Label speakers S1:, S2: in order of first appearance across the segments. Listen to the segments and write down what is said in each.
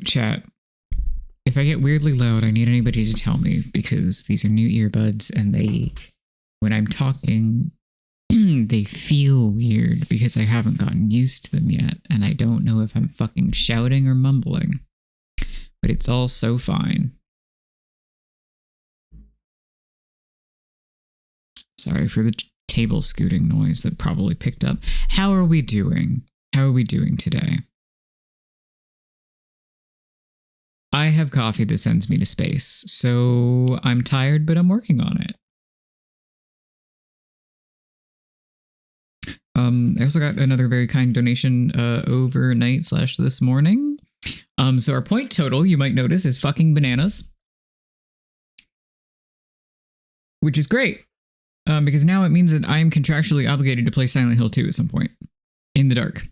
S1: chat, if I get weirdly loud, I need anybody to tell me, because these are new earbuds and when I'm talking, they feel weird because I haven't gotten used to them yet, and I don't know if I'm fucking shouting or mumbling. But it's all so fine. Sorry for the table scooting noise that probably picked up. How are we doing? How are we doing today? I have coffee that sends me to space, so I'm tired, but I'm working on it. I also got another very kind donation overnight / this morning. So our point total, you might notice, is fucking bananas, which is great, because now it means that I am contractually obligated to play Silent Hill 2 at some point in the dark,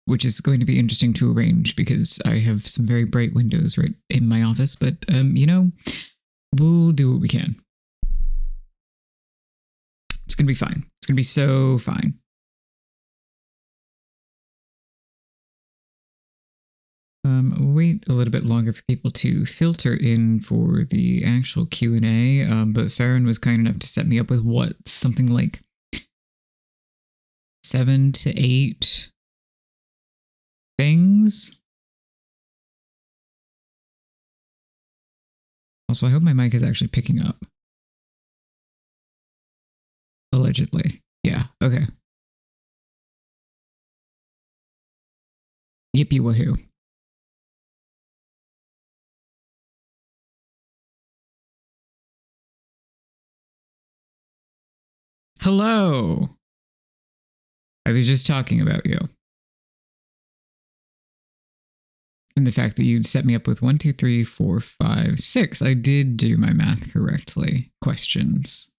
S1: which is going to be interesting to arrange because I have some very bright windows right in my office. But you know, we'll do what we can. It's gonna be fine. It's gonna be so fine. Wait a little bit longer for people to filter in for the actual Q&A, but Farron was kind enough to set me up with something like 7 to 8 things. Also, I hope my mic is actually picking up. Allegedly. Yeah, okay. Yippee woohoo. Hello. I was just talking about you. And the fact that you'd set me up with 1, 2, 3, 4, 5, 6. I did do my math correctly. Questions.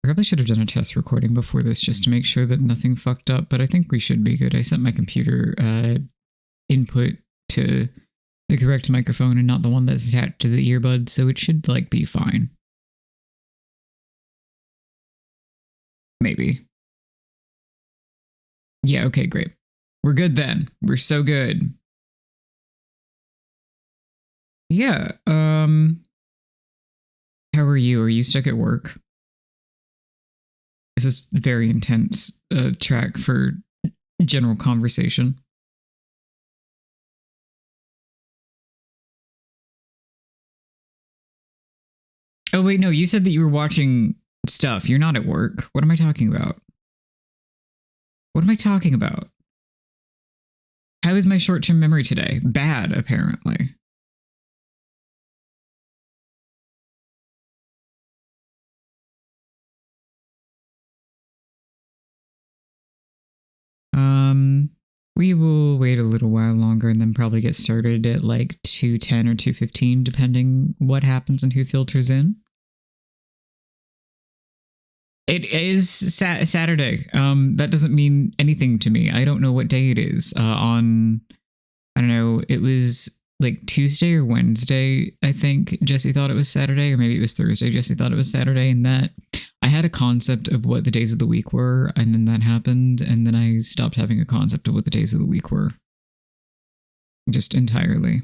S1: I probably should have done a test recording before this just to make sure that nothing fucked up, but I think we should be good. I set my computer input to the correct microphone and not the one that's attached to the earbud, so it should be fine. Maybe. Yeah, okay, great. We're good then. We're so good. Yeah, how are you? Are you stuck at work? This is very intense track for general conversation. Oh, wait, no, you said that you were watching stuff. You're not at work. What am I talking about? What am I talking about? How is my short-term memory today? Bad, apparently. We will wait a little while longer and then probably get started at 2:10 or 2:15, depending what happens and who filters in. It is Saturday. That doesn't mean anything to me. I don't know what day it is. I don't know, it was Tuesday or Wednesday, I think Jesse thought it was Saturday, or maybe it was Thursday. Jesse thought it was Saturday, and that I had a concept of what the days of the week were, and then that happened, and then I stopped having a concept of what the days of the week were. Just entirely.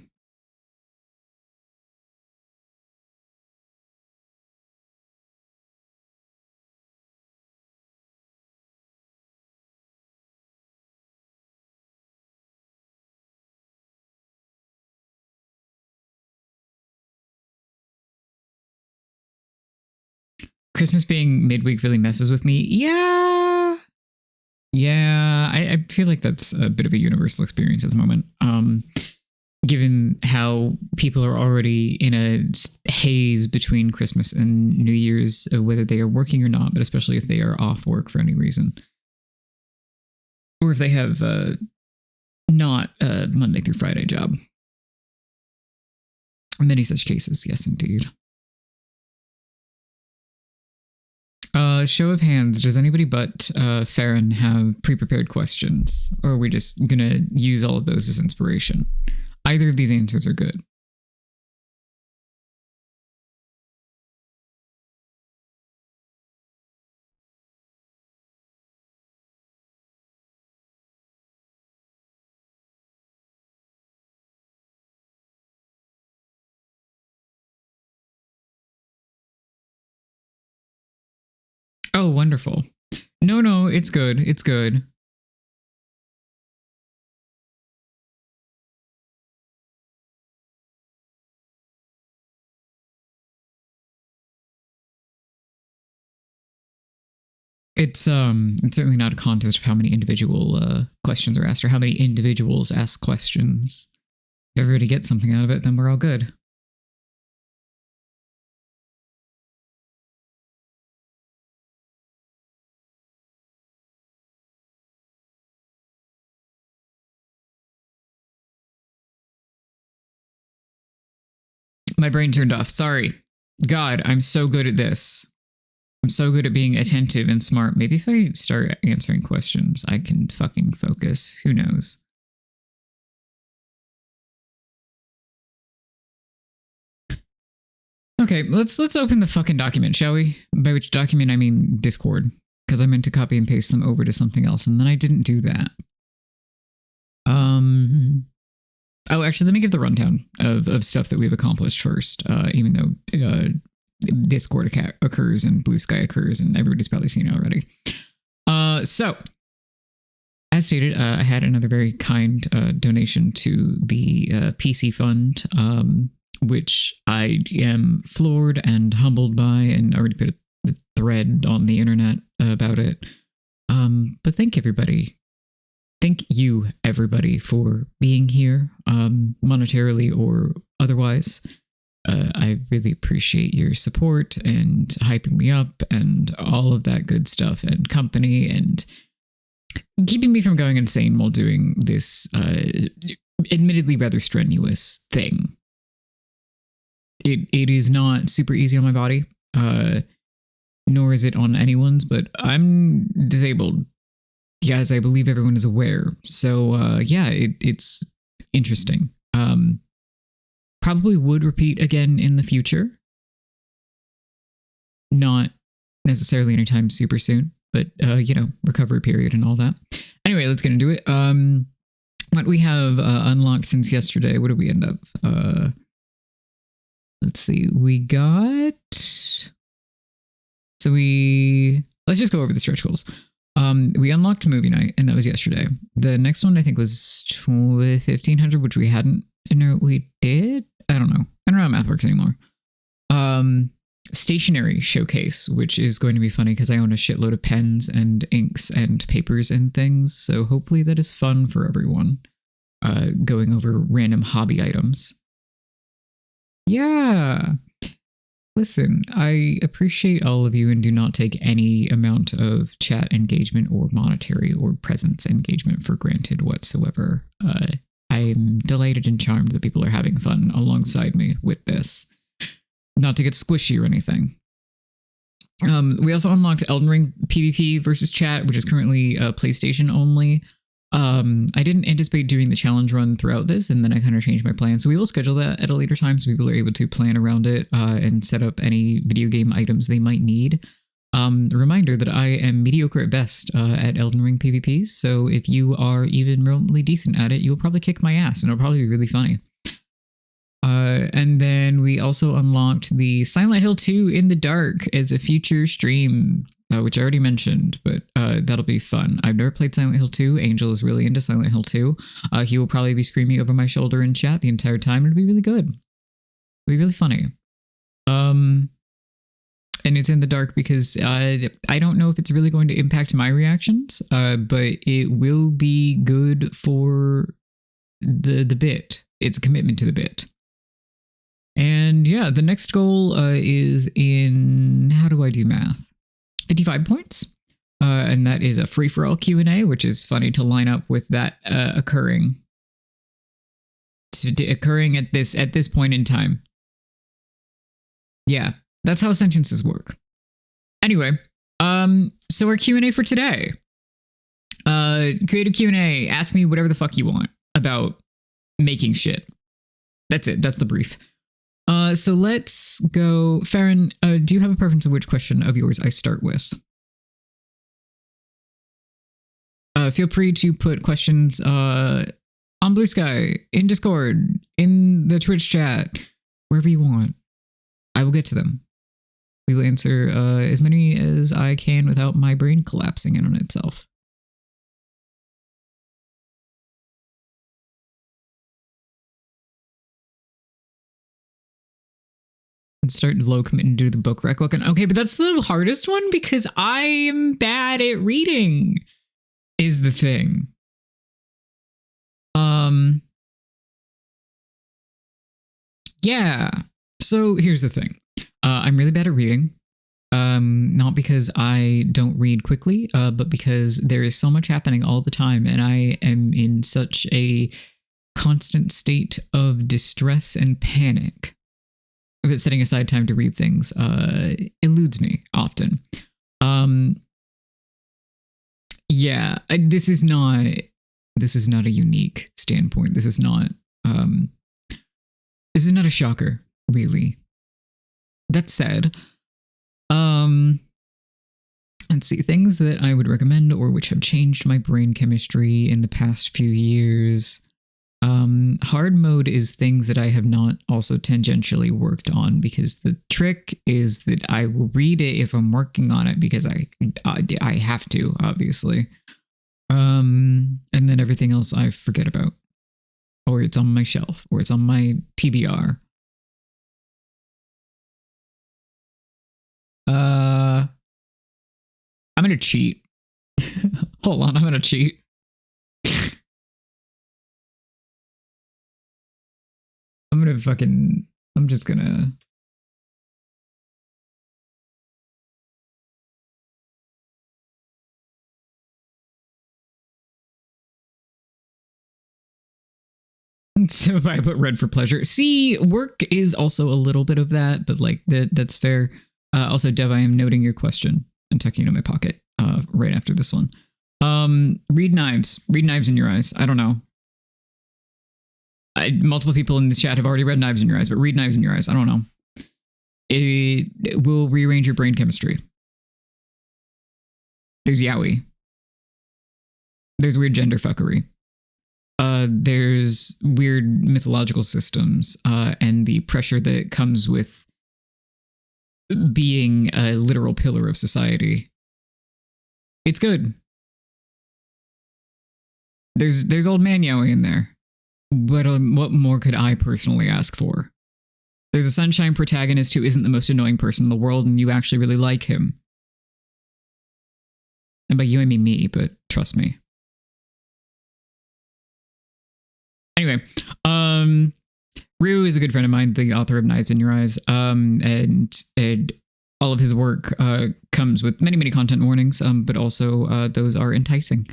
S1: Christmas being midweek really messes with me. Yeah. I feel like that's a bit of a universal experience at the moment. Given how people are already in a haze between Christmas and New Year's, whether they are working or not, but especially if they are off work for any reason. Or if they have not a Monday through Friday job. Many such cases, yes, indeed. Show of hands, does anybody but Farron have pre-prepared questions? Or are we just going to use all of those as inspiration? Either of these answers are good. Oh, wonderful. No, it's good. It's good. It's certainly not a contest of how many individual questions are asked or how many individuals ask questions. If everybody gets something out of it, then we're all good. My brain turned off. Sorry. God, I'm so good at this. I'm so good at being attentive and smart. Maybe if I start answering questions, I can fucking focus. Who knows? Okay, let's open the fucking document, shall we? By which document I mean Discord, because I meant to copy and paste them over to something else, and then I didn't do that. Oh, actually, let me give the rundown of stuff that we've accomplished first, even though Discord occurs and Blue Sky occurs, and everybody's probably seen it already. So, as stated, I had another very kind donation to the PC Fund, which I am floored and humbled by, and already put a thread on the internet about it. But thank everybody. Thank you, everybody, for being here, monetarily or otherwise. I really appreciate your support and hyping me up and all of that good stuff and company and keeping me from going insane while doing this admittedly rather strenuous thing. It is not super easy on my body, nor is it on anyone's, but I'm disabled. Yeah, as I believe everyone is aware. So, yeah, it's interesting. Probably would repeat again in the future. Not necessarily anytime super soon, but, recovery period and all that. Anyway, let's get into it. What we have unlocked since yesterday, what did we end up? Let's see, we got... Let's just go over the stretch goals. We unlocked movie night, and that was yesterday. The next one I think was 1500, which we hadn't. No, we did. I don't know how math works anymore. Stationery showcase, which is going to be funny because I own a shitload of pens and inks and papers and things. So hopefully that is fun for everyone. Going over random hobby items. Yeah. Listen, I appreciate all of you and do not take any amount of chat engagement or monetary or presence engagement for granted whatsoever. I'm delighted and charmed that people are having fun alongside me with this. Not to get squishy or anything. We also unlocked Elden Ring PvP versus chat, which is currently PlayStation only. I didn't anticipate doing the challenge run throughout this, and then I kind of changed my plan. So we will schedule that at a later time so people are able to plan around it and set up any video game items they might need. Reminder that I am mediocre at best at Elden Ring PvP, so if you are even remotely decent at it, you'll probably kick my ass, and it'll probably be really funny. And then we also unlocked the Silent Hill 2 in the dark as a future stream, which I already mentioned, but that'll be fun. I've never played Silent Hill 2. Angel is really into Silent Hill 2. He will probably be screaming over my shoulder in chat the entire time. It'll be really good. It'll be really funny. And it's in the dark because I don't know if it's really going to impact my reactions, but it will be good for the bit. It's a commitment to the bit. And yeah, the next goal is in, how do I do math? 55 points. And that is a free-for-all Q&A, which is funny to line up with that occurring at this point in time. Yeah, that's how sentences work. Anyway, so our Q&A for today. Creative Q&A. Ask me whatever the fuck you want about making shit. That's it. That's the brief. So let's go. Farron, do you have a preference of which question of yours I start with? Feel free to put questions on Blue Sky, in Discord, in the Twitch chat, wherever you want. I will get to them. We will answer as many as I can without my brain collapsing in on itself. And start low committing to do the book rec. Okay, but that's the hardest one because I am bad at reading, is the thing. Yeah. So here's the thing. I'm really bad at reading. Not because I don't read quickly, but because there is so much happening all the time, and I am in such a constant state of distress and panic that setting aside time to read things eludes me often. Yeah, this is not a unique standpoint. This is not a shocker, really. That said, let's see, things that I would recommend or which have changed my brain chemistry in the past few years. Hard mode is things that I have not also tangentially worked on, because the trick is that I will read it if I'm working on it because I have to, obviously. And then everything else I forget about, or it's on my shelf, or it's on my TBR. I'm gonna cheat. Hold on, I'm gonna cheat. I'm just gonna. So I put red for pleasure. See, work is also a little bit of that, but like that's fair. Also, Dev, I am noting your question and tucking it in my pocket right after this one. Read knives. Read knives in your eyes. I don't know. Multiple people in this chat have already read Knives in Your Eyes, but read Knives in Your Eyes. I don't know. It will rearrange your brain chemistry. There's yaoi. There's weird gender fuckery. There's weird mythological systems, and the pressure that comes with being a literal pillar of society. It's good. There's old man yaoi in there. But what more could I personally ask for? There's a sunshine protagonist who isn't the most annoying person in the world, and you actually really like him. And by you, I mean me, but trust me. Anyway, Ryu is a good friend of mine, the author of Knives in Your Eyes, and all of his work comes with many, many content warnings, but also those are enticing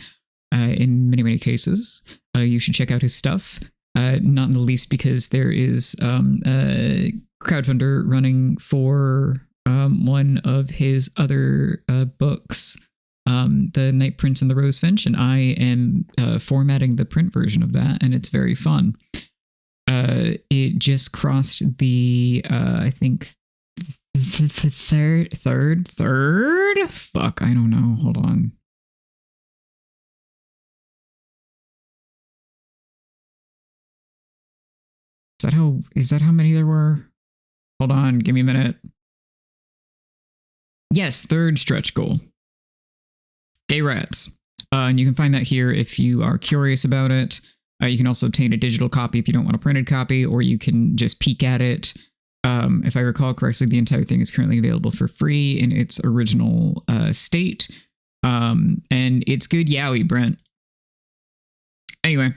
S1: in many, many cases. You should check out his stuff, not in the least because there is a crowdfunder running for one of his other books, The Night Prince and the Rose Finch, and I am formatting the print version of that, and it's very fun. It just crossed the, I think, third? Fuck, I don't know. Hold on. Is that how many there were? Hold on, give me a minute. Yes, third stretch goal. Gay Rats. And you can find that here if you are curious about it. You can also obtain a digital copy if you don't want a printed copy, or you can just peek at it. If I recall correctly, the entire thing is currently available for free in its original state. And it's good yaoi, Brent. Anyway,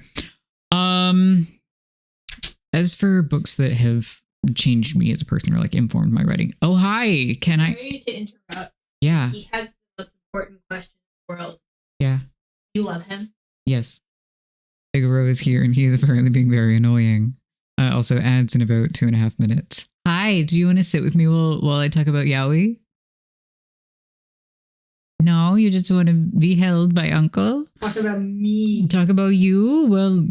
S1: as for books that have changed me as a person or like informed my writing. Oh, hi.
S2: Sorry to interrupt.
S1: Yeah.
S2: He has the most important question in the world.
S1: Yeah.
S2: You love him?
S1: Yes. Figaro is here and he is apparently being very annoying. Also adds in about 2.5 minutes. Hi, do you want to sit with me while I talk about yaoi? No, you just want to be held by Uncle?
S2: Talk about me.
S1: Talk about you? Well,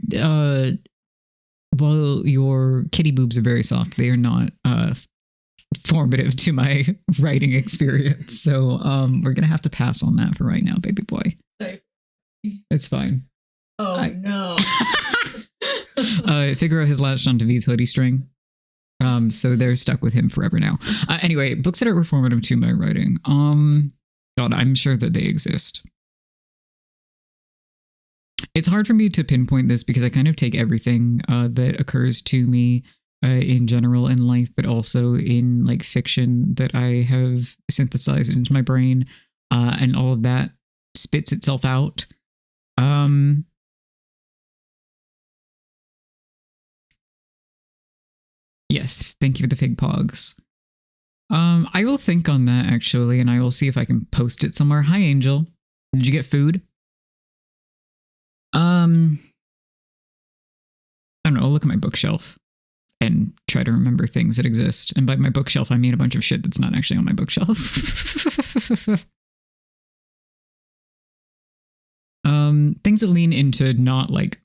S1: your kitty boobs are very soft. They are not formative to my writing experience. So we're going to have to pass on that for right now, baby boy.
S2: Sorry.
S1: It's fine.
S2: No.
S1: Figaro has latched onto V's hoodie string. So they're stuck with him forever now. Anyway, books that are reformative to my writing. God, I'm sure that they exist. It's hard for me to pinpoint this because I kind of take everything that occurs to me in general in life, but also in like fiction that I have synthesized into my brain, and all of that spits itself out. Yes, thank you for the fig pogs. I will think on that actually, and I will see if I can post it somewhere. Hi, Angel. Did you get food? I don't know. I'll look at my bookshelf and try to remember things that exist. And by my bookshelf, I mean a bunch of shit that's not actually on my bookshelf. Things that lean into not like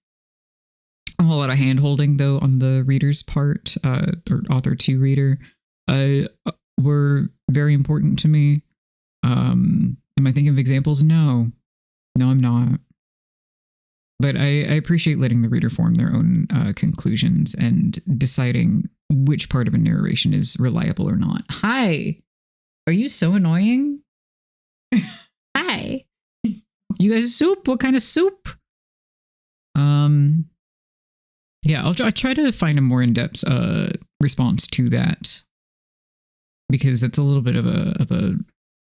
S1: a whole lot of hand holding though on the reader's part, or author to reader, were very important to me. Am I thinking of examples? No, I'm not. But I appreciate letting the reader form their own conclusions and deciding which part of a narration is reliable or not. Hi, are you so annoying? Hi, you guys soup? What kind of soup? Yeah, I'll try to find a more in-depth response to that, because that's a little bit of a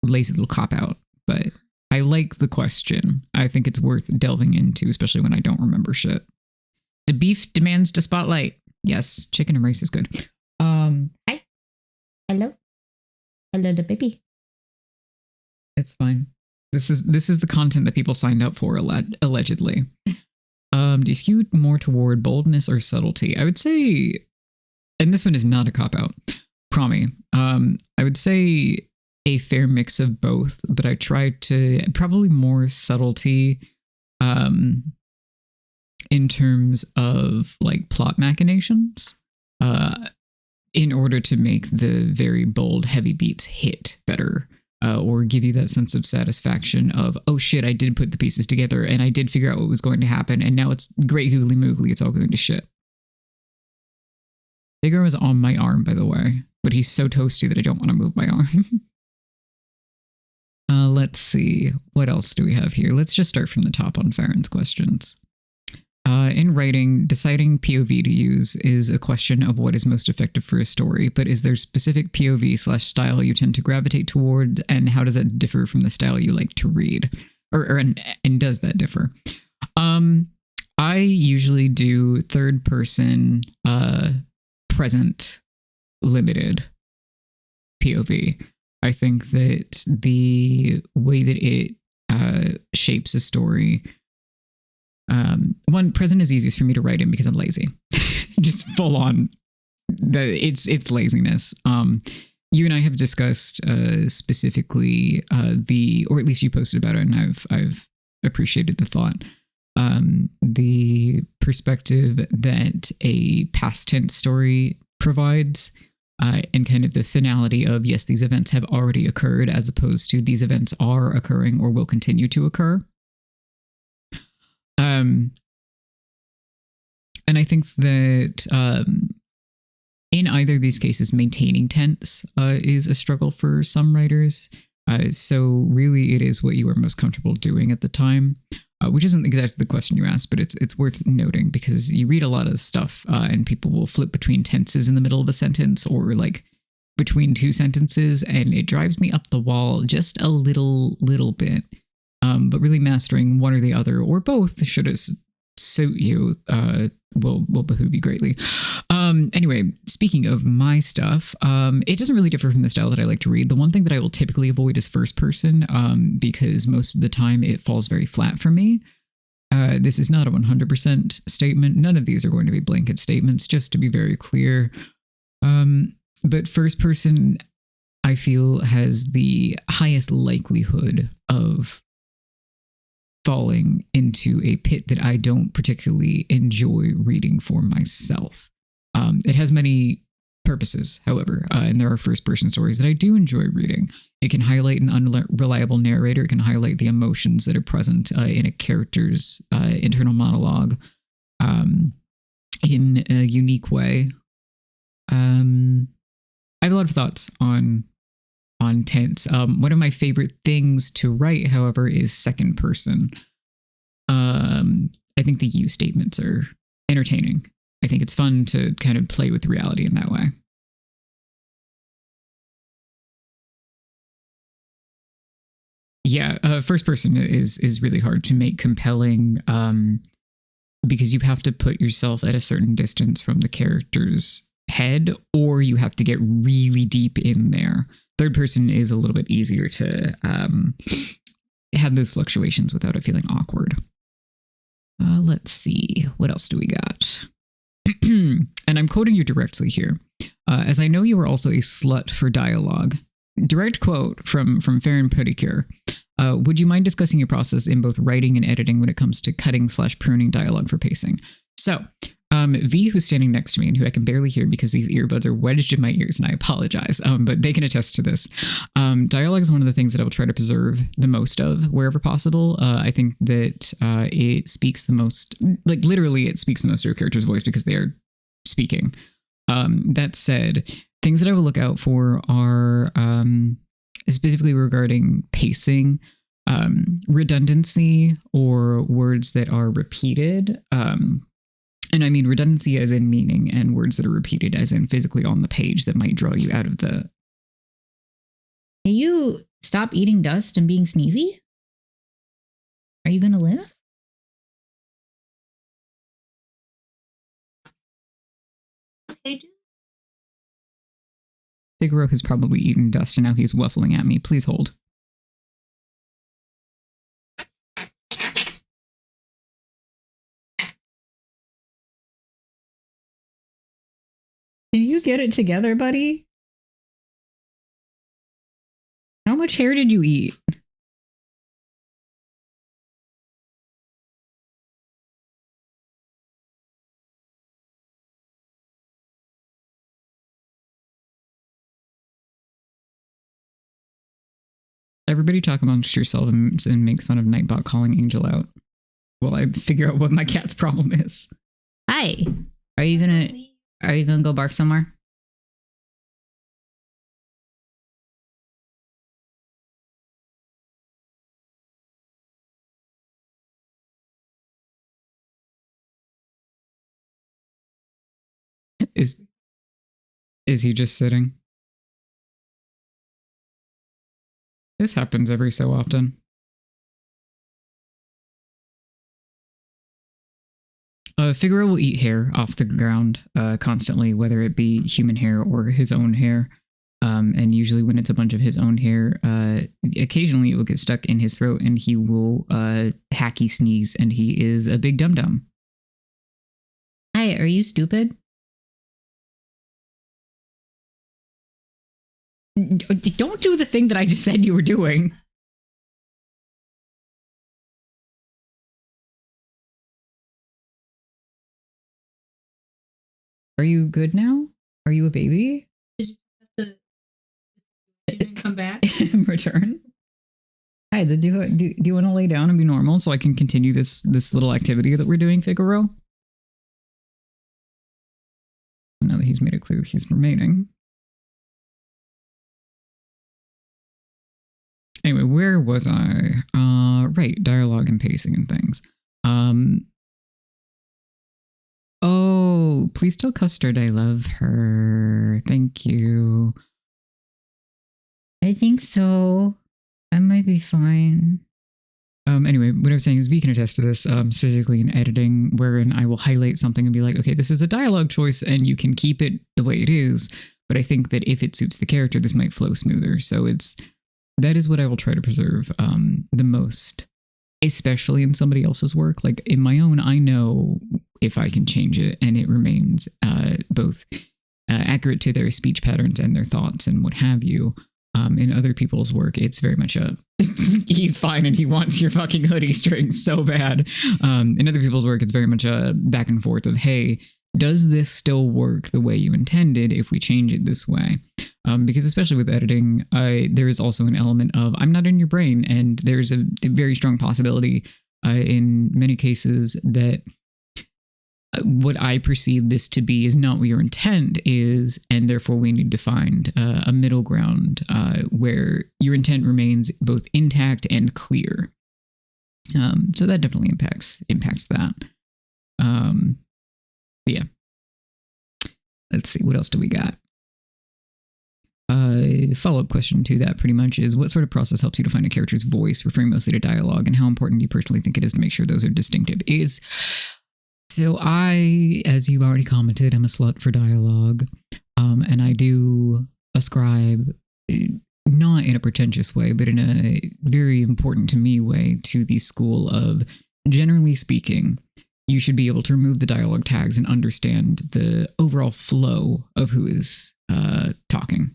S1: lazy little cop-out, but I like the question. I think it's worth delving into, especially when I don't remember shit. The beef demands the spotlight. Yes, chicken and rice is good. Hi. Hello. Hello, the baby. It's fine. This is the content that people signed up for, allegedly. Do you skew more toward boldness or subtlety? I would say, and this one is not a cop-out, Promi. I would say a fair mix of both, but I try to probably more subtlety in terms of like plot machinations, in order to make the very bold heavy beats hit better, or give you that sense of satisfaction of, oh shit, I did put the pieces together and I did figure out what was going to happen, and now it's great googly moogly, it's all going to shit. Figure was on my arm, by the way, but he's so toasty that I don't want to move my arm. Let's see. What else do we have here? Let's just start from the top on Farron's questions. In writing, deciding POV to use is a question of what is most effective for a story, but is there specific POV/style you tend to gravitate toward, and how does that differ from the style you like to read? And does that differ? I usually do third person, present limited POV. I think that the way that it shapes a story, one, present is easiest for me to write in because I'm lazy. Just full on, it's laziness. You and I have discussed specifically or at least you posted about it, and I've appreciated the thought. The perspective that a past tense story provides, and kind of the finality of, yes, these events have already occurred, as opposed to these events are occurring or will continue to occur. And I think that in either of these cases, maintaining tense is a struggle for some writers. So really it is what you are most comfortable doing at the time, which isn't exactly the question you asked, but it's worth noting because you read a lot of stuff and people will flip between tenses in the middle of a sentence or like between two sentences, and it drives me up the wall just a little bit. But really mastering one or the other or both, should it suit you, will behoove you greatly. Anyway, speaking of my stuff, it doesn't really differ from the style that I like to read. The one thing that I will typically avoid is first person, because most of the time it falls very flat for me. This is not a 100% statement. None of these are going to be blanket statements, just to be very clear. But first person, I feel, has the highest likelihood of falling into a pit that I don't particularly enjoy reading for myself. It has many purposes, however, and there are first-person stories that I do enjoy reading. It can highlight an unreliable narrator. It can highlight the emotions that are present in a character's internal monologue in a unique way. I have a lot of thoughts on tense. One of my favorite things to write, however, is second person. I think the you statements are entertaining. I think it's fun to kind of play with reality in that way. Yeah, first person is really hard to make compelling because you have to put yourself at a certain distance from the character's head, or you have to get really deep in there. Third person is a little bit easier to have those fluctuations without it feeling awkward. Let's see. What else do we got? And I'm quoting you directly here. As I know you are also a slut for dialogue. Direct quote from Farron Pedicure. Would you mind discussing your process in both writing and editing when it comes to cutting/pruning dialogue for pacing? So, V, who's standing next to me and who I can barely hear because these earbuds are wedged in my ears, and I apologize, but they can attest to this. Dialogue is one of the things that I will try to preserve the most of wherever possible. I think that it speaks the most, like literally it speaks the most to a character's voice because they are speaking. That said, things that I will look out for are specifically regarding pacing, redundancy, or words that are repeated. And I mean redundancy as in meaning, and words that are repeated as in physically on the page that might draw you out of the... Can you stop eating dust and being sneezy? Are you going to live?
S2: Okay, dude.
S1: Figaro has probably eaten dust and now he's waffling at me. Please hold. Can you get it together, buddy? How much hair did you eat? Everybody talk amongst yourselves and make fun of Nightbot calling Angel out while I figure out what my cat's problem is. Hi. Are you gonna go barf somewhere? Is he just sitting? This happens every so often. Figaro will eat hair off the ground constantly, whether it be human hair or his own hair. And usually when it's a bunch of his own hair, occasionally it will get stuck in his throat and he will hacky sneeze, and he is a big dum-dum. Hi, are you stupid? Don't do the thing that I just said you were doing. Are you good now? Are you a baby?
S2: Did you have to come back?
S1: Return? Hi, do you want to lay down and be normal so I can continue this little activity that we're doing, Figaro? Now that he's made it clear he's remaining. Anyway, where was I? Right, dialogue and pacing and things. Oh, please tell Custard I love her. Thank you. I think so. I might be fine. Anyway, what I was saying is we can attest to this, specifically in editing, wherein I will highlight something and be like, okay, this is a dialogue choice and you can keep it the way it is. But I think that if it suits the character, this might flow smoother. So that is what I will try to preserve the most, especially in somebody else's work. Like in my own, I know if I can change it and it remains both accurate to their speech patterns and their thoughts and what have you. In other people's work, it's very much a he's fine and he wants your fucking hoodie strings so bad. In other people's work, it's very much a back and forth of, hey, does this still work the way you intended if we change it this way? Because especially with editing, there is also an element of I'm not in your brain, and there's a very strong possibility in many cases that what I perceive this to be is not what your intent is, and therefore we need to find a middle ground where your intent remains both intact and clear. So that definitely impacts that. Yeah. Let's see, what else do we got? Follow-up question to that pretty much is, what sort of process helps you to find a character's voice, referring mostly to dialogue, and how important do you personally think it is to make sure those are distinctive? So I, as you already commented, I'm a slut for dialogue, and I do ascribe, not in a pretentious way, but in a very important to me way, to the school of, generally speaking, you should be able to remove the dialogue tags and understand the overall flow of who is talking.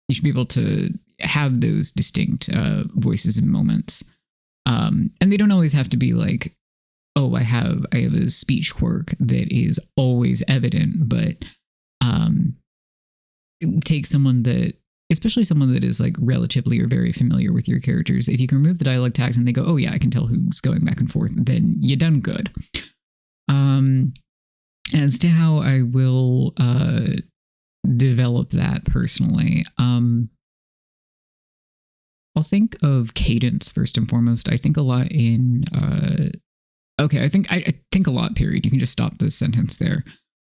S1: You should be able to have those distinct voices and moments. And they don't always have to be like, oh, I have a speech quirk that is always evident, but take someone that, especially someone that is like relatively or very familiar with your characters. If you can remove the dialogue tags and they go, oh yeah, I can tell who's going back and forth, then you done good. As to how I will develop that personally, I'll think of cadence first and foremost. I think a lot in I think a lot, period. You can just stop the sentence there.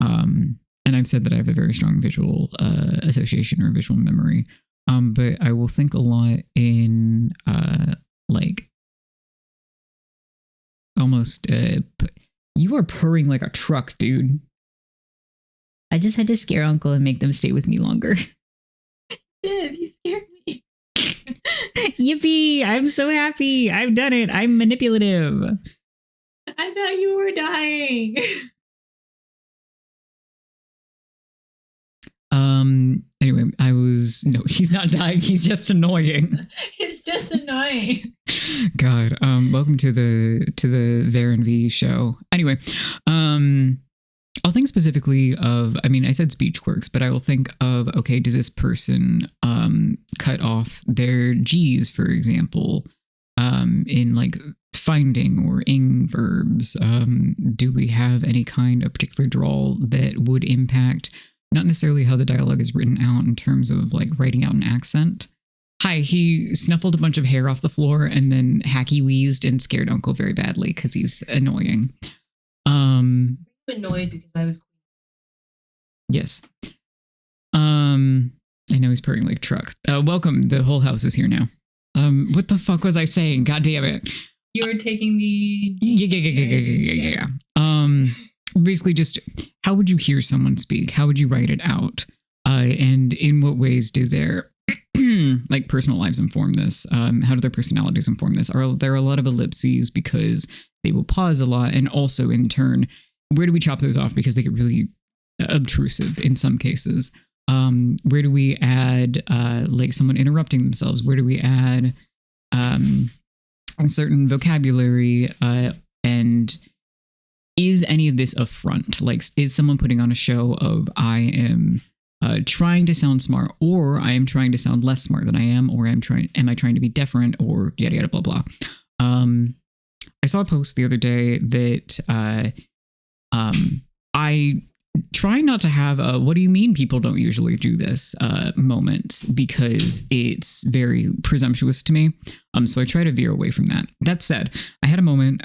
S1: And I've said that I have a very strong visual association or visual memory. But I will think a lot in like almost you are purring like a truck, dude. I just had to scare Uncle and make them stay with me longer.
S2: Did you scared me?
S1: Yippee! I'm so happy. I've done it. I'm manipulative.
S2: I thought you were dying.
S1: Anyway, no, he's not dying. He's just annoying.
S2: It's just annoying.
S1: God. Welcome to the Varen V show. Anyway, I'll think specifically of, I said speech quirks, but I will think of, okay, does this person cut off their G's, for example, in like finding or ing verbs? Do we have any kind of particular drawl that would impact not necessarily how the dialogue is written out in terms of like writing out an accent? Hi, he snuffled a bunch of hair off the floor and then hacky wheezed and scared Uncle very badly because he's annoying.
S2: Annoyed because I was.
S1: Yes. I know he's purring like a truck. Welcome. The whole house is here now. What the fuck was I saying? God damn it.
S2: You were taking the.
S1: Yeah. Basically just, how would you hear someone speak? How would you write it out? And in what ways do their like personal lives inform this? How do their personalities inform this? Are there a lot of ellipses because they will pause a lot? And also in turn, where do we chop those off because they get really obtrusive in some cases? Where do we add like someone interrupting themselves? Where do we add a certain vocabulary? And is any of this a front? Like, is someone putting on a show of I am trying to sound smart, or I am trying to sound less smart than I am, or am I trying to be deferent, or yada yada blah blah. I saw a post the other day that I try not to have a what do you mean people don't usually do this moment, because it's very presumptuous to me. So I try to veer away from that. That said, I had a moment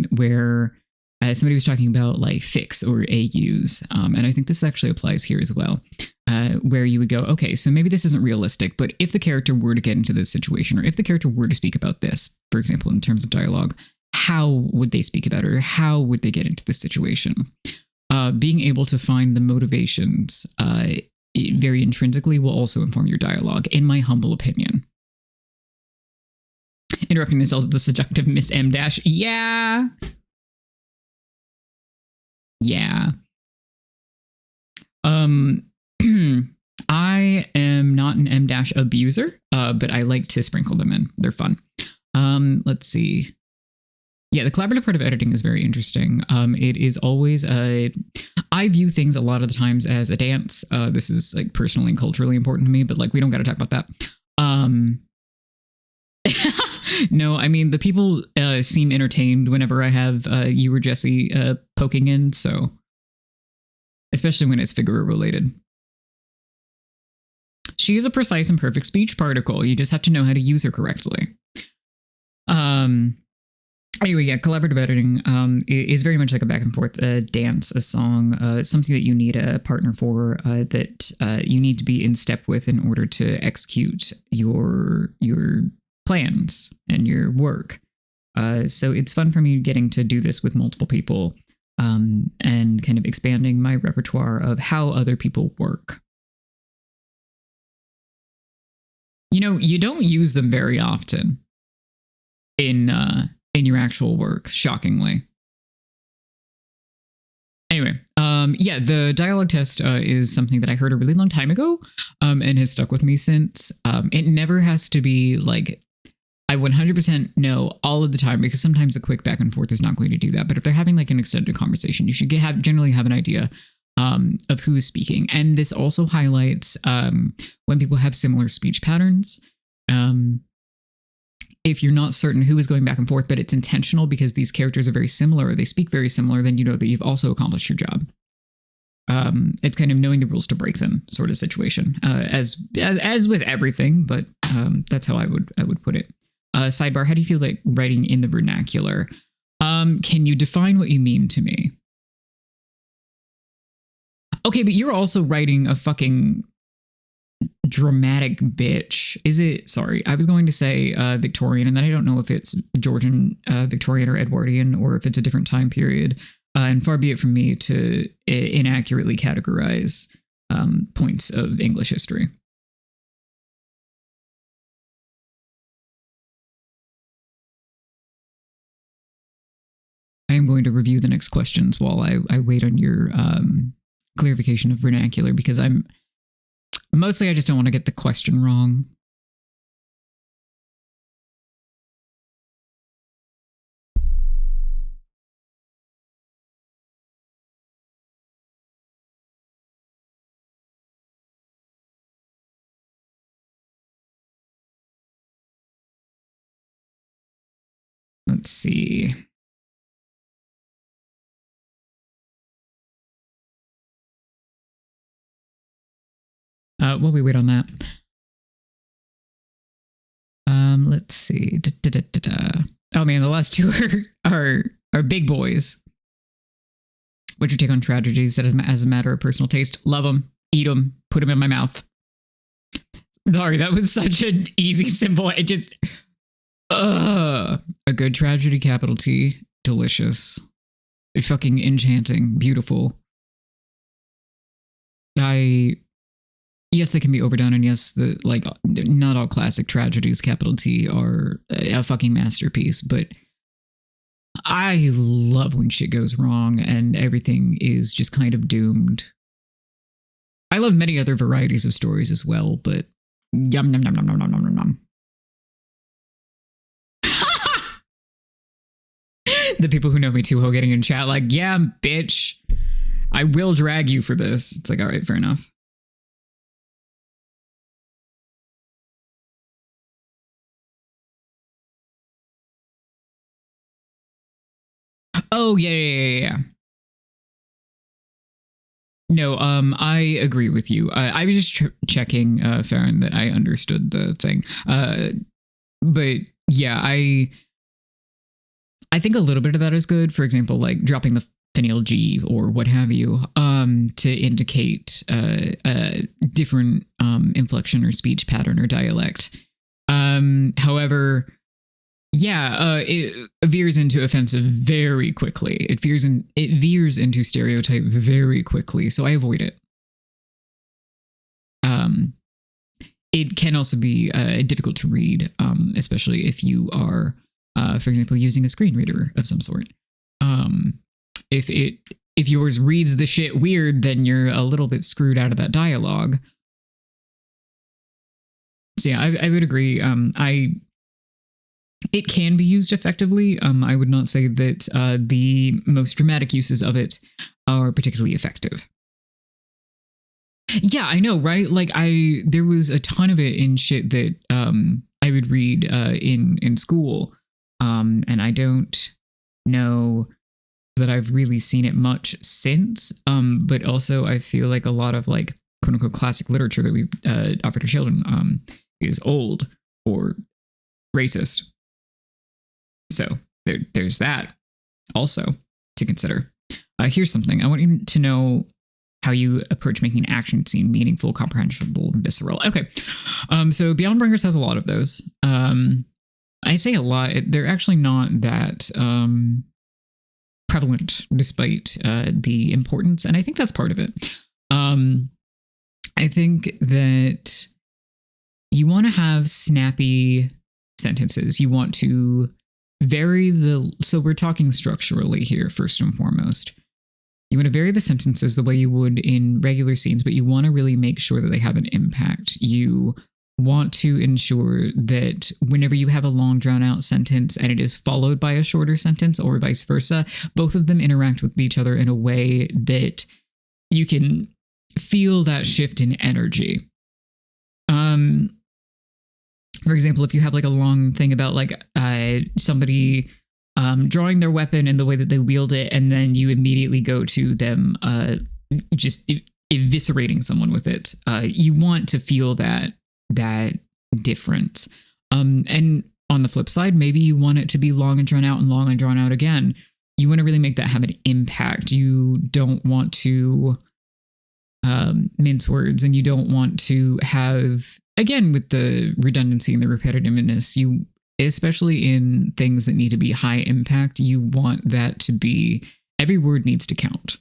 S1: where somebody was talking about like fix or AUs, and I think this actually applies here as well, where you would go, okay, so maybe this isn't realistic, but if the character were to get into this situation, or if the character were to speak about this, for example, in terms of dialogue, how would they speak about it, or how would they get into this situation? Being able to find the motivations very intrinsically will also inform your dialogue, in my humble opinion. Interrupting themselves with the seductive Miss M dash. Yeah. I am not an M dash abuser, but I like to sprinkle them in. They're fun. Let's see. Yeah, the collaborative part of editing is very interesting. It is always I view things a lot of the times as a dance. This is like personally and culturally important to me, but like we don't got to talk about that. No, I mean, the people seem entertained whenever I have you or Jesse poking in, so especially when it's figure related. She is a precise and perfect speech particle. You just have to know how to use her correctly. Anyway, yeah, collaborative editing is very much like a back and forth dance, a song, something that you need a partner for, that you need to be in step with in order to execute your plans and your work. So it's fun for me getting to do this with multiple people, and kind of expanding my repertoire of how other people work. You know, you don't use them very often in your actual work, shockingly. Anyway, yeah, the dialogue test is something that I heard a really long time ago, and has stuck with me since. It never has to be like I 100% know all of the time, because sometimes a quick back and forth is not going to do that. But if they're having like an extended conversation, you should generally have an idea of who is speaking. And this also highlights when people have similar speech patterns. If you're not certain who is going back and forth, but it's intentional because these characters are very similar, or they speak very similar, then you know that you've also accomplished your job. It's kind of knowing the rules to break them sort of situation, as with everything, but that's how I would put it. Sidebar: how do you feel like writing in the vernacular? Can you define what you mean to me? Okay, but you're also writing a fucking dramatic bitch. Is it? Sorry, I was going to say Victorian, and then I don't know if it's Georgian Victorian or Edwardian, or if it's a different time period. And far be it from me to inaccurately categorize points of English history. I am going to review the next questions while I wait on your clarification of vernacular, because I just don't want to get the question wrong. Let's see. While we wait on that, let's see. Oh man, the last two are big boys. What's your take on tragedies that as a matter of personal taste? Love them, eat them, put them in my mouth. Sorry, that was such an easy, simple. It just, a good tragedy, capital T, delicious, fucking enchanting, beautiful. Yes, they can be overdone, and yes, not all classic tragedies, capital T, are a fucking masterpiece, but I love when shit goes wrong and everything is just kind of doomed. I love many other varieties of stories as well, but yum nom nom nom nom nom nom nom. The people who know me too well getting in chat like, yeah, bitch, I will drag you for this. It's like, all right, fair enough. Oh, yeah. No, I agree with you. I was just checking, Farron, that I understood the thing. But yeah, I think a little bit of that is good. For example, like dropping the finial G or what have you, to indicate a different inflection or speech pattern or dialect. However, yeah, it veers into offensive very quickly. It veers into stereotype very quickly, so I avoid it. It can also be difficult to read, especially if you are, for example, using a screen reader of some sort. If yours reads the shit weird, then you're a little bit screwed out of that dialogue. So yeah, I would agree. It can be used effectively. I would not say that the most dramatic uses of it are particularly effective. Yeah, I know, right? Like there was a ton of it in shit that I I would read in school, and I don't know that I've really seen it much since. But also I feel like a lot of like quote unquote classic literature that we offer to children is old or racist. So there's that also to consider. Here's something. I want you to know how you approach making an action scene meaningful, comprehensible, and visceral. Okay. So Beyond Bringers has a lot of those. I say a lot. They're actually not that prevalent despite the importance. And I think that's part of it. I think that you want to have snappy sentences. You want to vary so we're talking structurally here, first and foremost. You want to vary the sentences the way you would in regular scenes, but you want to really make sure that they have an impact. You want to ensure that whenever you have a long drawn out sentence and it is followed by a shorter sentence or vice versa, both of them interact with each other in a way that you can feel that shift in energy. For example, if you have like a long thing about like somebody drawing their weapon and the way that they wield it, and then you immediately go to them just eviscerating someone with it, you want to feel that difference. And on the flip side, maybe you want it to be long and drawn out and long and drawn out again. You want to really make that have an impact. You don't want to mince words, and you don't want to have, again, with the redundancy and the repetitiveness, you, especially in things that need to be high impact, you want that to be, every word needs to count.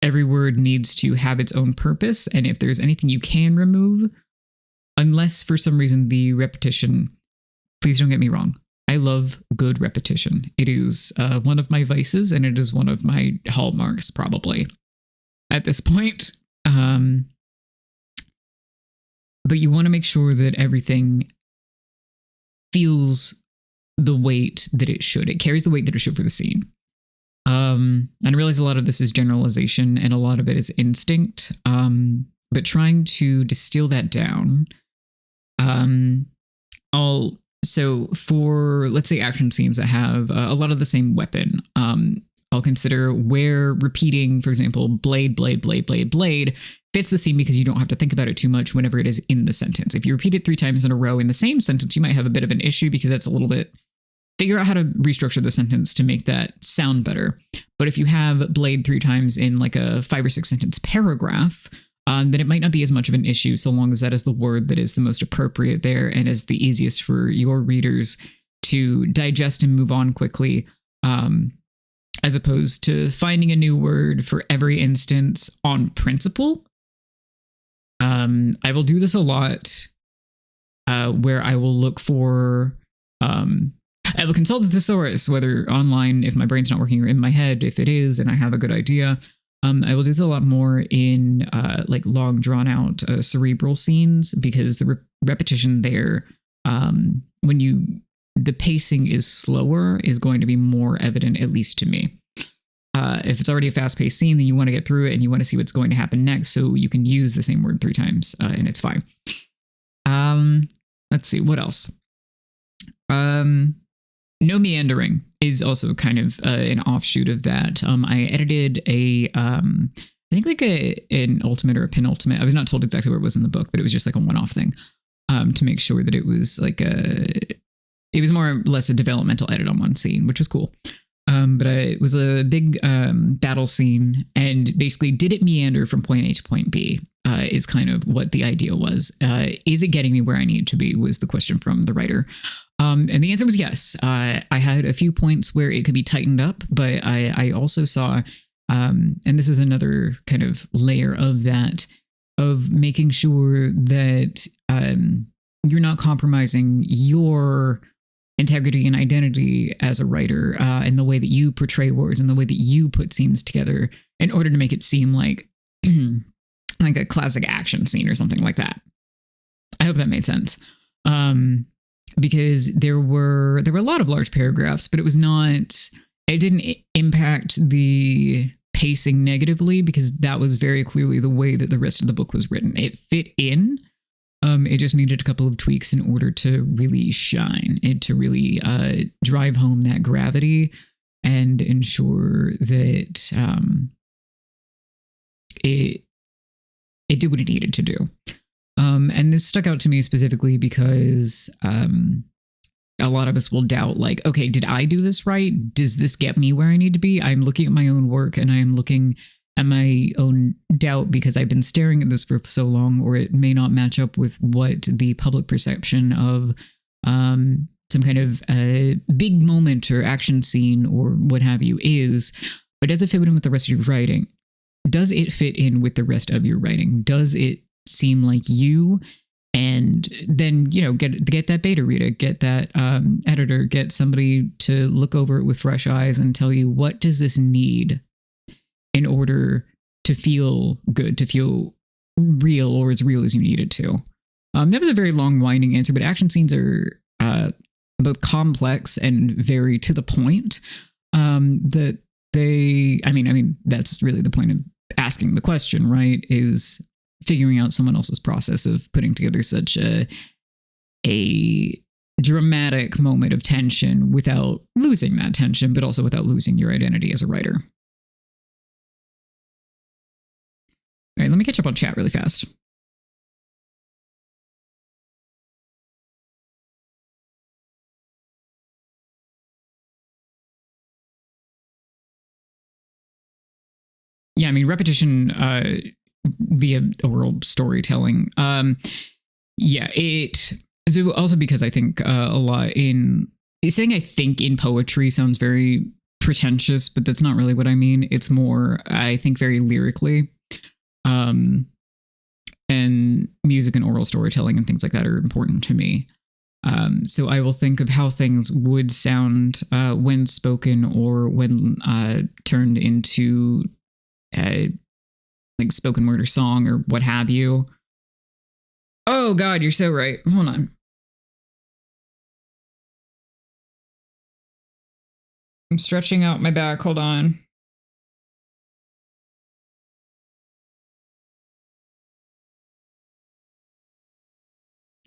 S1: Every word needs to have its own purpose. And if there's anything you can remove, unless for some reason the repetition, please don't get me wrong, I love good repetition. It is one of my vices, and it is one of my hallmarks, probably, at this point. But you want to make sure that everything feels the weight that it should. It carries the weight that it should for the scene. And I realize a lot of this is generalization and a lot of it is instinct. But trying to distill that down. So for, let's say, action scenes that have a lot of the same weapon, I'll consider where repeating, for example, blade, fits the scene because you don't have to think about it too much whenever it is in the sentence. If you repeat it 3 times in a row in the same sentence, you might have a bit of an issue because that's a little bit, figure out how to restructure the sentence to make that sound better. But if you have blade 3 times in like a 5 or 6 sentence paragraph, then it might not be as much of an issue so long as that is the word that is the most appropriate there and is the easiest for your readers to digest and move on quickly. As opposed to finding a new word for every instance on principle. I will do this a lot, where I will look for, I will consult the thesaurus, whether online, if my brain's not working, or in my head, if it is, and I have a good idea. I will do this a lot more in like long drawn out cerebral scenes, because the repetition there, when the pacing is slower, is going to be more evident, at least to me. If it's already a fast-paced scene, then you want to get through it and you want to see what's going to happen next, so you can use the same word 3 times, and it's fine. Let's see, what else? No meandering is also kind of an offshoot of that. I edited I think like an ultimate or a penultimate. I was not told exactly where it was in the book, but it was just like a one-off thing, to make sure that it was like it was more or less a developmental edit on one scene, which was cool. But it was a big battle scene, and basically, did it meander from point A to point B? Is kind of what the idea was. Is it getting me where I need to be? Was the question from the writer. And the answer was yes. I had a few points where it could be tightened up, but I also saw, and this is another kind of layer of that, of making sure that you're not compromising your integrity and identity as a writer, and the way that you portray words and the way that you put scenes together in order to make it seem like like a classic action scene or something like that. I hope that made sense. Because there were a lot of large paragraphs, but it didn't impact the pacing negatively, because that was very clearly the way that the rest of the book was written. It fit in, It just needed a couple of tweaks in order to really shine and to really drive home that gravity and ensure that it did what it needed to do. And this stuck out to me specifically because a lot of us will doubt, like, okay, did I do this right? Does this get me where I need to be? I'm looking at my own work and I am looking at my own doubt because I've been staring at this for so long, or it may not match up with what the public perception of some kind of big moment or action scene or what have you is. But does it fit in with the rest of your writing? Does it fit in with the rest of your writing? Does it seem like you? And then, you know, get that beta reader, get that editor, get somebody to look over it with fresh eyes and tell you, what does this need in order to feel good, to feel real, or as real as you need it to? That was a very long, winding answer, but action scenes are both complex and very to the point. That they, I mean, that's really the point of asking the question, right? Is figuring out someone else's process of putting together such a dramatic moment of tension without losing that tension, but also without losing your identity as a writer. All right, let me catch up on chat really fast. Yeah, I mean, repetition via oral storytelling. Yeah, so also because I think a lot in saying I think in poetry sounds very pretentious, but that's not really what I mean. It's more, I think very lyrically. And music and oral storytelling and things like that are important to me. So I will think of how things would sound when spoken or when turned into like spoken word or song or what have you. Oh God, you're so right. Hold on. I'm stretching out my back. Hold on.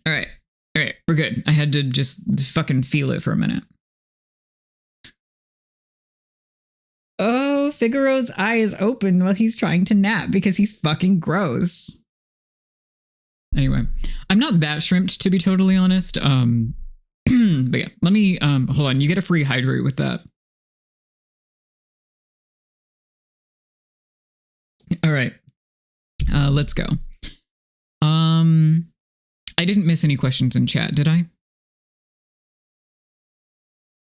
S1: All right. All right. We're good. I had to just fucking feel it for a minute. Oh, Figaro's eye is open while he's trying to nap because he's fucking gross. Anyway, I'm not that shrimped, to be totally honest. But yeah, let me hold on. You get a free hydrate with that. All right. Let's go. I didn't miss any questions in chat, did I?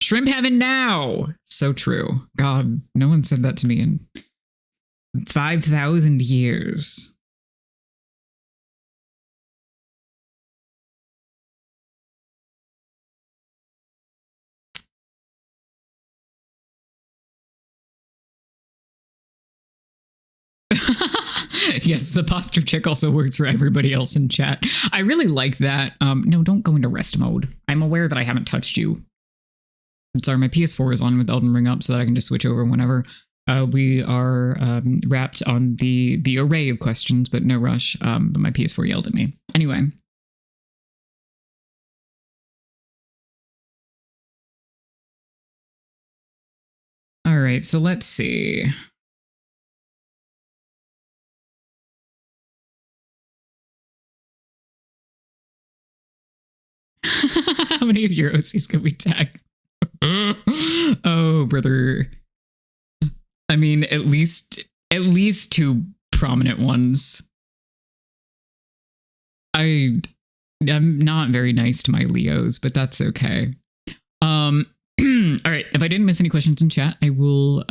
S1: Shrimp heaven now. So true. God, no one said that to me in 5,000 years. Yes, the posture check also works for everybody else in chat. I really like that. No, don't go into rest mode. I'm aware that I haven't touched you. Sorry, my PS4 is on with Elden Ring up so that I can just switch over whenever. We are wrapped on the array of questions, but no rush. But my PS4 yelled at me. Anyway. All right, so let's see. How many of your OCs can we tag? Oh, brother. I mean, at least two prominent ones. I'm not very nice to my Leos, but that's okay. All right. If I didn't miss any questions in chat, I will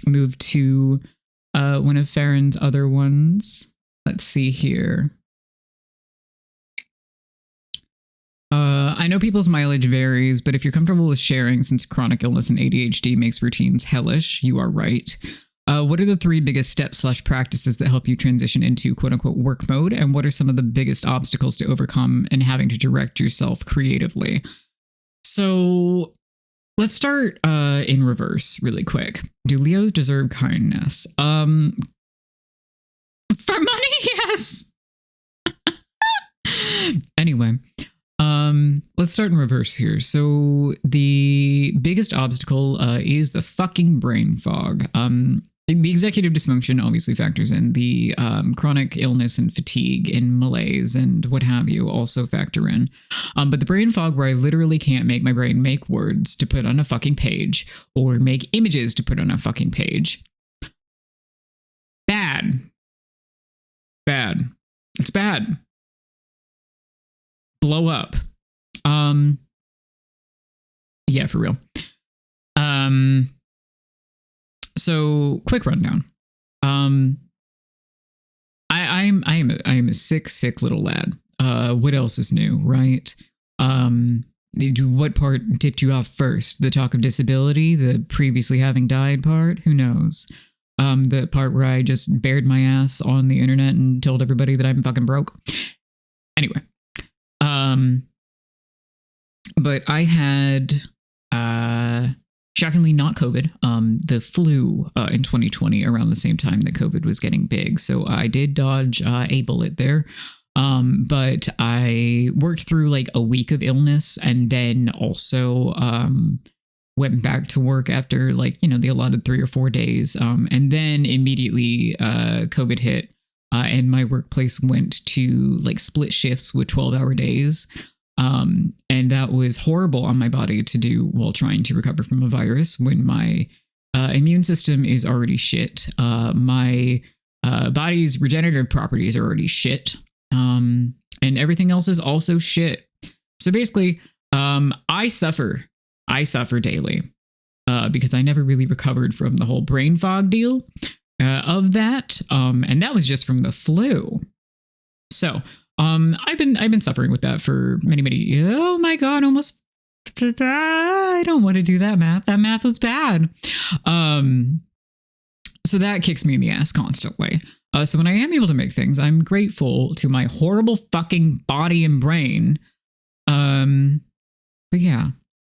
S1: move to one of Farron's other ones. Let's see here. I know people's mileage varies, but if you're comfortable with sharing, since chronic illness and ADHD makes routines hellish, you are right. What are the 3 biggest steps/practices that help you transition into quote unquote work mode? And what are some of the biggest obstacles to overcome in having to direct yourself creatively? So let's start in reverse really quick. Do Leos deserve kindness? For money, yes. let's start in reverse here. So the biggest obstacle is the fucking brain fog. The executive dysfunction obviously factors in. The chronic illness and fatigue and malaise and what have you also factor in. But the brain fog, where I literally can't make my brain make words to put on a fucking page or make images to put on a fucking page. Bad. Bad. It's bad. Blow up. Yeah, for real. So quick rundown. I am a sick little lad. What else is new, right? What part tipped you off first? The talk of disability, the previously having died part? Who knows? The part where I just bared my ass on the internet and told everybody that I'm fucking broke. Anyway, but I had shockingly not COVID, the flu in 2020 around the same time that COVID was getting big. So I did dodge a bullet there. But I worked through like a week of illness and then also went back to work after like, the allotted 3 or 4 days. And then immediately COVID hit and my workplace went to like split shifts with 12-hour days. And that was horrible on my body to do while trying to recover from a virus when my immune system is already shit. My body's regenerative properties are already shit. And everything else is also shit. So basically, I suffer daily because I never really recovered from the whole brain fog deal of that. And that was just from the flu. So I've been suffering with that for many. Oh my God, almost. I don't want to do that math. That math was bad. So that kicks me in the ass constantly. So when I am able to make things, I'm grateful to my horrible fucking body and brain. But yeah.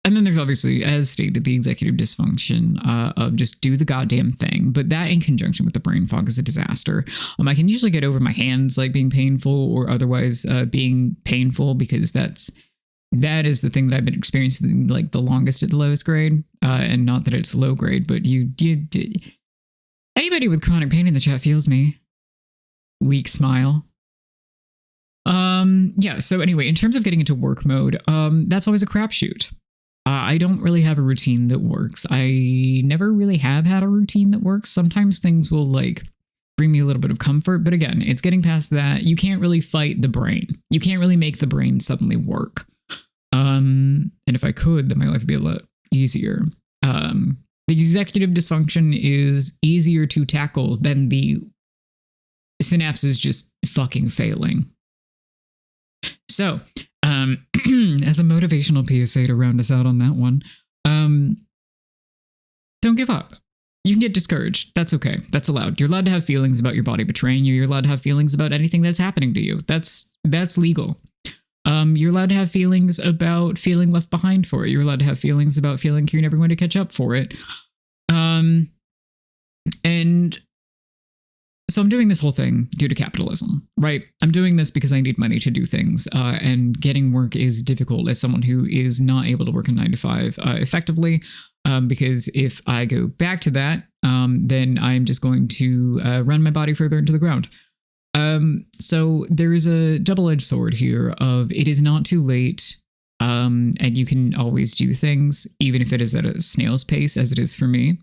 S1: And then there's obviously, as stated, the executive dysfunction of just do the goddamn thing. But that in conjunction with the brain fog is a disaster. I can usually get over my hands like being painful or otherwise being painful because that is the thing that I've been experiencing like the longest at the lowest grade. And not that it's low grade, but anybody with chronic pain in the chat feels me. Weak smile. Yeah. So anyway, in terms of getting into work mode, that's always a crapshoot. I don't really have a routine that works. I never really have had a routine that works. Sometimes things will like bring me a little bit of comfort, but again, it's getting past that. You can't really fight the brain. You can't really make the brain suddenly work. And if I could, then my life would be a lot easier. The executive dysfunction is easier to tackle than the synapses just fucking failing. So, as a motivational PSA to round us out on that one, don't give up. You can get discouraged. That's okay. That's allowed. You're allowed to have feelings about your body betraying you. You're allowed to have feelings about anything that's happening to you. That's legal. You're allowed to have feelings about feeling left behind for it. You're allowed to have feelings about feeling you're never going to catch up for it. And so I'm doing this whole thing due to capitalism, right? I'm doing this because I need money to do things, and getting work is difficult as someone who is not able to work a 9 to 5 effectively, because if I go back to that, then I'm just going to run my body further into the ground. So there is a double-edged sword here of it is not too late, and you can always do things, even if it is at a snail's pace, as it is for me.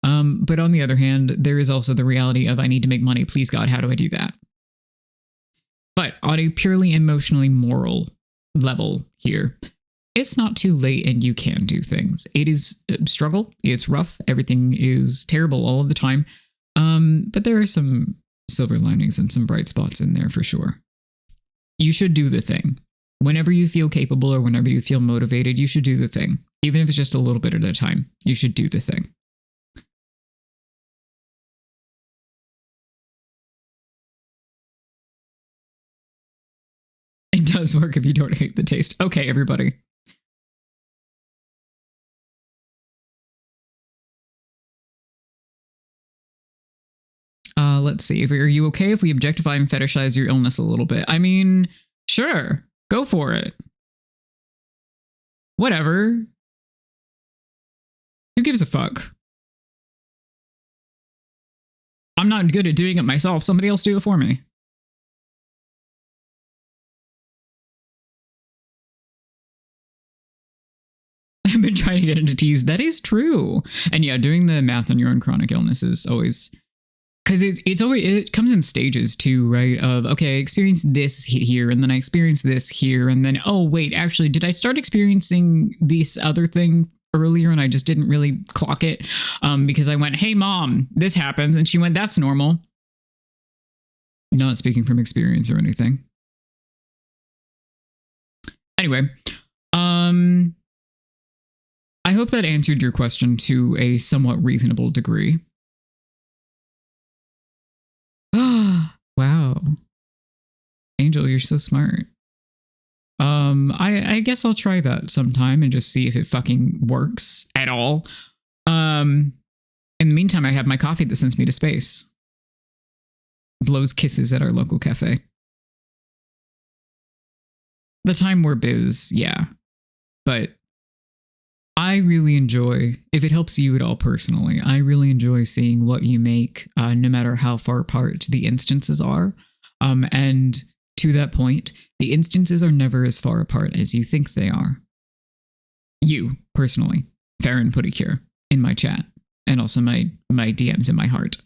S1: But on the other hand, there is also the reality of I need to make money. Please God, how do I do that? But on a purely emotionally moral level here, it's not too late and you can do things. It is a struggle. It's rough. Everything is terrible all of the time. But there are some silver linings and some bright spots in there for sure. You should do the thing. Whenever you feel capable or whenever you feel motivated, you should do the thing. Even if it's just a little bit at a time, you should do the thing. It does work if you don't hate the taste. Okay, everybody. Let's see. Are you okay if we objectify and fetishize your illness a little bit? I mean, sure. Go for it. whatever. Who gives a fuck? I'm not good at doing it myself. Somebody else do it for me. I've been trying to get into teas. That is true. And yeah, doing the math on your own chronic illness is always, because it's always, it comes in stages too, right? Of, okay, I experienced this here, and then I experienced this here, and then, oh wait, actually, did I start experiencing this other thing earlier and I just didn't really clock it? Because I went, hey mom, this happens, and she went, that's normal. Not speaking from experience or anything. Anyway, I hope that answered your question to a somewhat reasonable degree. Wow. Angel, you're so smart. I guess I'll try that sometime and just see if it fucking works at all. In the meantime, I have my coffee that sends me to space. Blows kisses at our local cafe. The time we're biz, yeah. But I really enjoy, if it helps you at all personally, I really enjoy seeing what you make, no matter how far apart the instances are. And to that point, the instances are never as far apart as you think they are. You, personally, Farron Putticure, in my chat, and also my DMs in my heart.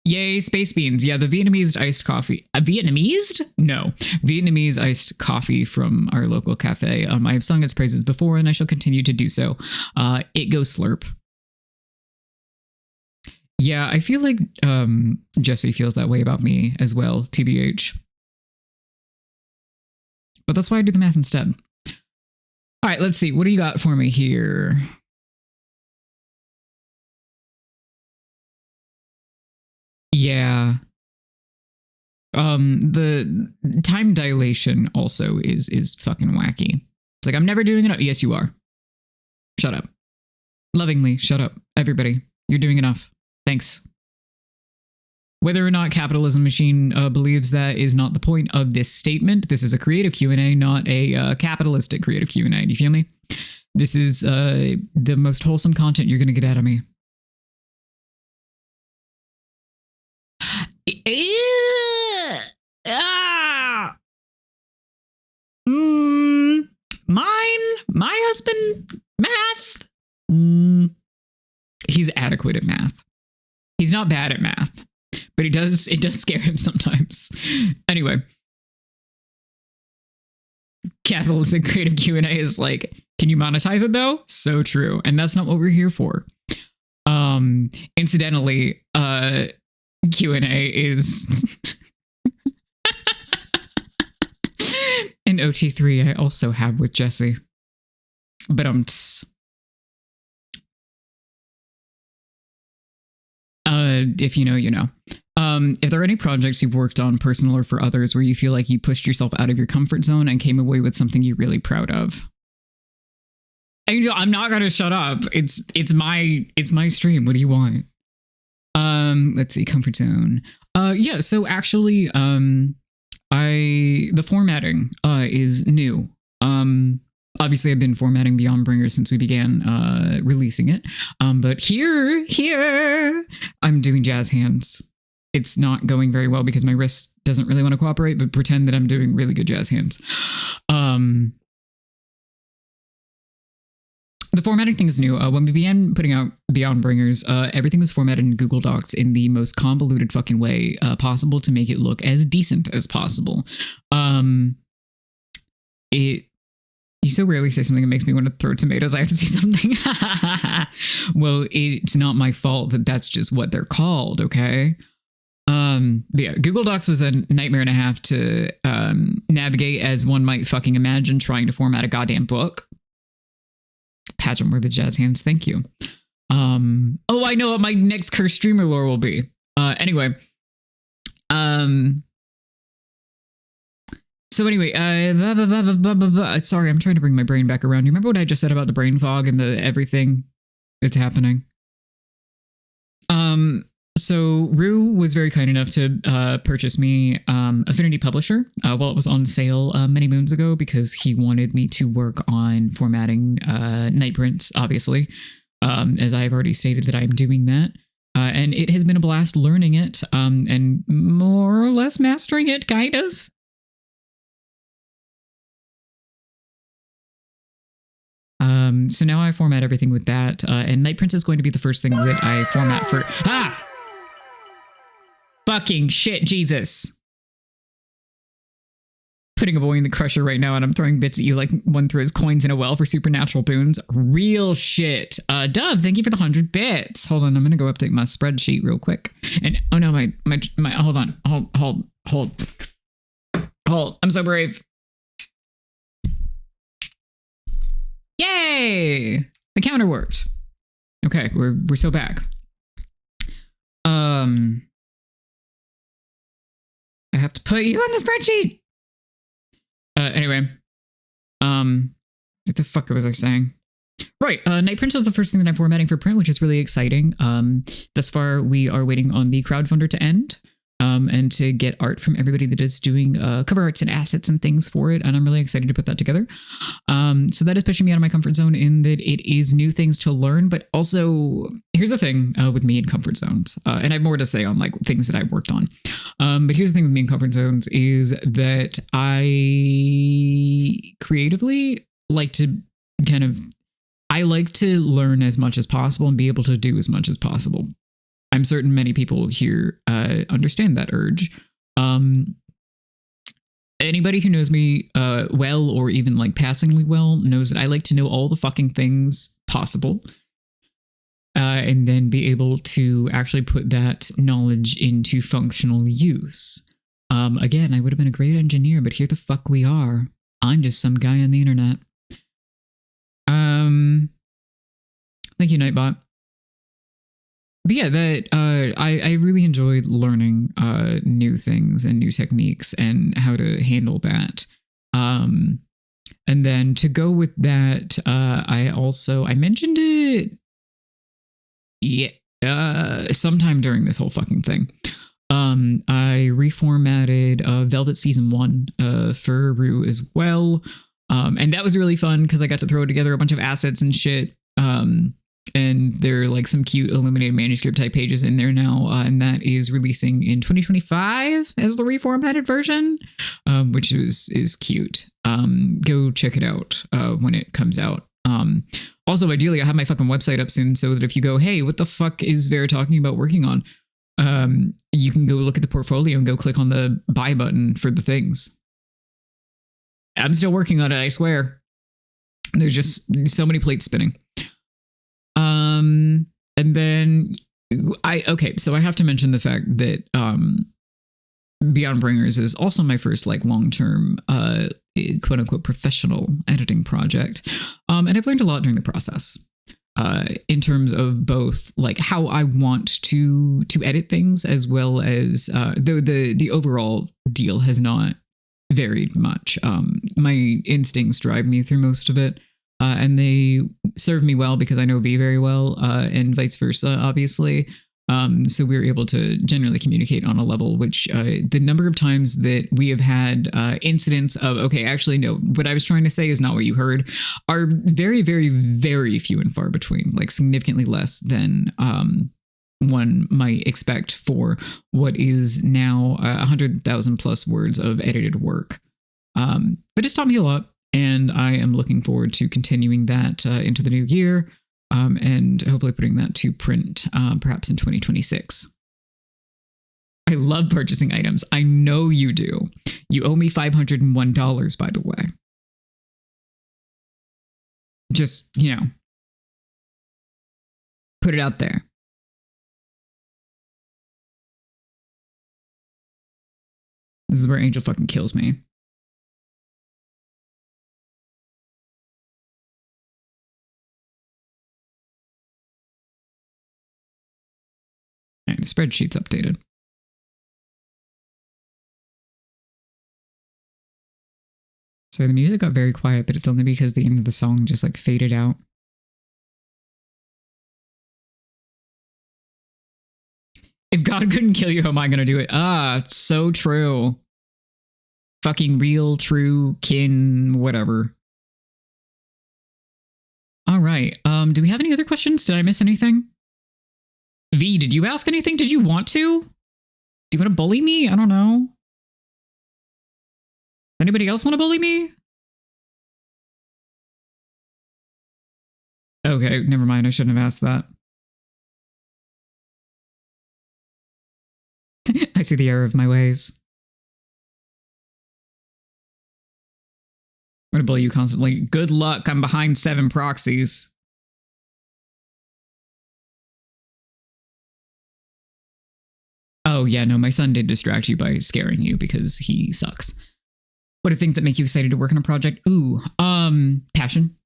S1: Yay, space beans. Yeah, the Vietnamese iced coffee. Vietnamese? No. Vietnamese iced coffee from our local cafe. I have sung its praises before, and I shall continue to do so. It goes slurp. Yeah, I feel like Jesse feels that way about me as well, TBH. But that's why I do the math instead. All right, let's see. What do you got for me here? Yeah. The time dilation also is fucking wacky. It's like, I'm never doing enough. Yes, you are. Shut up. Lovingly, shut up. Everybody, you're doing enough. Thanks. Whether or not capitalism machine believes that is not the point of this statement. This is a creative Q&A, not a capitalistic creative Q&A. Do you feel me? This is the most wholesome content you're going to get out of me. My husband, math. He's adequate at math. He's not bad at math, but it does scare him sometimes. Anyway, capitalistic creative Q&A is like, can you monetize it though? So true, and that's not what we're here for. Incidentally, Q&A is an OT3 I also have with Jesse. But if you know, you know. If there are any projects you've worked on, personal or for others, where you feel like you pushed yourself out of your comfort zone and came away with something you're really proud of. Angel, I'm not gonna shut up. It's my stream. What do you want? Let's see, comfort zone. Yeah, so actually, the formatting is new. Obviously I've been formatting Beyond Bringer since we began releasing it. But here I'm doing jazz hands. It's not going very well because my wrist doesn't really want to cooperate, but pretend that I'm doing really good jazz hands. The formatting thing is new. When we began putting out Beyond Bringers, everything was formatted in Google Docs in the most convoluted fucking way possible to make it look as decent as possible. You so rarely say something that makes me want to throw tomatoes. I have to say something. Well, it's not my fault that's just what they're called, okay? But yeah, Google Docs was a nightmare and a half to navigate, as one might fucking imagine trying to format a goddamn book. Pageant worthy jazz hands, thank you. Oh, I know what my next cursed streamer lore will be. Anyway. So anyway, sorry, I'm trying to bring my brain back around. You remember what I just said about the brain fog and the everything that's happening? So Rue was very kind enough to purchase me Affinity Publisher while it was on sale many moons ago, because he wanted me to work on formatting night prints, obviously, as I have already stated that I'm doing that. And it has been a blast learning it and more or less mastering it, kind of. So now I format everything with that, and Night Prince is going to be the first thing that I format for. Ah! Fucking shit, Jesus. Putting a boy in the crusher right now, and I'm throwing bits at you like one throws coins in a well for supernatural boons. Real shit. Dove, thank you for the 100 bits. Hold on, I'm gonna go update my spreadsheet real quick. And oh no, my hold on. Hold. I'm so brave. Yay! The counter worked. Okay, we're so back. I have to put you on the spreadsheet. Anyway, what the fuck was I saying? Right, Night Prince is the first thing that I'm formatting for print, which is really exciting. Thus far, we are waiting on the crowdfunder to end, and to get art from everybody that is doing cover arts and assets and things for it, and I'm really excited to put that together. So that is pushing me out of my comfort zone in that it is new things to learn, but also, here's the thing with me in comfort zones, and I have more to say on like things that I've worked on. But here's the thing with me in comfort zones is that I creatively like to I like to learn as much as possible and be able to do as much as possible. I'm certain many people here understand that urge. Anybody who knows me well, or even like passingly well, knows that I like to know all the fucking things possible. And then be able to actually put that knowledge into functional use. Again, I would have been a great engineer, but here the fuck we are. I'm just some guy on the internet. Thank you, Nightbot. But yeah, that I really enjoyed learning new things and new techniques and how to handle that. And then to go with that, I mentioned it. Yeah, sometime during this whole fucking thing. I reformatted Velvet Season 1 for Rue as well. And that was really fun because I got to throw together a bunch of assets and shit. And there are like some cute illuminated manuscript type pages in there now. And that is releasing in 2025 as the reformatted version, which is cute. Go check it out when it comes out. Also, ideally, I have my fucking website up soon so that if you go, hey, what the fuck is Vera talking about working on? You can go look at the portfolio and go click on the buy button for the things. I'm still working on it, I swear. There's just so many plates spinning. And then so I have to mention the fact that Beyond Bringers is also my first like long-term quote unquote professional editing project. And I've learned a lot during the process. In terms of both like how I want to edit things, as well as the overall deal has not varied much. My instincts drive me through most of it, and they serve me well because I know V very well, and vice versa, obviously. So we were able to generally communicate on a level which the number of times that we have had incidents of, okay, actually, no, what I was trying to say is not what you heard, are very, very, very few and far between, like significantly less than one might expect for what is now 100,000 plus words of edited work. But it's taught me a lot, and I am looking forward to continuing that into the new year. And hopefully putting that to print perhaps in 2026. I love purchasing items. I know you do. You owe me $501, by the way. Just, put it out there. This is where Angel fucking kills me. The spreadsheet's updated. So the music got very quiet, but it's only because the end of the song just like faded out. If God couldn't kill you, how am I going to do it? Ah, it's so true. Fucking real, true, kin, whatever. All right. Do we have any other questions? Did I miss anything? V, did you ask anything? Did you want to? Do you want to bully me? I don't know. Anybody else want to bully me? Okay, never mind. I shouldn't have asked that. I see the error of my ways. I'm going to bully you constantly. Good luck. I'm behind 7 proxies. Oh, yeah, no, my son did distract you by scaring you because he sucks. What are things that make you excited to work on a project? Ooh, passion.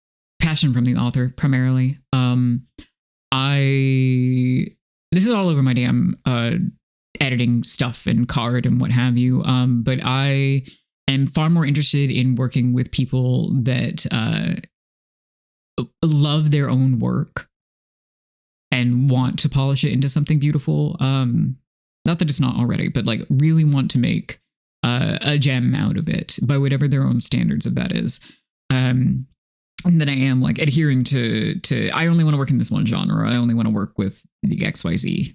S1: Passion from the author, primarily. This is all over my damn editing stuff and card and what have you. But I am far more interested in working with people that love their own work and want to polish it into something beautiful. Not that it's not already, but like really want to make a gem out of it by whatever their own standards of that is. And then I am like adhering to I only want to work in this one genre. I only want to work with the XYZ.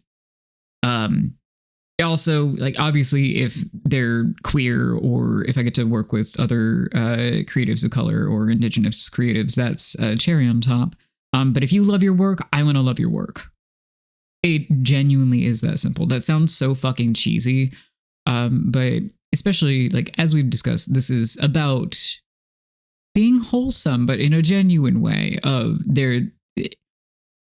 S1: Also, like obviously, if they're queer or if I get to work with other creatives of color or indigenous creatives, that's a cherry on top. But if you love your work, I want to love your work. It genuinely is that simple. That sounds so fucking cheesy. But especially like as we've discussed, this is about being wholesome, but in a genuine way of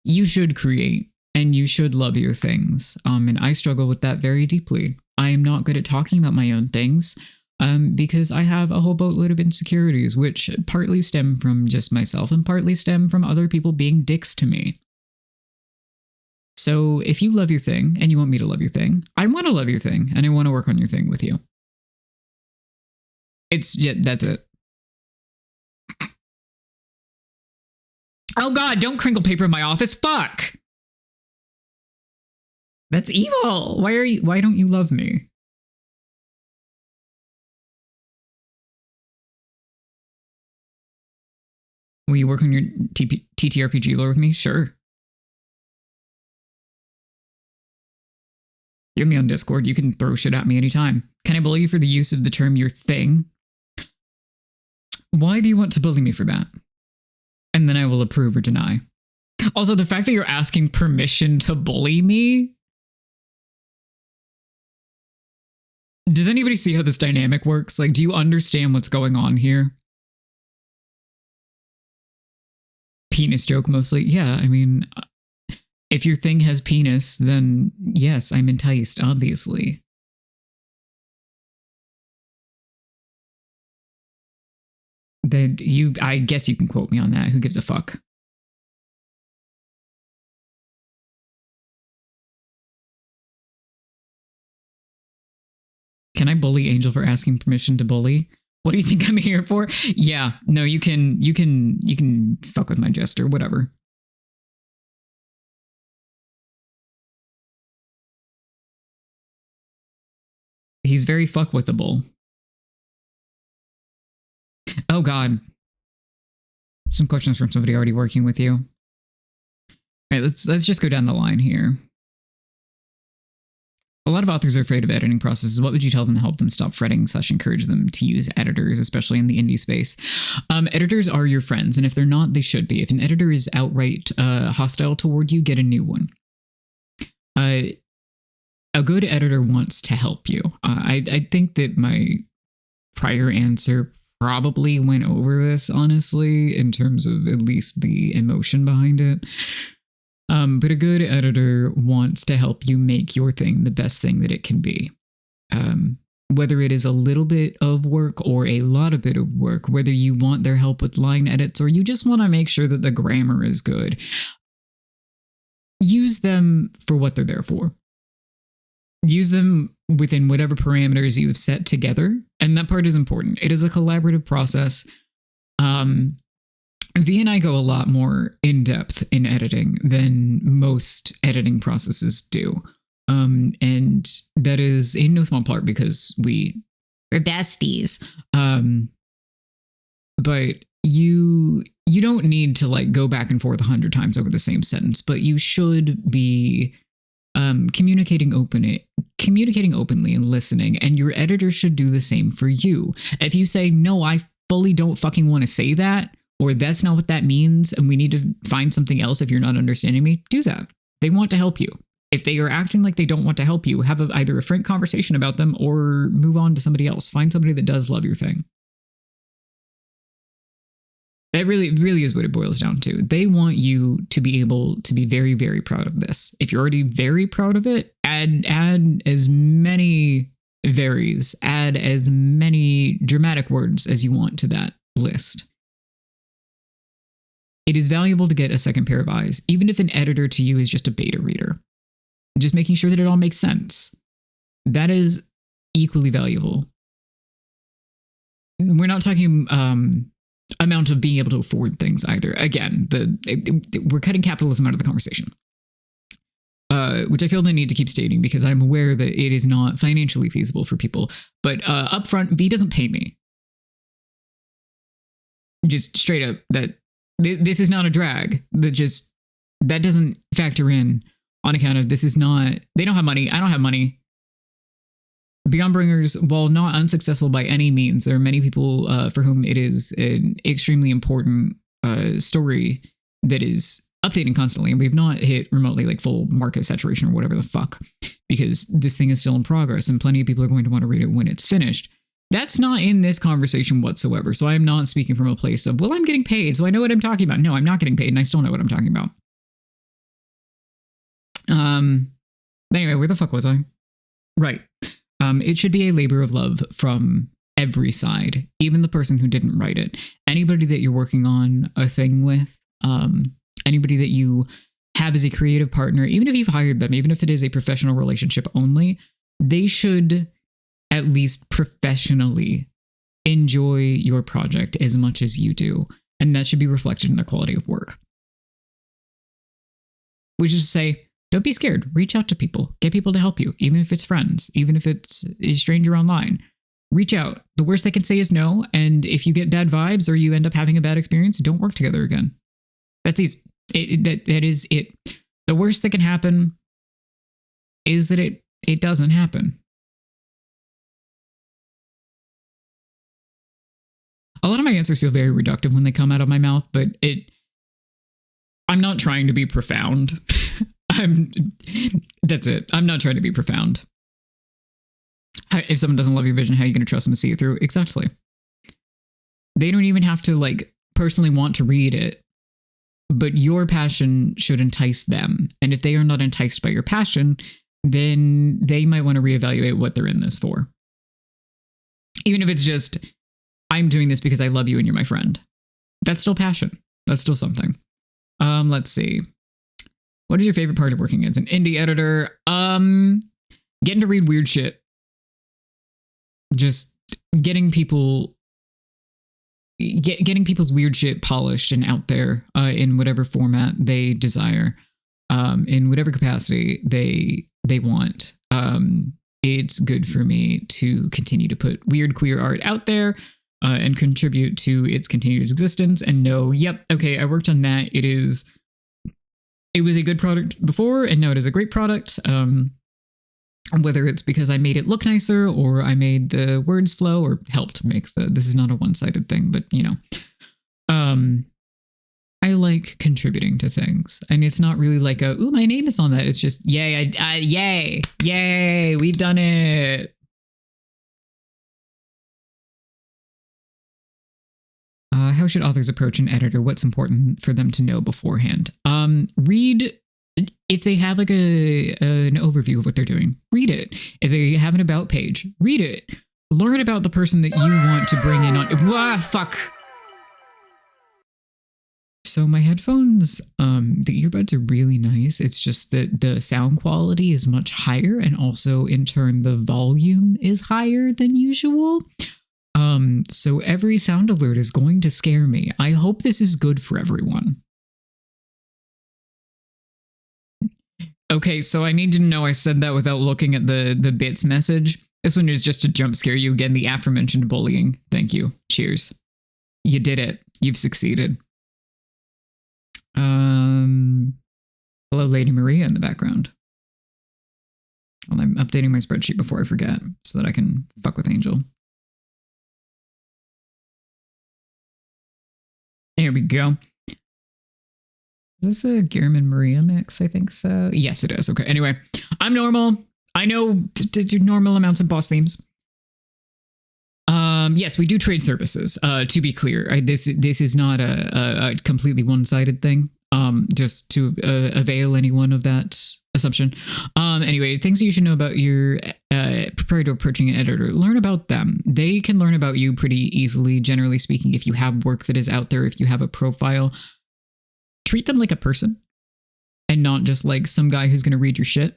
S1: you should create and you should love your things. And I struggle with that very deeply. I am not good at talking about my own things because I have a whole boatload of insecurities, which partly stem from just myself and partly stem from other people being dicks to me. So if you love your thing and you want me to love your thing, I want to love your thing and I want to work on your thing with you. That's it. Oh God, don't crinkle paper in my office. Fuck. That's evil. Why don't you love me? Will you work on your TTRPG lore with me? Sure. You're me on Discord. You can throw shit at me anytime. Can I bully you for the use of the term your thing? Why do you want to bully me for that? And then I will approve or deny. Also, the fact that you're asking permission to bully me. Does anybody see how this dynamic works? Like, do you understand what's going on here? Penis joke mostly. Yeah, I mean, if your thing has penis, then yes, I'm enticed, obviously. Then I guess you can quote me on that. Who gives a fuck? Can I bully Angel for asking permission to bully? What do you think I'm here for? Yeah, no, you can fuck with my jester, whatever. He's very fuckwithable. Oh God. Some questions from somebody already working with you. All right, let's just go down the line here. A lot of authors are afraid of editing processes. What would you tell them to help them stop fretting / encourage them to use editors, especially in the indie space? Editors are your friends, and if they're not, they should be. If an editor is outright hostile toward you, get a new one. A good editor wants to help you. I think that my prior answer probably went over this, honestly, in terms of at least the emotion behind it. But a good editor wants to help you make your thing the best thing that it can be. Whether it is a little bit of work or a lot of bit of work, whether you want their help with line edits or you just want to make sure that the grammar is good, use them for what they're there for. Use them within whatever parameters you have set together. And that part is important. It is a collaborative process. V and I go a lot more in depth in editing than most editing processes do. And that is in no small part because we're besties. But you don't need to like go back and forth 100 times over the same sentence, but you should be communicating openly and listening, and your editor should do the same for you. If you say, no, I fully don't fucking want to say that, or that's not what that means, and we need to find something else if you're not understanding me, do that. They want to help you. If they are acting like they don't want to help you, have either a frank conversation about them or move on to somebody else. Find somebody that does love your thing. That really is what it boils down to. They want you to be able to be very, very proud of this. If you're already very proud of it, add as many varies, add as many dramatic words as you want to that list. It is valuable to get a second pair of eyes, even if an editor to you is just a beta reader. Just making sure that it all makes sense. That is equally valuable. We're not talking amount of being able to afford things either. Again, we're cutting capitalism out of the conversation, which I feel the need to keep stating because I'm aware that it is not financially feasible for people. But upfront, V doesn't pay me. Just straight up, that this is not a drag. That doesn't factor in on account of this is not. They don't have money. I don't have money. Beyondbringers, while not unsuccessful by any means, there are many people for whom it is an extremely important story that is updating constantly. And we've not hit remotely like full market saturation or whatever the fuck, because this thing is still in progress and plenty of people are going to want to read it when it's finished. That's not in this conversation whatsoever. So I'm not speaking from a place of, well, I'm getting paid, so I know what I'm talking about. No, I'm not getting paid and I still know what I'm talking about. Anyway, where the fuck was I? Right. It should be a labor of love from every side, even the person who didn't write it. Anybody that you're working on a thing with, anybody that you have as a creative partner, even if you've hired them, even if it is a professional relationship only, they should at least professionally enjoy your project as much as you do. And that should be reflected in their quality of work. Which is to say, don't be scared. Reach out to people. Get people to help you, even if it's friends, even if it's a stranger online. Reach out. The worst they can say is no. And if you get bad vibes or you end up having a bad experience, don't work together again. That's easy. That is it. The worst that can happen is that it doesn't happen. A lot of my answers feel very reductive when they come out of my mouth, but I'm not trying to be profound. That's it. I'm not trying to be profound. If someone doesn't love your vision, how are you going to trust them to see it through? Exactly. They don't even have to like personally want to read it, but your passion should entice them. And if they are not enticed by your passion, then they might want to reevaluate what they're in this for. Even if it's just, I'm doing this because I love you and you're my friend. That's still passion. That's still something. Let's see. What is your favorite part of working as an indie editor? Getting to read weird shit. Just getting people's weird shit polished and out there in whatever format they desire, in whatever capacity they want. It's good for me to continue to put weird queer art out there and contribute to its continued existence and know, yep, okay, I worked on that. It was a good product before, and now it is a great product. Whether it's because I made it look nicer, or I made the words flow, or helped make this is not a one-sided thing, but you know, I like contributing to things, and it's not really like ooh, my name is on that. It's just, yay, yay, we've done it. How should authors approach an editor? What's important for them to know beforehand? Read, if they have like an overview of what they're doing, read it. If they have an about page, read it. Learn about the person that you want to bring in on. Fuck. So my headphones, the earbuds are really nice. It's just that the sound quality is much higher, and also in turn the volume is higher than usual. So every sound alert is going to scare me. I hope this is good for everyone. Okay, so I need to know I said that without looking at the bits message. This one is just to jump scare you again, the aforementioned bullying. Thank you. Cheers. You did it. You've succeeded. Hello, Lady Maria in the background. Well, I'm updating my spreadsheet before I forget so that I can fuck with Angel. There we go. Is this a Gehrman Maria mix? I think so. Yes, it is. Okay. Anyway, I'm normal. I know normal amounts of boss themes. Yes, we do trade services. To be clear, this is not a completely one-sided thing. Just to avail anyone of that assumption. Anyway, things that you should know about your prior to approaching an editor. Learn about them. They can learn about you pretty easily, generally speaking, if you have work that is out there, if you have a profile. Treat them like a person and not just like some guy who's going to read your shit.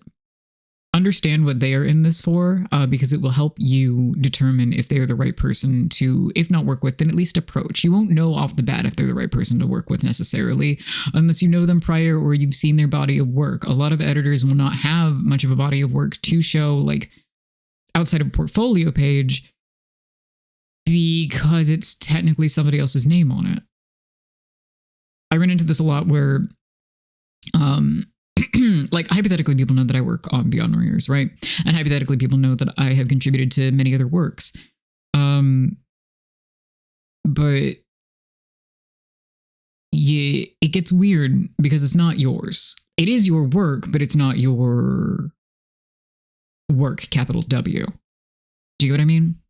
S1: Understand what they are in this for, because it will help you determine if they're the right person to, if not work with, then at least approach. You won't know off the bat if they're the right person to work with necessarily, unless you know them prior or you've seen their body of work. A lot of editors will not have much of a body of work to show, like, outside of a portfolio page, because it's technically somebody else's name on it. I run into this a lot where, like, hypothetically, people know that I work on Beyond Warriors, right? And hypothetically, people know that I have contributed to many other works. But yeah, it gets weird because it's not yours. It is your work, but it's not your work, capital W. Do you get what I mean?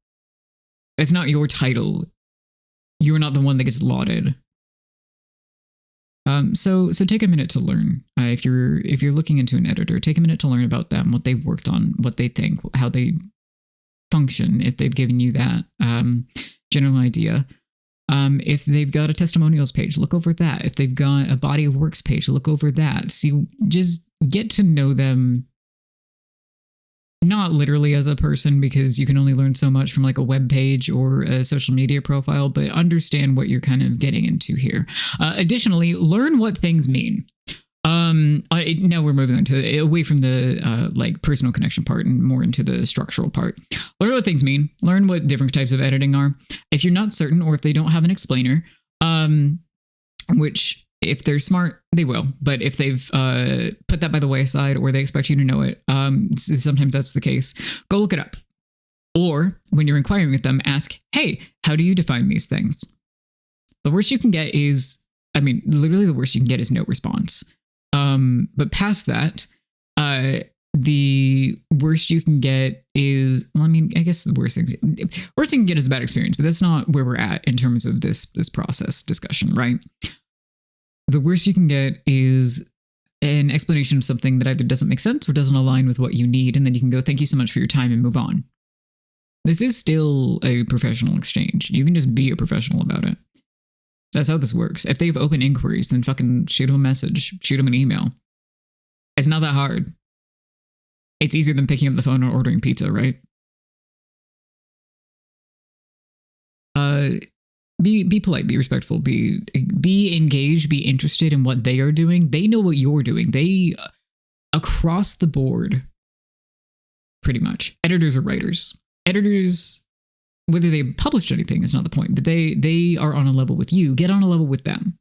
S1: It's not your title. You're not the one that gets lauded. So take a minute to learn. If you're looking into an editor, take a minute to learn about them, what they've worked on, what they think, how they function, if they've given you that general idea. If they've got a testimonials page, look over that. If they've got a body of works page, look over that. See, just get to know them. Not literally as a person, because you can only learn so much from like a web page or a social media profile, but understand what you're kind of getting into here. Additionally, learn what things mean. Now we're moving on to away from the like personal connection part and more into the structural part. Learn what things mean. Learn what different types of editing are. If you're not certain, or if they don't have an explainer, which if they're smart, they will. But if they've put that by the wayside, or they expect you to know it, sometimes that's the case. Go look it up. Or when you're inquiring with them, ask, hey, how do you define these things? The worst you can get is, literally the worst you can get is no response. But past that, the worst you can get is, I guess the worst you can get is a bad experience, but that's not where we're at in terms of this process discussion, right? The worst you can get is an explanation of something that either doesn't make sense or doesn't align with what you need, and then you can go, thank you so much for your time, and move on. This is still a professional exchange. You can just be a professional about it. That's how this works. If they have open inquiries, then fucking shoot them a message, shoot them an email. It's not that hard. It's easier than picking up the phone or ordering pizza, right? Be polite, be respectful, be engaged, be interested in what they are doing. They know what you're doing. They, across the board, pretty much. Editors are writers. Editors, whether they published anything is not the point, but they are on a level with you. Get on a level with them.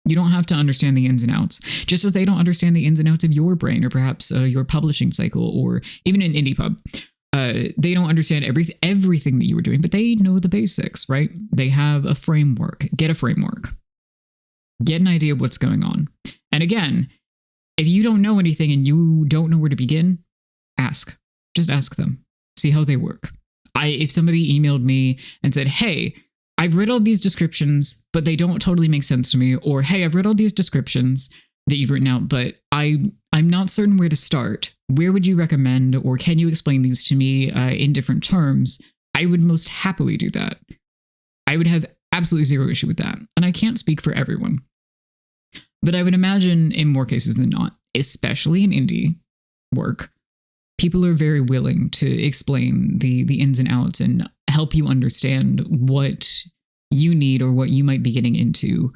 S1: You don't have to understand the ins and outs, just as they don't understand the ins and outs of your brain, or perhaps your publishing cycle, or even an indie pub. They don't understand everything that you were doing, but they know the basics, right? They have a framework. Get a framework. Get an idea of what's going on. And again, if you don't know anything and you don't know where to begin, ask. Just ask them. See how they work. If somebody emailed me and said, hey, I've read all these descriptions, but they don't totally make sense to me, or hey, I've read all these descriptions that you've written out, but I'm not certain where to start. Where would you recommend, or can you explain these to me in different terms? I would most happily do that. I would have absolutely zero issue with that. And I can't speak for everyone, but I would imagine in more cases than not, especially in indie work, people are very willing to explain the ins and outs and help you understand what you need or what you might be getting into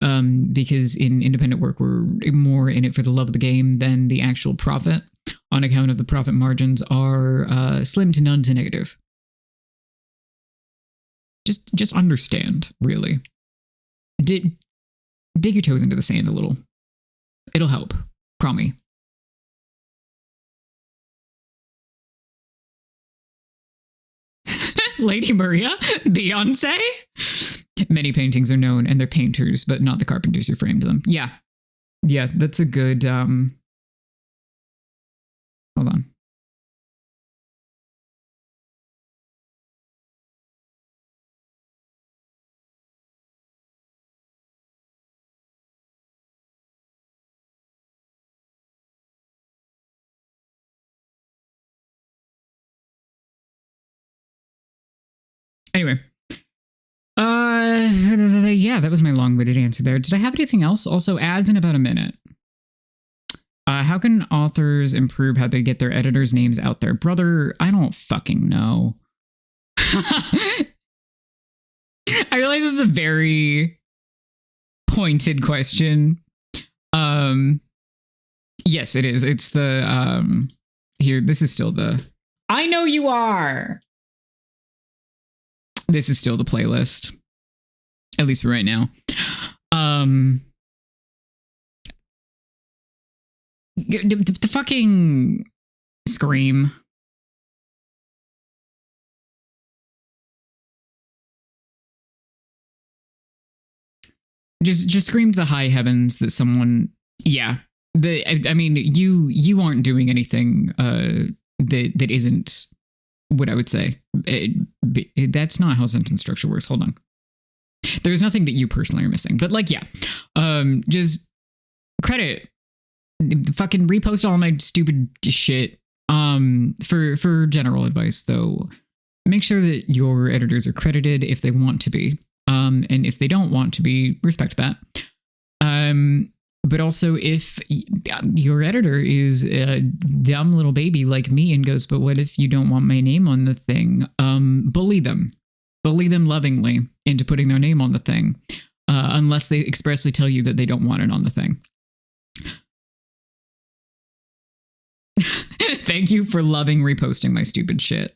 S1: because in independent work, we're more in it for the love of the game than the actual profit, on account of the profit margins are slim to none to negative. Just understand, really. Dig your toes into the sand a little. It'll help. Promise. Lady Maria? Beyonce? Many paintings are known, and they're painters, but not the carpenters who framed them. Yeah. Yeah, that's a good... Hold on. Anyway. Yeah, that was my long-winded answer there. Did I have anything else? Also, ads in about a minute. How can authors improve how they get their editors' names out there? Brother, I don't fucking know. I realize this is a very pointed question. Yes, it is. It's the, here, this is still the, I know you are. This is still the playlist. At least for right now. The fucking scream. Just scream to the high heavens that someone, yeah. I mean, you aren't doing anything that isn't what I would say. That's not how sentence structure works. Hold on. There's nothing that you personally are missing, but like, yeah, just credit, fucking repost all my stupid shit. For general advice though, make sure that your editors are credited if they want to be. And if they don't want to be, respect that. But also if your editor is a dumb little baby like me and goes, but what if you don't want my name on the thing? Bully them lovingly into putting their name on the thing, unless they expressly tell you that they don't want it on the thing. Thank you for loving reposting my stupid shit.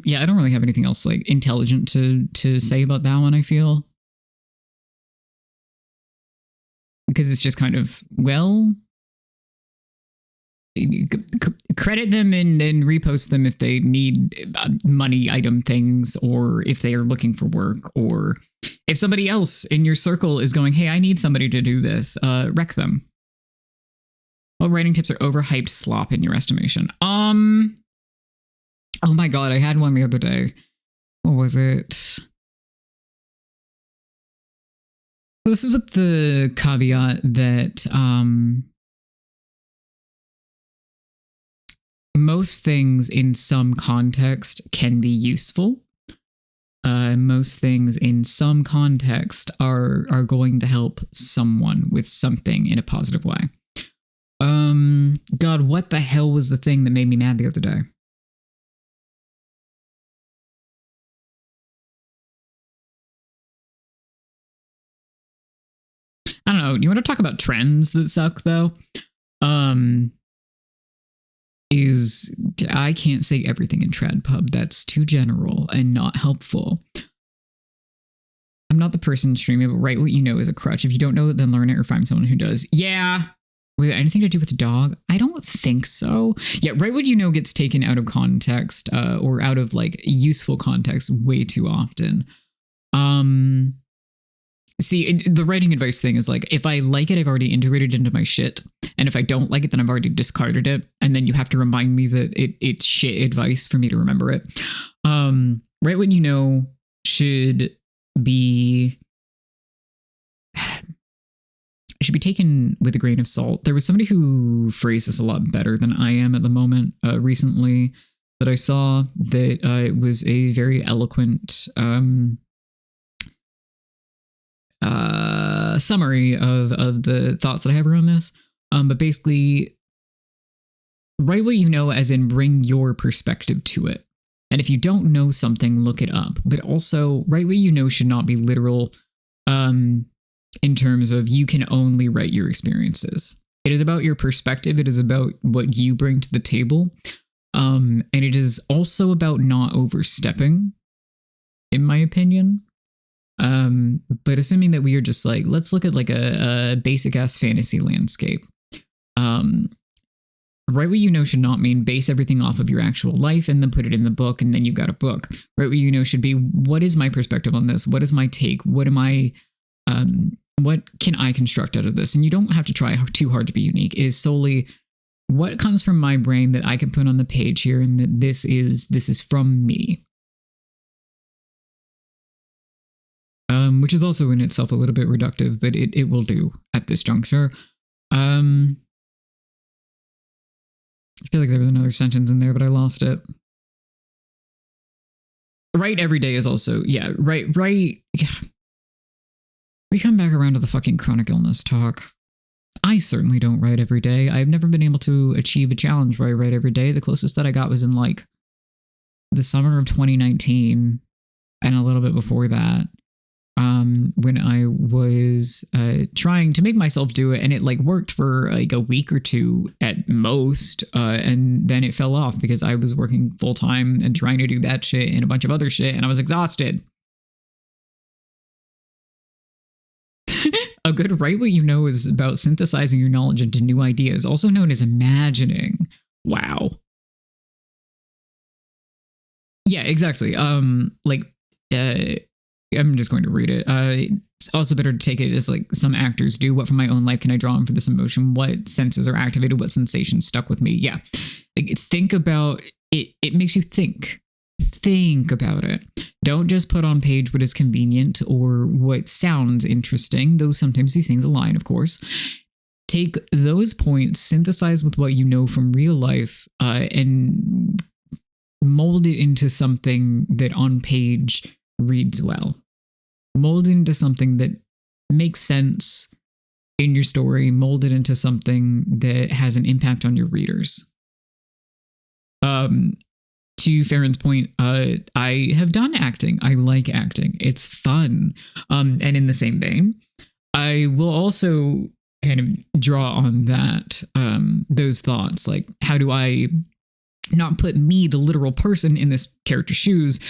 S1: Yeah, I don't really have anything else like intelligent to say about that one, I feel. Because it's just kind of, well, credit them and repost them if they need money item things, or if they are looking for work, or if somebody else in your circle is going, hey, I need somebody to do this, wreck them. What writing tips are overhyped slop in your estimation? Oh my god, I had one the other day. What was it? This is with the caveat that most things in some context can be useful. Most things in some context are going to help someone with something in a positive way. God, what the hell was the thing that made me mad the other day? I don't know. You want to talk about trends that suck, though? I can't say everything in TradPub. That's too general and not helpful. I'm not the person streaming, but write what you know is a crutch. If you don't know it, then learn it or find someone who does. Yeah. With anything to do with the dog? I don't think so. Yeah, write what you know gets taken out of context, or out of like useful context way too often. See, the writing advice thing is like, if I like it, I've already integrated it into my shit. And if I don't like it, then I've already discarded it. And then you have to remind me that it's shit advice for me to remember it. Write what you know should be taken with a grain of salt. There was somebody who phrased this a lot better than I am at the moment recently that I saw, that it was a very eloquent summary of the thoughts that I have around this. But basically, write what you know, as in bring your perspective to it. And if you don't know something, look it up. But also, write what you know should not be literal in terms of you can only write your experiences. It is about your perspective. It is about what you bring to the table. And it is also about not overstepping, in my opinion. But assuming that we are just like, let's look at like a basic ass fantasy landscape. Write what you know should not mean base everything off of your actual life and then put it in the book and then you've got a book. Write what you know should be, what is my perspective on this? What is my take? What can I construct out of this? And you don't have to try too hard to be unique. It is solely what comes from my brain that I can put on the page here, and that this is from me. Which is also in itself a little bit reductive, but it will do at this juncture. I feel like there was another sentence in there, but I lost it. Write every day is also, yeah, right. Yeah. We come back around to the fucking chronic illness talk. I certainly don't write every day. I've never been able to achieve a challenge where I write every day. The closest that I got was in like the summer of 2019 and a little bit before that. When I was trying to make myself do it, and it like worked for like a week or two at most, and then it fell off because I was working full time and trying to do that shit and a bunch of other shit, and I was exhausted. A good write what you know is about synthesizing your knowledge into new ideas, also known as imagining. Wow. Yeah, exactly. I'm just going to read it. It's also better to take it as like some actors do. What from my own life can I draw on for this emotion? What senses are activated? What sensations stuck with me? Yeah. Like, think about it. It makes you think. Think about it. Don't just put on page what is convenient or what sounds interesting, though sometimes these things align, of course. Take those points, synthesize with what you know from real life, and mold it into something that on page reads well. Mold it into something that makes sense in your story. Mold it into something that has an impact on your readers. To Farron's point, I have done acting. I like acting. It's fun. And in the same vein, I will also kind of draw on that, those thoughts. Like, how do I not put me, the literal person, in this character's shoes,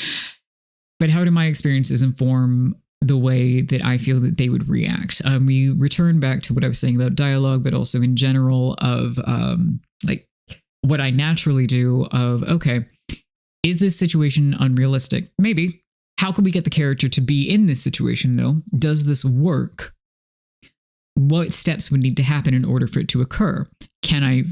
S1: but how do my experiences inform the way that I feel that they would react? We return back to what I was saying about dialogue, but also in general of like what I naturally do of, okay, is this situation unrealistic? Maybe. How can we get the character to be in this situation, though? Does this work? What steps would need to happen in order for it to occur? Can I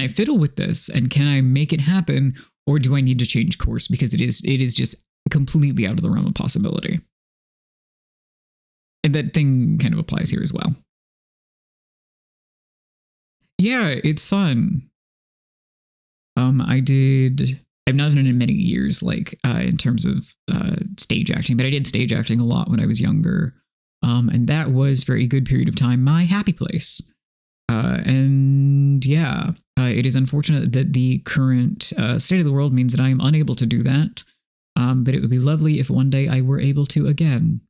S1: fiddle with this and can I make it happen, or do I need to change course because it is just completely out of the realm of possibility? And that thing kind of applies here as well. Yeah, it's fun. I've not done it in many years, like in terms of stage acting, but I did stage acting a lot when I was younger. And that was for a good period of time my happy place. And yeah, it is unfortunate that the current state of the world means that I am unable to do that. But it would be lovely if one day I were able to again.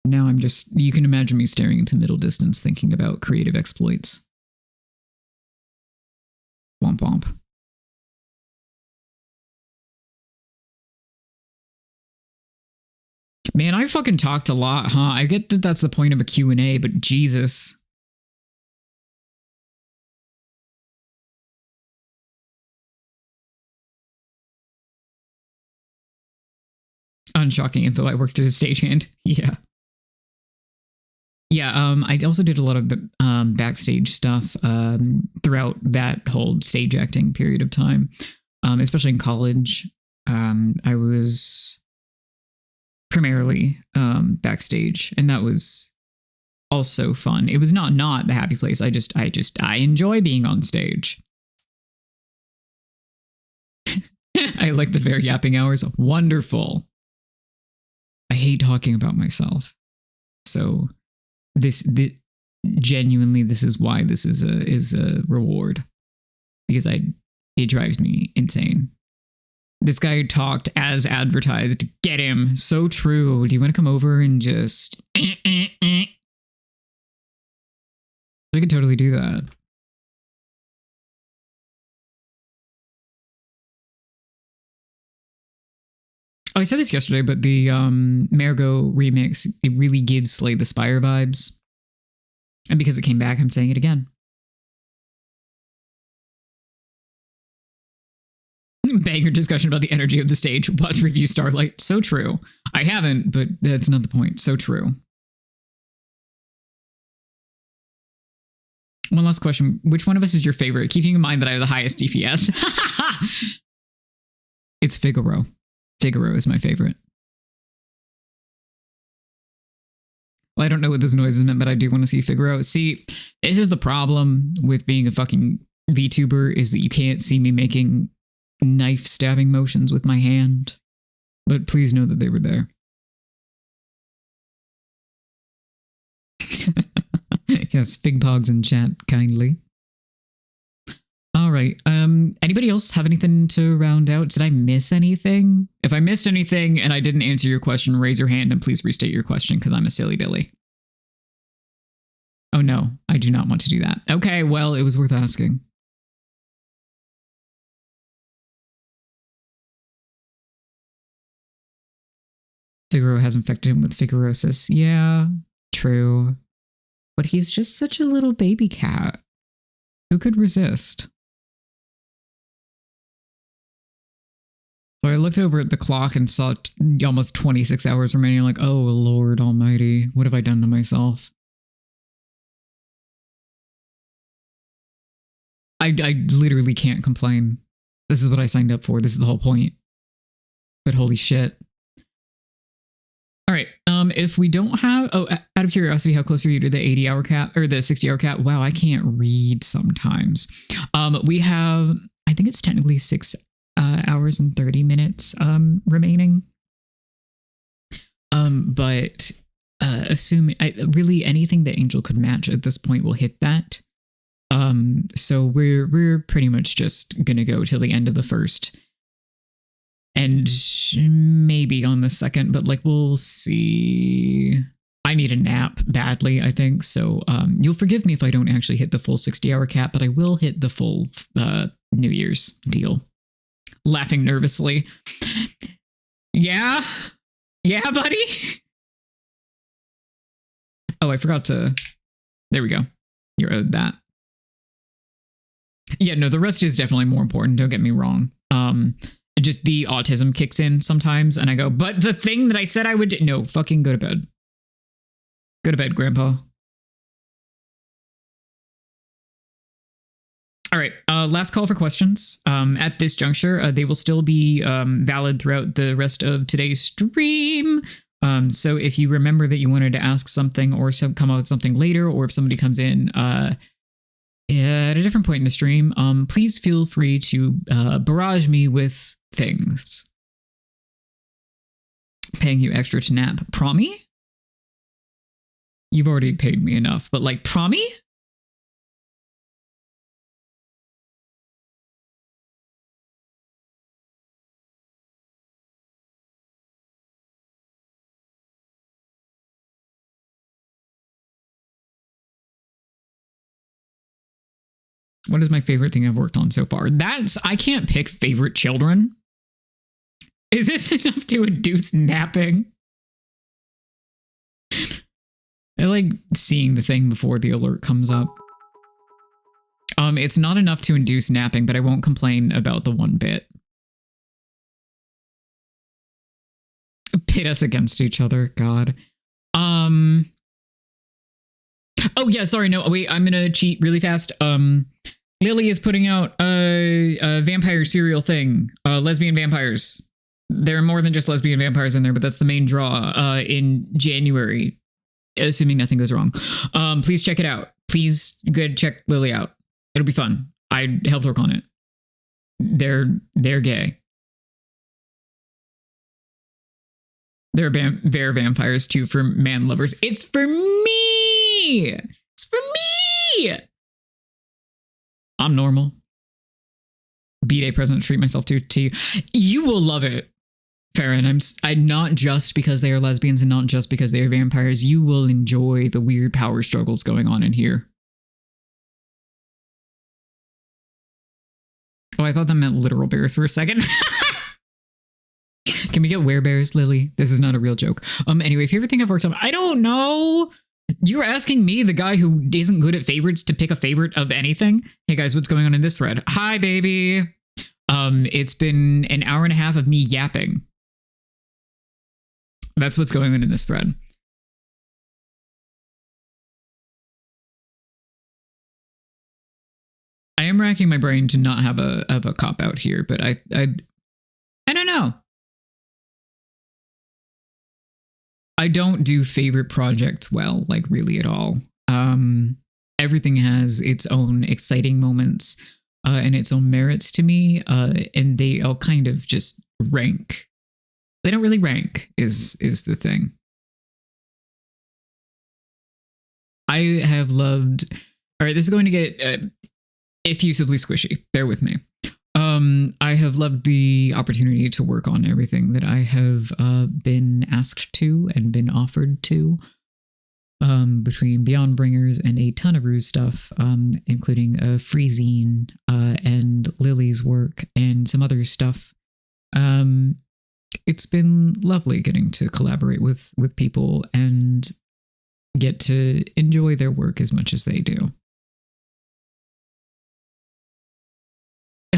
S1: Now you can imagine me staring into middle distance thinking about creative exploits. Womp womp. Man, I fucking talked a lot, huh? I get that that's the point of a Q&A, but Jesus. Unshocking info. I worked as a stagehand. Yeah. Yeah, I also did a lot of backstage stuff throughout that whole stage acting period of time, especially in college. I was primarily backstage, and that was also fun. It was not the happy place. I enjoy being on stage. I like the very yapping hours. Wonderful. I hate talking about myself. So genuinely, this is why this is a reward, because it drives me insane. This guy talked as advertised. Get him. So true. Do you want to come over and just... I could totally do that. Oh, I said this yesterday, but the Margot remix, it really gives Slay the Spire vibes. And because it came back, I'm saying it again. Banger discussion about the energy of the stage. Watch review Starlight. So true. I haven't, but that's not the point. So true. One last question. Which one of us is your favorite? Keeping in mind that I have the highest DPS. It's Figaro. Figaro is my favorite. Well, I don't know what those noises meant, but I do want to see Figaro. See, this is the problem with being a fucking VTuber, is that you can't see me making knife stabbing motions with my hand. But please know that they were there. Yes, Big Pogs in chat, kindly. All right. Anybody else have anything to round out? Did I miss anything? If I missed anything and I didn't answer your question, raise your hand and please restate your question, because I'm a silly Billy. Oh no, I do not want to do that. Okay, well, it was worth asking. Figaro has infected him with figurosis. Yeah, true. But he's just such a little baby cat. Who could resist? So I looked over at the clock and saw almost 26 hours remaining. I'm like, oh, Lord almighty, what have I done to myself? I literally can't complain. This is what I signed up for. This is the whole point. But holy shit. All right. If we don't have... Oh, out of curiosity, how close are you to the 80-hour cap or the 60-hour cap? Wow, I can't read sometimes. We have... I think it's technically 6 hours and 30 minutes remaining. But assuming... really, anything that Angel could match at this point will hit that. So we're pretty much just gonna go till the end of the first. And maybe on the second, but like, we'll see. I need a nap badly, I think. So you'll forgive me if I don't actually hit the full 60-hour cap, but I will hit the full New Year's deal. Laughing nervously. Yeah? Yeah, buddy? Oh, I forgot to... There we go. You're owed that. Yeah, no, the rest is definitely more important. Don't get me wrong. Just the autism kicks in sometimes, and I go, but the thing that I said I would do... No, fucking go to bed. Go to bed, Grandpa. All right, last call for questions. At this juncture, they will still be valid throughout the rest of today's stream. So if you remember that you wanted to ask something or come up with something later, or if somebody comes in at a different point in the stream, please feel free to barrage me with things. Paying you extra to nap. Promi? You've already paid me enough, but like, promi? What is my favorite thing I've worked on so far? I can't pick favorite children. Is this enough to induce napping? I like seeing the thing before the alert comes up. It's not enough to induce napping, but I won't complain about the one bit. Pit us against each other, God. Oh yeah, sorry, no, wait, I'm gonna cheat really fast. Lily is putting out a vampire serial thing. Lesbian vampires. There are more than just lesbian vampires in there, but that's the main draw in January, assuming nothing goes wrong. Please check it out. Please go check Lily out. It'll be fun. I helped work on it. They're gay. There are bear vampires too for man lovers. It's for me. It's for me. I'm normal. B-Day present, treat myself to you. You will love it, Farron. I'm not just because they are lesbians and not just because they are vampires. You will enjoy the weird power struggles going on in here. Oh, I thought that meant literal bears for a second. Can we get werebears, Lily? This is not a real joke. Anyway, favorite thing I've worked on? I don't know. You're asking me, the guy who isn't good at favorites, to pick a favorite of anything? Hey guys, what's going on in this thread? Hi, baby. It's been an hour and a half of me yapping. That's what's going on in this thread. I am racking my brain to not have a cop out here, but I don't know. I don't do favorite projects well, like really at all. Everything has its own exciting moments and its own merits to me, and they all kind of just rank. They don't really rank, is the thing. I have loved. All right, this is going to get effusively squishy. Bear with me. I have loved the opportunity to work on everything that I have been asked to and been offered to, between Beyond Bringers and a ton of Ruse stuff, including a free zine and Lily's work and some other stuff. It's been lovely getting to collaborate with people and get to enjoy their work as much as they do.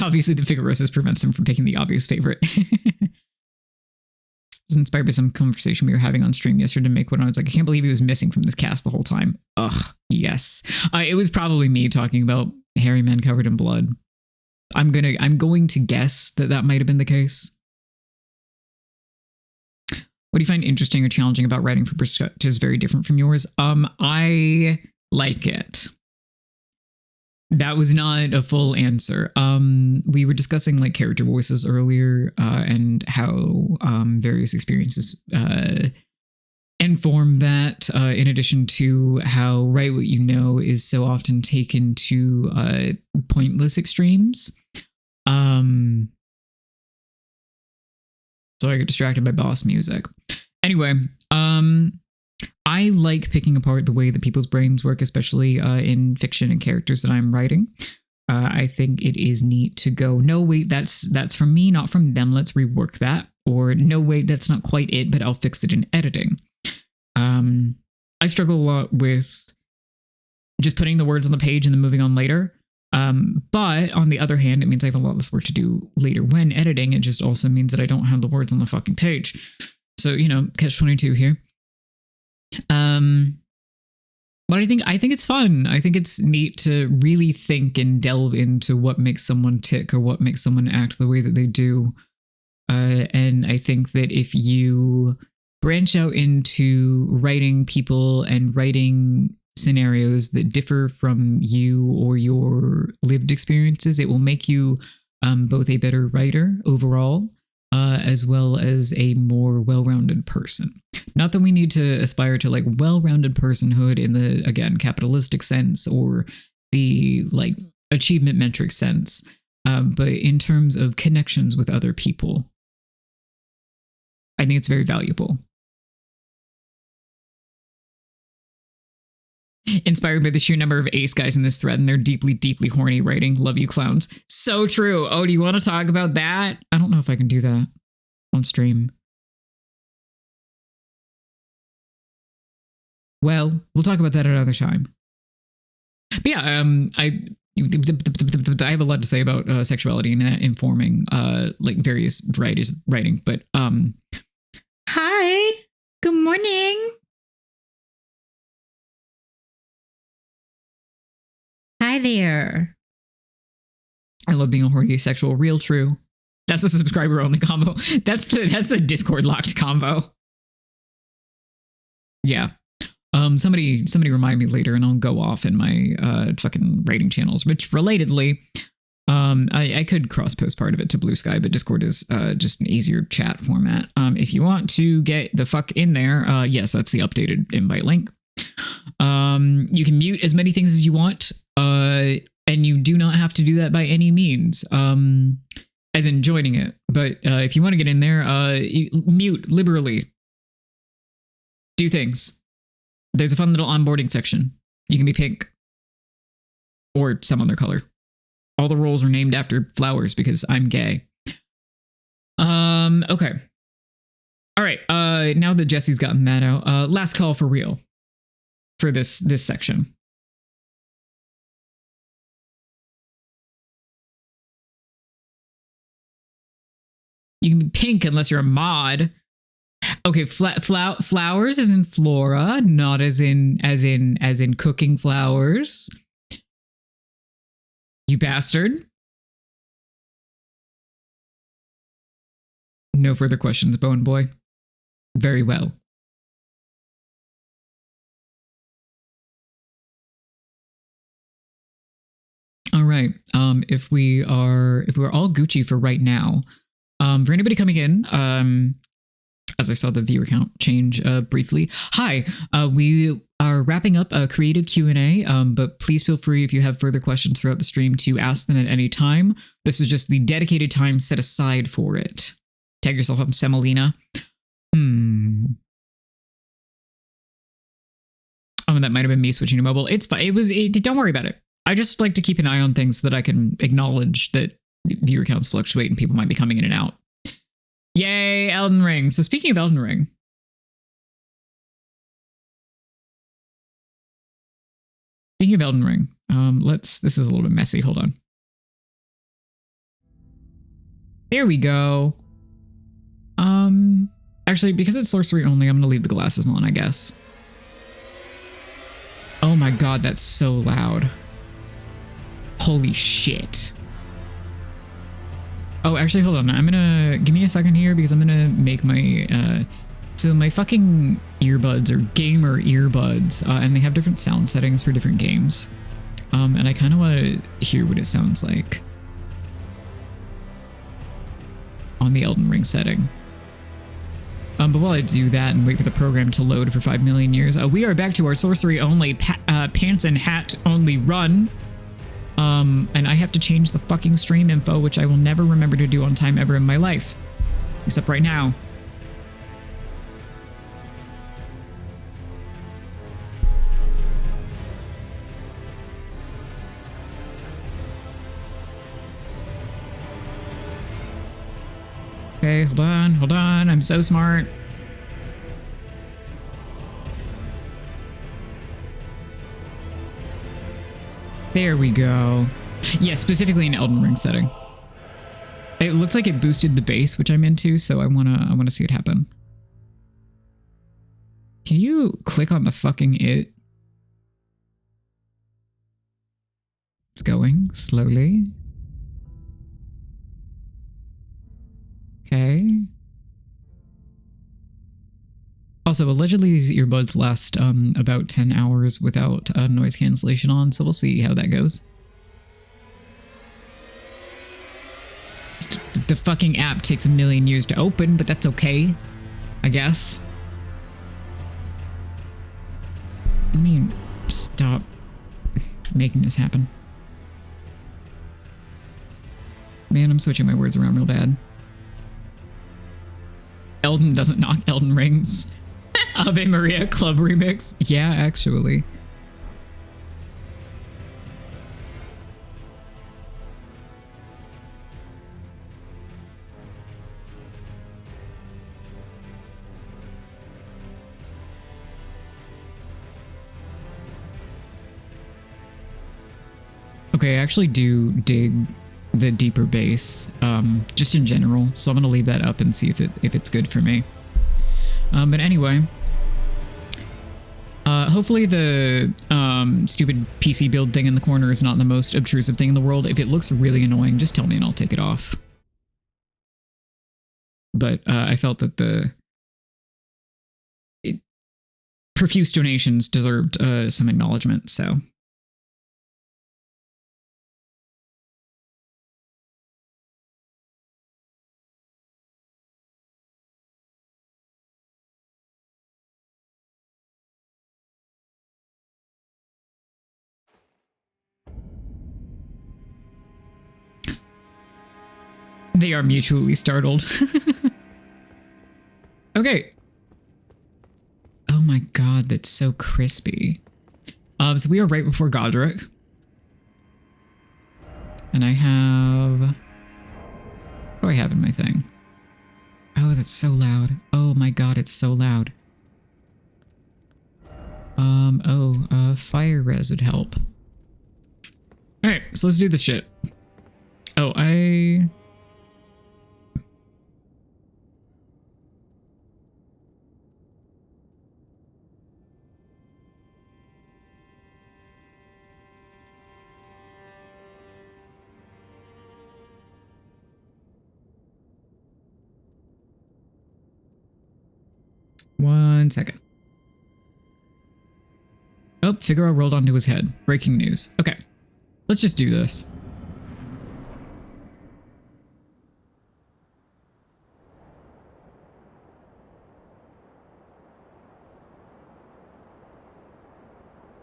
S1: Obviously, the figurosis prevents him from picking the obvious favorite. Was inspired by some conversation we were having on stream yesterday to make one. I was like, I can't believe he was missing from this cast the whole time. Ugh, yes. It was probably me talking about hairy men covered in blood. I'm going to guess that might have been the case. What do you find interesting or challenging about writing for perspectives very different from yours? I like it. That was not a full answer. We were discussing like character voices earlier, and how various experiences inform that, in addition to how Write What You Know is so often taken to pointless extremes. So I get distracted by boss music. Anyway, I like picking apart the way that people's brains work, especially in fiction and characters that I'm writing. I think it is neat to go, no, wait, that's from me, not from them. Let's rework that. Or no, wait, that's not quite it, but I'll fix it in editing. I struggle a lot with just putting the words on the page and then moving on later. But on the other hand, it means I have a lot less work to do later when editing. It just also means that I don't have the words on the fucking page. So, catch-22 here. But I think it's fun. I think it's neat to really think and delve into what makes someone tick or what makes someone act the way that they do. And I think that if you branch out into writing people and writing scenarios that differ from you or your lived experiences, it will make you both a better writer overall, as well as a more well-rounded person. Not that we need to aspire to like well-rounded personhood in the, again, capitalistic sense or the like achievement metric sense, but in terms of connections with other people, I think it's very valuable. Inspired by the sheer number of ace guys in this thread and their deeply, deeply horny writing. Love you, clowns. So true. Oh, do you want to talk about that? I don't know if I can do that on stream. Well, we'll talk about that another time. But yeah, I have a lot to say about sexuality and that informing like various varieties of writing. But hi, good morning. Hi there. I love being a horny asexual. Real true. That's the subscriber only combo. That's the Discord locked combo. Yeah. Somebody remind me later and I'll go off in my fucking writing channels, which relatedly, I could cross post part of it to Blue Sky, but Discord is just an easier chat format. If you want to get the fuck in there, yes, that's the updated invite link. You can mute as many things as you want, and you do not have to do that by any means, as in joining it. But if you want to get in there, mute liberally. Do things. There's a fun little onboarding section. You can be pink or some other color. All the roles are named after flowers because I'm gay. Okay. All right. Now that Jesse's gotten that out, last call for real for this section. You can be pink unless you're a mod. Okay, flowers as in flora, not as in cooking flowers. You bastard. No further questions, Bone Boy. Very well. All right. If we're all Gucci for right now, for anybody coming in, as I saw the viewer count change briefly. Hi, we are wrapping up a creative Q&A, but please feel free if you have further questions throughout the stream to ask them at any time. This was just the dedicated time set aside for it. Tag yourself up, Semolina. Oh, and that might have been me switching to mobile. It's fine. Don't worry about it. I just like to keep an eye on things so that I can acknowledge that viewer counts fluctuate and people might be coming in and out. Yay, Elden Ring. So speaking of Elden Ring, this is a little bit messy. Hold on. There we go. Actually, because it's sorcery only, I'm going to leave the glasses on, I guess. Oh my god, that's so loud. Holy shit. Oh, actually, hold on. I'm gonna give me a second here because I'm gonna make my so my fucking earbuds are gamer earbuds, and they have different sound settings for different games. And I kind of want to hear what it sounds like on the Elden Ring setting. But while I do that and wait for the program to load for 5 million years, we are back to our sorcery only pants and hat only run. And I have to change the fucking stream info, which I will never remember to do on time ever in my life. Except right now. Okay, hold on. I'm so smart. There we go. Yeah, specifically in Elden Ring setting. It looks like it boosted the base, which I'm into, so I wanna see it happen. Can you click on the fucking it? It's going slowly. Okay. Also, allegedly these earbuds last about 10 hours without noise cancellation on, so we'll see how that goes. The fucking app takes a million years to open, but that's okay, I guess. I mean, stop making this happen. Man, I'm switching my words around real bad. Elden doesn't knock Elden Rings. Ave Maria Club remix. Yeah, actually. Okay, I actually do dig the deeper bass, just in general, so I'm gonna leave that up and see if it's good for me. But anyway, hopefully the stupid PC build thing in the corner is not the most obtrusive thing in the world. If it looks really annoying, just tell me and I'll take it off. But I felt that the profuse donations deserved some acknowledgement, so They are mutually startled. Okay. Oh my god, that's so crispy. So we are right before Godric. And I have... What do I have in my thing? Oh, that's so loud. Oh my god, it's so loud. Fire res would help. Alright, so let's do this shit. Oh, One second. Oh, Figaro rolled onto his head. Breaking news. Okay, let's just do this.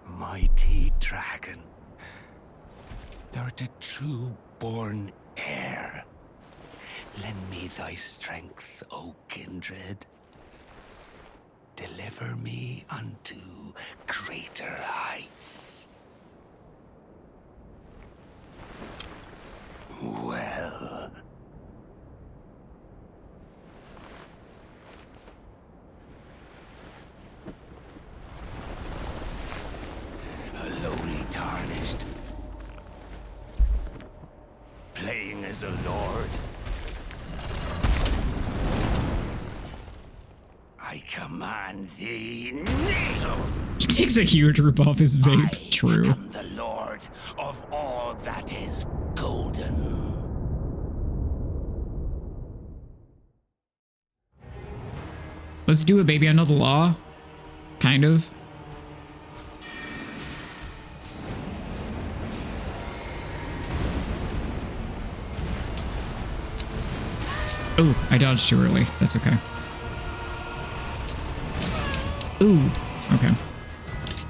S3: Mighty dragon, thou'rt a true-born heir. Lend me thy strength, O kindred. Deliver me unto greater heights. Well, a lowly tarnished, playing as a lord. I command thee, kneel!
S1: He takes a huge rip off his vape.
S3: I
S1: True.
S3: am the lord of all that is golden.
S1: Let's do it, baby. I know the law. Kind of. Oh, I dodged too early. That's okay. Ooh, okay.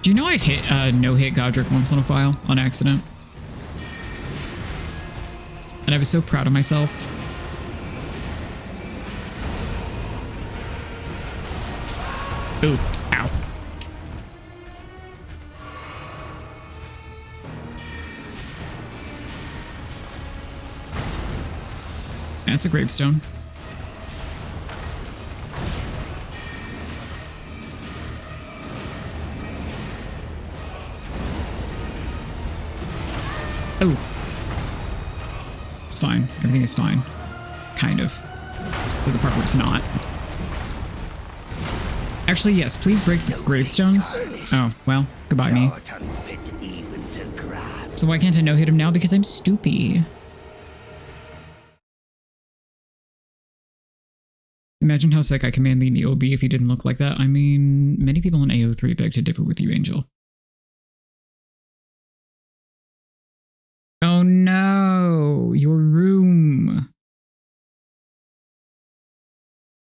S1: Do you know I hit no-hit Godric once on a file on accident? And I was so proud of myself. Ooh, ow. That's a gravestone. Oh. It's fine. Everything is fine. Kind of. But the part where it's not. Actually, yes, please break the gravestones. Oh, well, goodbye me. So why can't I no-hit him now? Because I'm stoopy. Imagine how sick I command the Neo be if he didn't look like that. I mean, many people in AO3 beg to differ with you, Angel. Oh no, your room.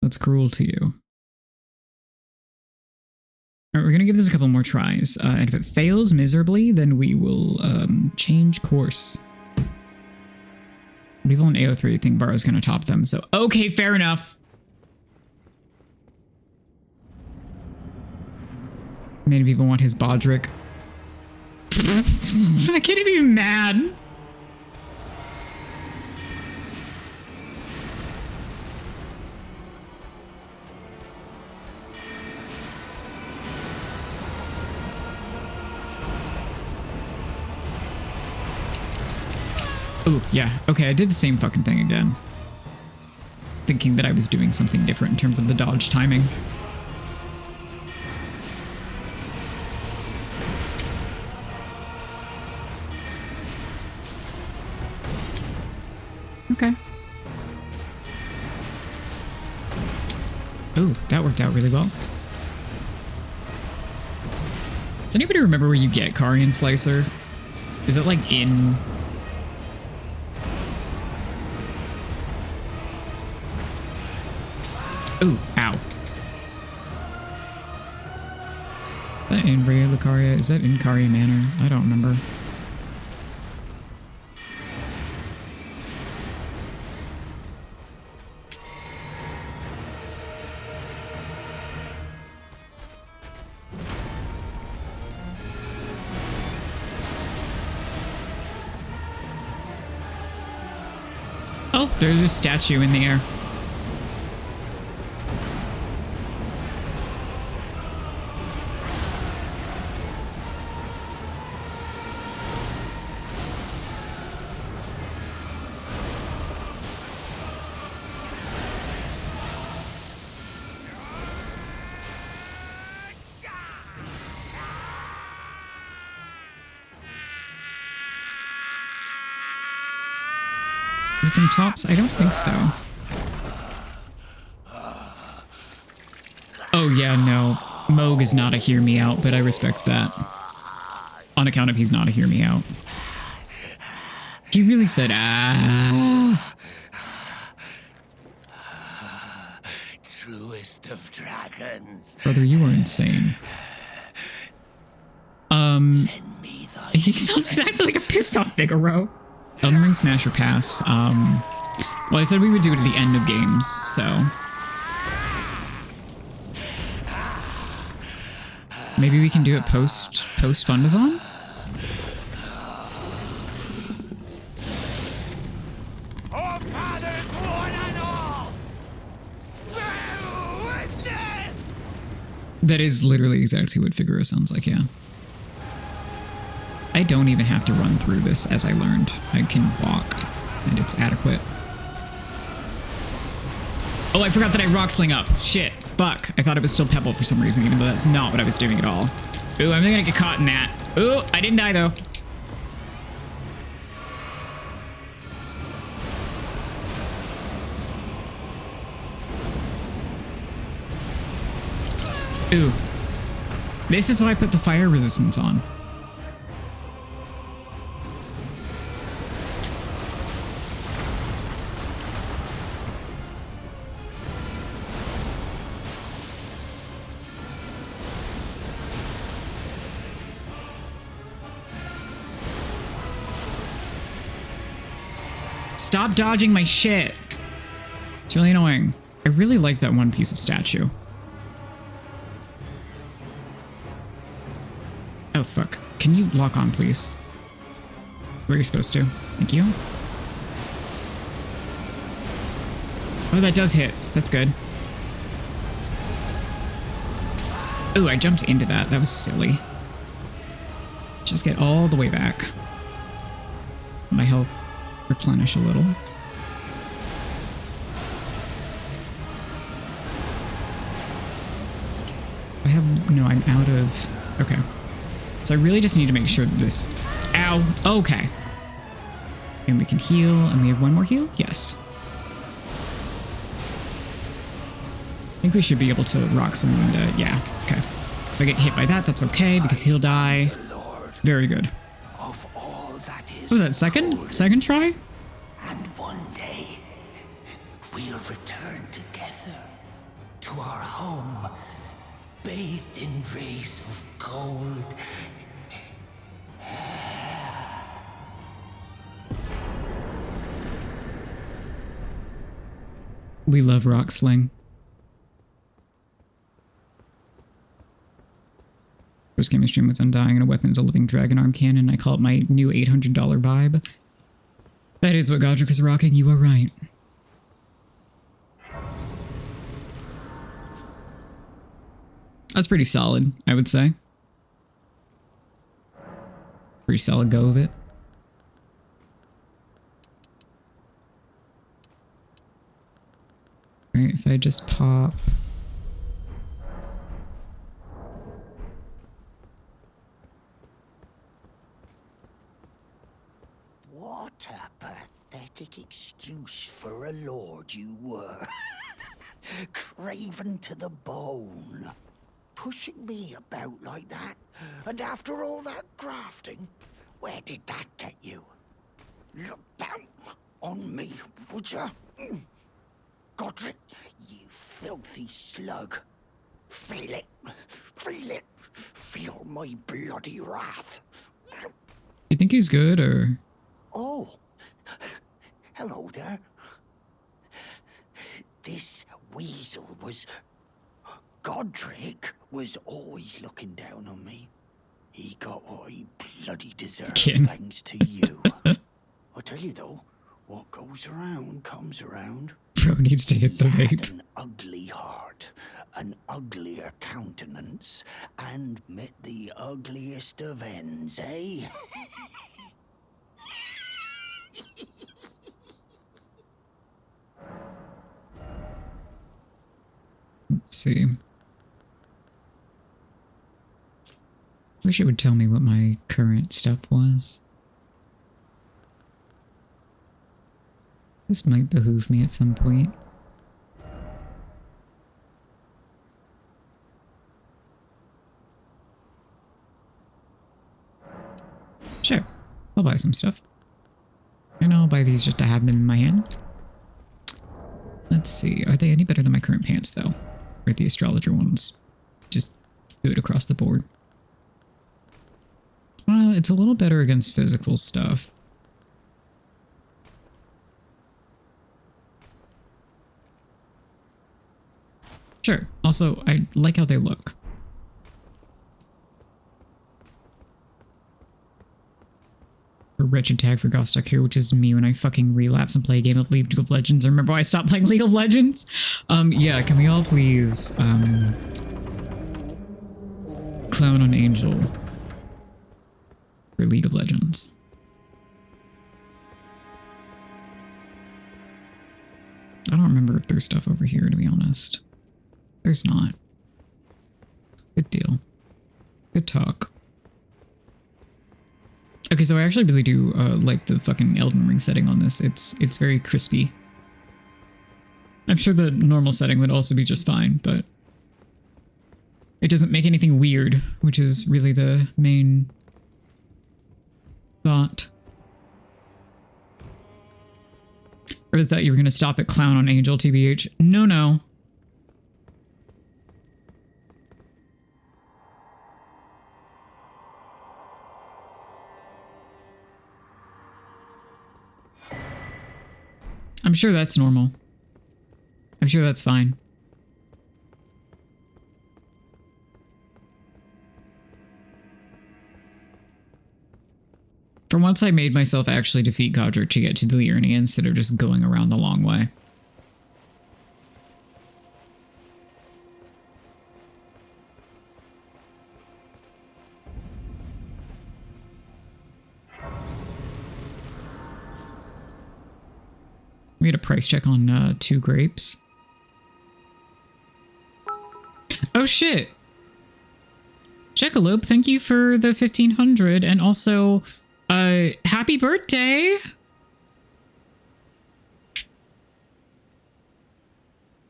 S1: That's cruel to you. All right, we're gonna give this a couple more tries. And if it fails miserably, then we will change course. People in AO3 think Barrow's gonna top them, so okay, fair enough. Many people want his Bodrick. I can't even be mad. Oh, yeah. Okay, I did the same fucking thing again. Thinking that I was doing something different in terms of the dodge timing. Okay. Ooh, that worked out really well. Does anybody remember where you get Carian Slicer? Is it like in... Ooh, ow. Is that in Rea Lucaria? Is that in Caria Manor? I don't remember. Oh, there's a statue in the air. Is it from tops? I don't think so. Oh yeah, no. Moog is not a hear me out, but I respect that. On account of he's not a hear me out. He really said, ah.
S3: Truest of dragons.
S1: Brother, you are insane.
S3: Lend me thy
S1: He sounds exactly like a pissed off Figaro. Elden Ring Smasher Pass. Well, I said we would do it at the end of games, so. Maybe we can do it post FUND-A-THON?
S3: forefathers one and all. Bear witness.
S1: That is literally exactly what Figaro sounds like, yeah. I don't even have to run through this, as I learned. I can walk, and it's adequate. Oh, I forgot that I rock sling up. Shit. Fuck. I thought it was still Pebble for some reason, even though that's not what I was doing at all. Ooh, I'm gonna get caught in that. Ooh, I didn't die, though. Ooh. This is why I put the fire resistance on. Stop dodging my shit. It's really annoying. I really like that one piece of statue. Oh, fuck. Can you lock on, please? Where you're supposed to. Thank you. Oh, that does hit. That's good. Ooh, I jumped into that. That was silly. Just get all the way back. My health replenish a little. I have... No, I'm out of... Okay. So I really just need to make sure that this... Ow! Okay. And we can heal, and we have one more heal? Yes. I think we should be able to rock sling into... Yeah, okay. If I get hit by that, that's okay, because he'll die. Very good.
S3: Of all that is.
S1: Was that second? Second try?
S3: And one day we'll return together to our home, bathed in rays of gold.
S1: We love rock sling. First game I streamed was Undying, and a weapon is a living dragon arm cannon. I call it my new $800 vibe. That is what Godric is rocking, you are right. That's pretty solid, I would say. Pretty solid go of it. Alright, if I just pop...
S3: What a pathetic excuse for a lord you were. Craven to the bone. Pushing me about like that. And after all that grafting, where did that get you? Look down on me, would ya? Godric, you filthy slug. Feel it. Feel it. Feel my bloody wrath.
S1: You think he's good, or...?
S3: Oh, hello there. This weasel was... Godric was always looking down on me. He got what he bloody deserved
S1: Kin.
S3: thanks to you. I tell you though, what goes goes around comes around.
S1: Bro needs to hit the
S3: He had
S1: vape.
S3: an ugly heart, an uglier countenance, and met the ugliest of ends, eh?
S1: Let's see. Wish it would tell me what my current step was. This might behoove me at some point. Sure, I'll buy some stuff. And I'll buy these just to have them in my hand. Let's see, are they any better than my current pants though? Or the astrologer ones? Just good across the board. Well, it's a little better against physical stuff. Sure. Also, I like how they look. A wretched tag for Gostock here, which is me when I fucking relapse and play a game of League of Legends. I remember why I stopped playing League of Legends. Yeah, can we all please clown on Angel for League of Legends? I don't remember if there's stuff over here, to be honest. There's not. Good deal. Good talk. Okay, so I actually really do like the fucking Elden Ring setting on this. It's very crispy. I'm sure the normal setting would also be just fine, but it doesn't make anything weird, which is really the main thought. Or thought you were going to stop at clown on Angel, TBH. No, no. I'm sure that's normal. I'm sure that's fine. For once, I made myself actually defeat Godric to get to the Liurnia instead of just going around the long way. We had a price check on 2 grapes. Oh shit! Jackalope, thank you for the 1500 and also happy birthday!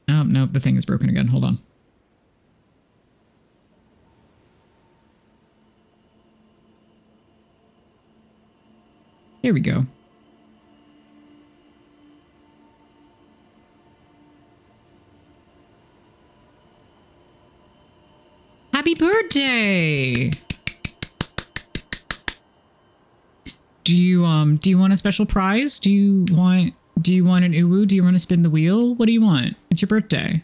S1: Oh, no, the thing is broken again. Hold on. Here we go. Happy birthday! Do you want a special prize? Do you want an uwu? Do you want to spin the wheel? What do you want? It's your birthday.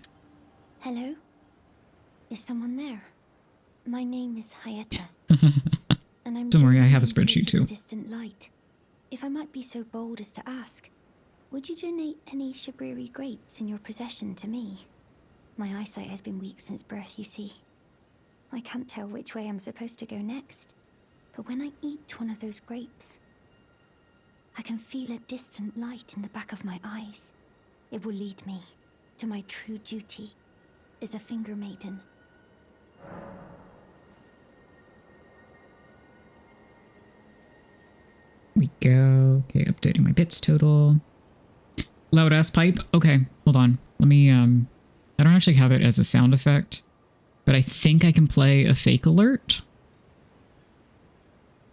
S4: Hello? Is someone there? My name is Hayata. And I'm
S1: Don't worry, I have a
S4: journeying in
S1: spreadsheet
S4: search of
S1: too.
S4: Distant light. If I might be so bold as to ask, would you donate any Shibriri grapes in your possession to me? My eyesight has been weak since birth, you see. I can't tell which way I'm supposed to go next. But when I eat one of those grapes, I can feel a distant light in the back of my eyes. It will lead me to my true duty as a finger maiden.
S1: Here we go. Okay, updating my bits total. Loud ass pipe. Okay, hold on. Let me, I don't actually have it as a sound effect, but I think I can play a fake alert.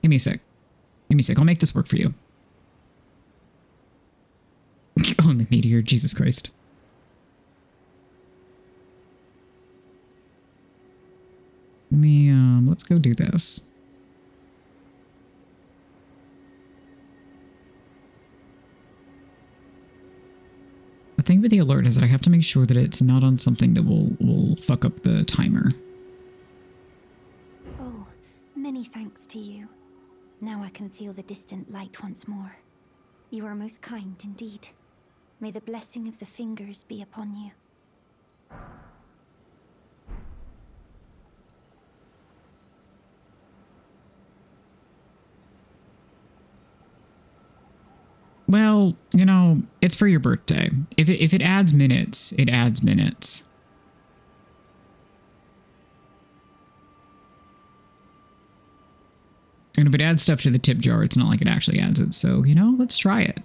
S1: Give me a sec. Give me a sec. I'll make this work for you. Oh, the meteor. Jesus Christ. Let me, let's go do this. The thing with the alert is that I have to make sure that it's not on something that will fuck up the timer.
S4: Oh, many thanks to you. Now I can feel the distant light once more. You are most kind indeed. May the blessing of the fingers be upon you.
S1: Well, you know, it's for your birthday. If it adds minutes, it adds minutes. And if it adds stuff to the tip jar, it's not like it actually adds it. So, you know, let's try it.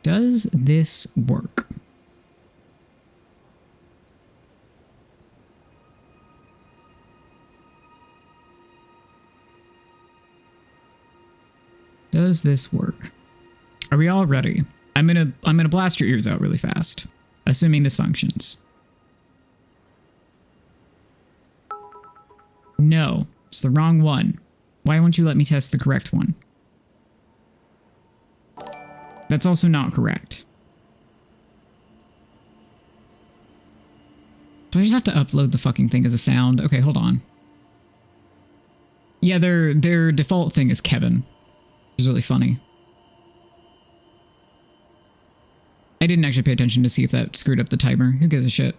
S1: Does this work? Does this work? Are we all ready? I'm gonna blast your ears out really fast, assuming this functions. No, it's the wrong one. Why won't you let me test the correct one? That's also not correct. Do I just have to upload the fucking thing as a sound? Okay, hold on. Yeah, their default thing is Kevin, which is really funny. I didn't actually pay attention to see if that screwed up the timer. Who gives a shit?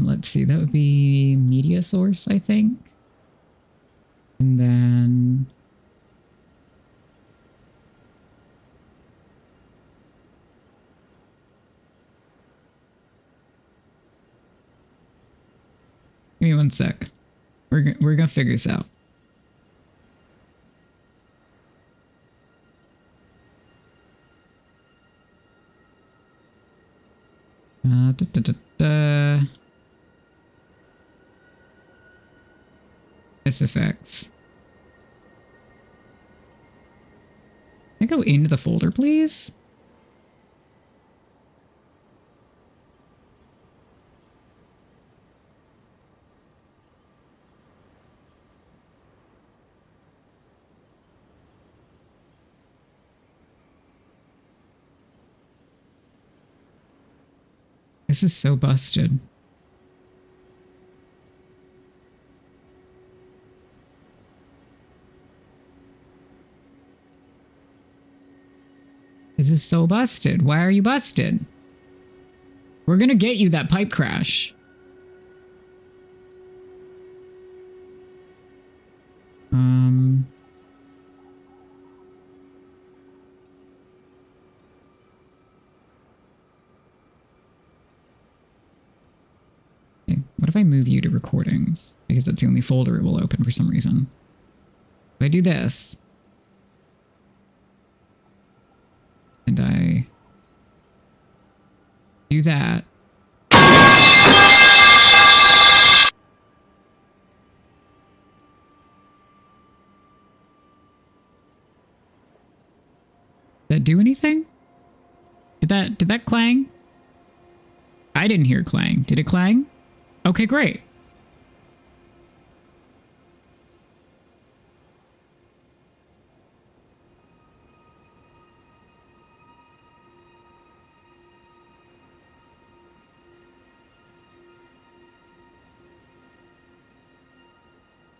S1: Let's see. That would be media source, I think. And then... Give me one sec. We're gonna figure this out. This effects. Can I go into the folder, please? This is so busted. This is so busted. Why are you busted? We're gonna get you that pipe crash. Okay, what if I move you to recordings? Because that's the only folder it will open for some reason. If I do this, and I do that. Did that do anything? Did that clang? I didn't hear clang. Did it clang? Okay, great.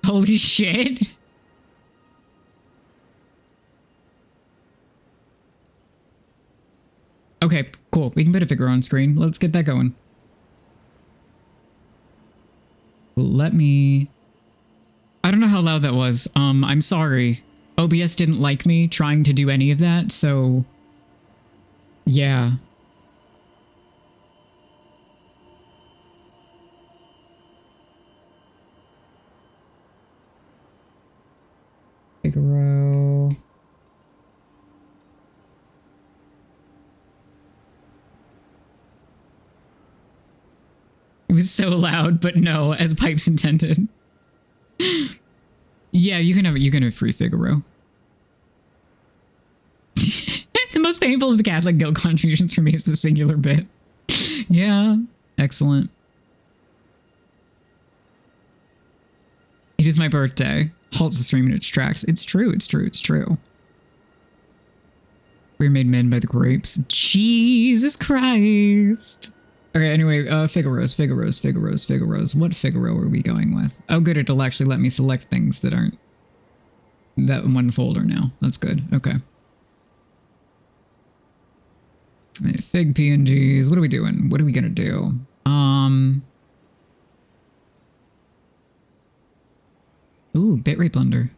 S1: Holy shit. Okay, cool. We can put a figure on screen. Let's get that going. Let me... I don't know how loud that was. I'm sorry. OBS didn't like me trying to do any of that, so... yeah. Figaro. It was so loud, but no, as pipes intended. Yeah, you can have free Figaro. The most painful of the Catholic Guild contributions for me is the singular bit. Yeah, excellent. It is my birthday. Halts the stream in its tracks. It's true, it's true, it's true. We're made men by the grapes. Jesus Christ. Okay, anyway, Figaro's. What Figaro are we going with? Oh, good, it'll actually let me select things that aren't that one folder now. That's good. Okay. Fig PNGs. What are we doing? What are we gonna do? Ooh, bitrate blender.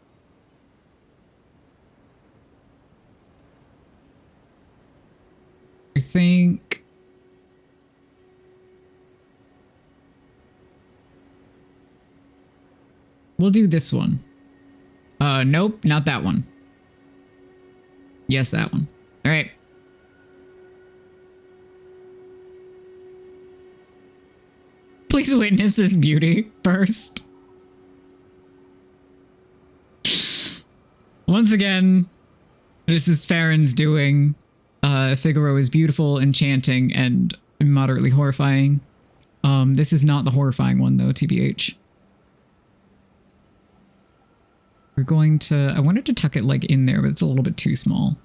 S1: I think we'll do this one. Nope, not that one. Yes, that one. All right. Please witness this beauty first. Once again, this is Farron's doing. Figaro is beautiful, enchanting, and moderately horrifying. This is not the horrifying one, though, TBH. We're going to... I wanted to tuck it, like, in there, but it's a little bit too small.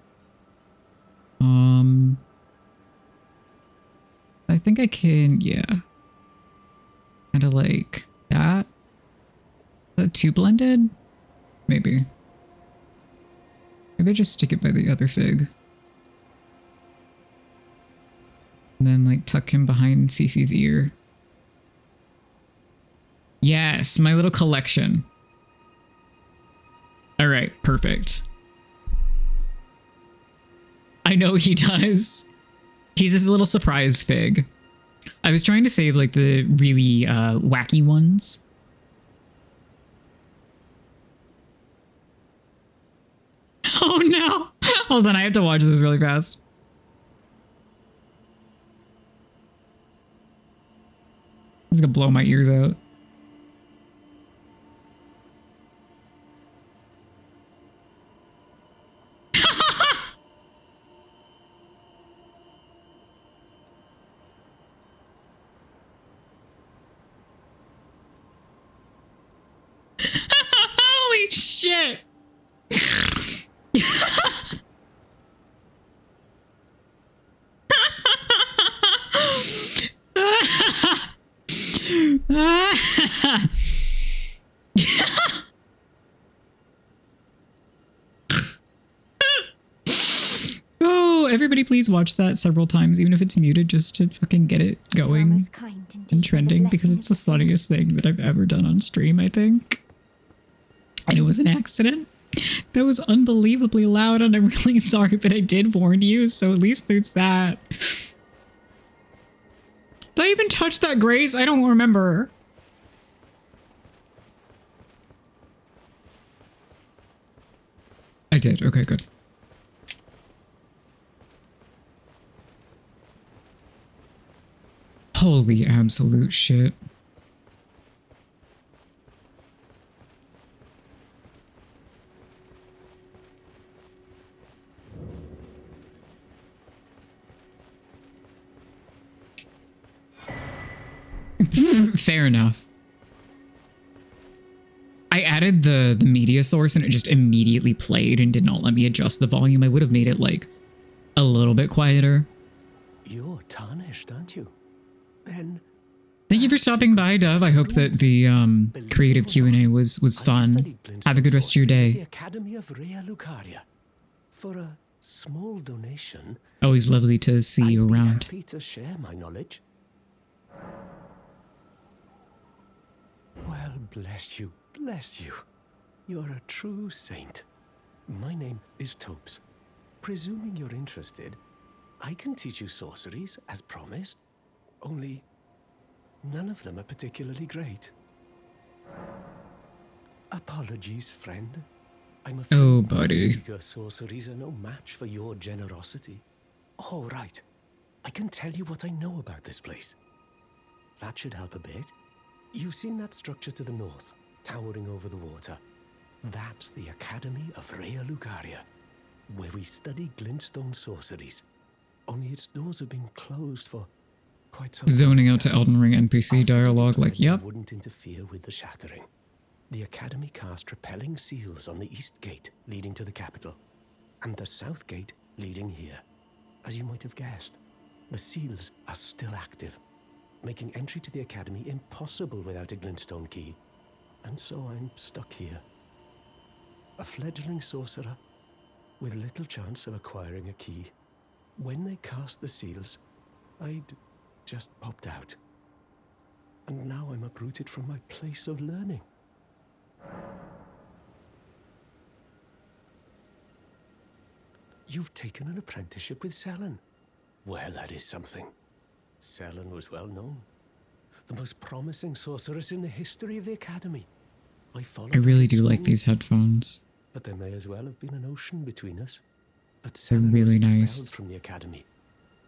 S1: I think I can... Yeah. Kind of like that. Is that too blended? Maybe. Maybe I just stick it by the other fig. And then, like, tuck him behind Cece's ear. Yes, my little collection. All right, perfect. I know he does. He's this little surprise fig. I was trying to save, like, the really wacky ones. Oh, no. Hold on, I have to watch this really fast. It's gonna blow my ears out. Holy shit! Oh, everybody please watch that several times, even if it's muted, just to fucking get it going and trending, because it's the funniest thing that I've ever done on stream, I think. And it was an accident. That was unbelievably loud, and I'm really sorry, but I did warn you, so at least there's that. Did I even touch that grace? I don't remember. I did. Okay, good. Holy absolute shit. Fair enough. I added the media source and it just immediately played and did not let me adjust the volume. I would have made it like a little bit quieter.
S3: You're tarnished, aren't you? Then
S1: thank you for stopping by, Dove. I hope that the creative Q&A was fun. Have a good rest of your day.
S3: The Academy of Rea Lucaria. For a small donation,
S1: Always lovely to see you
S3: I'd be
S1: around.
S3: happy to share my knowledge. Well, bless you, bless you. You're a true saint. My name is Topes. Presuming you're interested, I can teach you sorceries, as promised. Only, none of them are particularly great. Apologies, friend. I'm afraid
S1: Oh, buddy.
S3: your sorceries are no match for your generosity. Oh, right. I can tell you what I know about this place. That should help a bit. You've seen that structure to the north, towering over the water. That's the Academy of Rea Lucaria, where we study glintstone sorceries. Only its doors have been closed for quite some time.
S1: Zoning out to Elden Ring NPC
S3: After the
S1: dialogue like,
S3: deployment
S1: yep.
S3: wouldn't interfere with the shattering. The Academy cast repelling seals on the east gate leading to the capital, and the south gate leading here. As you might have guessed, the seals are still active,
S5: making entry to the academy impossible without a glintstone key. And so I'm stuck here. A fledgling sorcerer with little chance of acquiring a key. When they cast the seals, I'd just popped out. And now I'm uprooted from my place of learning. You've taken an apprenticeship with Selen. Well, that is something. Selen was well known. The most promising sorceress in the history of the academy.
S1: I really do like these headphones.
S5: But there may as well have been an ocean between us. But
S1: They're
S5: Selen
S1: really
S5: was expelled
S1: nice.
S5: from the academy,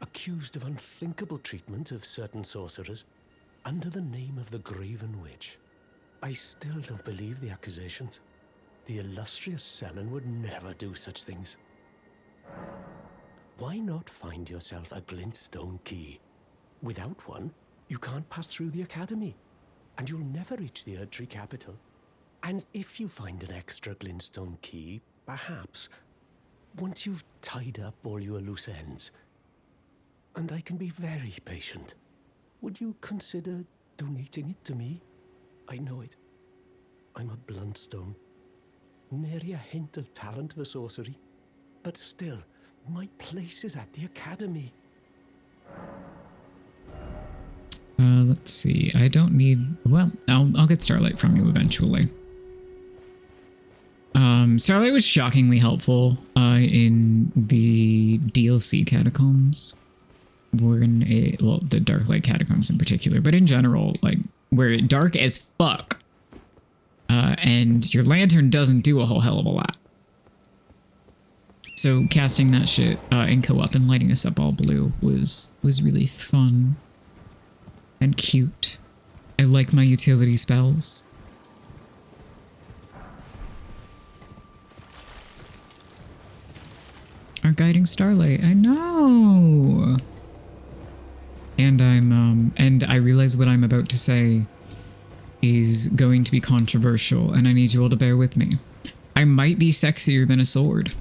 S5: accused of unthinkable treatment of certain sorcerers under the name of the Graven Witch. I still don't believe the accusations. The illustrious Selen would never do such things. Why not find yourself a glintstone key? Without one, you can't pass through the academy, and you'll never reach the Erdtree capital. And if you find an extra glintstone key, perhaps, once you've tied up all your loose ends, and I can be very patient, would you consider donating it to me? I know it. I'm a bluntstone. Nary a hint of talent for sorcery. But still, my place is at the academy.
S1: Let's see. I don't need... Well, I'll get Starlight from you eventually. Starlight was shockingly helpful in the DLC catacombs. We're in the Darklight catacombs in particular, but in general, like, where it's dark as fuck. And your lantern doesn't do a whole hell of a lot. So casting that shit in co-op and lighting us up all blue was really fun and cute. I like my utility spells. Our guiding starlight, I know. And and I realize what I'm about to say is going to be controversial, and I need you all to bear with me. I might be sexier than a sword.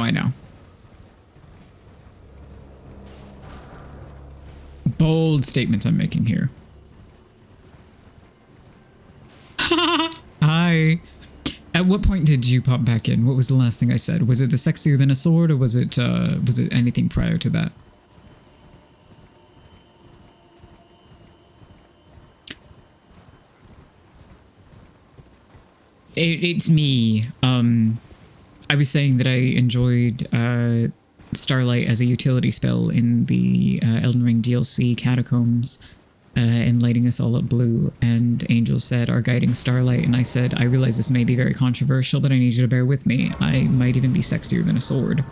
S1: I know. Bold statements I'm making here. Hi. At what point did you pop back in? What was the last thing I said? Was it the sexier than a sword, or was it anything prior to that? It's me. I was saying that I enjoyed Starlight as a utility spell in the Elden Ring DLC Catacombs and lighting us all up blue. And Angel said, our guiding Starlight. And I said, I realize this may be very controversial, but I need you to bear with me. I might even be sexier than a sword.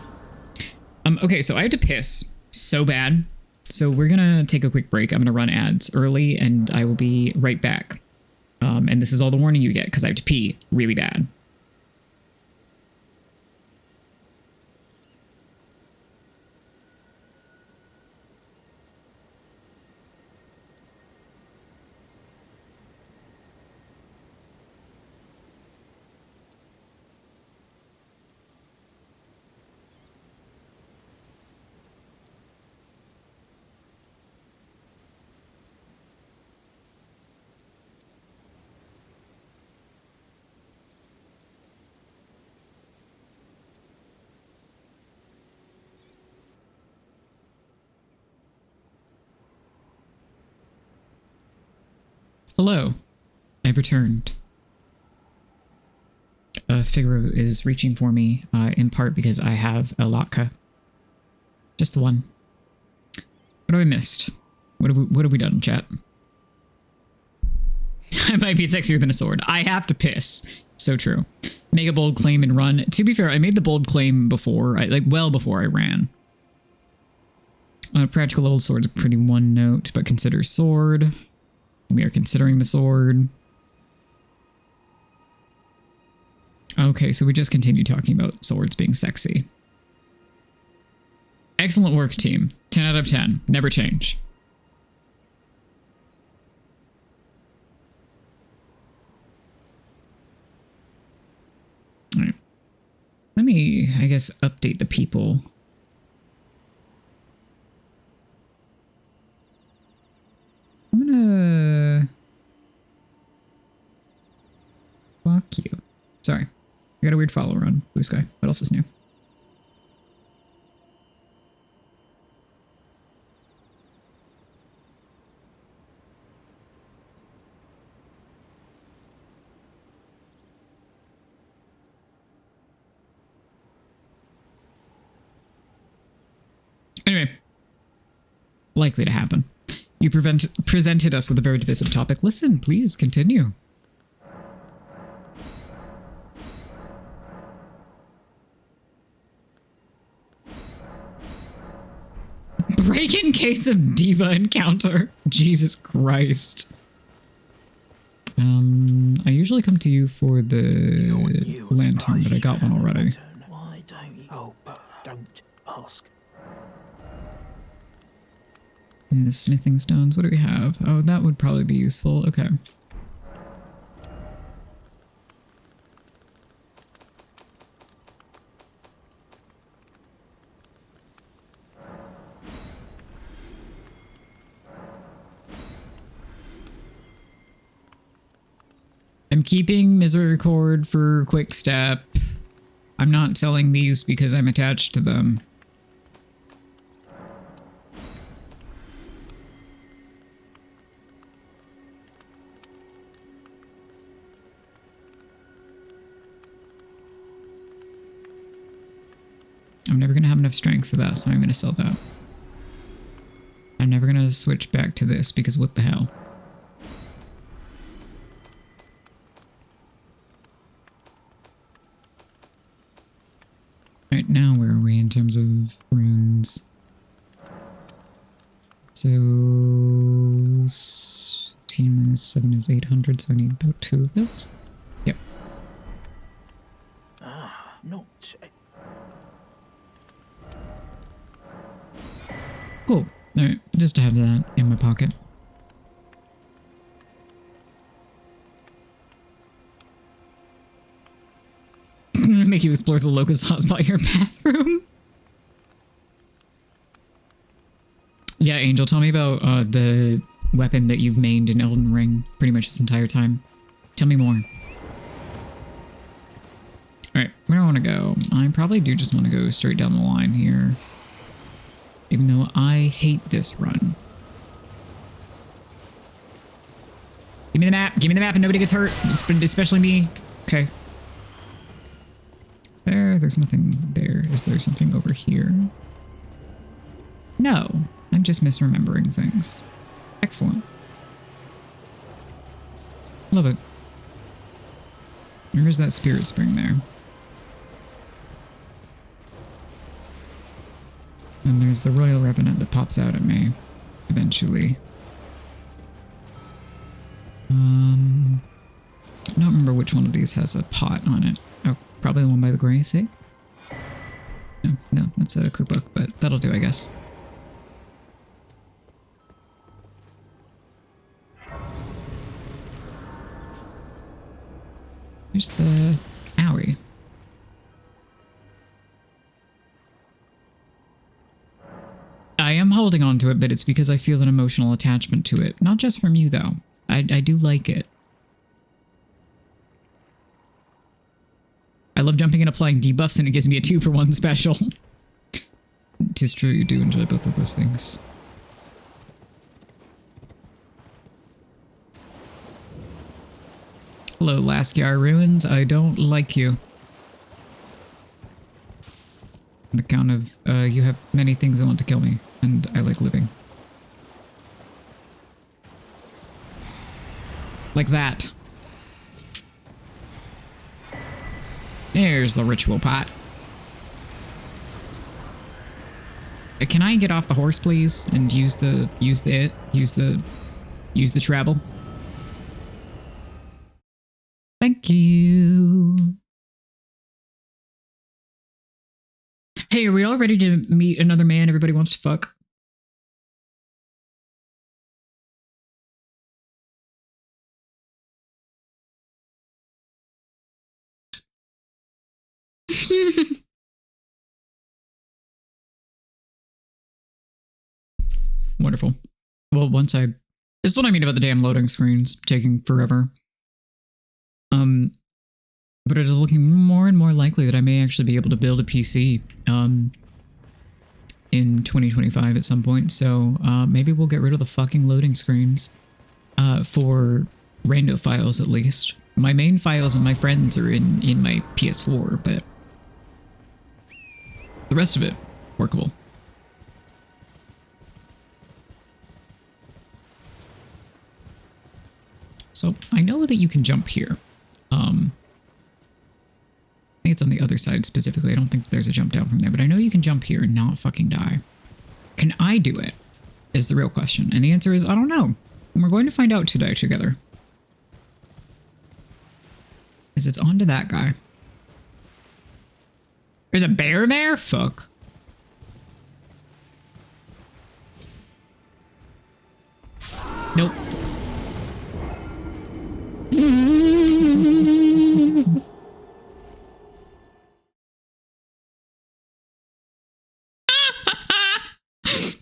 S1: Okay, so I had to piss so bad. So we're going to take a quick break. I'm going to run ads early and I will be right back. And this is all the warning you get because I have to pee really bad. Hello, I've returned. Figaro is reaching for me, in part because I have a Latka. Just the one. What have I missed? What have we done, chat? I might be sexier than a sword. I have to piss. So true. Make a bold claim and run. To be fair, I made the bold claim before, well before I ran. Practical level sword's a pretty one note, but consider sword. We are considering the sword. Okay, so we just continued talking about swords being sexy. Excellent work, team. 10 out of 10. Never change. All right. Let me, I guess, update the people. I'm gonna... Fuck you. Sorry. I got a weird follower on Blue Sky. What else is new? Anyway, likely to happen. You presented us with a very divisive topic. Listen, please continue. Break-in case of diva encounter. Jesus Christ. I usually come to you for the lantern, but I got one already.
S3: Why don't you? Oh, but don't ask.
S1: And the smithing stones, what do we have? Oh, that would probably be useful. Okay. I'm keeping Misericord for Quick Step. I'm not selling these because I'm attached to them. I'm never going to have enough strength for that, so I'm going to sell that. I'm never going to switch back to this because what the hell? Right now, where are we in terms of runes? So 16 minus 7 is 800, so I need about 2 of those. Yep.
S3: Not.
S1: Cool. Alright, just to have that in my pocket. Make you explore the locust hotspot your bathroom. Yeah, Angel, tell me about the weapon that you've mained in Elden Ring pretty much this entire time. Tell me more. Alright, where do I want to go? I probably do just want to go straight down the line here. Even though I hate this run. Give me the map. Give me the map and nobody gets hurt. Especially me. Okay. Is there? There's nothing there. Is there something over here? No. I'm just misremembering things. Excellent. Love it. Where's that spirit spring there? And there's the Royal Revenant that pops out at me eventually. I don't remember which one of these has a pot on it. Oh, probably the one by the gray sea? No, that's a cookbook, but that'll do, I guess. Here's the owie. I am holding on to it, but it's because I feel an emotional attachment to it. Not just from you, though. I do like it. I love jumping and applying debuffs, and it gives me a 2-for-1 special. 'Tis true, you do enjoy both of those things. Hello, Laskyar Ruins. I don't like you. On account of, you have many things that want to kill me, and I like living. Like that. There's the ritual pot. Can I get off the horse, please, and use the travel? Thank you. Hey, are we all ready to meet another man everybody wants to fuck? Wonderful. Well, this is what I mean about the damn loading screens taking forever. But it is looking more and more likely that I may actually be able to build a PC, in 2025 at some point. So, maybe we'll get rid of the fucking loading screens, for rando files at least. My main files and my friends are in my PS4, but the rest of it, workable. So I know that you can jump here. I think it's on the other side specifically. I don't think there's a jump down from there, but I know you can jump here and not fucking die. Can I do it? Is the real question. And the answer is, I don't know. And we're going to find out today together. Because it's on to that guy. There's a bear there? Fuck. Nope.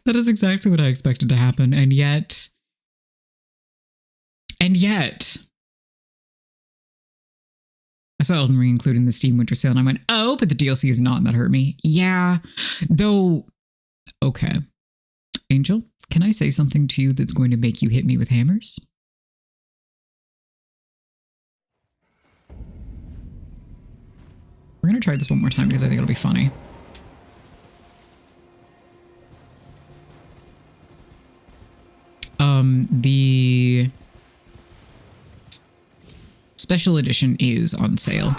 S1: That is exactly what I expected to happen, and yet, I saw Elden Ring included in the Steam Winter Sale, and I went, oh, but the DLC is not, and that hurt me. Yeah, though, okay. Angel, can I say something to you that's going to make you hit me with hammers? We're going to try this one more time because I think it'll be funny. The special edition is on sale.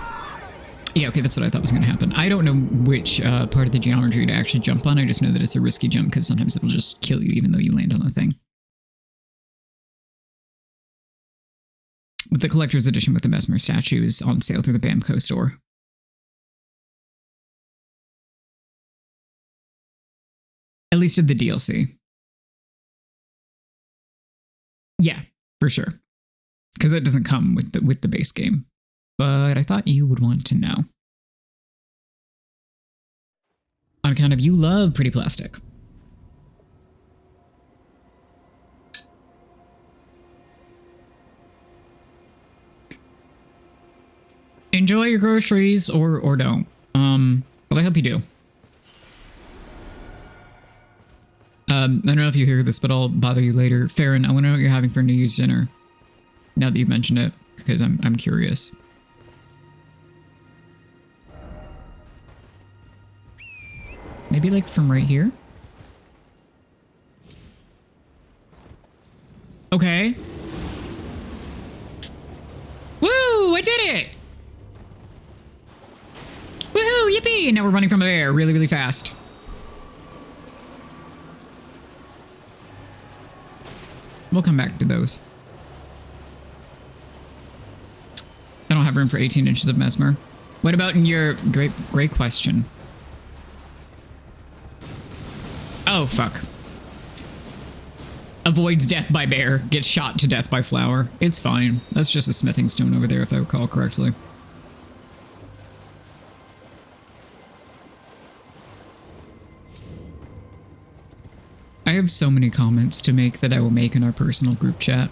S1: Yeah, okay, that's what I thought was going to happen. I don't know which part of the geometry to actually jump on. I just know that it's a risky jump because sometimes it'll just kill you even though you land on the thing. But the collector's edition with the Mesmer statue is on sale through the Bamco store. At least of the DLC. Yeah, for sure. Because it doesn't come with the base game. But I thought you would want to know. On account of you love pretty plastic. Enjoy your groceries or don't. But I hope you do. I don't know if you hear this, but I'll bother you later. Farron, I want to know what you're having for New Year's dinner. Now that you've mentioned it, because I'm curious. Maybe like from right here? Okay. Woo! I did it! Woohoo! Yippee! And now we're running from a bear really, really fast. We'll come back to those. I don't have room for 18 inches of Mesmer. What about in your... Great question. Oh, fuck. Avoids death by bear. Gets shot to death by flower. It's fine. That's just a smithing stone over there, if I recall correctly. I have so many comments to make that I will make in our personal group chat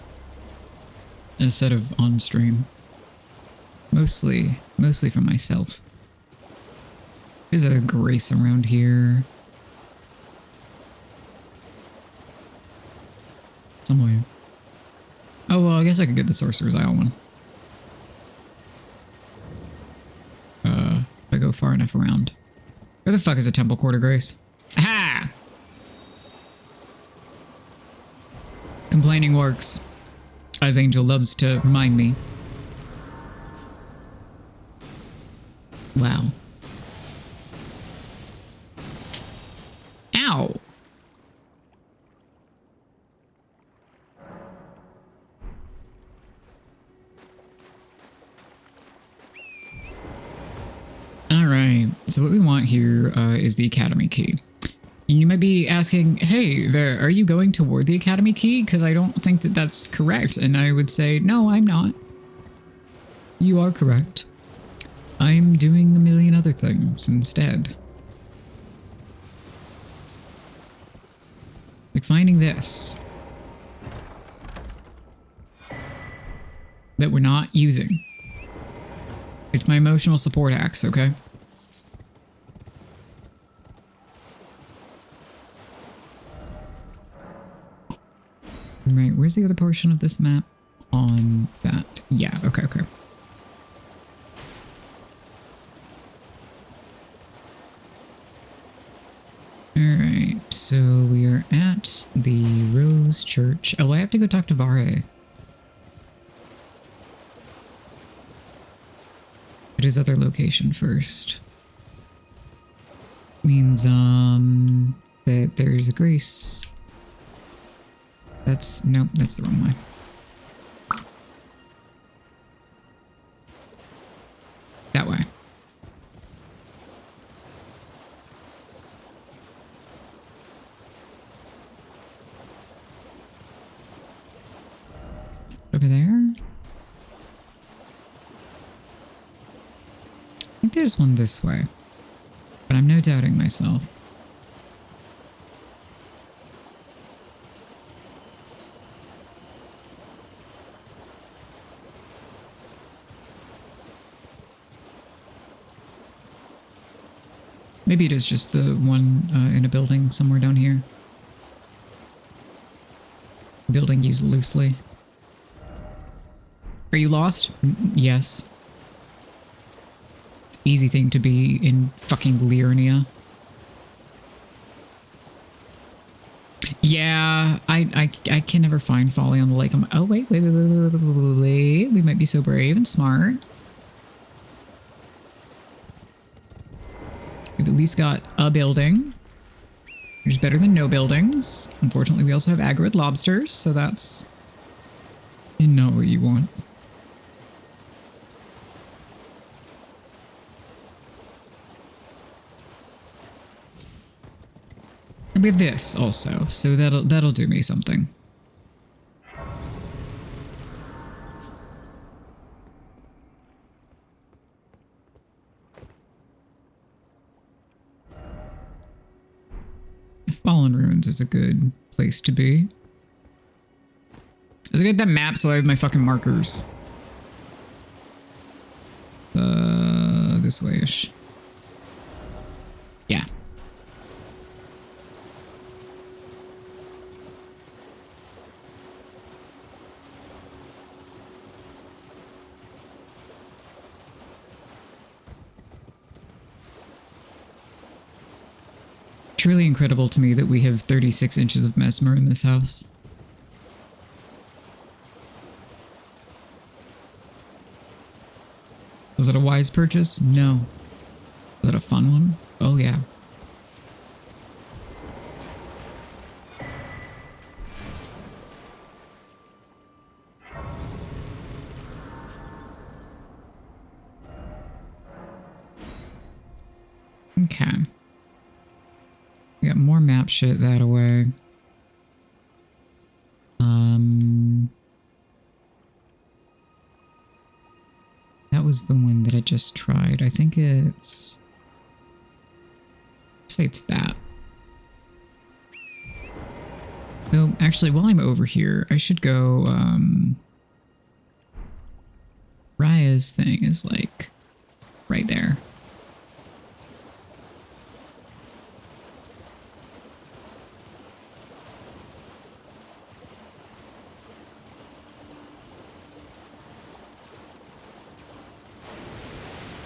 S1: instead of on stream. Mostly for myself. There's a grace around here. Somewhere. Oh, well, I guess I could get the Sorcerer's Isle one. If I go far enough around. Where the fuck is a Temple Court of Grace? Aha! Complaining works, as Angel loves to remind me. Wow. Ow! Alright, so what we want here is the Academy key. You might be asking, hey there, are you going toward the Academy key? Because I don't think that that's correct. And I would say, no, I'm not. You are correct. I'm doing a million other things instead. Like finding this. That we're not using. It's my emotional support axe, okay? Right, where's the other portion of this map? On that. Yeah, okay, okay. Alright, so we are at the Rose Church. Oh, I have to go talk to Vare. At his other location first. Means, that there's a grace. Nope, that's the wrong way. That way. Over there? I think there's one this way. But I'm no doubting myself. Maybe it is just the one in a building somewhere down here. Building used loosely. Are you lost? Yes. Easy thing to be in fucking Liurnia. Yeah, I can never find Folly on the Lake. Oh, wait. We might be so brave and smart. We've at least got a building, which is better than no buildings. Unfortunately, we also have aggroed lobsters, so that's not what you want. And we have this also, so that'll do me something. Fallen Ruins is a good place to be. Let's get that map so I have my fucking markers. This way-ish. Yeah. Truly incredible to me that we have 36 inches of mesmer in this house. Was it a wise purchase? No. Was it a fun one? Oh yeah. Okay. We got more map shit that away. That was the one that I just tried. I think it's... say it's that. Though, actually, while I'm over here, I should go, Raya's thing is, like, right there.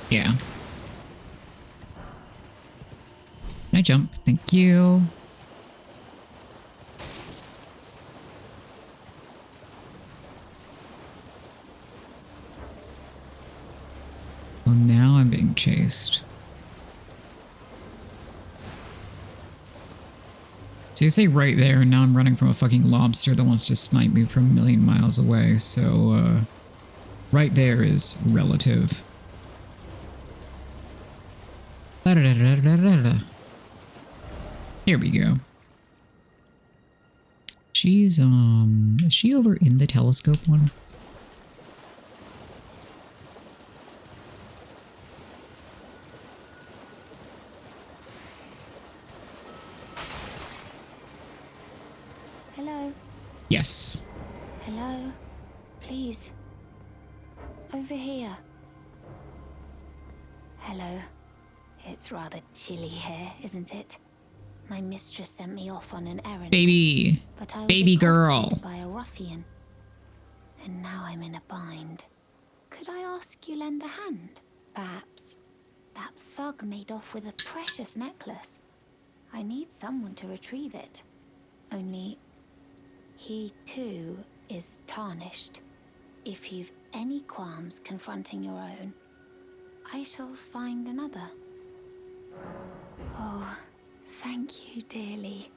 S1: Yeah. Can I jump? Thank you. Oh, now I'm being chased. So you say right there, and now I'm running from a fucking lobster that wants to snipe me from a million miles away, so, right there is relative. Here we go. She's, is she over in the telescope one? Yes.
S4: Hello? Please. Over here. Hello. It's rather chilly here, isn't it? My mistress sent me off on an errand.
S1: Baby.
S4: But I was
S1: Baby girl.
S4: accosted by a ruffian. And now I'm in a bind. Could I ask you lend a hand? Perhaps. That thug made off with a precious necklace. I need someone to retrieve it. Only, he too is tarnished. If you've any qualms confronting your own, I shall find another. Oh, thank you dearly.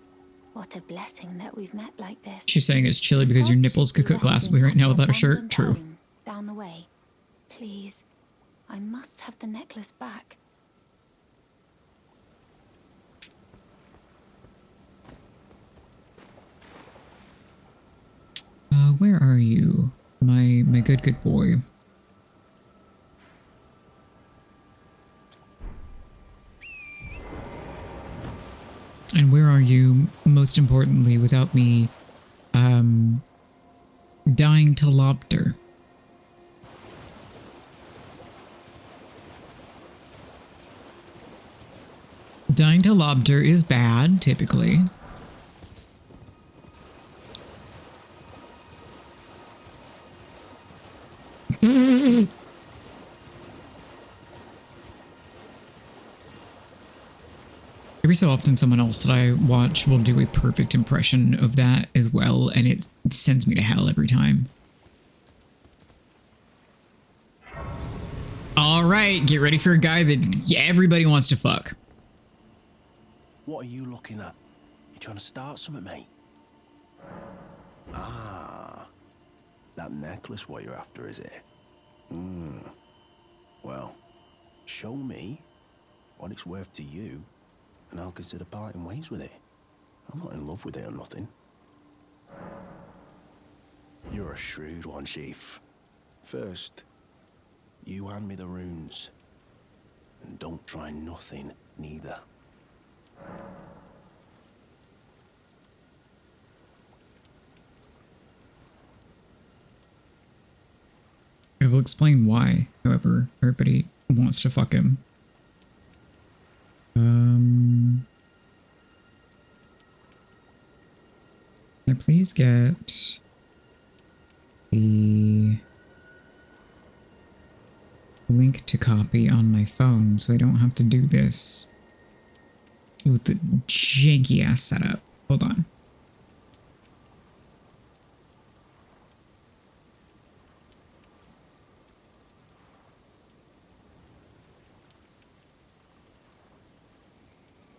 S4: What a blessing that we've met like this.
S1: She's saying it's chilly because your nipples could cook glassly right now without a shirt. True.
S4: Down the way. Please, I must have the necklace back.
S1: Where are you? My good boy. And where are you, most importantly, without me, dying to lobster? Dying to lobster is bad, typically. Every so often, someone else that I watch will do a perfect impression of that as well, and it sends me to hell every time. All right, get ready for a guy that everybody wants to fuck.
S6: What are you looking at? You trying to start something, mate? Ah, that necklace what you're after, is it? Well, show me what it's worth to you, and I'll consider parting ways with it. I'm not in love with it or nothing. You're a shrewd one, Chief. First, you hand me the runes. And don't try nothing, neither.
S1: I will explain why, however, everybody wants to fuck him. Can I please get the link to copy on my phone so I don't have to do this with the janky ass setup? Hold on.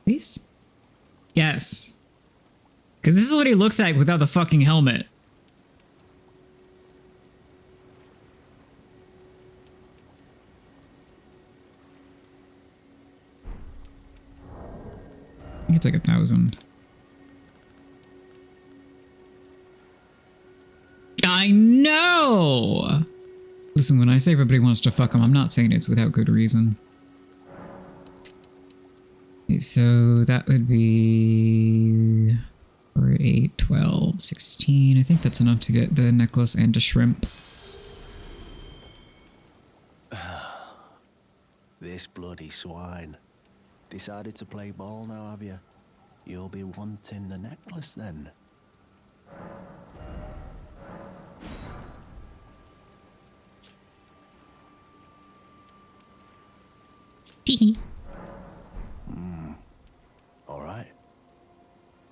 S1: Please? Yes. Because this is what he looks like without the fucking helmet. I think it's like 1,000. I know! Listen, when I say everybody wants to fuck him, I'm not saying it's without good reason. So that would be 4, 8, 12, 16. I think that's enough to get the necklace and a shrimp.
S6: This bloody swine. Decided to play ball now, have you? You'll be wanting the necklace then.
S1: Teehee.
S6: All right.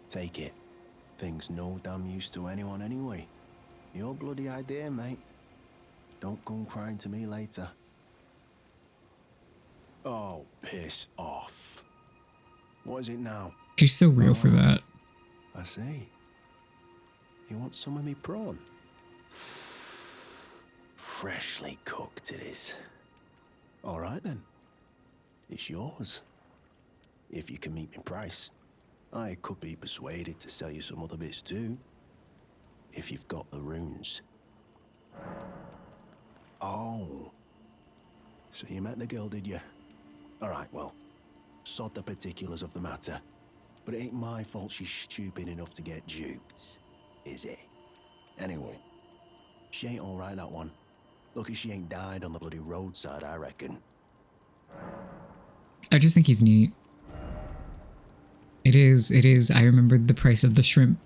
S6: Take it. Thing's no damn use to anyone anyway. Your bloody idea, mate. Don't come crying to me later. Oh, piss off. What is it now?
S1: He's so real for that.
S6: I see. You want some of me prawn? Freshly cooked it is. All right then. It's yours. If you can meet me price. I could be persuaded to sell you some other bits too. If you've got the runes. Oh. So you met the girl, did you? All right, well, sod the particulars of the matter. But it ain't my fault she's stupid enough to get duped, is it? Anyway, she ain't all right, that one. Lucky she ain't died on the bloody roadside, I reckon.
S1: I just think he's neat. It is. I remembered the price of the shrimp.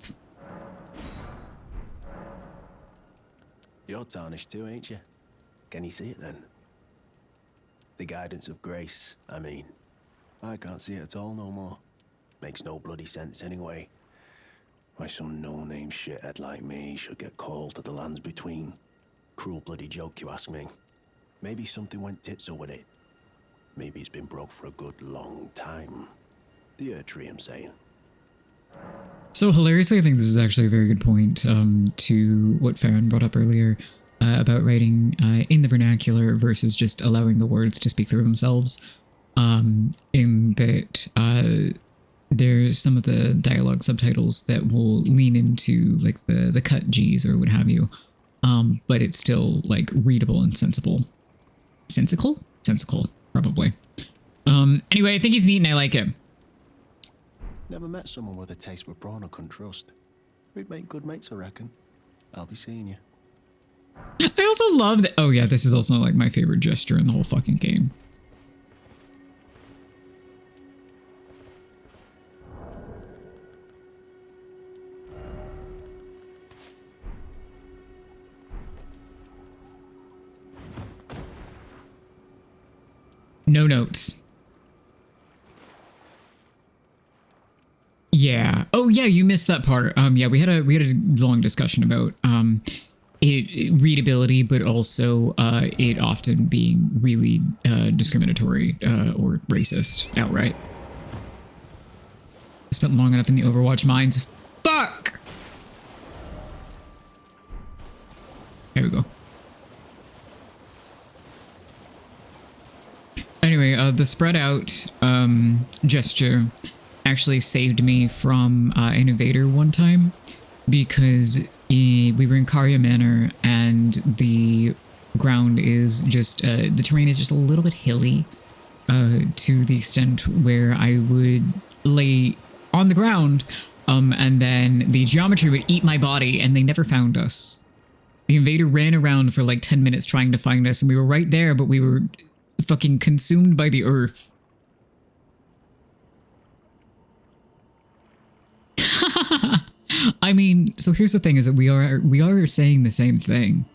S6: You're tarnished too, ain't you? Can you see it then? The guidance of grace, I mean. I can't see it at all no more. Makes no bloody sense anyway. Why some no-name shithead like me should get called to the lands between. Cruel bloody joke, you ask me. Maybe something went tits up with it. Maybe it's been broke for a good long time. The Earth Tree, I'm saying.
S1: So hilariously, I think this is actually a very good point to what Farron brought up earlier about writing in the vernacular versus just allowing the words to speak for themselves. In that there's some of the dialogue subtitles that will lean into like the cut G's or what have you, but it's still like readable and sensible. Sensical? Sensical, probably. Anyway, I think he's neat and I like him.
S6: Never met someone with a taste for brawn I couldn't trust. We'd make good mates, I reckon. I'll be seeing you.
S1: I also love that. Oh yeah, this is also like my favorite gesture in the whole fucking game. No notes. Yeah. Oh yeah, you missed that part. Yeah, we had a long discussion about readability, but also it often being really discriminatory or racist outright. I spent long enough in the Overwatch mines. Fuck! There we go. Anyway, the spread out gesture actually saved me from an invader one time because we were in Karya Manor and the ground is just, the terrain is just a little bit hilly to the extent where I would lay on the ground and then the geometry would eat my body and they never found us. The invader ran around for like 10 minutes trying to find us and we were right there, but we were fucking consumed by the earth. I mean, so here's the thing is that we are saying the same thing.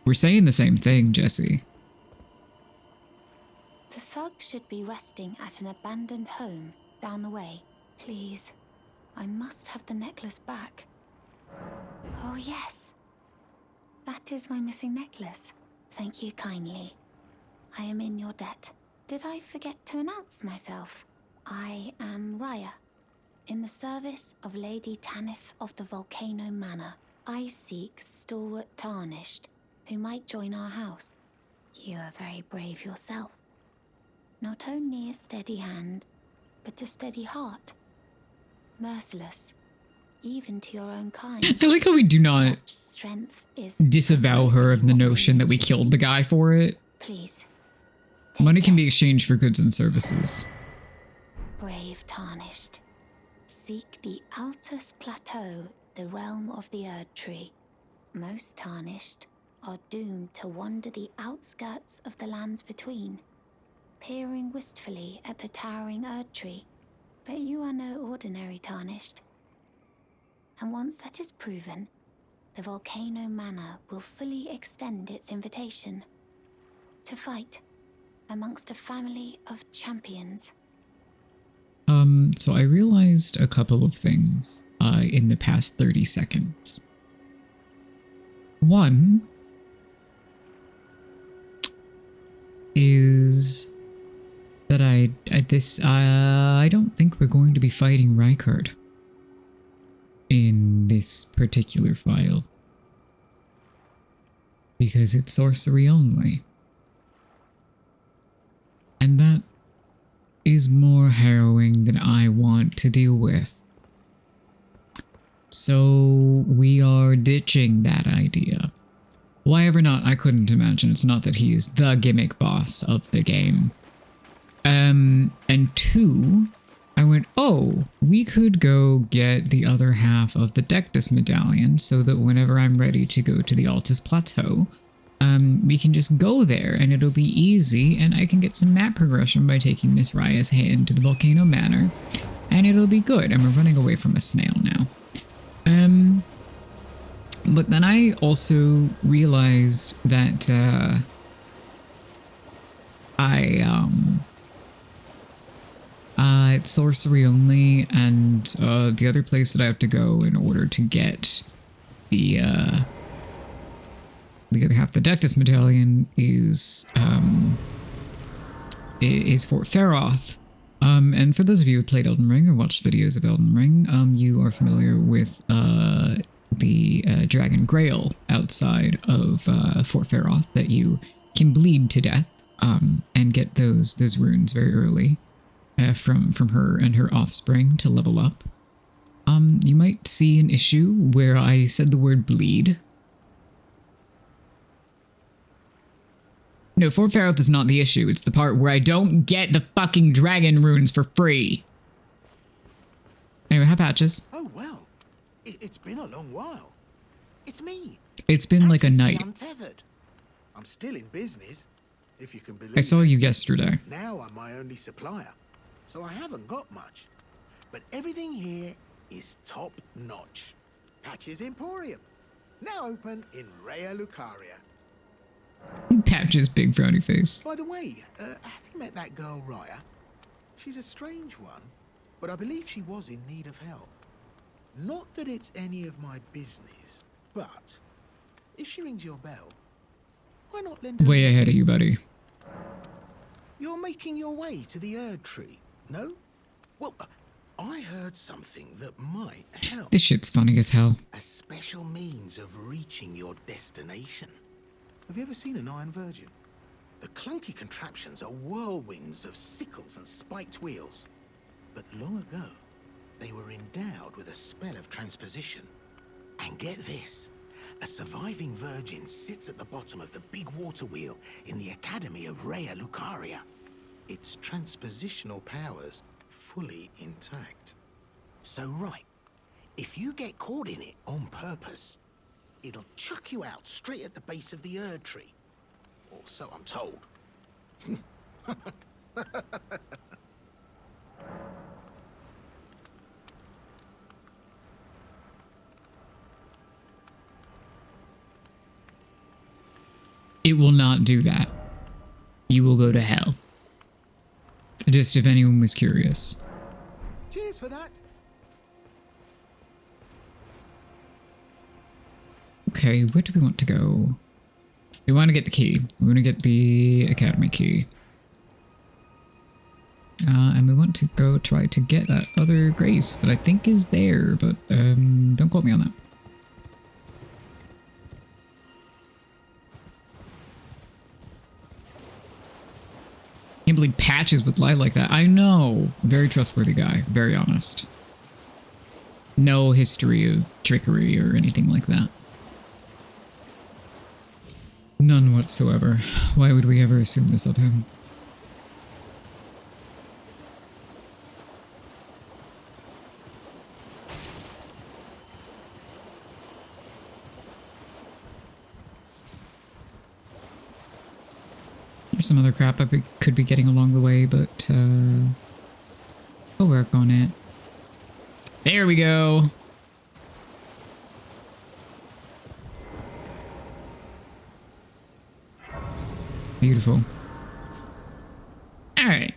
S1: We're saying the same thing, Jesse.
S4: The thug should be resting at an abandoned home down the way. Please, I must have the necklace back. Oh yes. That is my missing necklace. Thank you kindly. I am in your debt. Did I forget to announce myself? I am Raya, in the service of Lady Tanith of the Volcano Manor. I seek stalwart Tarnished, who might join our house. You are very brave yourself. Not only a steady hand, but a steady heart. Merciless, even to your own kind.
S1: I like how we do not
S4: Such strength is
S1: disavow her of the
S4: precisely what
S1: notion that we
S4: mistress
S1: killed the guy for it.
S4: Please.
S1: Money can be
S4: this.
S1: exchanged for goods and services.
S4: Brave Tarnished. Seek the Altus Plateau, the realm of the Erd Tree. Most Tarnished are doomed to wander the outskirts of the lands between, peering wistfully at the towering Erd Tree. But you are no ordinary Tarnished. And once that is proven, the Volcano Manor will fully extend its invitation to fight amongst a family of champions.
S1: So I realized a couple of things in the past 30 seconds. One is that I don't think we're going to be fighting Rykard in this particular file because it's sorcery only. And that is more harrowing than I want to deal with. So we are ditching that idea. Why ever not? I couldn't imagine. It's not that he's the gimmick boss of the game. And two, I went, oh, we could go get the other half of the Dectus medallion so that whenever I'm ready to go to the Altus Plateau, we can just go there and it'll be easy and I can get some map progression by taking Miss Raya's hand to the Volcano Manor and it'll be good. And we're running away from a snail now. But then I also realized that it's sorcery only, and the other place that I have to go in order to get the other half of the Dectus medallion is Fort Faroth. And for those of you who played Elden Ring or watched videos of Elden Ring, you are familiar with the Dragon Grail outside of Fort Faroth that you can bleed to death and get those runes very early from her and her offspring to level up. You might see an issue where I said the word bleed. No, Fort Faroth is not the issue. It's the part where I don't get the fucking dragon runes for free. Anyway, hi, Patches.
S3: Oh, well. It's been a long while. It's me.
S1: It's been like a
S3: Patches the
S1: night.
S3: Untethered. I'm still in business, if you can believe
S1: I saw
S3: it.
S1: you yesterday.
S3: Now I'm my only supplier, so I haven't got much. But everything here is top notch. Patches Emporium, now open in Raya Lucaria.
S1: Patches' big frowny face.
S3: By the way, have you met that girl Raya? She's a strange one, but I believe she was in need of help. Not that it's any of my business, but if she rings your bell, why not lend her?
S1: Way ahead of you, buddy.
S3: You're making your way to the Erd Tree, no? Well, I heard something that might help.
S1: This shit's funny as hell.
S3: A special means of reaching your destination. Have you ever seen an Iron Virgin? The clunky contraptions are whirlwinds of sickles and spiked wheels. But long ago, they were endowed with a spell of transposition. And get this, a surviving virgin sits at the bottom of the big water wheel in the Academy of Raya Lucaria. Its transpositional powers fully intact. So right, if you get caught in it on purpose, it'll chuck you out straight at the base of the Erd Tree. Or so I'm told.
S1: It will not do that. You will go to hell. Just if anyone was curious.
S3: Cheers for that.
S1: Okay, where do we want to go? We want to get the key. We want to get the Academy key. And we want to go try to get that other grace that I think is there, but don't quote me on that. Can't believe Patches would lie like that. I know. Very trustworthy guy. Very honest. No history of trickery or anything like that. None whatsoever. Why would we ever assume this of him? There's some other crap I could be getting along the way, but we'll work on it. There we go. Beautiful. Alright.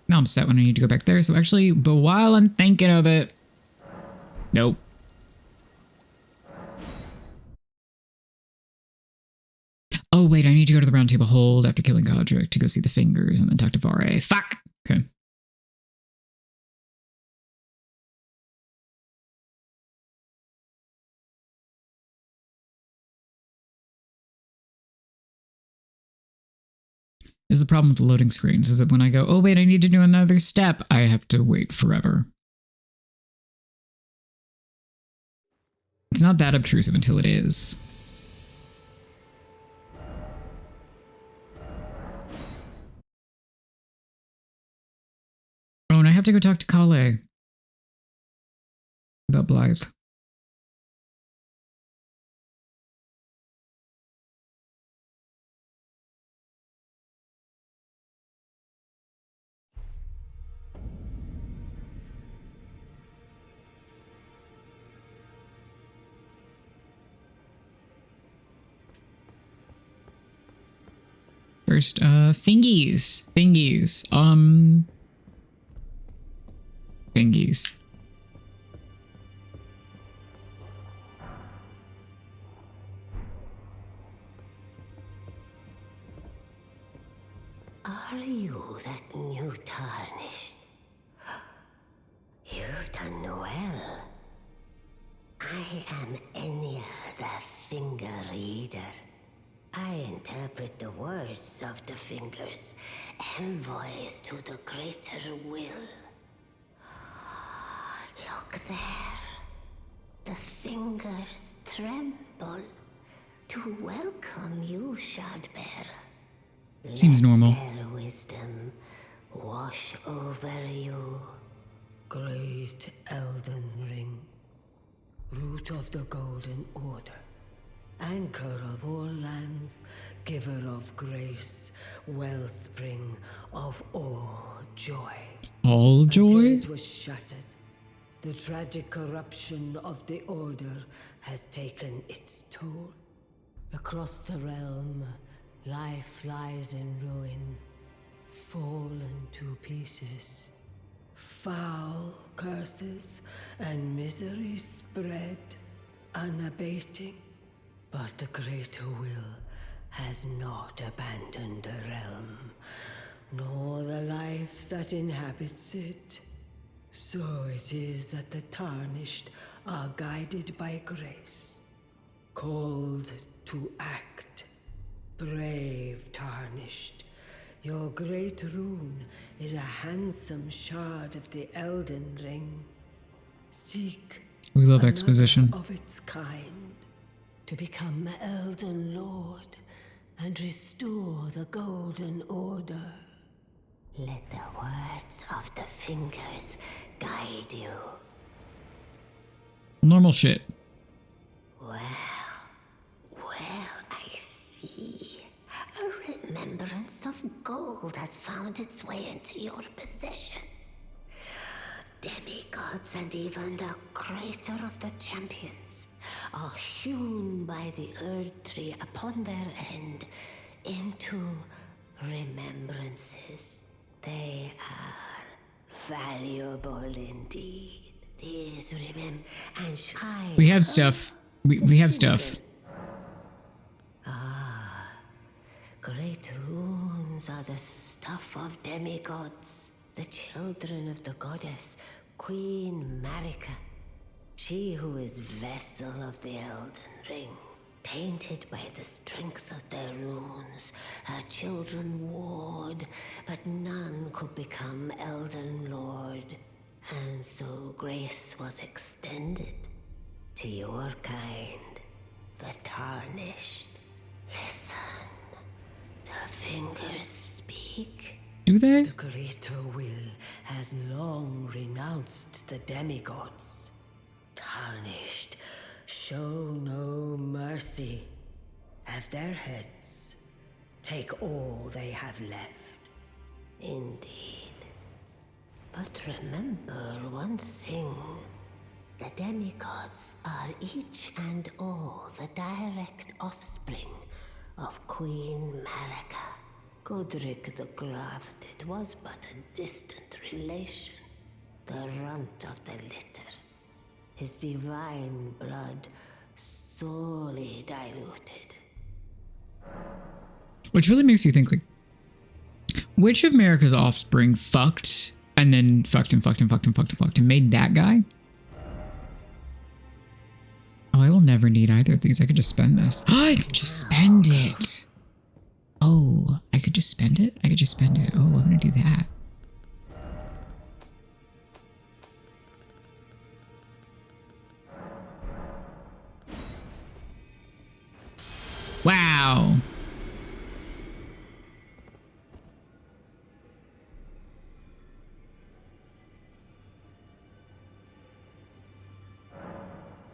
S1: Now I'm set when I need to go back there, so actually, but while I'm thinking of it... Nope. Oh, wait, I need to go to the Round Table Hold after killing Godric to go see the fingers and then talk to Vare. Fuck! Okay. This is the problem with the loading screens, is that when I go, oh wait, I need to do another step, I have to wait forever. It's not that obtrusive until it is. have to go talk to Kale about Blythe. First, fingies. Fingies.
S7: Are you that new tarnished? You've done well. I am Enya, the Finger Reader. I interpret the words of the fingers, envoys to the greater will. Look there. The fingers tremble to welcome you, Shardbearer.
S1: Seems normal.
S7: Let their wisdom wash over you. Great Elden Ring, root of the Golden Order, anchor of all lands, giver of grace, wellspring of all joy.
S1: All joy?
S7: Until it was shattered, the tragic corruption of the Order has taken its toll. Across the realm, life lies in ruin, fallen to pieces. Foul curses and misery spread, unabating. But the greater will has not abandoned the realm, nor the life that inhabits it. So it is that the tarnished are guided by grace, called to act. Brave tarnished, your great rune is a handsome shard of the Elden Ring. Seek
S1: We love
S7: another
S1: exposition.
S7: of its kind, to become Elden Lord and restore the Golden Order. Let the words of the fingers guide you.
S1: Normal shit.
S7: Well, I see. A remembrance of gold has found its way into your possession. Demigods and even the creator of the champions are hewn by the Erd Tree upon their end into remembrances. They are valuable indeed. These
S1: We have stuff. We have stuff.
S7: Great runes are the stuff of demigods, the children of the goddess, Queen Marika. She who is vessel of the Elden Ring, tainted by the strength of their runes, her children warred, but none could become Elden Lord. And so grace was extended to your kind, the tarnished. Listen. The fingers speak.
S1: Do they?
S7: The greater will has long renounced the demigods. Tarnished, show no mercy. Have their heads. Take all they have left. Indeed. But remember one thing. The demigods are each and all the direct offspring of Queen Marika. Godric the Grafted was but a distant relation, the runt of the litter. His divine blood sorely diluted.
S1: Which really makes you think, like, which of America's offspring fucked and then fucked and made that guy? Oh, I will never need either of these. I could just spend this. Oh, I could just spend it. Oh, I could just spend it? I could just spend it. Oh, I'm gonna do that. Wow.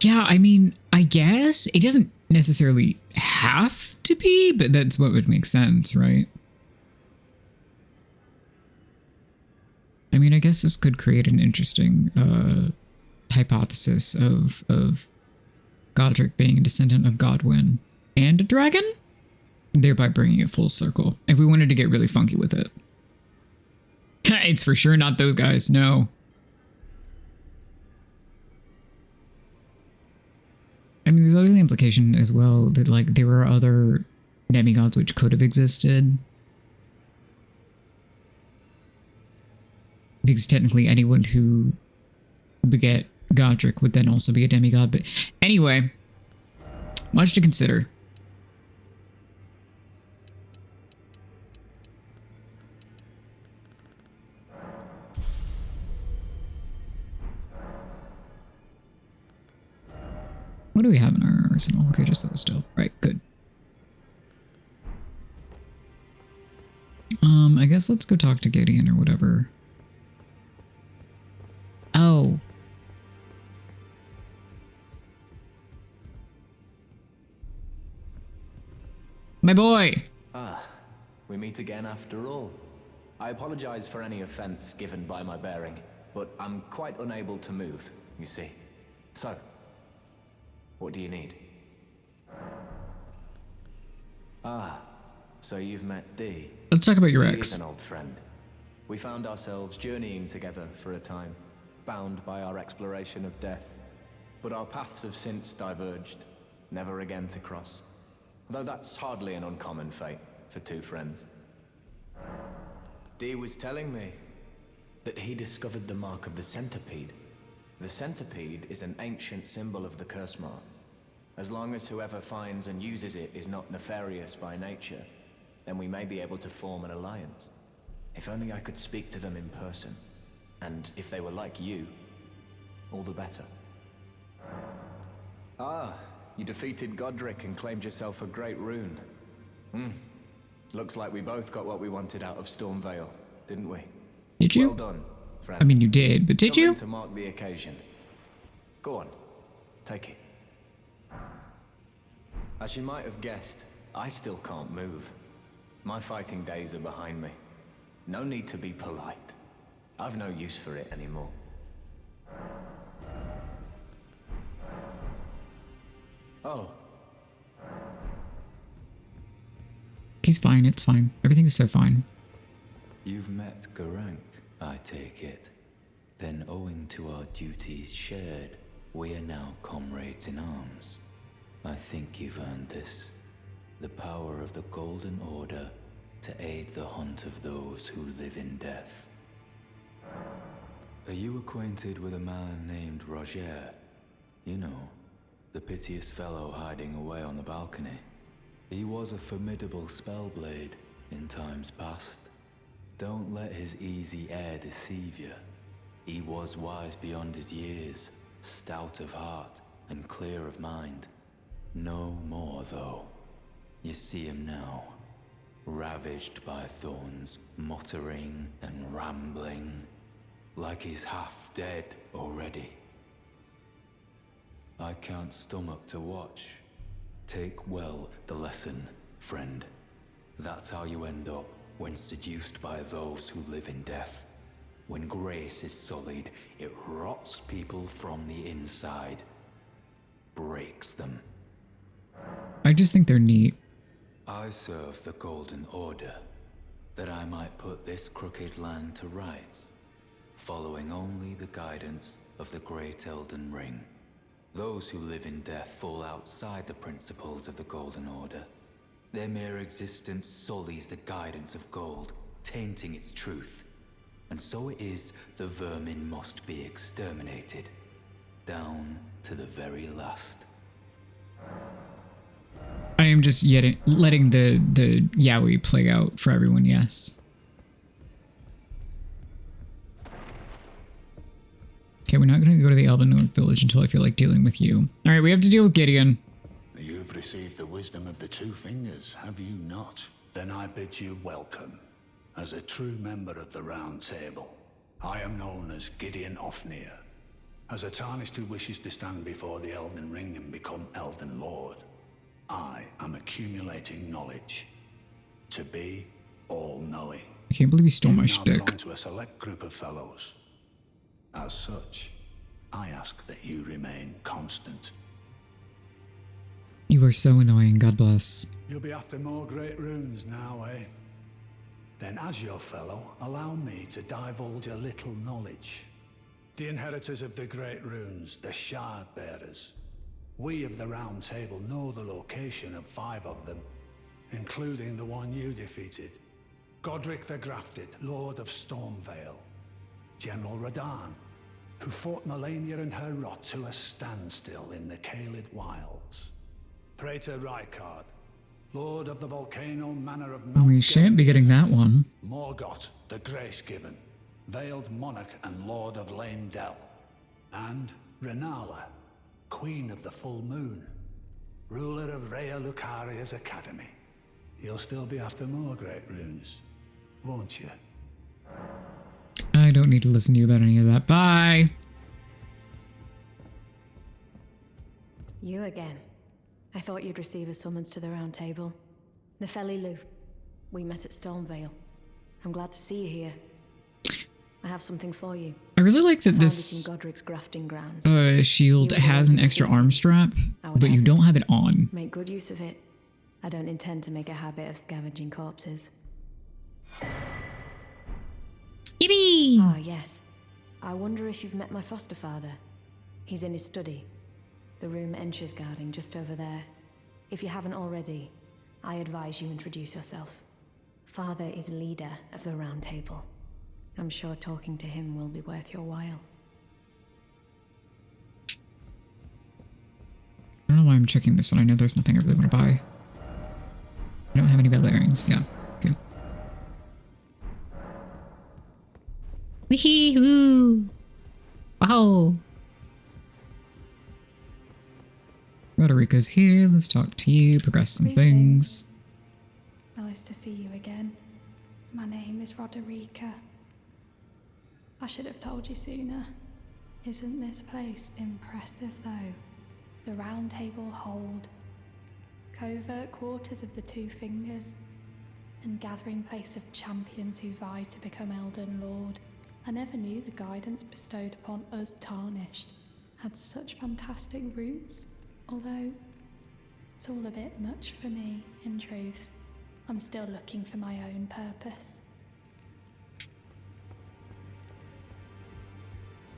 S1: Yeah, I mean, I guess it doesn't necessarily have to be, but that's what would make sense, right? I mean, I guess this could create an interesting hypothesis of Godric being a descendant of Godwyn and a dragon, thereby bringing it full circle. If we wanted to get really funky with it. It's for sure not those guys, no. I mean, there's always the implication as well that, like, there were other demigods which could have existed. Because technically anyone who beget Godric would then also be a demigod. But anyway, much to consider. What do we have in our arsenal? Okay, just those still. Right, good. I guess let's go talk to Gideon or whatever. Oh. My boy!
S8: Ah, we meet again after all. I apologize for any offense given by my bearing, but I'm quite unable to move, you see. So, what do you need? Ah, so you've met Dee.
S1: Let's talk about your
S8: Dee
S1: ex.
S8: is an old friend. We found ourselves journeying together for a time, bound by our exploration of death. But our paths have since diverged, never again to cross. Though that's hardly an uncommon fate for two friends. Dee was telling me that he discovered the mark of the centipede. The centipede is an ancient symbol of the curse mark. As long as whoever finds and uses it is not nefarious by nature, then we may be able to form an alliance. If only I could speak to them in person. And if they were like you, all the better. Ah, you defeated Godric and claimed yourself a great rune. Looks like we both got what we wanted out of Stormvale, didn't we?
S1: Did you?
S8: Well done, friend.
S1: I mean, you did, but did you?
S8: Something to mark the occasion. Go on, take it. As you might have guessed, I still can't move. My fighting days are behind me. No need to be polite. I've no use for it anymore. Oh.
S1: He's fine, it's fine. Everything is so fine.
S9: You've met Garank, I take it. Then owing to our duties shared, we are now comrades in arms. I think you've earned this. The power of the Golden Order to aid the hunt of those who live in death. Are you acquainted with a man named Roger? You know, the piteous fellow hiding away on the balcony. He was a formidable spellblade in times past. Don't let his easy air deceive you. He was wise beyond his years, stout of heart and clear of mind. No more, though. You see him now, ravaged by thorns, muttering and rambling, like he's half dead already. I can't stomach to watch. Take well the lesson, friend. That's how you end up when seduced by those who live in death. When grace is sullied, it rots people from the inside. Breaks them.
S1: I just think they're neat.
S9: I serve the Golden Order, that I might put this crooked land to rights, following only the guidance of the Great Elden Ring. Those who live in death fall outside the principles of the Golden Order. Their mere existence sullies the guidance of gold, tainting its truth. And so it is the vermin must be exterminated, down to the very last.
S1: I am just yet letting the yaoi play out for everyone, yes. Okay, we're not going to go to the Elven North Village until I feel like dealing with you. All right, we have to deal with Gideon.
S3: You've received the wisdom of the Two Fingers, have you not? Then I bid you welcome. As a true member of the Round Table, I am known as Gideon Ofnir. As a Tarnished who wishes to stand before the Elden Ring and become Elden Lord, I am accumulating knowledge. To be all-knowing.
S1: I can't believe you stole
S3: You
S1: my
S3: now
S1: shtick.
S3: belong to a select group of fellows. As such, I ask that you remain constant.
S1: You are so annoying, God bless.
S3: You'll be after more great runes now, eh? Then as your fellow, allow me to divulge a little knowledge. The inheritors of the great runes, the Shard Bearers. We of the Round Table know the location of 5 of them, including the one you defeated. Godric the Grafted, Lord of Stormvale. General Radahn, who fought Melania and her rot to a standstill in the Caelid Wilds. Praetor Rykard, Lord of the Volcano Manor of Mount
S1: We shan't be getting that one.
S3: Morgoth, the Grace-Given, Veiled Monarch and Lord of Lame Dell. And Renala, Queen of the Full Moon, ruler of Rhea Lucaria's Academy. You'll still be after more great runes, won't you?
S1: I don't need to listen to you about any of that. Bye!
S10: You again. I thought you'd receive a summons to the Round Table. Nefeli Lu. We met at Stormvale. I'm glad to see you here. I have something for you.
S1: I really like that
S10: Found it
S1: this
S10: in Godric's grafting grounds.
S1: shield
S10: You were
S1: has
S10: the
S1: an
S10: one
S1: extra
S10: to
S1: arm
S10: defeat
S1: strap,
S10: I would
S1: but you
S10: have
S1: don't
S10: it.
S1: have it on.
S10: Make good use of it. I don't intend to make a habit of scavenging corpses.
S1: Yippee!
S10: Ah, yes. I wonder if you've met my foster father. He's in his study. The room Encher's guarding just over there. If you haven't already, I advise you introduce yourself. Father is leader of the Round Table. I'm sure talking to him will be worth your while.
S1: I don't know why I'm checking this one. I know there's nothing I really want to buy. I don't have any bell bearings. Yeah, good. Wee-hoo! Wow! Roderico's here. Let's talk to you, progress some things.
S2: Nice to see you again. My name is Roderica. I should have told you sooner. Isn't this place impressive though? The Round Table hold, covert quarters of the Two Fingers, and gathering place of champions who vie to become Elden Lord. I never knew the guidance bestowed upon us Tarnished had such fantastic roots, although it's all a bit much for me, in truth. I'm still looking for my own purpose.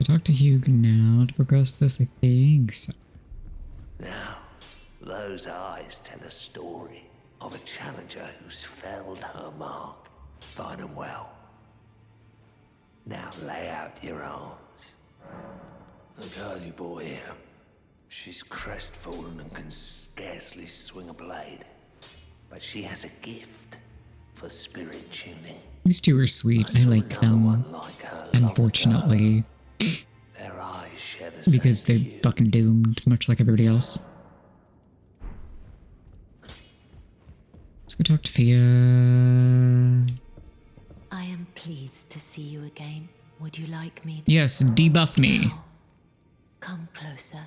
S1: I'll talk to Hugh now to progress this, I think. So.
S3: Now, those eyes tell a story of a challenger who's felled her mark. Fine and well. Now lay out your arms. The girl you brought here, she's crestfallen and can scarcely swing a blade. But she has a gift for spirit tuning.
S1: These two are sweet. I like them. Unfortunately.
S3: Their eyes share the
S1: Because
S3: same
S1: they're
S3: hue.
S1: fucking doomed, much like everybody else. Let's go talk to Fia.
S7: I am pleased to see you again. Would you like me to?
S1: Yes, debuff me.
S7: Now, come closer.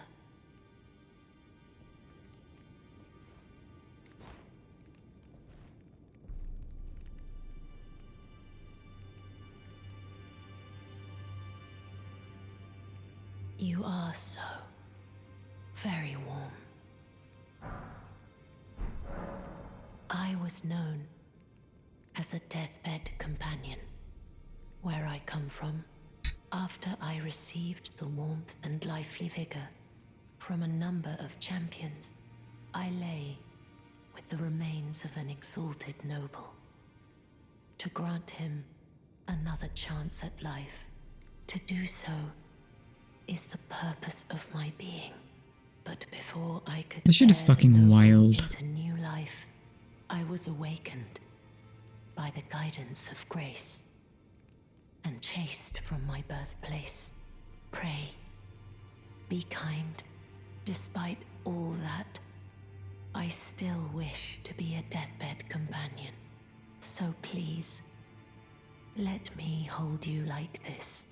S7: You are so very warm. I was known as a deathbed companion where I come from. After I received the warmth and lively vigor from a number of champions, I lay with the remains of an exalted noble. To grant him another chance at life, to do so is the purpose of my being. But before I could
S1: This shit is
S7: bear the
S1: fucking
S7: noble
S1: wild.
S7: into new life, I was awakened by the guidance of grace and chased from my birthplace. Pray, be kind. Despite all that, I still wish to be a deathbed companion. So please, let me hold you like this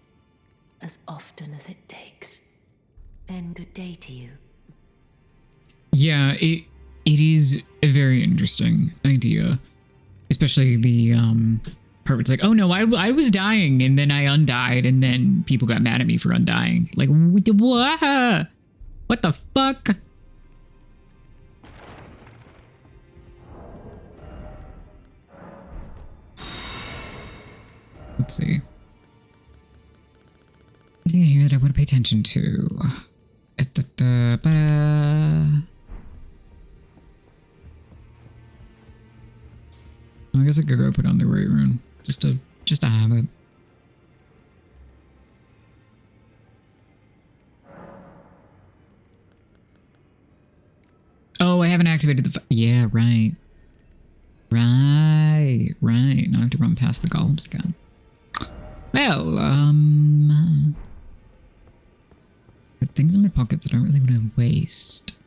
S7: as often as it takes. Then good day to you.
S1: Yeah, it is a very interesting idea, especially the part where it's like, oh no, I was dying and then I undied and then people got mad at me for undying. Like, what? What the fuck? Let's see. Anything here that I want to pay attention to? I guess I could go put on the right rune just to have it. Oh, I haven't activated the. Yeah, right. Right. Now I have to run past the golems again. Well, the things in my pockets I don't really want to waste.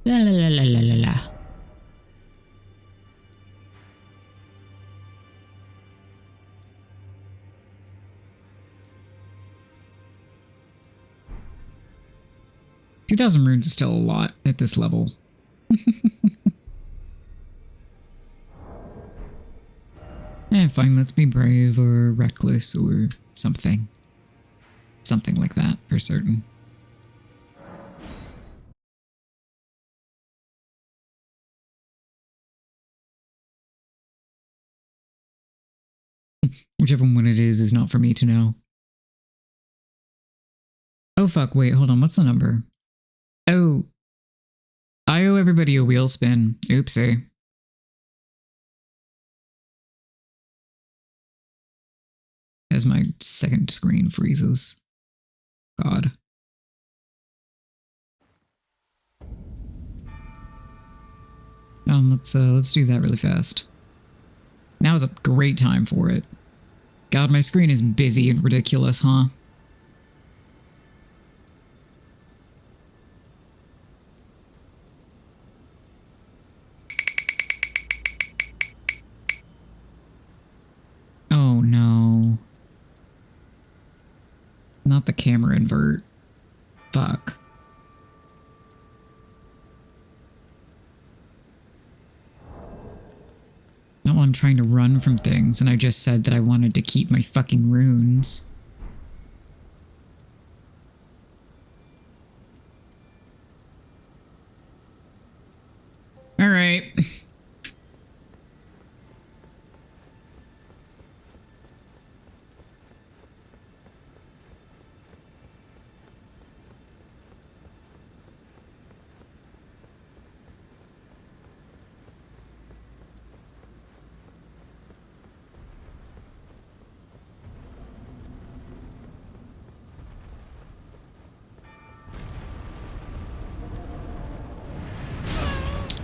S1: La la la la la la la. $2,000 runes is still a lot at this level. Fine, let's be brave or reckless or something. Something like that, for certain. Whichever one it is not for me to know. Oh fuck, wait, hold on, what's the number? Oh. I owe everybody a wheel spin. Oopsie. As my second screen freezes. God. Let's do that really fast. Now is a great time for it. God, my screen is busy and ridiculous, huh? Oh no. Not the camera invert. Fuck. Now I'm trying to run from things and I just said that I wanted to keep my fucking runes. All right.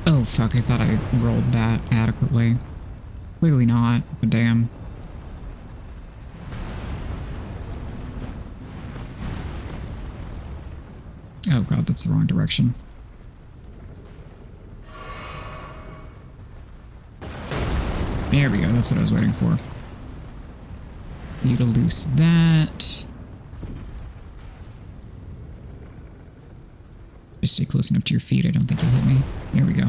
S1: Oh fuck, I thought I rolled that adequately. Clearly not, but damn. Oh god, that's the wrong direction. There we go, that's what I was waiting for. Need to loose that. Just stay close enough to your feet, I don't think you'll hit me. There we go.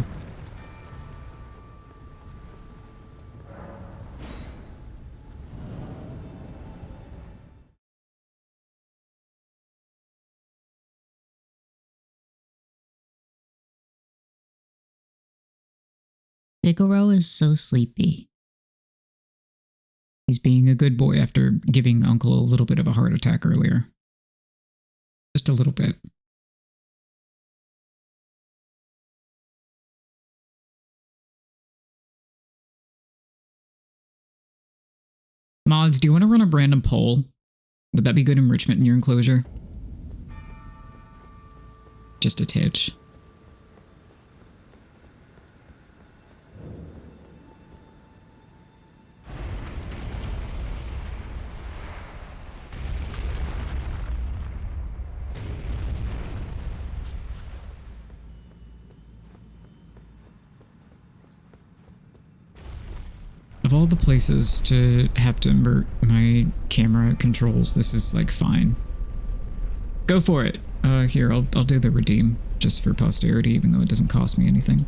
S1: Figaro is so sleepy. He's being a good boy after giving Uncle a little bit of a heart attack earlier. Just a little bit. Mods, do you want to run a random poll? Would that be good enrichment in your enclosure? Just a titch. Of of all the places to have to invert my camera controls, this is like fine. Go for it. Here, I'll do the redeem just for posterity, even though it doesn't cost me anything.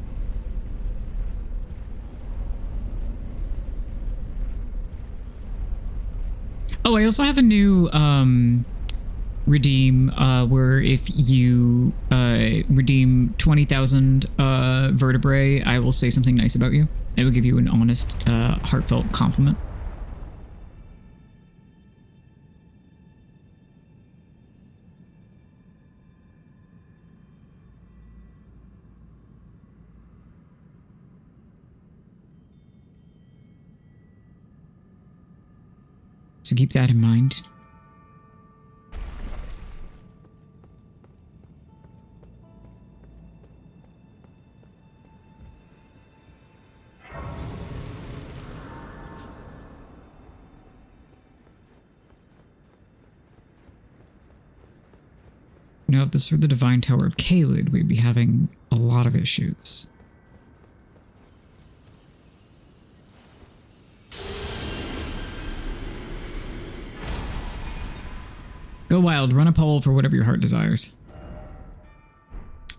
S1: Oh, I also have a new redeem where if you redeem 20,000 vertebrae, I will say something nice about you. I will give you an honest, heartfelt compliment. So keep that in mind. Now, if this were the Divine Tower of Caelid, we'd be having a lot of issues. Go wild, run a poll for whatever your heart desires.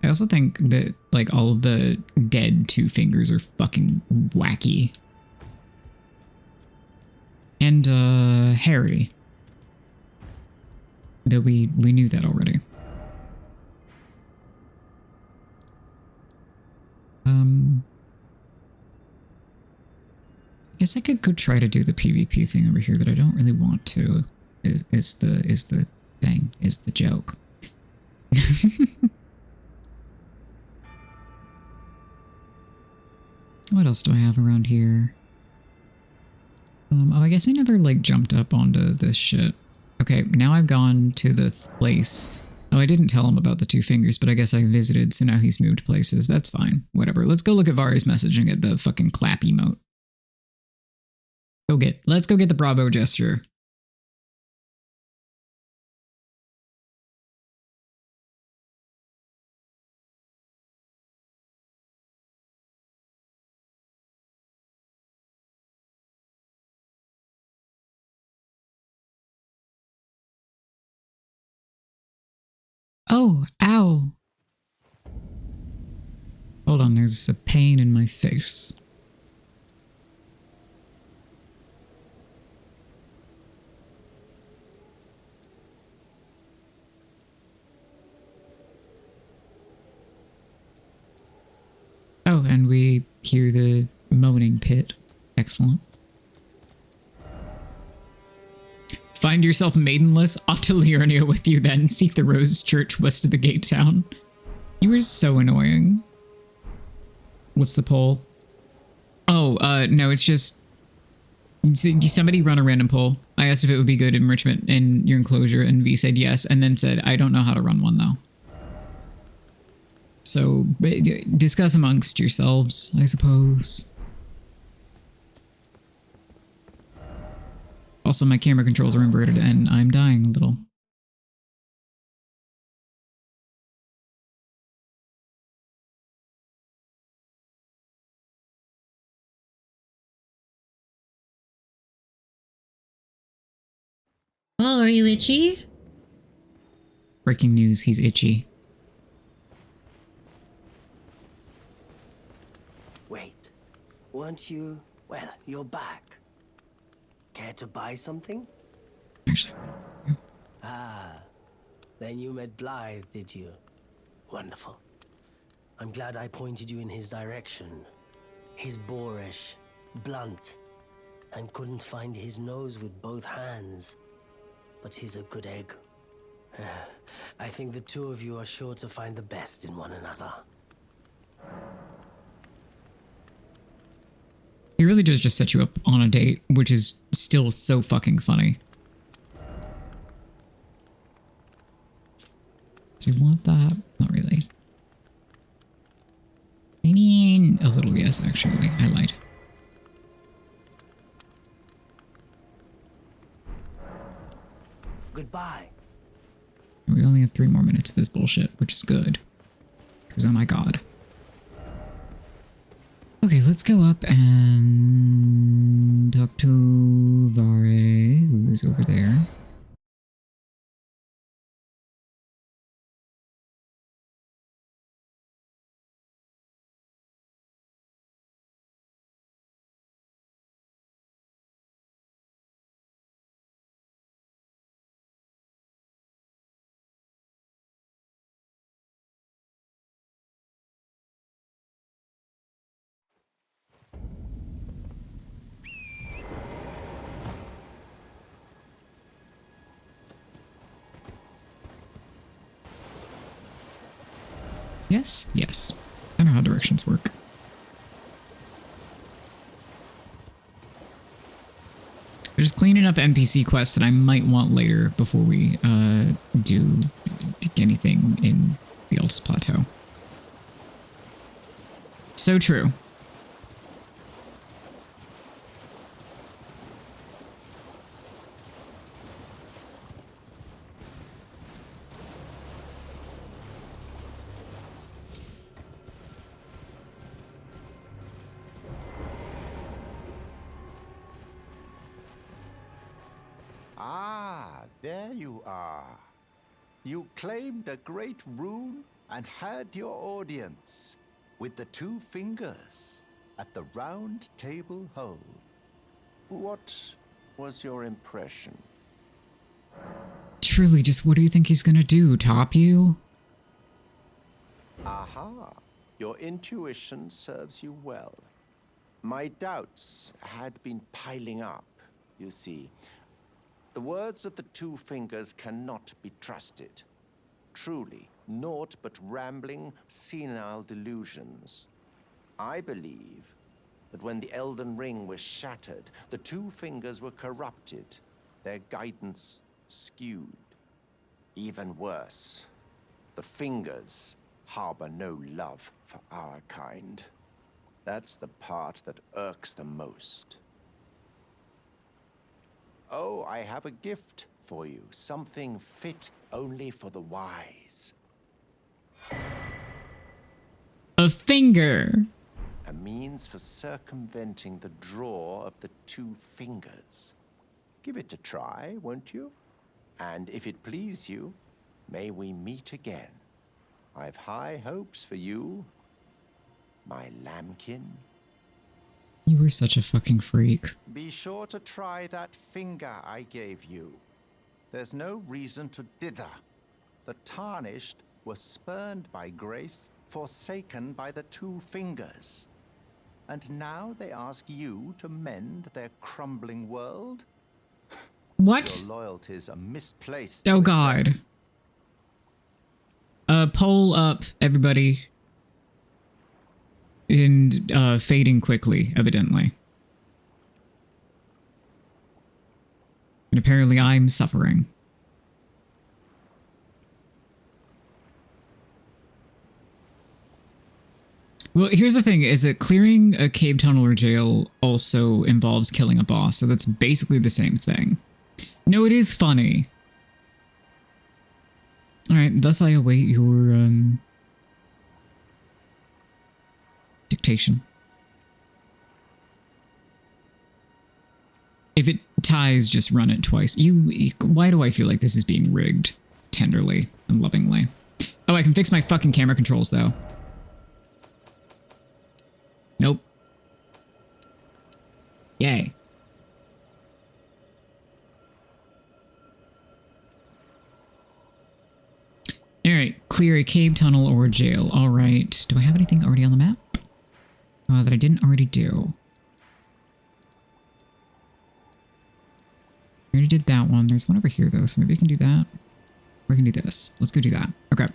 S1: I also think that, like, all of the dead Two Fingers are fucking wacky. And, Harry. Though we knew that already. I guess I could go try to do the PvP thing over here, but I don't really want to. Is the thing, is the joke. What else do I have around here? Oh, I guess I never, like, jumped up onto this shit. Okay, now I've gone to the place. Oh, I didn't tell him about the Two Fingers, but I guess I visited, so now he's moved places. That's fine. Whatever. Let's go look at Vari's message and get the fucking clap emote. Let's go get the Bravo gesture. Oh, ow. Hold on, there's a pain in my face. Oh, and we hear the moaning pit. Excellent. Find yourself maidenless, off to Liurnia with you then. Seek the Rose Church west of the gate town. You were so annoying. What's the poll? Oh, no, it's just... Somebody run a random poll. I asked if it would be good enrichment in your enclosure, and V said yes, and then said, I don't know how to run one, though. So, discuss amongst yourselves, I suppose. Also, my camera controls are inverted, and I'm dying a little. Oh, are you itchy? Breaking news, he's itchy.
S11: Wait, weren't you... Well, you're back. Care to buy something?
S1: Actually.
S11: Ah, then you met Blythe, did you? Wonderful. I'm glad I pointed you in his direction. He's boorish, blunt, and couldn't find his nose with both hands. But he's a good egg. I think the two of you are sure to find the best in one another.
S1: He really does just set you up on a date, which is still so fucking funny. Do you want that? Not really. I mean, a little yes, actually. I lied.
S11: Goodbye.
S1: We only have 3 more minutes of this bullshit, which is good. Because, oh my god. Okay, let's go up and talk to Vare, who is over there. Yes? Yes. I know how directions work. There's cleaning up NPC quests that I might want later before we do anything in the Altus Plateau. So true.
S3: Ah, there you are. You claimed a great rune and had your audience with the two fingers at the round table hole. What was your impression?
S1: Truly, just what do you think he's gonna do? Top you?
S3: Aha, your intuition serves you well. My doubts had been piling up, you see. The words of the two fingers cannot be trusted. Truly, naught but rambling, senile delusions. I believe that when the Elden Ring was shattered, the two fingers were corrupted, their guidance skewed. Even worse, the fingers harbor no love for our kind. That's the part that irks the most. Oh, I have a gift for you. Something fit only for the wise.
S1: A finger!
S3: A means for circumventing the draw of the two fingers. Give it a try, won't you? And if it please you, may we meet again. I've high hopes for you, my lambkin.
S1: You were such a fucking freak.
S3: Be sure to try that finger I gave you. There's no reason to dither. The tarnished were spurned by grace, forsaken by the two fingers. And now they ask you to mend their crumbling world?
S1: What?
S3: Your loyalties are misplaced.
S1: Oh god. Poll up, everybody. And fading quickly, evidently. And apparently I'm suffering. Well, here's the thing, is that clearing a cave tunnel or jail also involves killing a boss, so that's basically the same thing. No, it is funny. Alright, thus I await your, dictation. If it ties, just run it twice. Why do I feel like this is being rigged? Tenderly and lovingly. Oh, I can fix my fucking camera controls, though. Nope. Yay. Alright, clear a cave tunnel or jail. Alright, do I have anything already on the map? That I didn't already do. I already did that one. There's one over here, though, so maybe we can do that. Or we can do this. Let's go do that. Okay.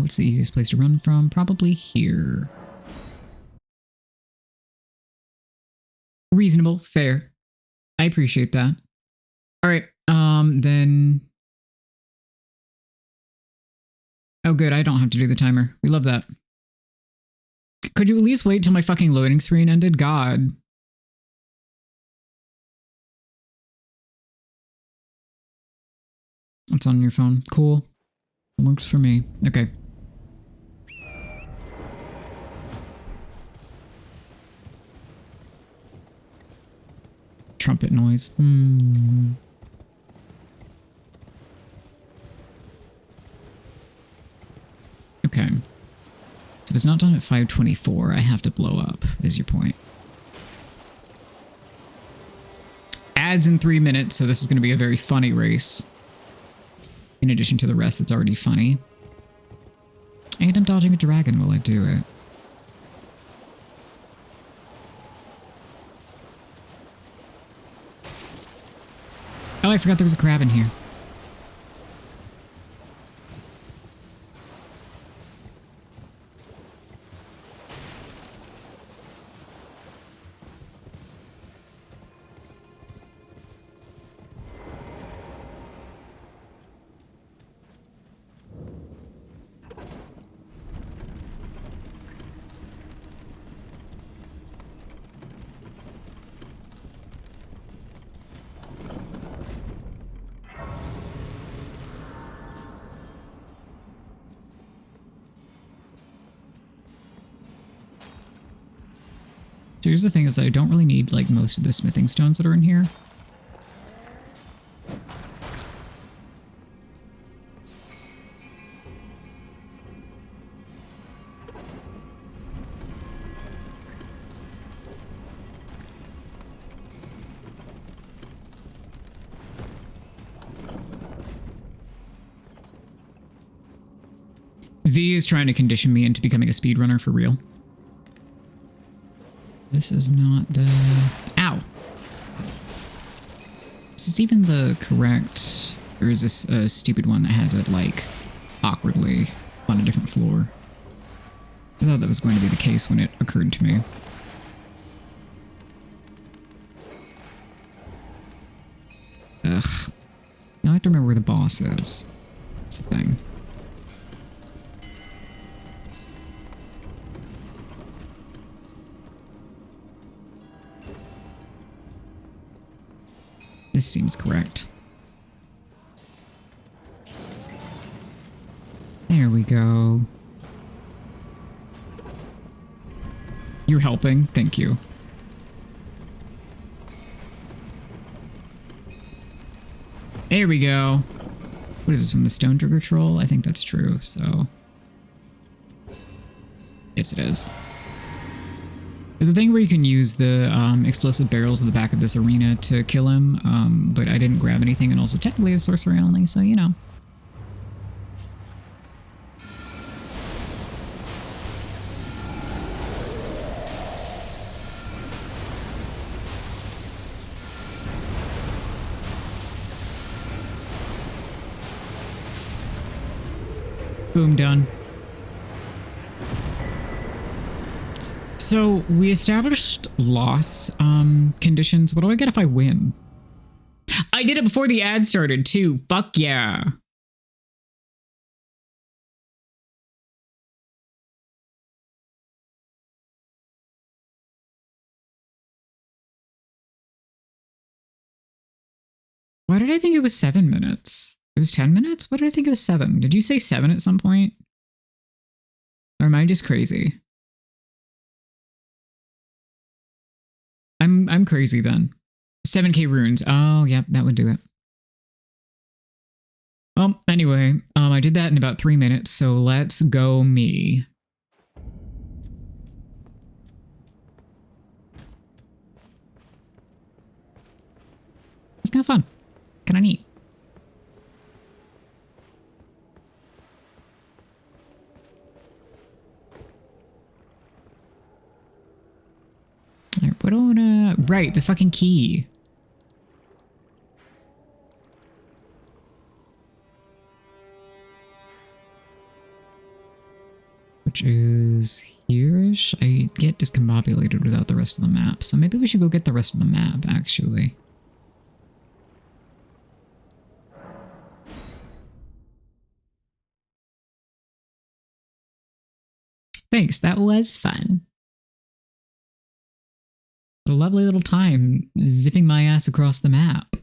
S1: What's the easiest place to run from? Probably here. Reasonable. Fair. I appreciate that. Alright, then... Oh, good. I don't have to do the timer. We love that. Could you at least wait till my fucking loading screen ended? God. It's on your phone. Cool. Works for me. Okay. trumpet noise. Okay. So if it's not done at 5:24, I have to blow up, is your point. Ads in 3 minutes, so this is going to be a very funny race. In addition to the rest that's already funny. And I'm dodging a dragon while I do it. Oh, I forgot there was a crab in here. So here's the thing is I don't really need like most of the smithing stones that are in here. V is trying to condition me into becoming a speedrunner for real. This is not the... Ow! Is this even the correct... Or is this a stupid one that has it, like, awkwardly on a different floor? I thought that was going to be the case when it occurred to me. Ugh. Now I have to remember where the boss is. That's the thing. This seems correct. There we go. You're helping. Thank you. There we go. What is this, from the Stone Trigger Troll? I think that's true, so... Yes, it is. There's a thing where you can use the explosive barrels at the back of this arena to kill him, but I didn't grab anything, and also technically it's sorcery only, so you know. Boom, done. So, we established loss conditions. What do I get if I win? I did it before the ad started, too. Fuck yeah. Why did I think it was 7 minutes? It was 10 minutes? Why did I think it was 7? Did you say 7 at some point? Or am I just crazy? I'm crazy then. 7k runes. Oh, yep, that would do it. Well, anyway, I did that in about 3 minutes, so let's go me. It's kind of fun. Kind of neat. Alright, what do I wanna... Right, the fucking key. Which is here-ish? I get discombobulated without the rest of the map, so maybe we should go get the rest of the map, actually. Thanks, that was fun. A lovely little time zipping my ass across the map.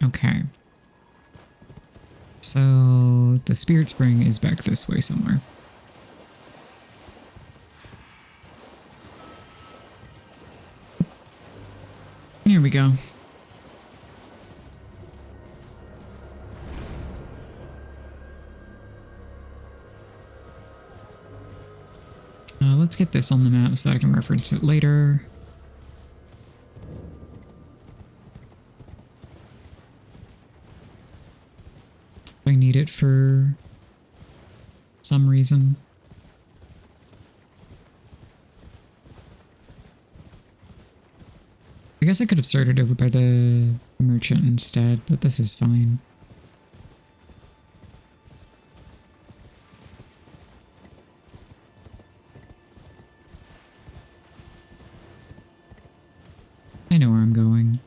S1: Okay. So the spirit spring is back this way somewhere. Here we go. Let's get this on the map so that I can reference it later. If I need it for some reason. I guess I could have started over by the merchant instead, but this is fine. I know where I'm going.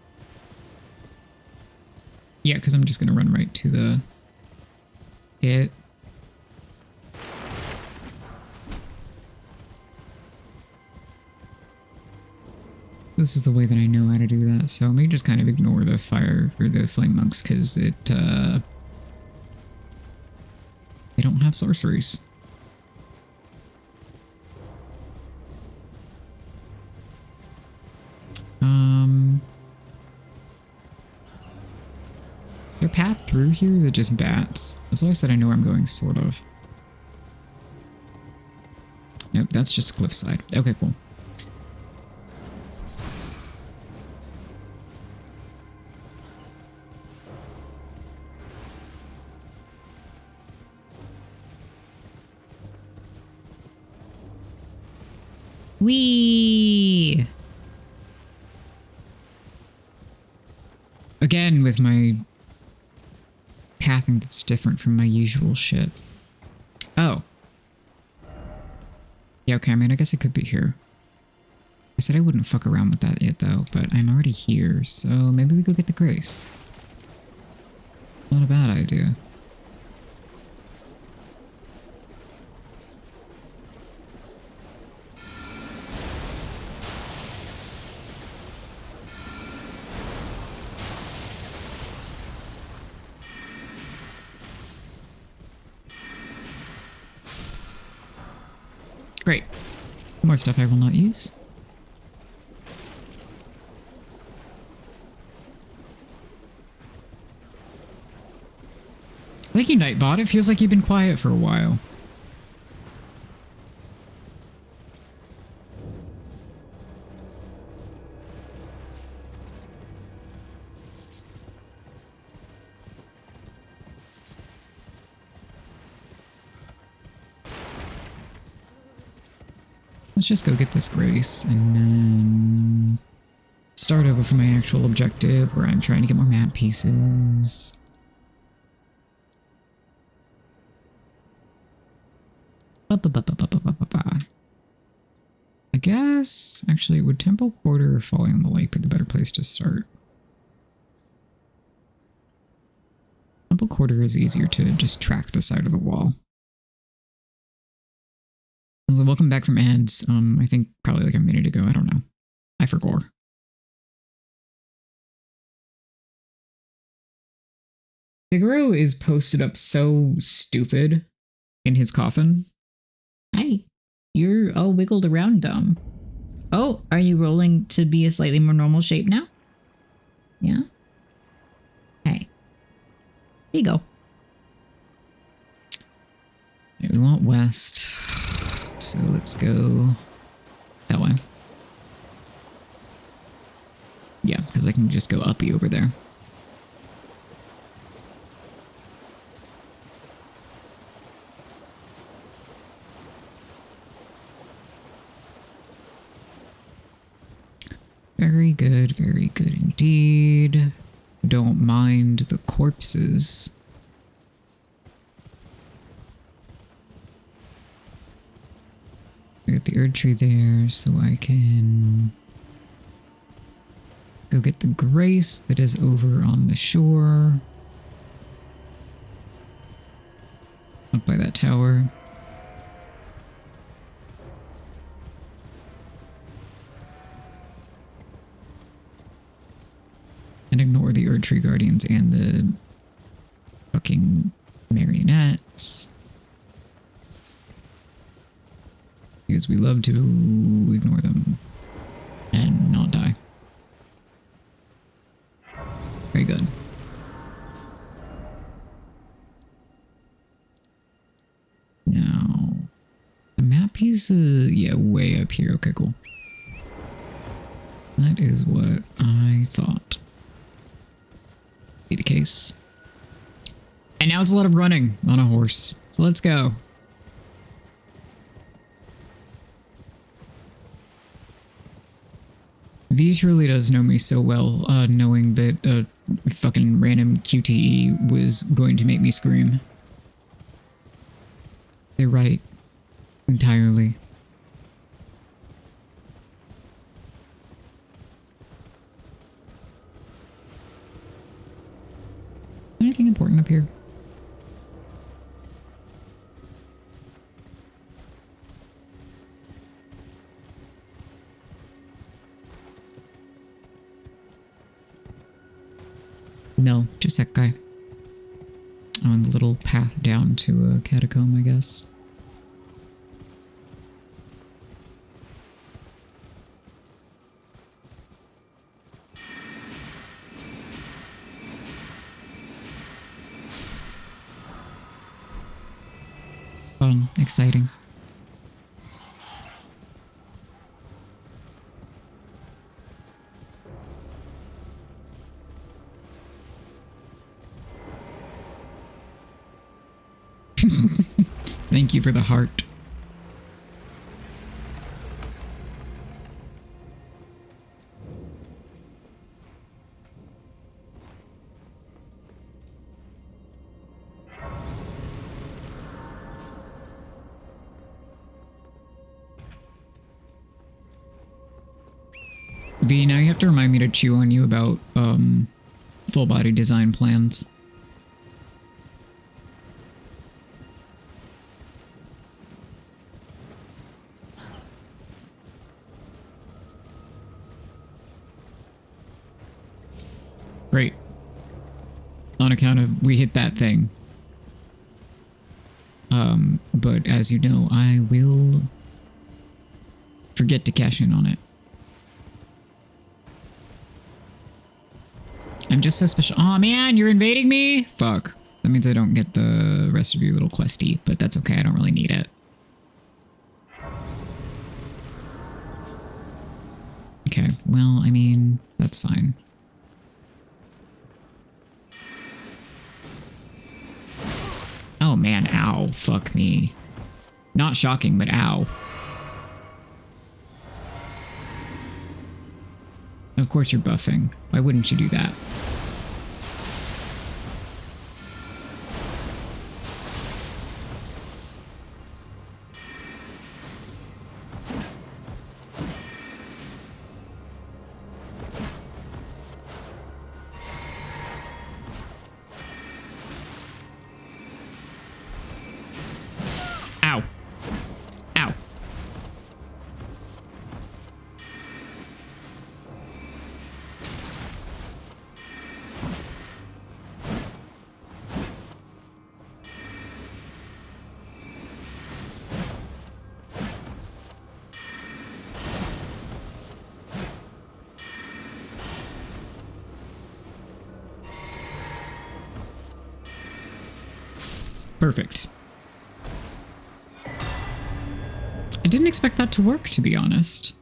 S1: Yeah, because I'm just going to run right to the pit. This is the way that I know how to do that, so I may just kind of ignore the fire or the flame monks because they don't have sorceries. Their path through here is it just bats? That's why I said I know where I'm going, sort of. Nope, that's just cliffside. Okay, cool. Whee! Again, with my pathing that's different from my usual shit. Oh. Yeah, okay, I mean, I guess it could be here. I said I wouldn't fuck around with that yet, though, but I'm already here, so maybe we go get the grace. Not a bad idea. Great. More stuff I will not use. Thank you, Nightbot. It feels like you've been quiet for a while. Let's just go get this grace and then start over for my actual objective where I'm trying to get more map pieces. I guess, actually, would Temple Quarter or Falling on the Lake be the better place to start? Temple Quarter is easier to just track the side of the wall. So welcome back from ads. I think probably like a minute ago. I don't know. I forgot. Figaro is posted up so stupid in his coffin. Hi. You're all wiggled around dumb. Oh, are you rolling to be a slightly more normal shape now? Yeah? Hey. Here you go. Okay, we want west. So let's go that way. Yeah, because I can just go uppy over there. Very good indeed. Don't mind the corpses. I got the Erd tree there, so I can go get the grace that is over on the shore. Up by that tower. And ignore the Erd tree guardians and the fucking marionettes. Because we love to ignore them and not die. Very good. Now, the map piece is, yeah, way up here. Okay, cool. That is what I thought would be the case. And now it's a lot of running on a horse. So let's go. V truly does know me so well, knowing that a fucking random QTE was going to make me scream. They're right. Entirely. Anything important up here? No, just that guy. On the little path down to a catacomb, I guess. Fun, exciting. Thank you for the heart. V, now you have to remind me to chew on you about full body design plans. Great. On account of we hit that thing. But as you know, I will forget to cash in on it. I'm just so special. Aw, man, you're invading me? Fuck. That means I don't get the rest of your little questy, but that's okay. I don't really need it. Okay, well, I mean, that's fine. Oh man, ow. Fuck me. Not shocking, but ow. Of course you're buffing. Why wouldn't you do that? Ow. Ow. Perfect. I didn't expect that to work, to be honest.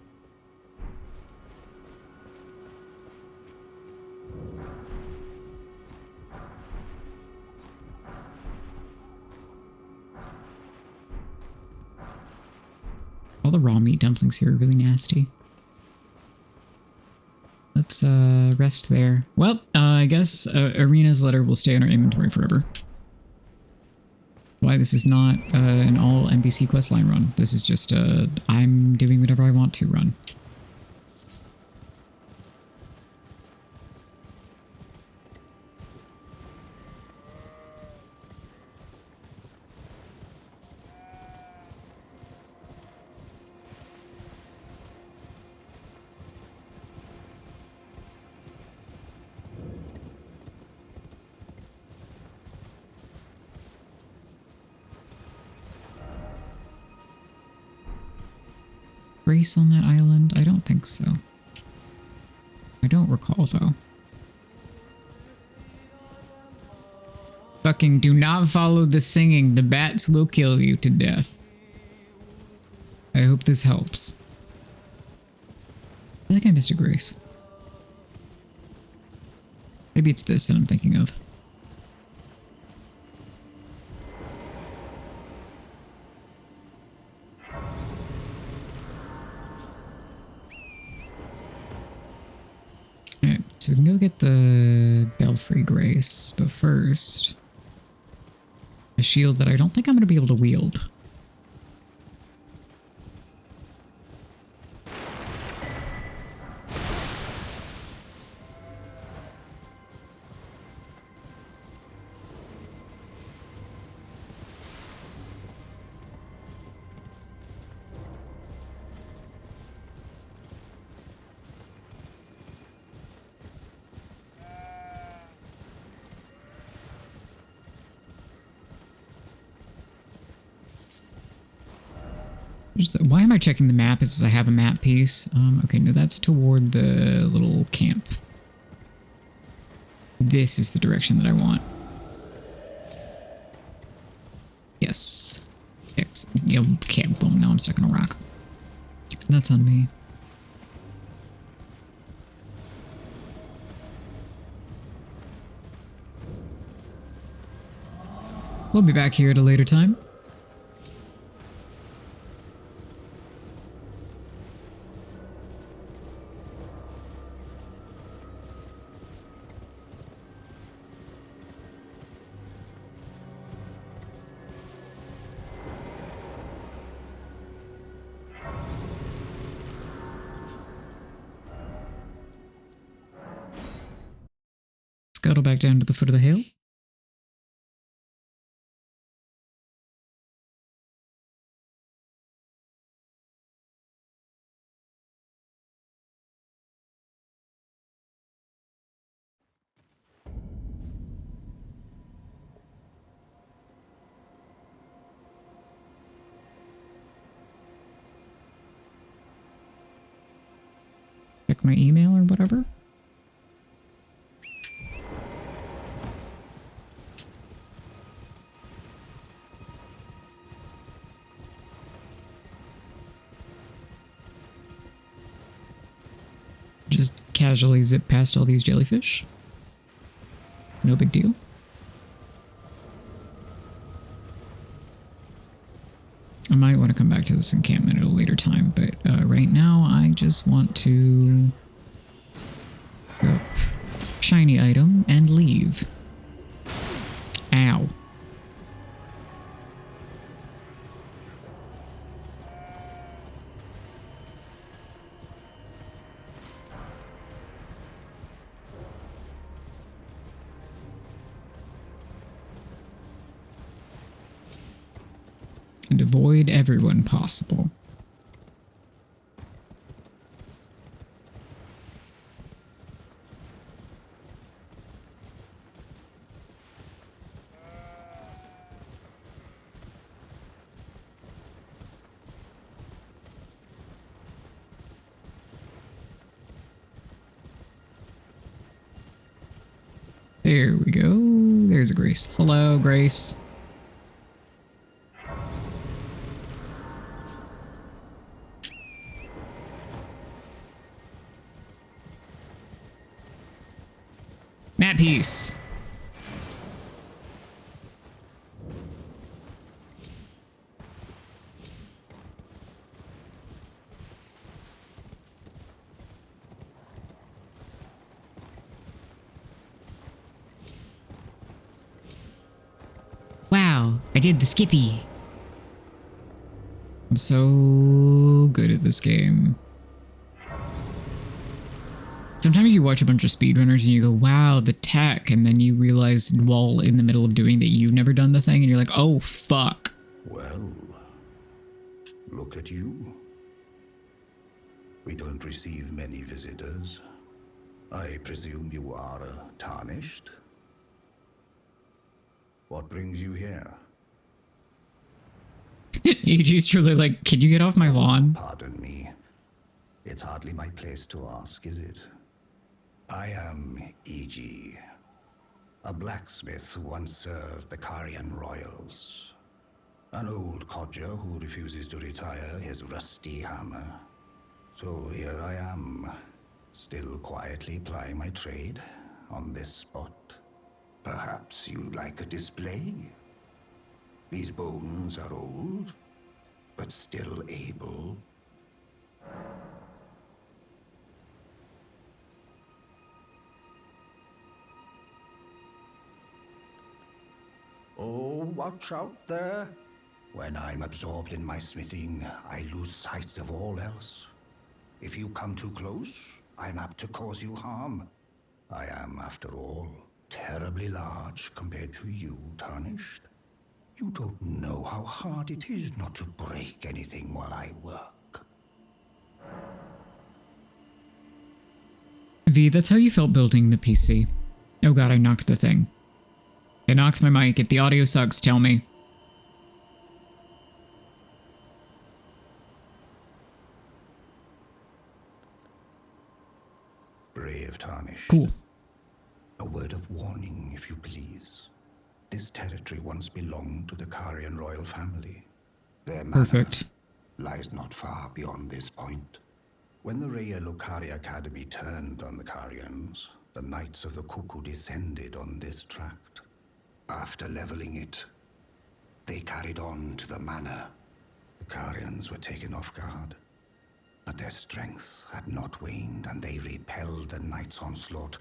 S1: All the raw meat dumplings here are really nasty. Let's rest there. Well, I guess Arena's letter will stay in our inventory forever. Why this is not an all NPC questline run. This is just I'm doing whatever I want to run. Grace on that island? I don't think so. I don't recall, though. Fucking do not follow the singing. The bats will kill you to death. I hope this helps. I think I missed a Grace. Maybe it's this that I'm thinking of. Alright, so we can go get the Belfry Grace, but first, a shield that I don't think I'm going to be able to wield. Why am I checking the map? Is I have a map piece? Okay, no, that's toward the little camp. This is the direction that I want. Yes. Yes. Okay, boom, now I'm stuck on a rock. That's on me. We'll be back here at a later time. Scuttle back down to the foot of the hill. Check my email or whatever. Just casually zip past all these jellyfish. No big deal. I might want to come back to this encampment at a later time, but right now I just want to pick up shiny item and leave. Ow. And avoid everyone possible. There we go. There's a Grace. Hello, Grace. Map piece. Wow, I did the Skippy. I'm so good at this game. Sometimes you watch a bunch of speedrunners and you go, wow, the tech, and then you realize while in the middle of doing that you've never done the thing and you're like, oh, fuck.
S3: Well, look at you. We don't receive many visitors. I presume you are tarnished? What brings you here?
S1: You just truly like, can you get off my lawn?
S3: Pardon me. It's hardly my place to ask, is it? I am E.G., a blacksmith who once served the Carian royals. An old codger who refuses to retire his rusty hammer. So here I am, still quietly plying my trade on this spot. Perhaps you'd like a display? These bones are old, but still able. Oh, watch out there. When I'm absorbed in my smithing, I lose sight of all else. If you come too close, I'm apt to cause you harm. I am, after all, terribly large compared to you, Tarnished. You don't know how hard it is not to break anything while I work.
S1: V, that's how you felt building the PC. Oh god, I knocked the thing. I knocked my mic. If the audio sucks, tell me.
S3: Brave Tarnished.
S1: Cool.
S3: A word of warning, if you please. This territory once belonged to the Carian royal family. Their manor
S1: Perfect.
S3: lies not far beyond this point. When the Raya Lucari Academy turned on the Carians, the Knights of the Cuckoo descended on this tract. After leveling it, they carried on to the manor. The Carians were taken off guard, but their strength had not waned, and they repelled the Knights' onslaught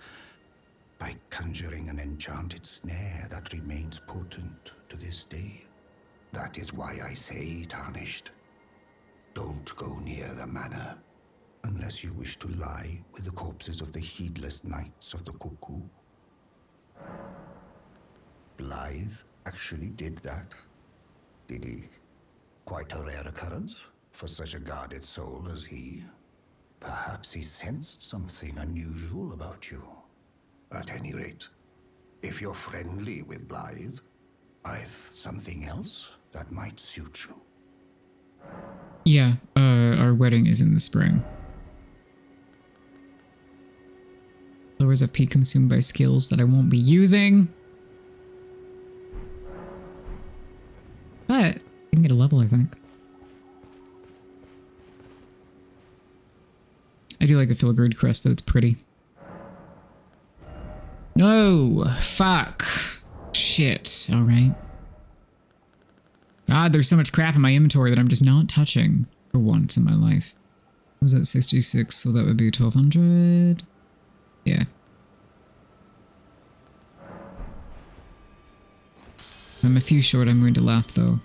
S3: by conjuring an enchanted snare that remains potent to this day. That is why I say, Tarnished, don't go near the manor, unless you wish to lie with the corpses of the heedless Knights of the Cuckoo. Blythe actually did that, did he? Quite a rare occurrence for such a guarded soul as he. Perhaps he sensed something unusual about you. At any rate, if you're friendly with Blythe, I've something else that might suit you.
S1: Yeah, our wedding is in the spring. Lowers FP consumed by skills that I won't be using. But I can get a level, I think. I do like the filigreed crest, though. It's pretty. No! Fuck! Shit. Alright. God, there's so much crap in my inventory that I'm just not touching for once in my life. What was that 66? So that would be 1200. Yeah. I'm a few short. I'm going to laugh, though.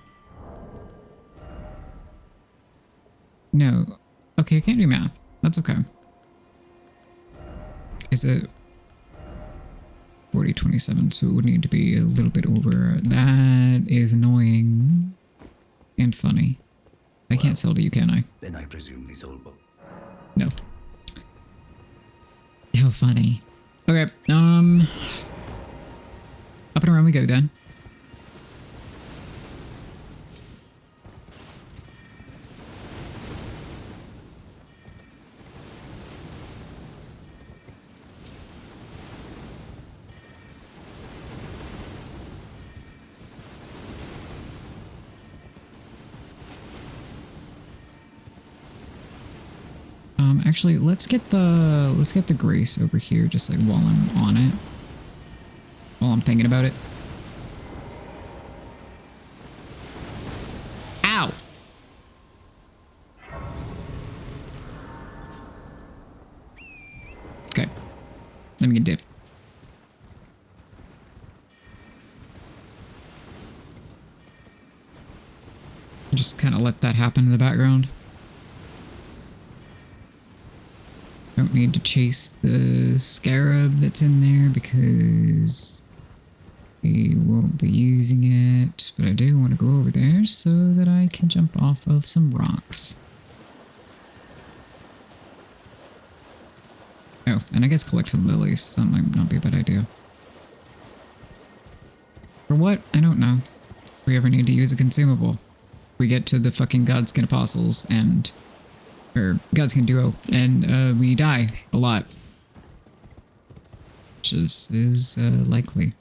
S1: No. Okay, I can't do math. That's okay. Is it 4027? So it would need to be a little bit over. That is annoying. And funny. I can't sell to you, can I?
S3: Then I presume these old books.
S1: No. How funny. Okay, up and around we go then. Actually, let's get the grace over here, just like while I'm on it, while I'm thinking about it. Ow! Okay, let me get dip. Just kind of let that happen in the background. Don't need to chase the scarab that's in there because we won't be using it, but I do want to go over there so that I can jump off of some rocks. Oh, and I guess collect some lilies. That might not be a bad idea. For what? I don't know. If we ever need to use a consumable. We get to the fucking Godskin Apostles and or gods can duo, and we die a lot, which is likely.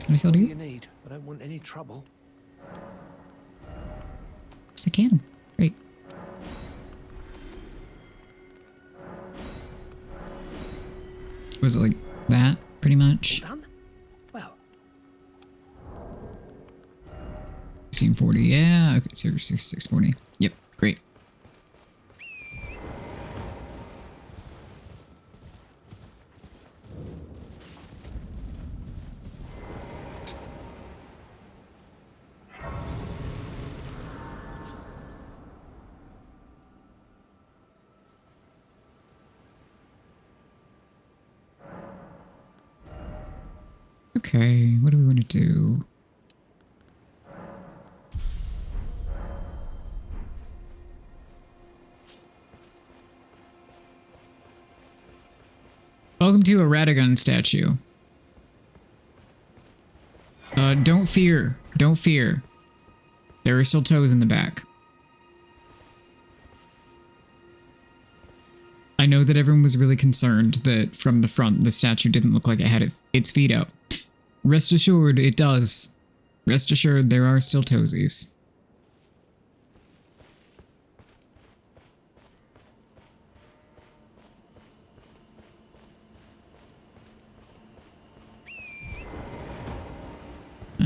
S1: Can I sell to
S3: What do
S1: you?
S3: you need? I don't want any trouble.
S1: Yes, I can. Great. Was it like that, pretty much?
S3: All done? Well,
S1: 1640, yeah. Okay, so 640. Yep, great. Okay, what do we want to do? Welcome to a Radagon statue. Don't fear. Don't fear. There are still toes in the back. I know that everyone was really concerned that from the front, the statue didn't look like it had its feet out. Rest assured, it does. Rest assured, there are still toesies.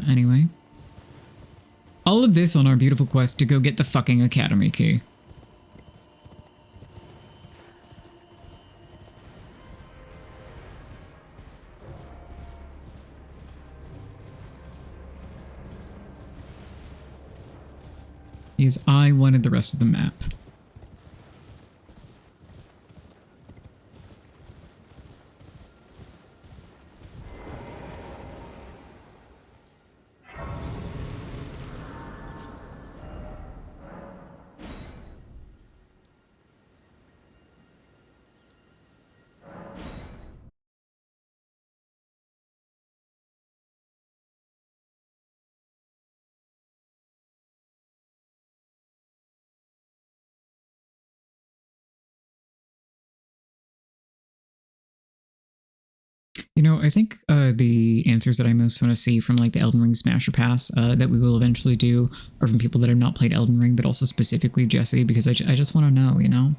S1: Anyway. All of this on our beautiful quest to go get the fucking Academy key. Is I wanted the rest of the map. You know, I think the answers that I most want to see from like the Elden Ring Smasher Pass that we will eventually do are from people that have not played Elden Ring, but also specifically Jesse, because I just want to know, you know?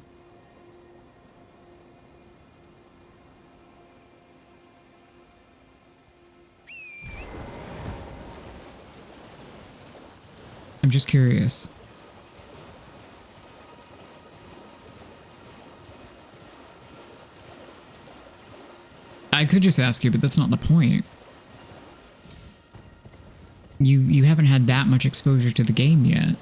S1: I'm just curious. I could just ask you, but that's not the point. You haven't had that much exposure to the game yet.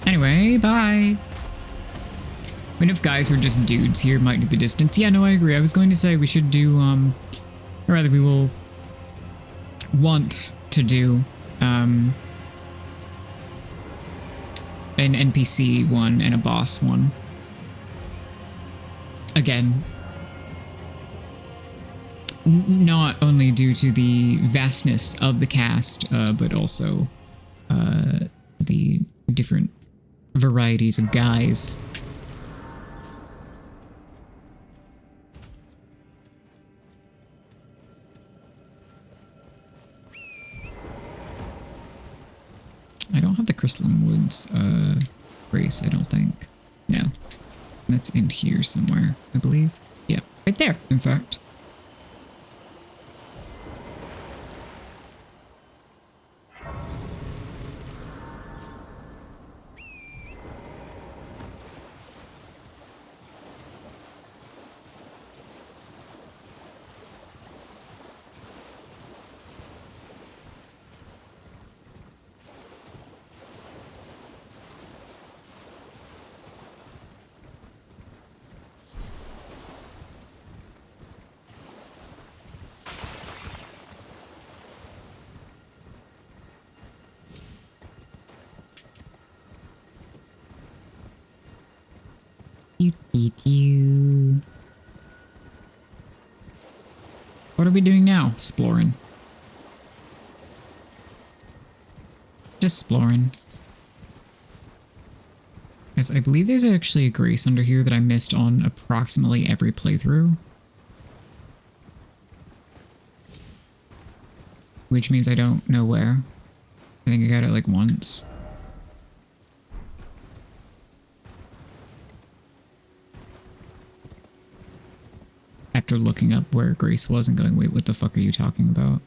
S1: Anyway, bye. I mean, if guys are just dudes here might do the distance. Yeah, no, I agree. I was going to say we should do, or rather we will want to do, an NPC one and a boss one. Again, not only due to the vastness of the cast, but also the different varieties of guys. I don't have the Crystalline Woods brace, I don't think. No. That's in here somewhere, I believe. Yeah, right there, in fact. What are we doing now? Exploring. Just exploring. Yes, I believe there's actually a grace under here that I missed on approximately every playthrough. Which means I don't know where. I think I got it like once. After looking up where Grace was and going, wait, what the fuck are you talking about?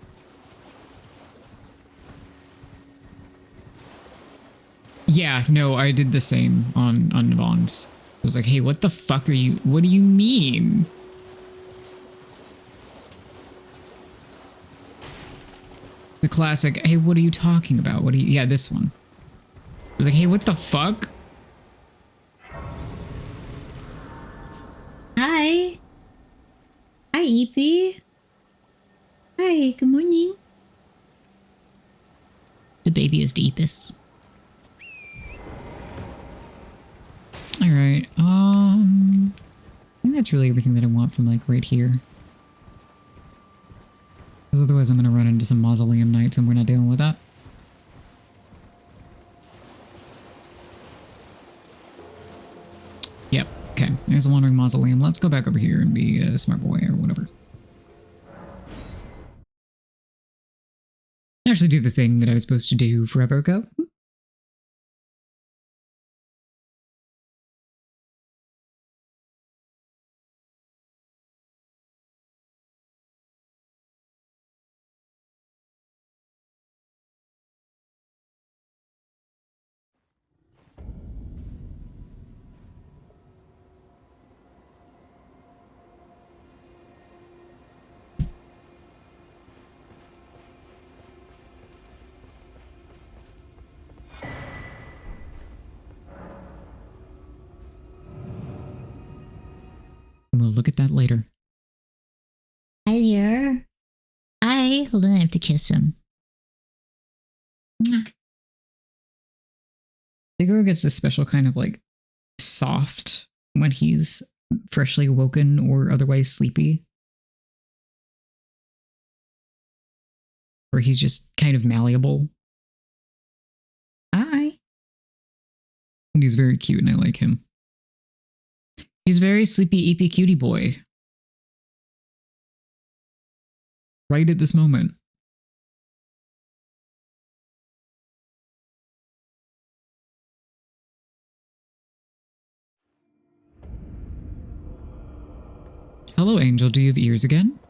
S1: Yeah, no, I did the same on Vaughn's. I was like, hey, what the fuck are you, what do you mean? The classic, hey, what are you talking about? What are you, yeah, this one. I was like, hey, what the fuck?
S12: Hi. Hi, Eepy. Hi, good morning. The baby is deepest.
S1: Alright, I think that's really everything that I want from like right here. Because otherwise I'm gonna run into some mausoleum knights and we're not dealing with that. Yep, okay, there's a wandering mausoleum. Let's go back over here and be a smart boy or whatever. Actually do the thing that I was supposed to do forever ago. And we'll look at that later.
S12: Hi there. Hi. Hold on, I have to kiss him.
S1: Figaro gets this special kind of like soft when he's freshly awoken or otherwise sleepy. Where he's just kind of malleable. Hi. And he's very cute and I like him. He's very sleepy, eepy cutie boy. Right at this moment. Hello, Angel. Do you have ears again?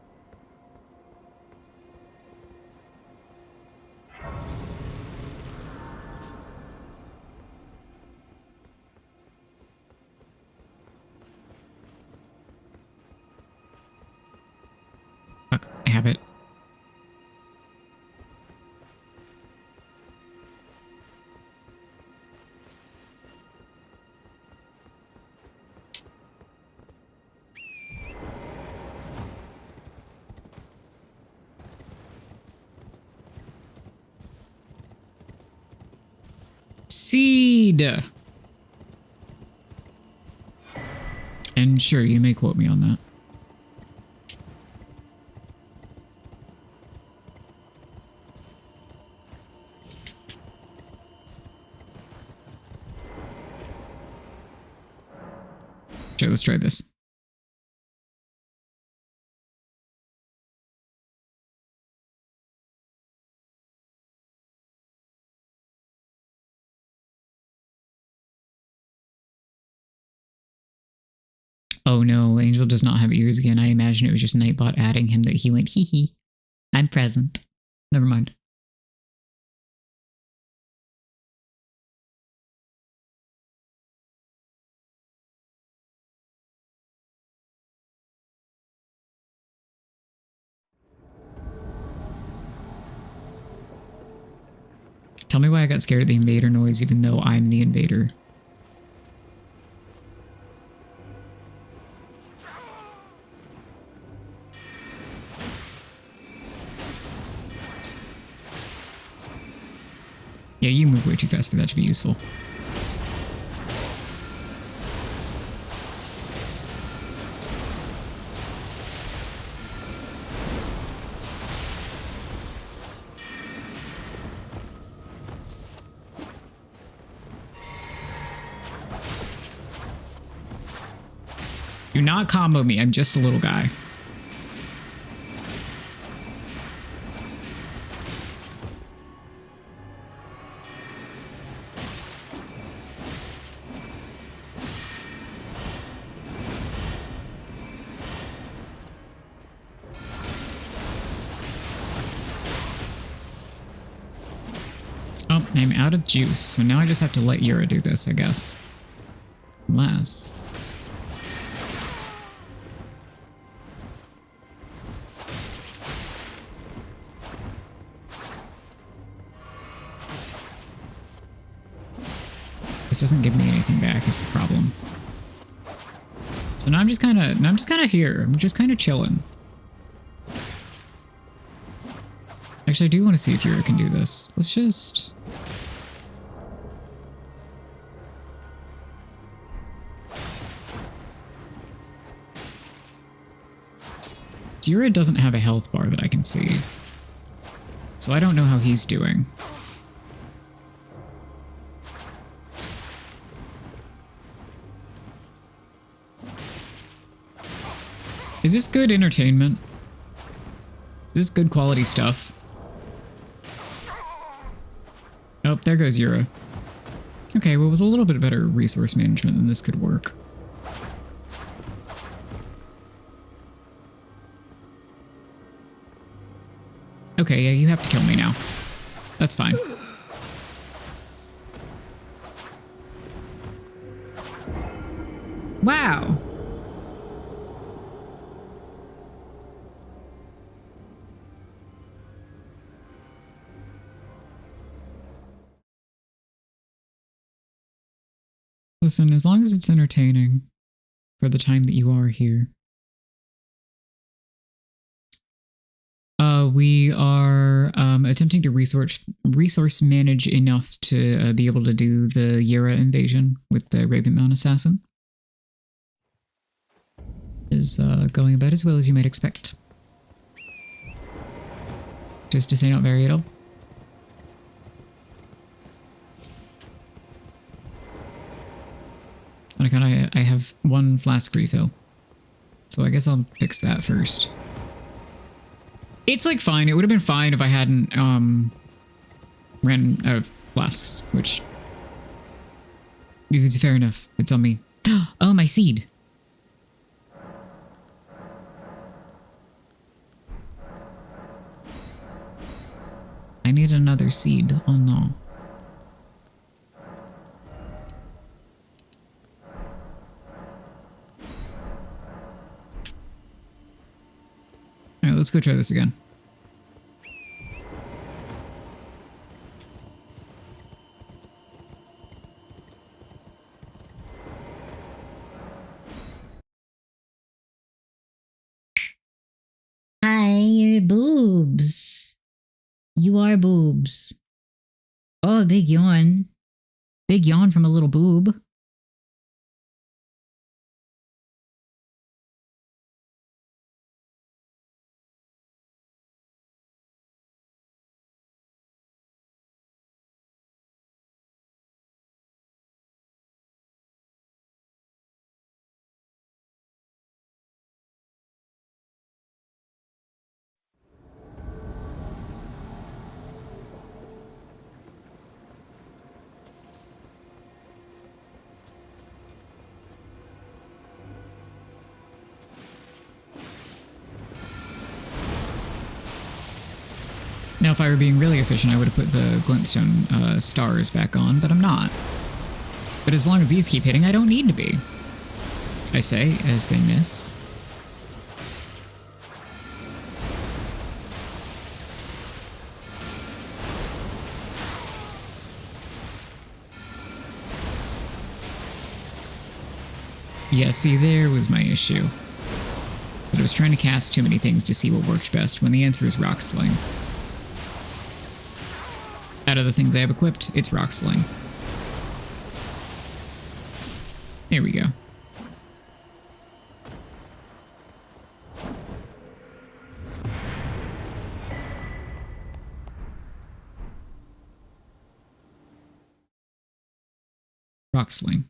S1: Fuck, I have it. Seed! And sure, you may quote me on that. Sure, let's try this. Oh no, Angel does not have ears again. I imagine it was just Nightbot adding him that he went, hee hee. I'm present. Never mind. Tell me why I got scared of the invader noise even though I'm the invader. Yeah, you move way too fast for that to be useful. Do not combo me. I'm just a little guy. Oh, I'm out of juice, so now I just have to let Yura do this, I guess. Unless... this doesn't give me anything back is the problem. So now I'm just kind of here. I'm just kind of chilling. Actually, I do want to see if Yura can do this. Let's just... Yura doesn't have a health bar that I can see. So I don't know how he's doing. Is this good entertainment? Is this good quality stuff? Oh, there goes Yura. Okay, well, with a little bit better resource management, then this could work. Okay, yeah, you have to kill me now. That's fine. Wow! Listen, as long as it's entertaining for the time that you are here. We are attempting to resource manage enough to be able to do the Yura invasion with the Ravenmount Assassin. Is going about as well as you might expect. Just to say not very at all. And I have one flask refill. So I guess I'll fix that first. It's like fine. It would have been fine if I hadn't ran out of flasks, which it's fair enough. It's on me. Oh, my seed. I need another seed. Oh no. Alright, let's go try this again.
S12: Hi, you're boobs. You are boobs. Oh, a big yawn. Big yawn from a little boob.
S1: Now, if I were being really efficient, I would have put the glintstone stars back on, but I'm not. But as long as these keep hitting, I don't need to be. I say, as they miss. Yeah, see, there was my issue. That I was trying to cast too many things to see what worked best, when the answer is Rock Sling. Out of the things I have equipped, it's Rock Sling. There we go. Rock Sling.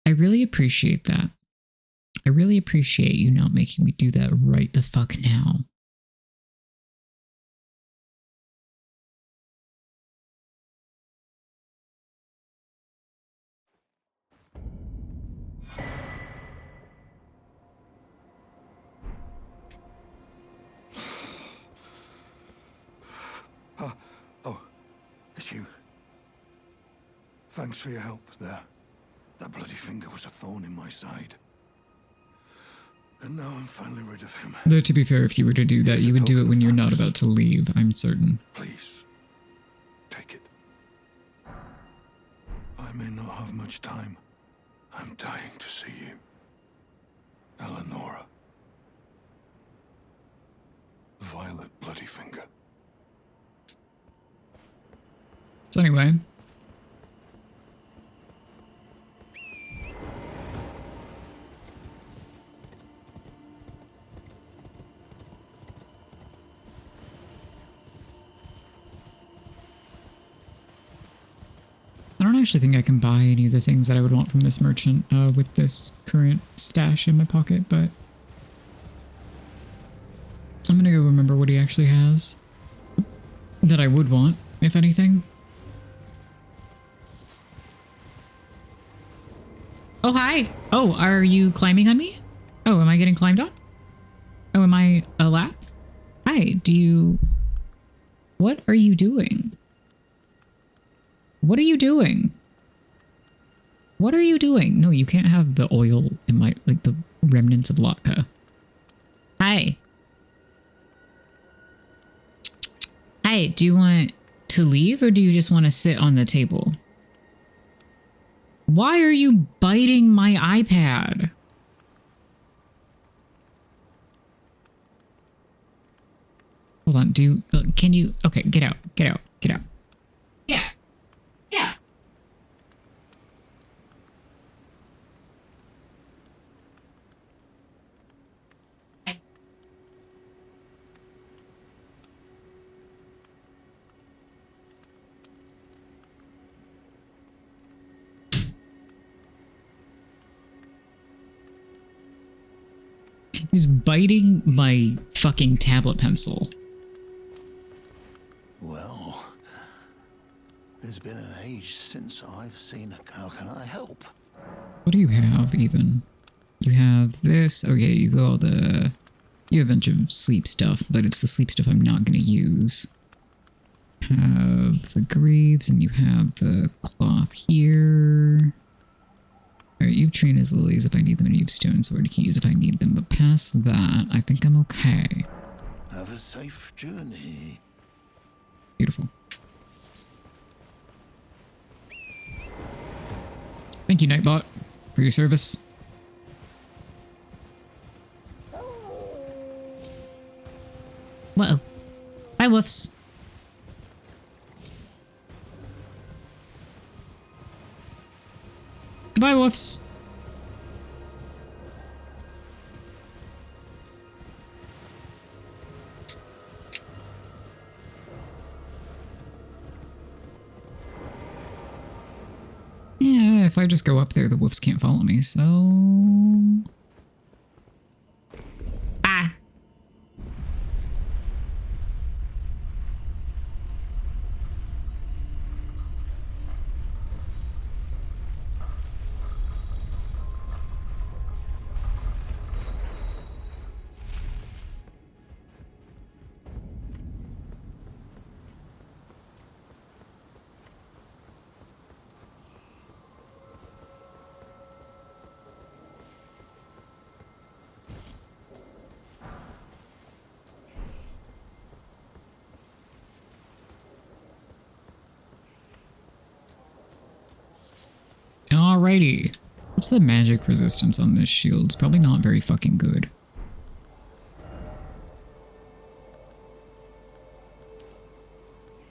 S1: I really appreciate that. I really appreciate you not making me do that right the fuck now.
S3: Oh, it's you. Thanks for your help there. That bloody finger was a thorn in my side. And now I'm finally rid of him.
S1: Though, to be fair, if you were to do that, you would do it when you're not about to leave, I'm certain.
S3: Please, take it. I may not have much time. I'm dying to see you. Eleonora. Violet bloody finger.
S1: So anyway. I don't actually think I can buy any of the things that I would want from this merchant with this current stash in my pocket, but I'm gonna go remember what he actually has that I would want, if anything. Oh, hi! Oh, are you climbing on me? Oh, am I getting climbed on? Oh, am I a lap? Hi, do you... What are you doing? What are you doing? What are you doing? No, you can't have the oil in my, like, the remnants of latke. Hi. Hi, do you want to leave or do you just want to sit on the table? Why are you biting my iPad? Hold on, can you, okay, get out, get out, get out. Yeah. Yeah. He was biting my fucking tablet pencil.
S3: Well, it's been an age since I've seen a... How can I help?
S1: What do you have, even? You have this. Okay, you got all the... You have a bunch of sleep stuff, but it's the sleep stuff I'm not going to use. Have the greaves, and you have the cloth here. Alright, you have Trina's lilies if I need them, and you have stone sword keys if I need them, but past that, I think I'm okay.
S3: Have a safe journey.
S1: Beautiful. Thank you, Nightbot, for your service. Whoa. Bye, woofs. Goodbye, woofs. Yeah, if I just go up there, the wolves can't follow me, so... Ah! Alrighty. What's the magic resistance on this shield? It's probably not very fucking good.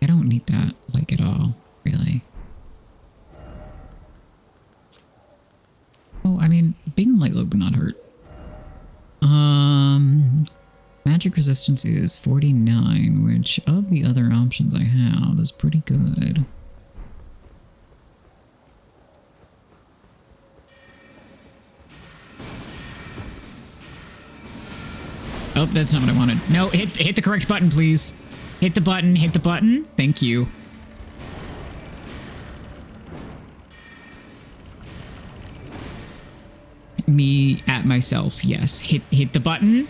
S1: I don't need that, like, at all, really. Oh, I mean, being light load would not hurt. Magic resistance is 49, which of the other options I have is pretty good. Oh, that's not what I wanted. No, hit the correct button, please. Hit the button, hit the button. Thank you. Me at myself, yes. Hit the button.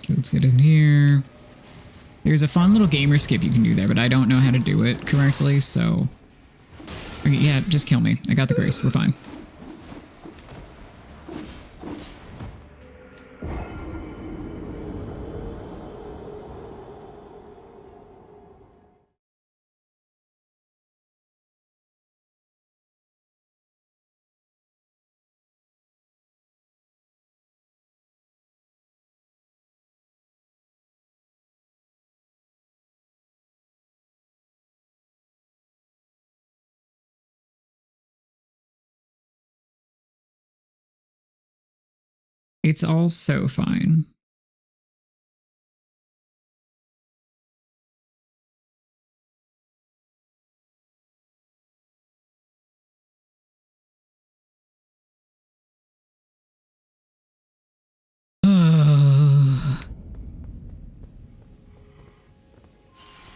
S1: Let's get in here. There's a fun little gamer skip you can do there, but I don't know how to do it correctly, so... Okay, yeah, just kill me. I got the grace. We're fine. It's all so fine.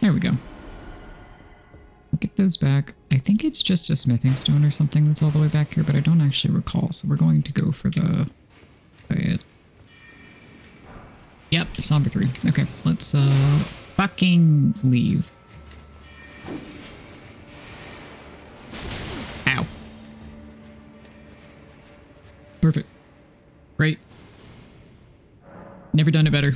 S1: There we go. Get those back. I think it's just a smithing stone or something that's all the way back here, but I don't actually recall, so we're going to go for the... Yep, it's number 3. Okay, let's fucking leave. Ow. Perfect. Great. Never done it better.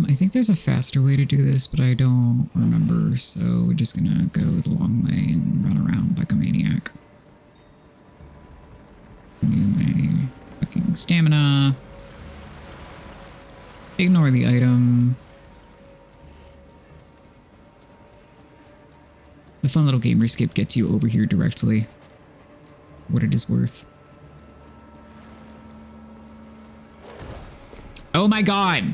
S1: I think there's a faster way to do this, but I don't remember, so we're just gonna go the long way and run around like a maniac. Renew my fucking stamina. Ignore the item. The fun little gamer skip gets you over here directly. What it is worth. Oh my god!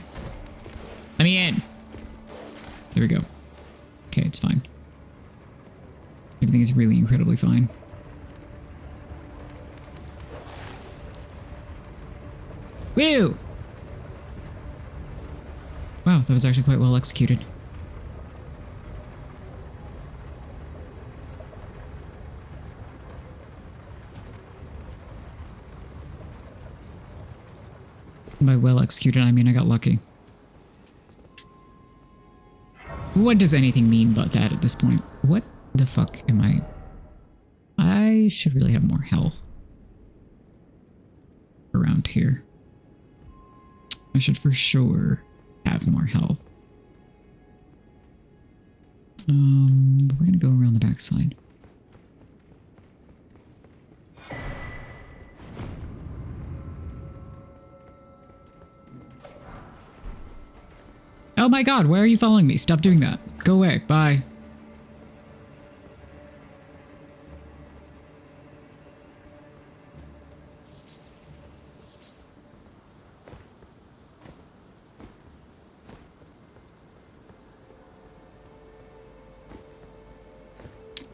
S1: Let me in. There we go. Okay, it's fine. Everything is really incredibly fine. Woo! Wow, that was actually quite well executed. By well executed, I mean I got lucky. What does anything mean but that at this point? What the fuck am I? I should really have more health around here. I should for sure have more health. We're gonna go around the backside. Oh my god, why are you following me? Stop doing that. Go away. Bye.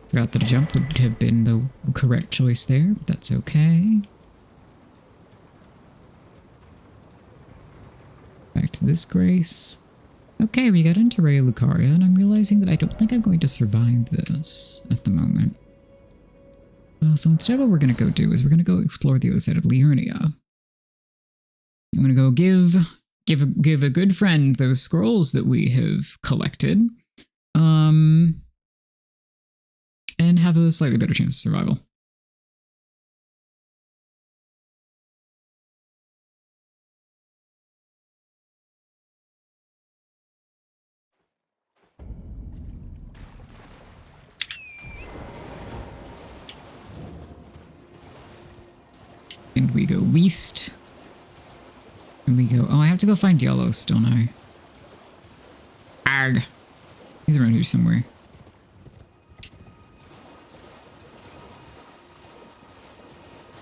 S1: Forgot that a jump would have been the correct choice there, but that's okay. Back to this grace. Okay, we got into Raya Lucaria, and I'm realizing that I don't think I'm going to survive this at the moment. So instead what we're going to go do is we're going to go explore the other side of Liurnia. I'm going to go give a good friend those scrolls that we have collected, and have a slightly better chance of survival. And we go west. And we go... Oh, I have to go find Dialos, don't I? Arg. He's around here somewhere.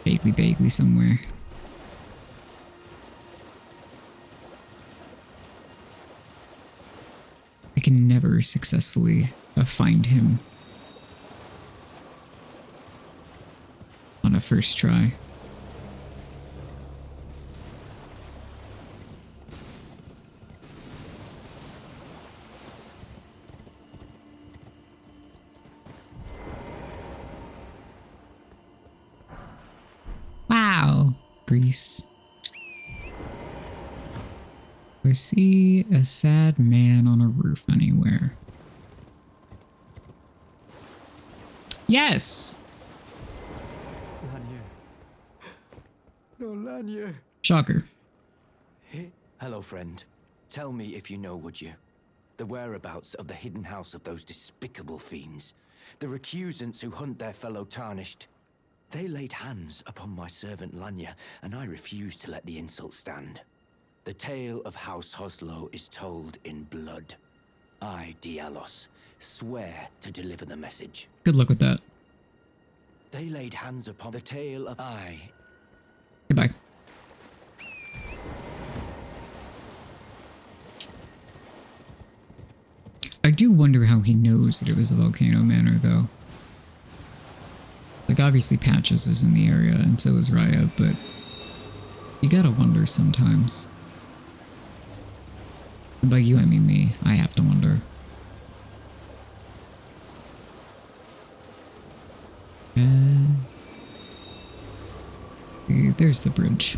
S1: Vaguely somewhere. can never successfully find him on a first try. Wow, Greece. I see a sad man on a roof anywhere. Yes!
S13: No, Lanya.
S1: Shocker.
S14: Hello, friend. Tell me if you know, would you? The whereabouts of the hidden house of those despicable fiends. The recusants who hunt their fellow tarnished. They laid hands upon my servant Lanya, and I refused to let the insult stand. The tale of House Hoslo is told in blood. I, Dialos, swear to deliver the message.
S1: Good luck with that.
S14: They laid hands upon the tale of I.
S1: Goodbye. I do wonder how he knows that it was the Volcano Manor, though. Like, obviously Patches is in the area, and so is Raya, but you gotta wonder sometimes. And by you, I mean me. I have to wonder. There's the bridge.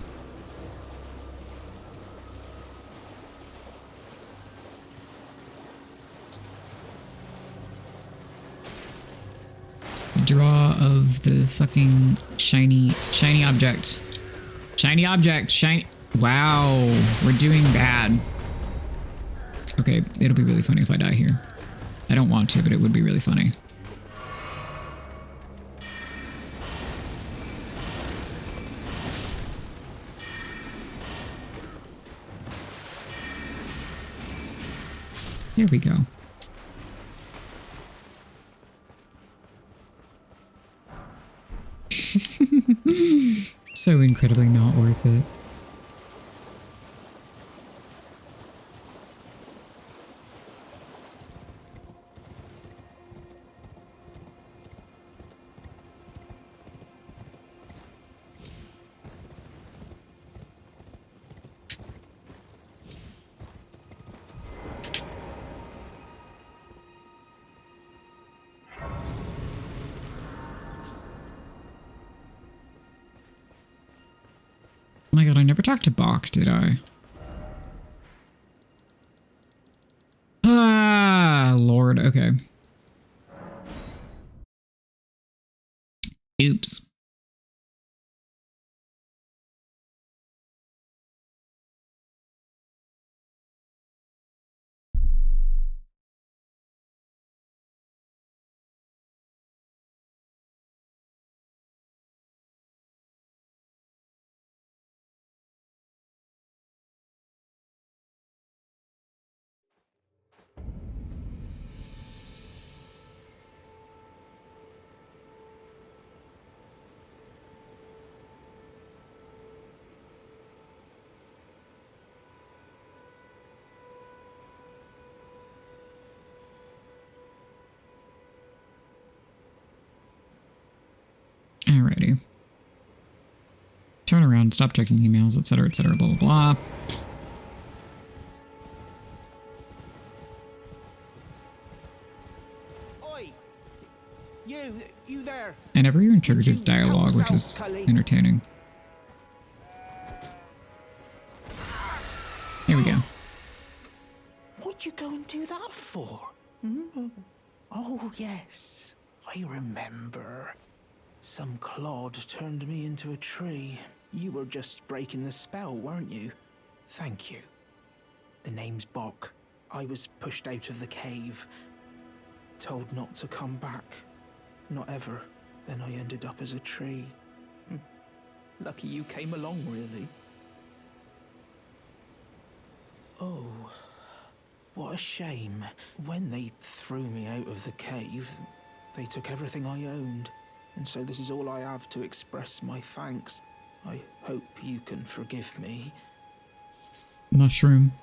S1: Draw of the fucking shiny object. Shiny object. Shiny. Wow, we're doing bad. Okay, it'll be really funny if I die here. I don't want to, but it would be really funny. There we go. So incredibly not worth it. Oh my god, I never talked to Bach, did I? Ah, Lord, okay. Oops. Alrighty. Turn around, stop checking emails, etc., blah, blah, blah.
S3: Oi! You there?
S1: And every year triggered his dialogue, which is entertaining. Here we go.
S3: What'd you go and do that for? Hmm? Oh, yes. I remember. Some clod turned me into a tree. You were just breaking the spell, weren't you? Thank you. The name's Bok. I was pushed out of the cave. Told not to come back. Not ever. Then I ended up as a tree. Lucky you came along, really. Oh, what a shame. When they threw me out of the cave, they took everything I owned. And so this is all I have to express my thanks. I hope you can forgive me.
S1: Mushroom.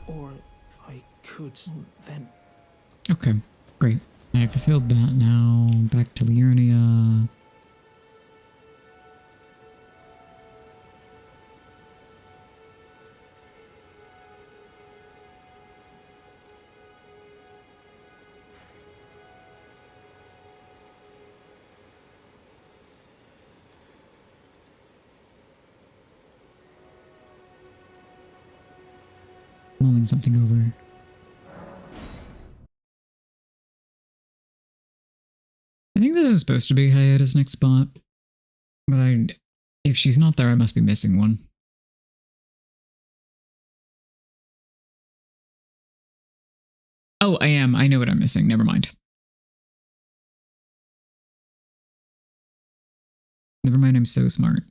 S3: Or I could then
S1: Okay, great. I fulfilled that now. Back to Liurnia. Mulling something over. I think this is supposed to be Hayata's next spot, but if she's not there, I must be missing one. Oh, I am. I know what I'm missing. Never mind. Never mind, I'm so smart.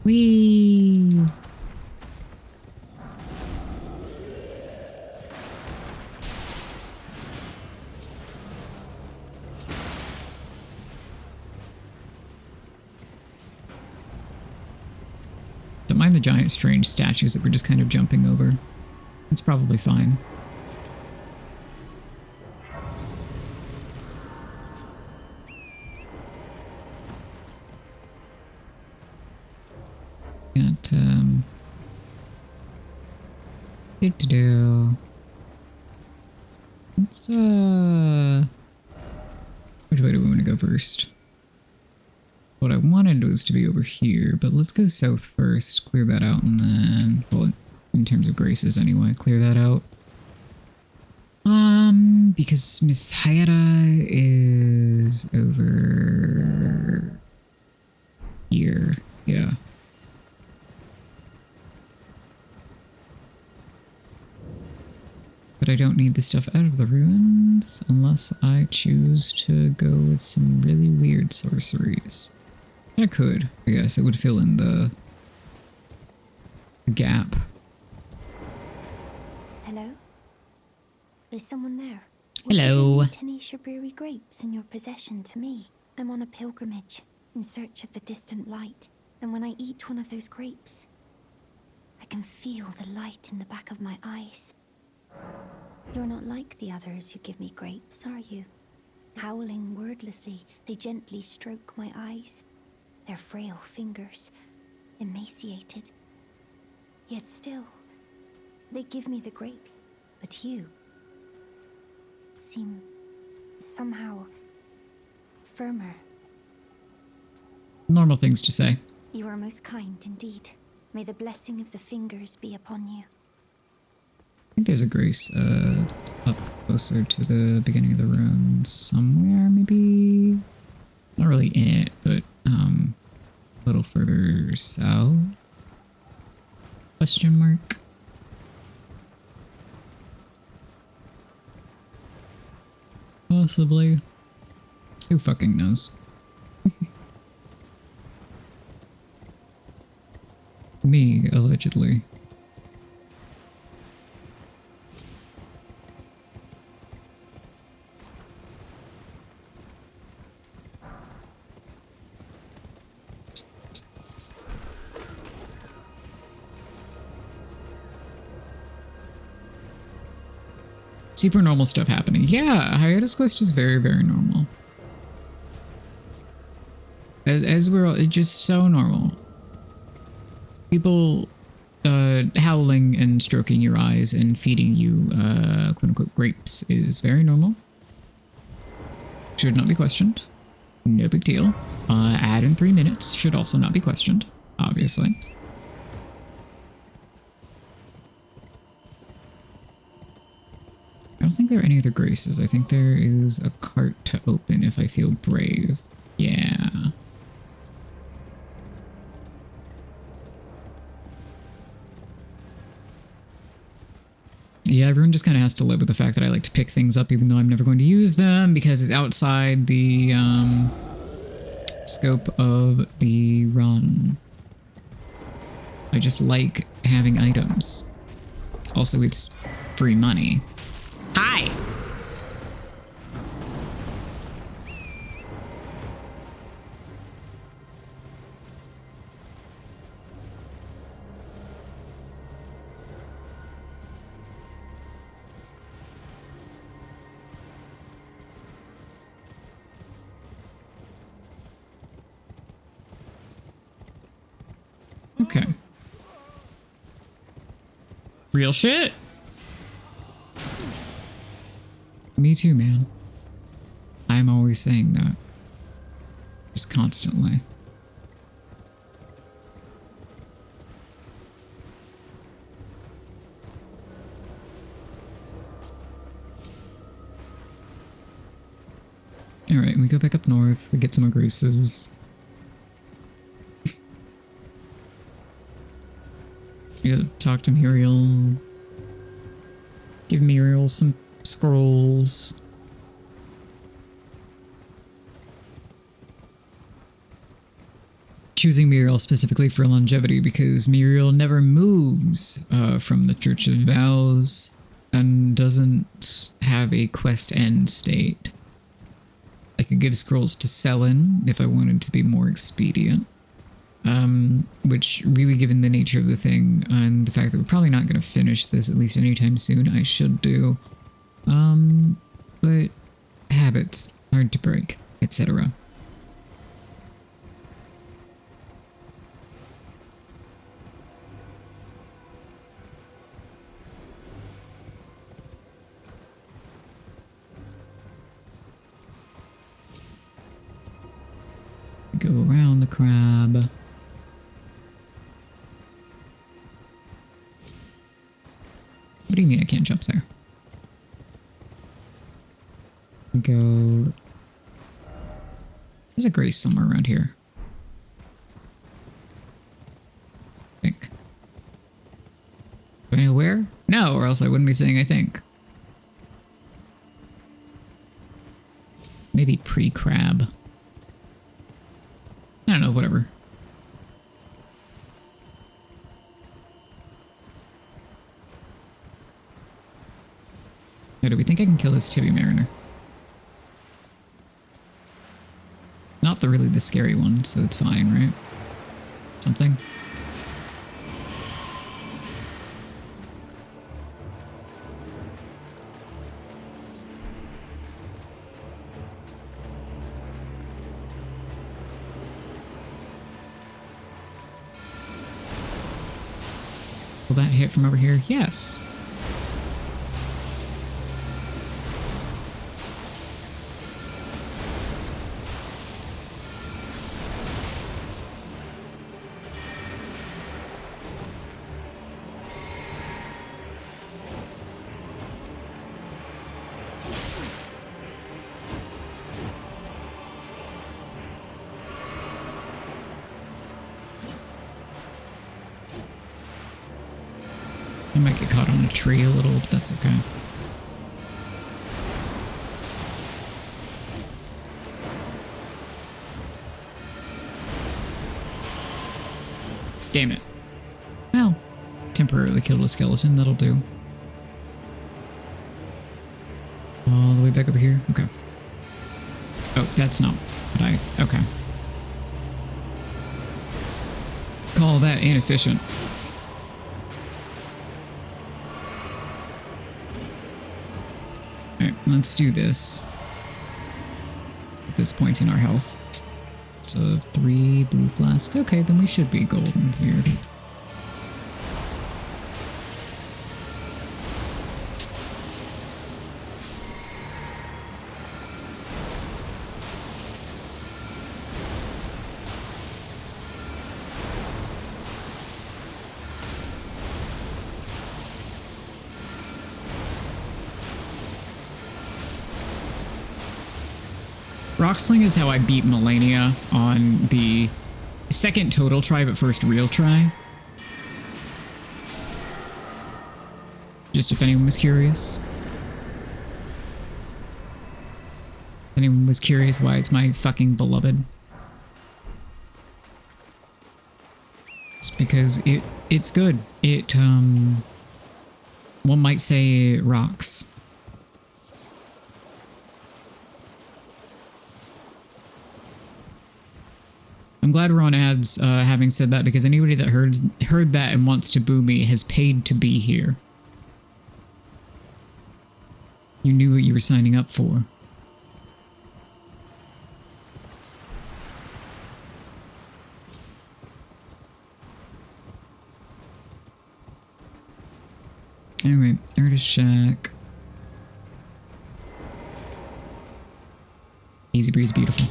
S1: Whee! Don't mind the giant strange statues that we're just kind of jumping over. It's probably fine. Got, let's, which way do we want to go first? What I wanted was to be over here, but let's go south first, clear that out, and then, well, in terms of graces anyway, clear that out. Because Miss Hayata is over here, yeah. But I don't need the stuff out of the ruins unless I choose to go with some really weird sorceries. I could, I guess. It would fill in the gap.
S4: Hello? Is someone there?
S12: Hello.
S4: Would you donate any Shabriri grapes in your possession to me? I'm on a pilgrimage in search of the distant light, and when I eat one of those grapes, I can feel the light in the back of my eyes. You're not like the others who give me grapes, are you? Howling wordlessly, they gently stroke my eyes. Their frail fingers, emaciated. Yet still, they give me the grapes. But you seem somehow firmer.
S1: Normal things to say.
S4: You are most kind indeed. May the blessing of the fingers be upon you.
S1: I think there's a grace up closer to the beginning of the ruins somewhere, maybe? Not really in it, but a little further south? Question mark? Possibly. Who fucking knows? Me, allegedly. Super normal stuff happening. Yeah, Hayata's quest is very, very normal. As we're all, it's just so normal. People howling and stroking your eyes and feeding you quote-unquote grapes is very normal. Should not be questioned. No big deal. Add in 3 minutes should also not be questioned, obviously. I don't think there are any other graces. I think there is a cart to open if I feel brave. Yeah. yeah, everyone just kind of has to live with the fact that I like to pick things up even though I'm never going to use them because it's outside the scope of the run. I just like having items. Also, it's free money. Hi! Okay. Real shit? Me too, man. I'm always saying that. Just constantly. Alright, we go back up north, we get some more graces. You gotta talk to Muriel. Give Muriel some scrolls. Choosing Muriel specifically for longevity because Muriel never moves from the Church of Vows and doesn't have a quest end state. I could give scrolls to Selin if I wanted to be more expedient. Which really, given the nature of the thing and the fact that we're probably not going to finish this at least anytime soon, I should do. But habits, hard to break, etc. Go around the crab. What do you mean I can't jump there? Go... There's a grace somewhere around here. I think. Do I know where? No, or else I wouldn't be saying I think. Maybe pre-crab. I don't know, whatever. Now, do we think I can kill this Tibby Mariner? Not really the scary one, so it's fine, right? Something? Will that hit from over here? Yes. I might get caught on a tree a little, but that's okay. Damn it. Well, temporarily killed a skeleton, that'll do. All the way back over here? Okay. Oh, that's not what I... Okay. Call that inefficient. Alright, let's do this. At this point in our health. So 3 blue flasks. Okay, then we should be golden here. Rocksling is how I beat Melania on the second total try, but first real try. Just if anyone was curious. If anyone was curious why it's my fucking beloved. It's because it's good. It, one might say it rocks. I'm glad we're on ads, having said that, because anybody that heard that and wants to boo me has paid to be here. You knew what you were signing up for. Alright, Artist Shack. Easy breeze, beautiful.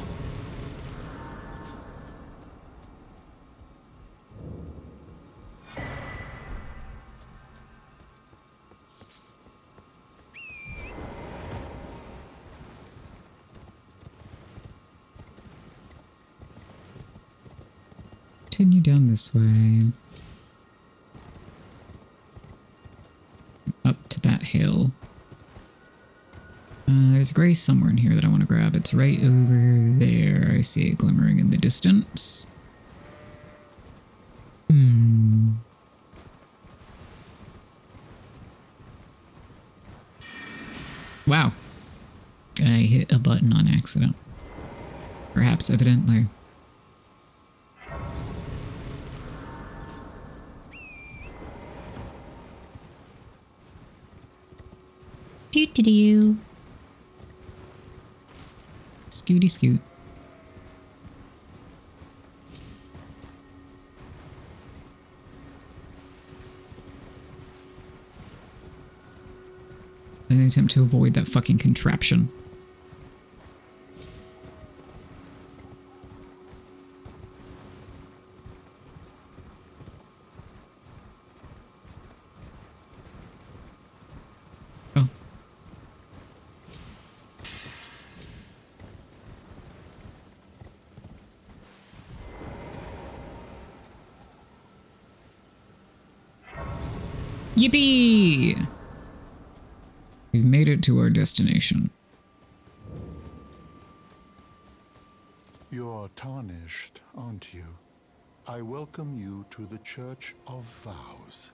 S1: Continue down this way. Up to that hill. There's a gray somewhere in here that I want to grab. It's right over there. I see it glimmering in the distance. Wow. I hit a button on accident. Perhaps evidently. Doo-doo-doo. Scooty scoot. An attempt to avoid that fucking contraption. Oh. Yippee! We've made it to our destination.
S15: You're tarnished, aren't you? I welcome you to the Church of Vows.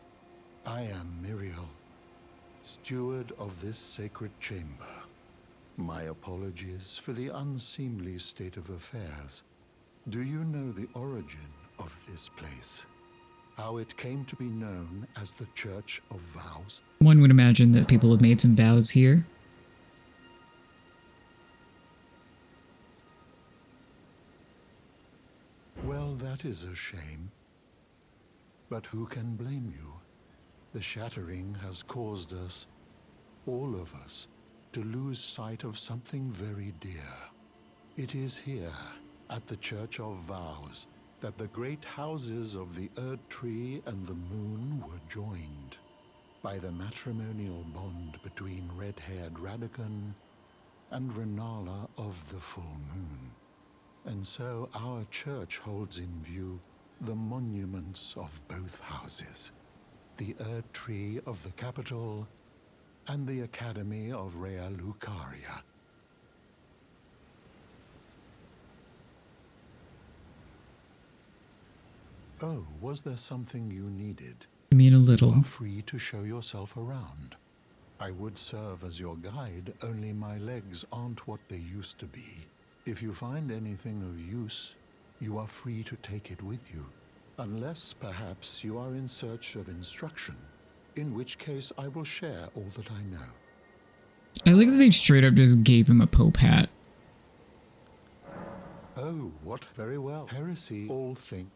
S15: I am Miriel, steward of this sacred chamber. My apologies for the unseemly state of affairs. Do you know the origin of this place? How it came to be known as the Church of Vows?
S1: One would imagine that people have made some vows here.
S15: Well, that is a shame. But who can blame you? The shattering has caused us, all of us, to lose sight of something very dear. It is here, at the Church of Vows, that the great houses of the Erd Tree and the Moon were joined by the matrimonial bond between red-haired Radagon and Renala of the Full Moon. And so our church holds in view the monuments of both houses, the Erd Tree of the capital and the Academy of Rea Lucaria. Oh, was there something you needed?
S1: I mean, a little.
S15: You are free to show yourself around. I would serve as your guide, only my legs aren't what they used to be. If you find anything of use, you are free to take it with you. Unless, perhaps, you are in search of instruction, in which case I will share all that I know.
S1: I like that they straight up just gave him a Pope hat.
S15: Oh, what? Very well. Heresy, all things.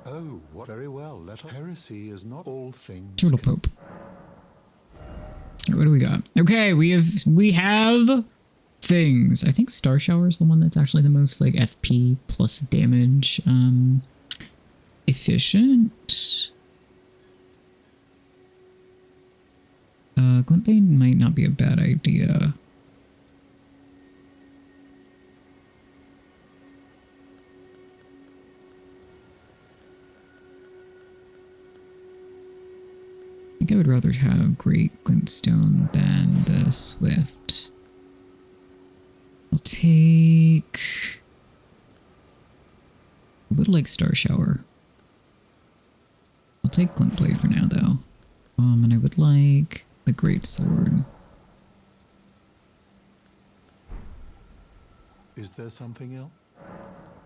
S15: Oh, what? Very well. Heresy is not all things.
S1: Turtle Pope. What do we got? Okay, we have things. I think Star Shower is the one that's actually the most like FP plus damage efficient. Glintbane might not be a bad idea. think I would rather have Great Glintstone than the Swift. I'll take... I would like Star Shower. I'll take Glintblade for now, though. And I would like the Great Sword.
S15: Is there something else?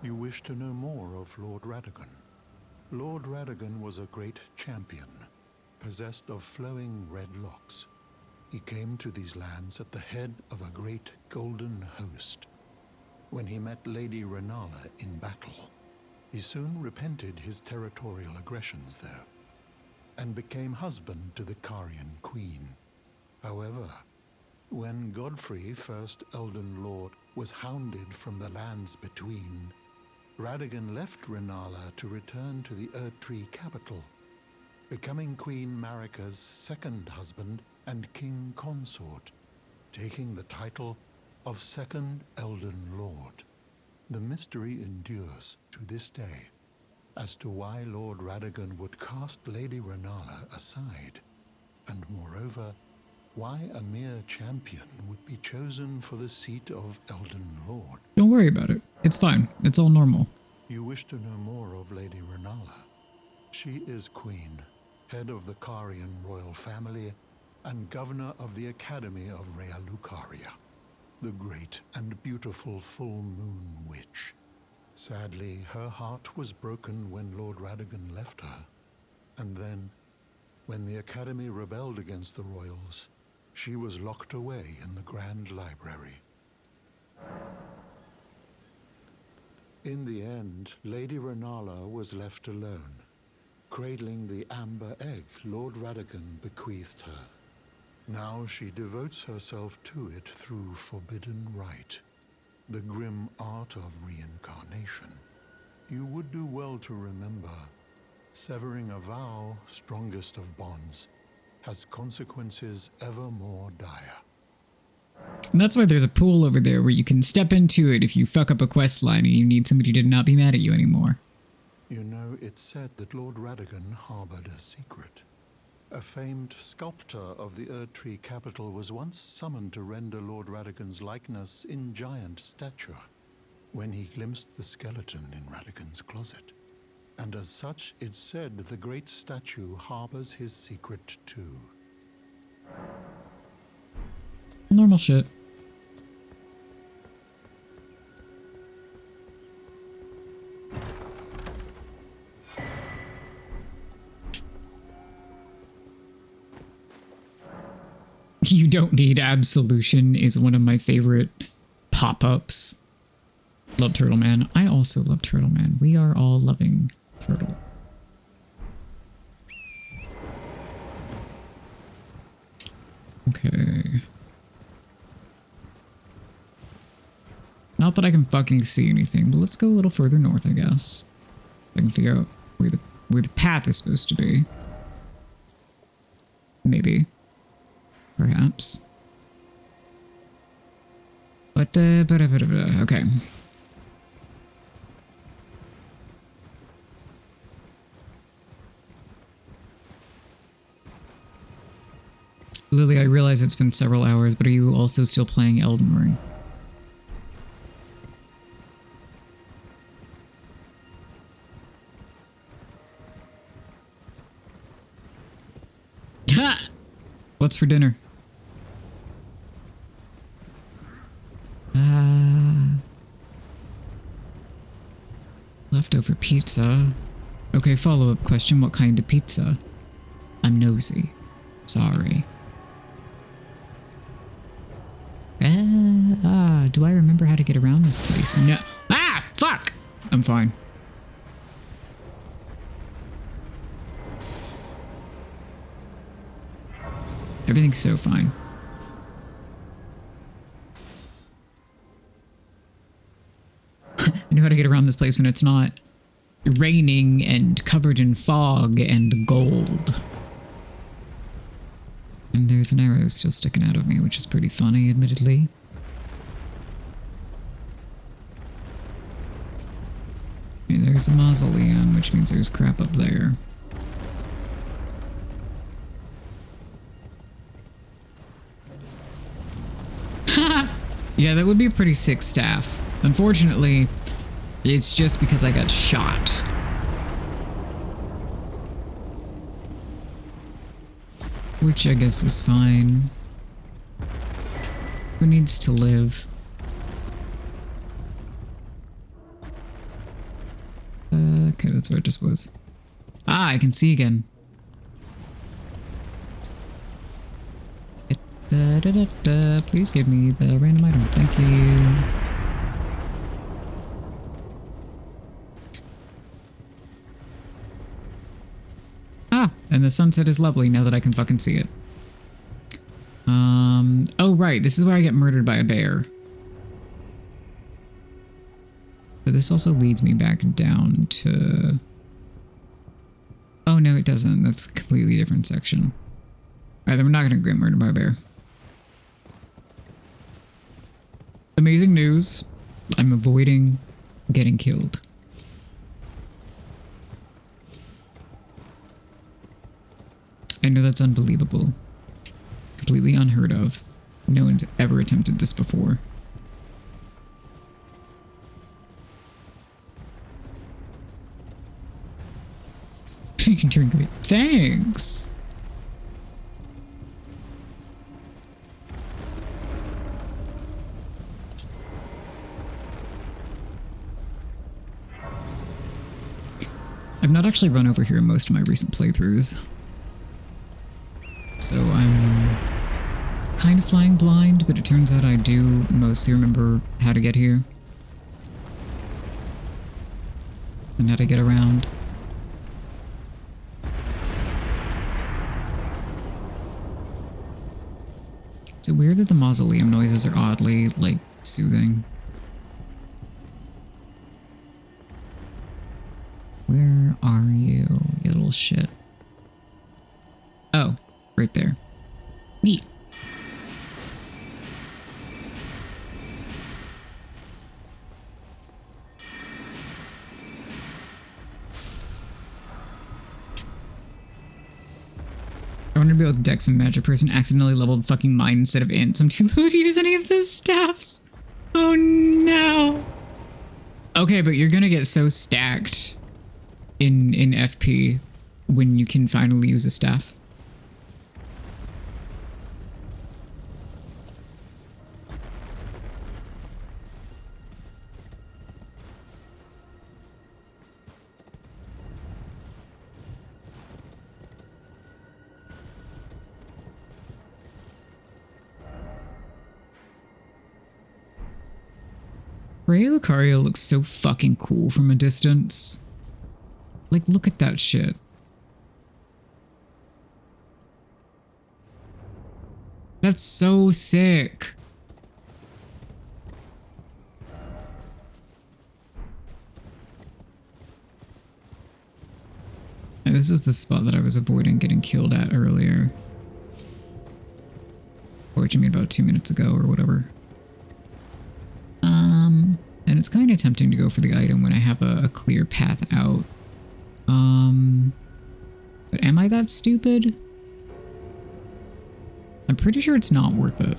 S15: You wish to know more of Lord Radagon? Lord Radagon was a great champion, possessed of flowing red locks. He came to these lands at the head of a great golden host. When he met Lady Renala in battle, he soon repented his territorial aggressions there, and became husband to the Carian queen. However, when Godfrey, first Elden Lord, was hounded from the lands between, Radagon left Renala to return to the Erdtree capital, becoming Queen Marika's second husband and king consort, taking the title of Second Elden Lord. The mystery endures to this day as to why Lord Radagon would cast Lady Renala aside, and moreover, why a mere champion would be chosen for the seat of Elden Lord.
S1: Don't worry about it. It's fine. It's all normal.
S15: You wish to know more of Lady Renala? She is queen, head of the Carian royal family, and governor of the Academy of Rea Lucaria, the great and beautiful full moon witch. Sadly, her heart was broken when Lord Radagon left her, and then, when the Academy rebelled against the royals, she was locked away in the Grand Library. In the end, Lady Renala was left alone, cradling the amber egg Lord Radagon bequeathed her. Now she devotes herself to it through forbidden rite, the grim art of reincarnation. You would do well to remember, severing a vow, strongest of bonds, has consequences ever more dire.
S1: And that's why there's a pool over there where you can step into it if you fuck up a quest line and you need somebody to not be mad at you anymore.
S15: You know, it's said that Lord Radagon harbored a secret. A famed sculptor of the Erdtree capital was once summoned to render Lord Radagon's likeness in giant stature, when he glimpsed the skeleton in Radagon's closet. And as such, it's said the great statue harbors his secret too.
S1: Normal shit. You don't need absolution is one of my favorite pop-ups. Love Turtle Man. I also love Turtle Man. We are all loving Turtle. Okay. Not that I can fucking see anything, but let's go a little further north, I guess. I can figure out where the path is supposed to be. Maybe. Perhaps. What the... Okay. Lily, I realize it's been several hours, but are you also still playing Elden Ring? Ha! What's for dinner? Leftover pizza. Okay, follow-up question. What kind of pizza? I'm nosy. Sorry. Do I remember how to get around this place? No. Ah! Fuck! I'm fine. Everything's so fine. I know how to get around this place when it's not raining and covered in fog and gold. And there's an arrow still sticking out of me, which is pretty funny, admittedly. And there's a mausoleum, which means there's crap up there. Yeah, that would be a pretty sick staff. Unfortunately, it's just because I got shot. Which I guess is fine. Who needs to live? Okay, that's where it just was. Ah, I can see again. Please give me the random item. Thank you. Ah, and the sunset is lovely now that I can fucking see it. Oh right, this is where I get murdered by a bear. But this also leads me back down to... Oh no, it doesn't. That's a completely different section. Alright, then we're not gonna get murdered by a bear. Amazing news. I'm avoiding getting killed. I know that's unbelievable. Completely unheard of. No one's ever attempted this before. You can drink it. Thanks! I've not actually run over here in most of my recent playthroughs. So I'm kind of flying blind, but it turns out I do mostly remember how to get here. And how to get around. Is it weird that the mausoleum noises are oddly, like, soothing? Where are you, you little shit? Oh, right there. Neat. I want to be able to dex and magic person accidentally leveled fucking mine instead of int. So I'm too low to use any of those staffs. Oh no. Okay, but you're gonna get so stacked in FP when you can finally use a staff. Rey Lucario looks so fucking cool from a distance. Like, look at that shit. That's so sick. And this is the spot that I was avoiding getting killed at earlier. Or what you mean about 2 minutes ago or whatever. And it's kind of tempting to go for the item when I have a clear path out. But am I that stupid? I'm pretty sure it's not worth it.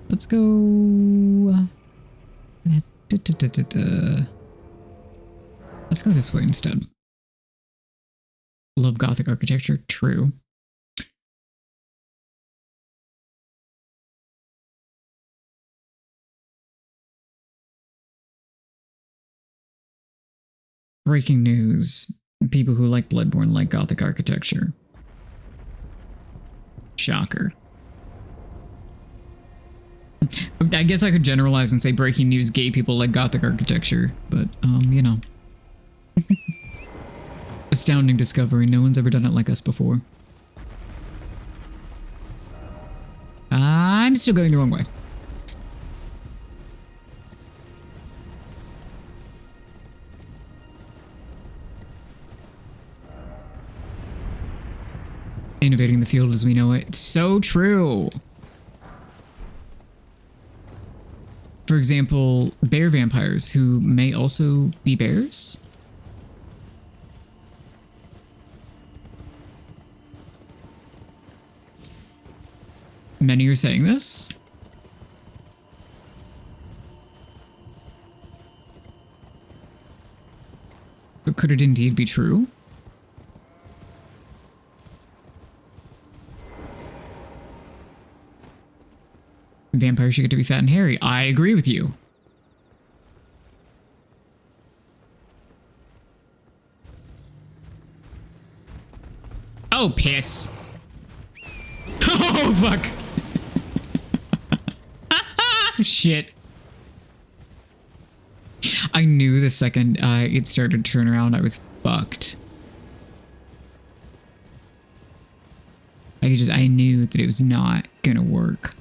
S1: Let's go... Let's go this way instead. Love Gothic architecture, true. Breaking news. People who like Bloodborne like Gothic architecture. Shocker. I guess I could generalize and say breaking news, gay people like Gothic architecture, but, you know. Astounding discovery. No one's ever done it like us before. I'm still going the wrong way. Innovating the field as we know it. So true. For example, bear vampires who may also be bears. Many are saying this. Could it indeed be true? Vampires should get to be fat and hairy. I agree with you. Oh, piss. Oh, fuck. Shit. I knew the second it started to turn around, I was fucked. I knew that it was not gonna work.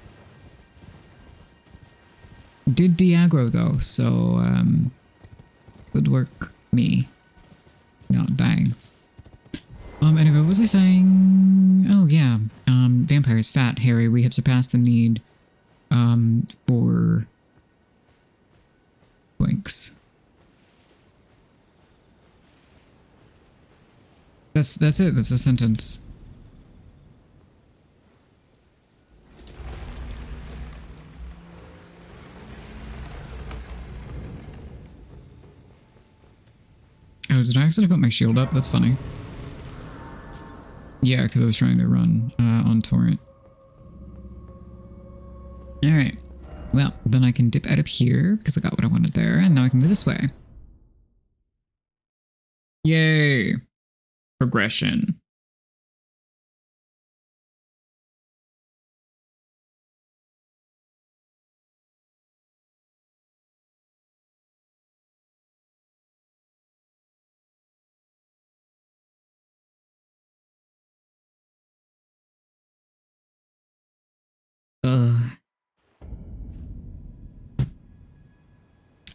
S1: Did Diagro though, so would work me not dying. Anyway, what was I saying? Oh yeah, vampires, fat, hairy. We have surpassed the need for blinks. That's it. That's a sentence. Oh, did I accidentally put my shield up? That's funny. Yeah, because I was trying to run on torrent. Alright. Well, then I can dip out of here because I got what I wanted there, and now I can go this way. Yay! Progression.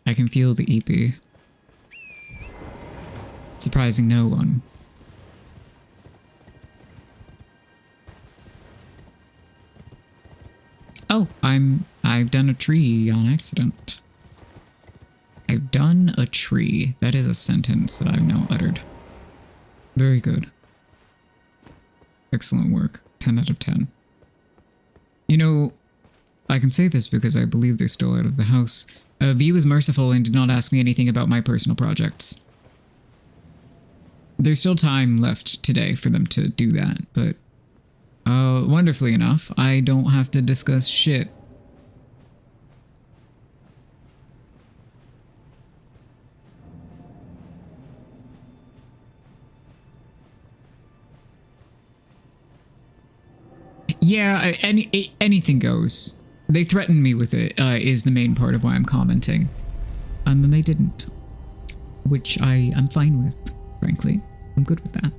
S1: I can feel the EP. Surprising no one. Oh, I've done a tree on accident. I've done a tree. That is a sentence that I've now uttered. Very good. Excellent work. 10 out of 10. You know, I can say this because I believe they're still out of the house. V was merciful and did not ask me anything about my personal projects. There's still time left today for them to do that, but wonderfully enough, I don't have to discuss shit. Yeah, anything goes. They threatened me with it, is the main part of why I'm commenting. And they didn't. Which I'm fine with, frankly. I'm good with that.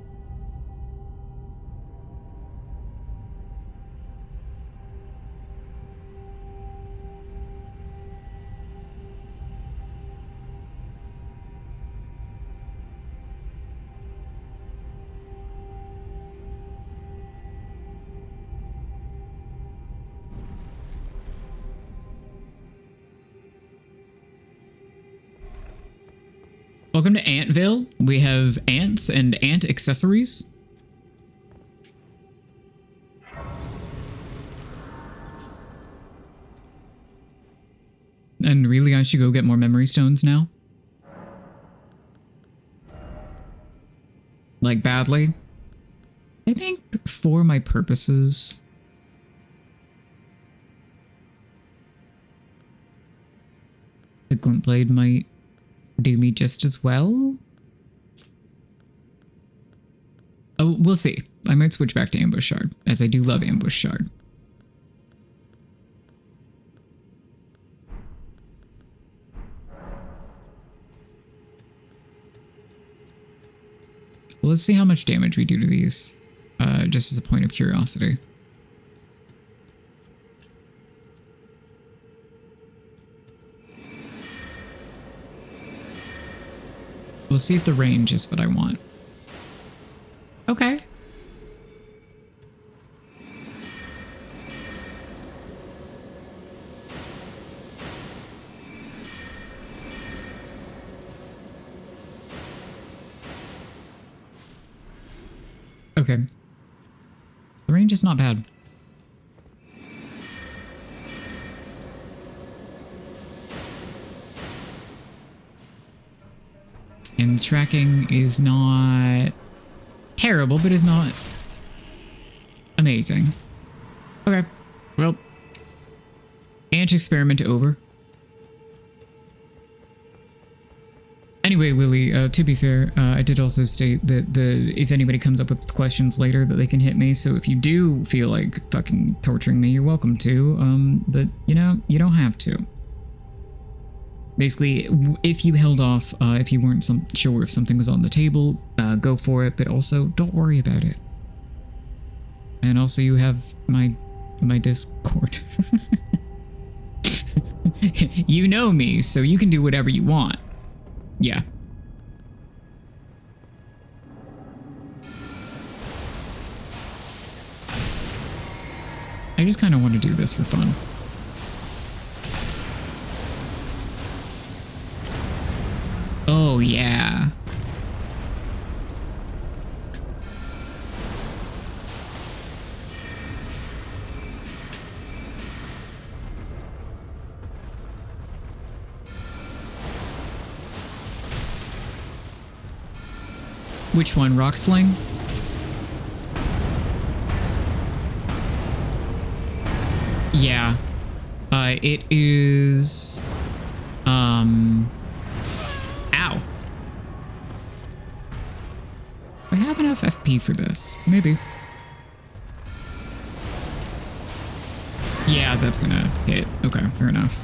S1: Welcome to Antville. We have ants and ant accessories. And really, I should go get more memory stones now? Like, badly? I think for my purposes, the glint blade might do me just as well. Oh, we'll see. I might switch back to ambush shard, as I do love ambush shard. Well, let's see how much damage we do to these, just as a point of curiosity. We'll see if the range is what I want. Okay. Okay. The range is not bad. And tracking is not terrible, but is not amazing. Okay, well, ant experiment over. Anyway, Lily, to be fair, I did also state that if anybody comes up with questions later that they can hit me, so if you do feel like fucking torturing me, you're welcome to, but, you know, you don't have to. Basically, if you held off, if you weren't sure if something was on the table, go for it, but also don't worry about it. And also you have my Discord. You know me, so you can do whatever you want. Yeah. I just kind of want to do this for fun. Oh, yeah. Which one? Rock Sling? Yeah. It is... Ow. I have enough FP for this. Maybe. Yeah, that's gonna hit. Okay, fair enough.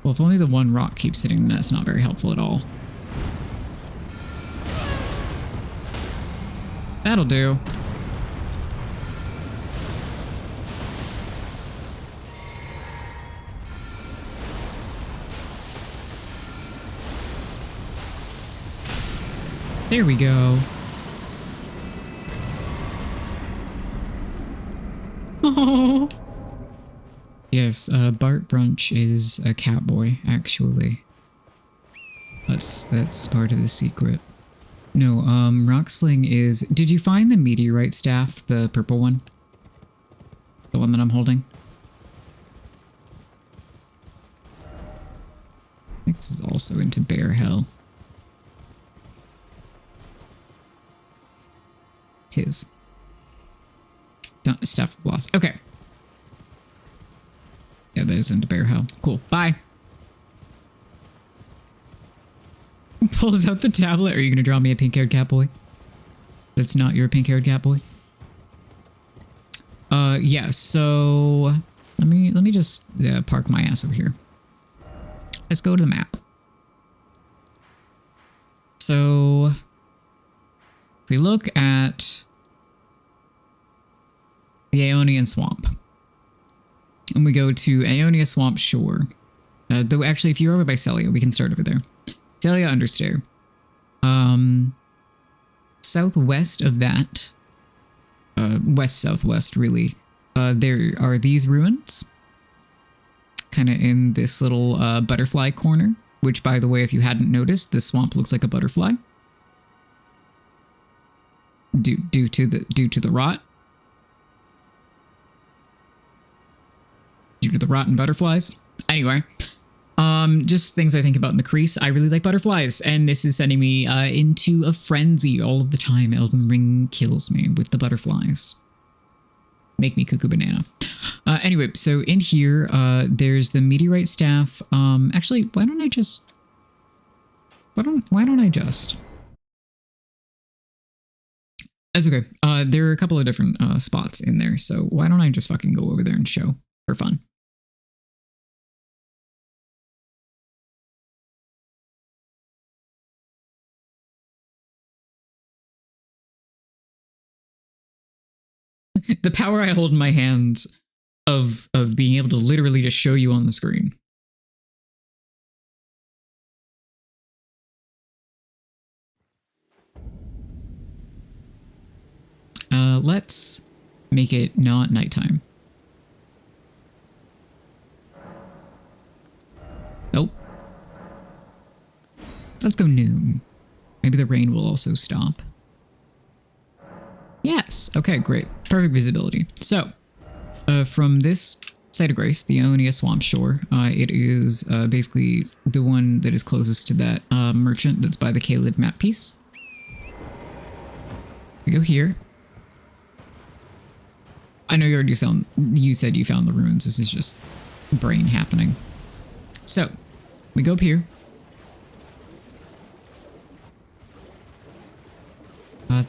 S1: Well, if only the one rock keeps hitting, that's not very helpful at all. That'll do. There we go. Oh. Yes, Bart Brunch is a catboy, actually. That's part of the secret. No, Rocksling is... Did you find the meteorite staff, the purple one? The one that I'm holding? I think this is also into Bear Hell. Tis. Staff of Loss. Okay. Yeah, that is into Bear Hell. Cool. Bye. Pulls out the tablet. Are you gonna draw me a pink-haired catboy? That's not your pink-haired catboy? Yeah, so... Let me just park my ass over here. Let's go to the map. So... If we look at... the Aeonian Swamp. And we go to Aeonia Swamp Shore. Though actually, if you're over by Celia, we can start over there. Celia Understair. Southwest of that, west-southwest really, there are these ruins. Kind of in this little butterfly corner. Which, by the way, if you hadn't noticed, this swamp looks like a butterfly. Due to the rot. Due to the rotten butterflies. Anyway, just things I think about in the crease. I really like butterflies, and this is sending me into a frenzy all of the time. Elden Ring kills me with the butterflies. Make me cuckoo banana. Anyway, so in here, there's the meteorite staff. Actually, why don't I just... That's okay. There are a couple of different spots in there, so why don't I just fucking go over there and show for fun. The power I hold in my hands of being able to literally just show you on the screen. Let's make it not nighttime. Nope. Let's go noon. Maybe the rain will also stop. Yes. Okay, great. Perfect visibility. So, from this site of grace, the Ionia Swamp Shore, it is basically the one that is closest to that merchant that's by the Kaled map piece. We go here. I know you said you found the ruins. This is just brain happening. So, we go up here.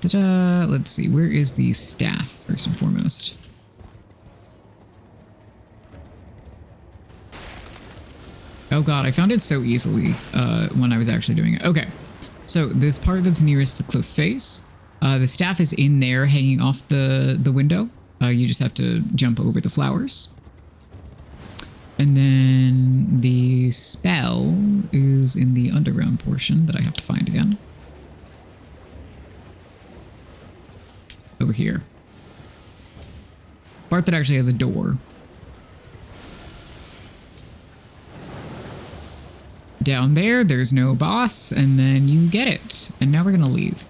S1: Let's see, where is the staff, first and foremost? Oh god, I found it so easily when I was actually doing it. Okay, so this part that's nearest the cliff face, the staff is in there hanging off the window. You just have to jump over the flowers. And then the spell is in the underground portion that I have to find again. Over here. Part that actually has a door. Down there, there's no boss, and then you get it. And now we're gonna leave.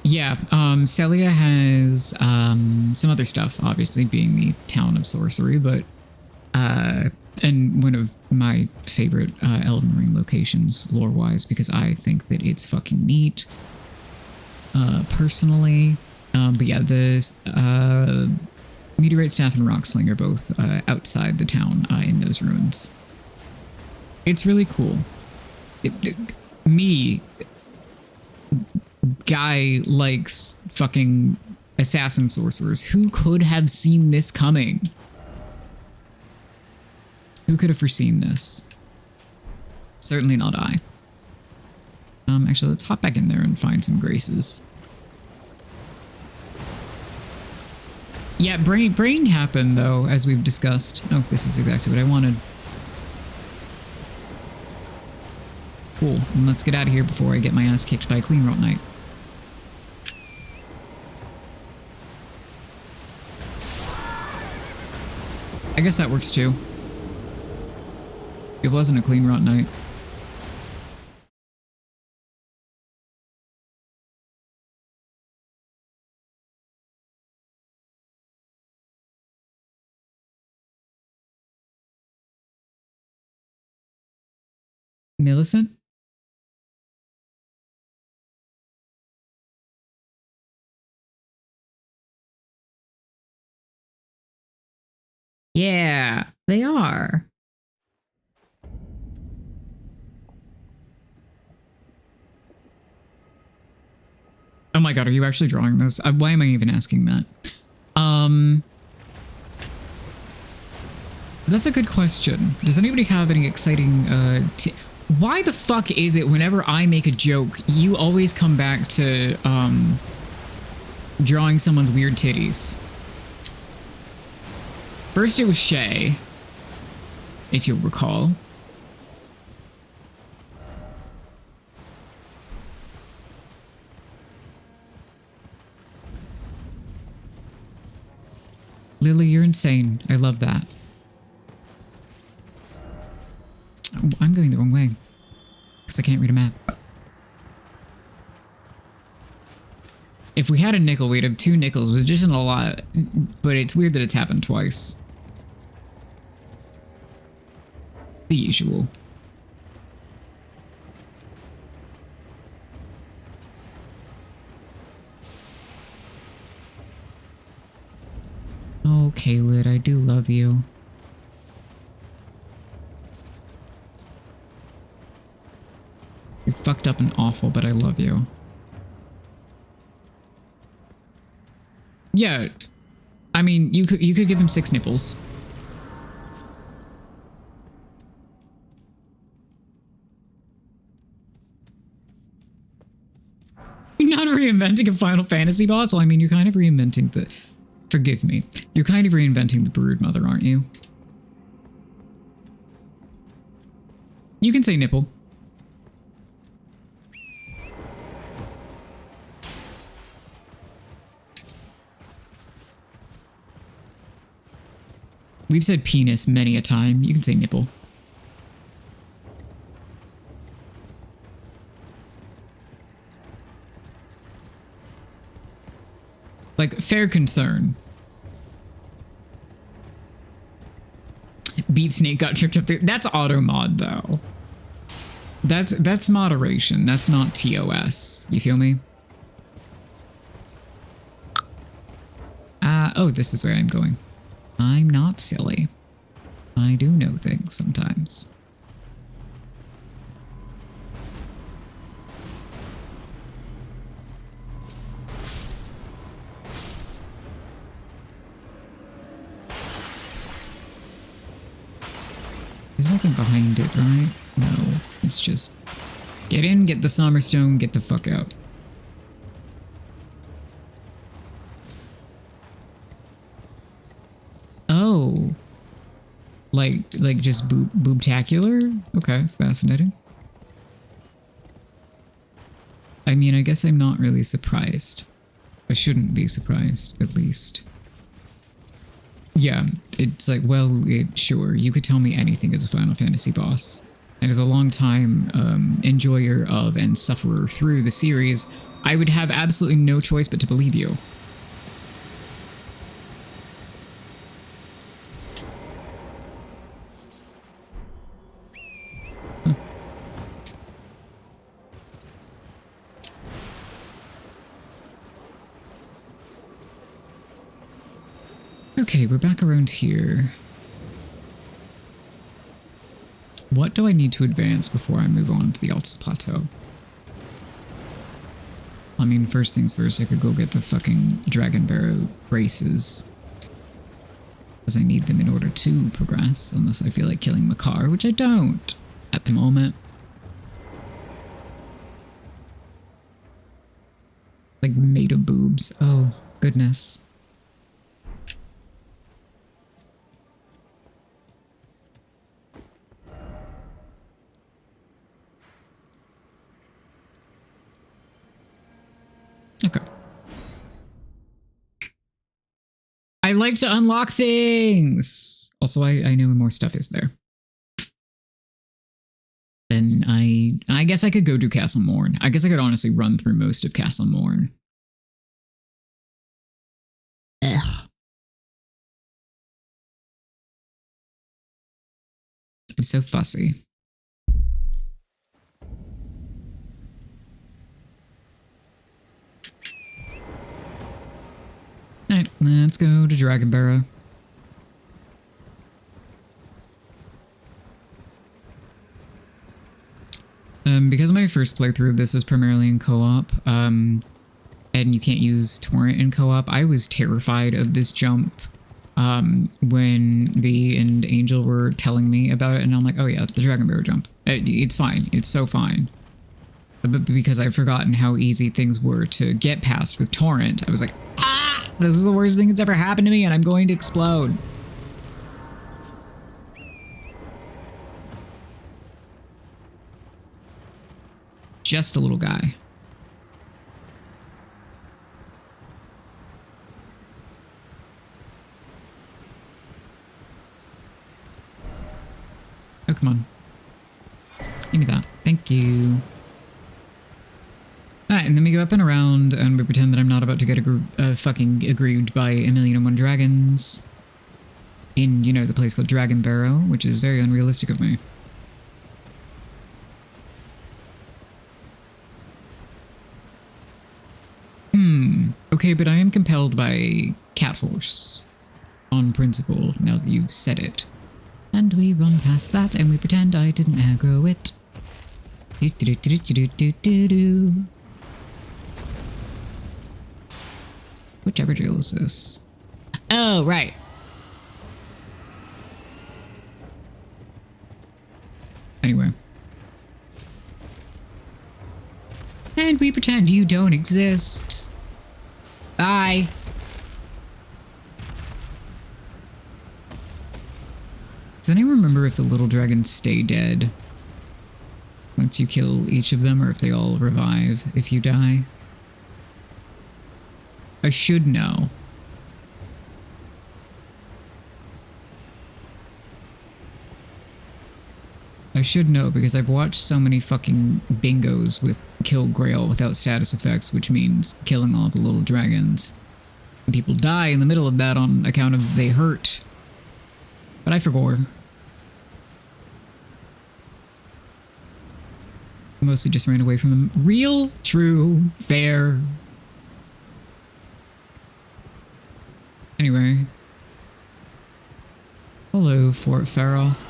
S1: Yeah, Celia has some other stuff, obviously being the town of sorcery, but and one of my favorite Elden Ring locations lore-wise, because I think that it's fucking neat, personally. But yeah, the Meteorite Staff and Rock Sling are both outside the town in those ruins. It's really cool. Me, guy likes fucking assassin sorcerers. Who could have seen this coming? Who could have foreseen this? Certainly not I. Actually, let's hop back in there and find some graces. Yeah, brain happened, though, as we've discussed. Oh, this is exactly what I wanted. Cool, and let's get out of here before I get my ass kicked by a clean rot knight. I guess that works too. It wasn't a clean rot night. Millicent? Yeah, they are. Oh my god, are you actually drawing this? Why am I even asking that? That's a good question. Does anybody have any exciting, why the fuck is it whenever I make a joke, you always come back to, drawing someone's weird titties? First it was Shay, if you'll recall. Lily, you're insane. I love that. Oh, I'm going the wrong way. Because I can't read a map. If we had a nickel, we'd have 2 nickels, which isn't a lot. But it's weird that it's happened twice. The usual. Oh, Kaled, I do love you. You're fucked up and awful, but I love you. Yeah, I mean, you could give him 6 nipples. You're not reinventing a Final Fantasy boss? Well, I mean, you're kind of reinventing the... Forgive me. You're kind of reinventing the Brood Mother, aren't you? You can say nipple. We've said penis many a time. You can say nipple. Like, fair concern. Beat Snake got tripped up there. That's auto mod though. That's moderation. That's not TOS. You feel me? Oh, this is where I'm going. I'm not silly. I do know things sometimes. There's nothing behind it, right? No, it's just get in, get the Sommerstone, get the fuck out. Oh, like just boobtacular? Okay, fascinating. I mean, I guess I'm not really surprised. I shouldn't be surprised, at least. Yeah, it's like, well, sure, you could tell me anything as a Final Fantasy boss. And as a long-time enjoyer of and sufferer through the series, I would have absolutely no choice but to believe you. Huh. Okay, we're back around here. What do I need to advance before I move on to the Altus Plateau? I mean, first things first, I could go get the fucking Dragon Barrow braces. Because I need them in order to progress, unless I feel like killing Makar, which I don't at the moment. Like, made of boobs. Oh, goodness. Okay. I like to unlock things! Also, I know more stuff is there. Then I guess I could go do Castle Morn. I guess I could honestly run through most of Castle Morn. Ugh. I'm so fussy. Alright, let's go to Dragon Barrow. Because my first playthrough of this was primarily in co-op, and you can't use torrent in co-op, I was terrified of this jump when V and Angel were telling me about it, and I'm like, oh yeah, the Dragon Barrow jump. It's fine. It's so fine. But because I've forgotten how easy things were to get past with torrent, I was like, ah! This is the worst thing that's ever happened to me, and I'm going to explode. Just a little guy. Oh, come on. Give me that. Thank you. Alright, and then we go up and around, and we pretend that I'm not about to get fucking aggrieved by 1,000,001 dragons. In, you know, the place called Dragon Barrow, which is very unrealistic of me. Okay, but I am compelled by Cat Horse. On principle, now that you've said it. And we run past that, and we pretend I didn't aggro it. Do-do-do-do-do-do-do-do. Which Everdrill is this? Oh, right. Anyway. And we pretend you don't exist. Bye. Does anyone remember if the little dragons stay dead once you kill each of them, or if they all revive if you die? I should know. I should know because I've watched so many fucking bingos with kill Grail without status effects, which means killing all the little dragons. And people die in the middle of that on account of they hurt. But I forgot. Mostly just ran away from them. Real, true, fair. Anyway. Hello, Fort Faroth.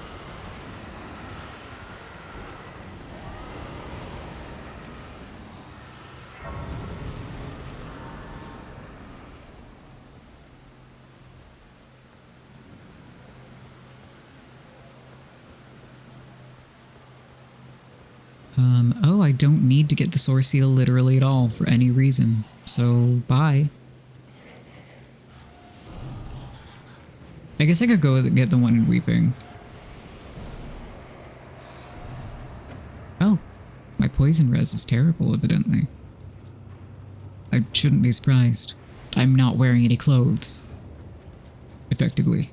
S1: Oh, I don't need to get the Source Seal literally at all for any reason. So, bye. I guess I could go get the one in Weeping. Oh, my poison res is terrible, evidently. I shouldn't be surprised. I'm not wearing any clothes. Effectively.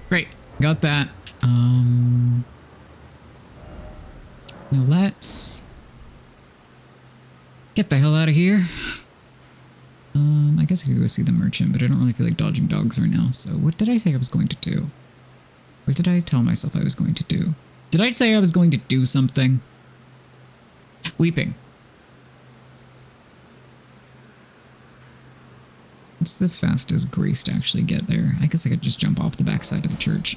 S1: Great, got that. Now let's get the hell out of here. I guess I could go see the merchant, but I don't really feel like dodging dogs right now. So what did I say I was going to do? What did I tell myself I was going to do? Did I say I was going to do something? Weeping. What's the fastest Grace to actually get there? I guess I could just jump off the backside of the church.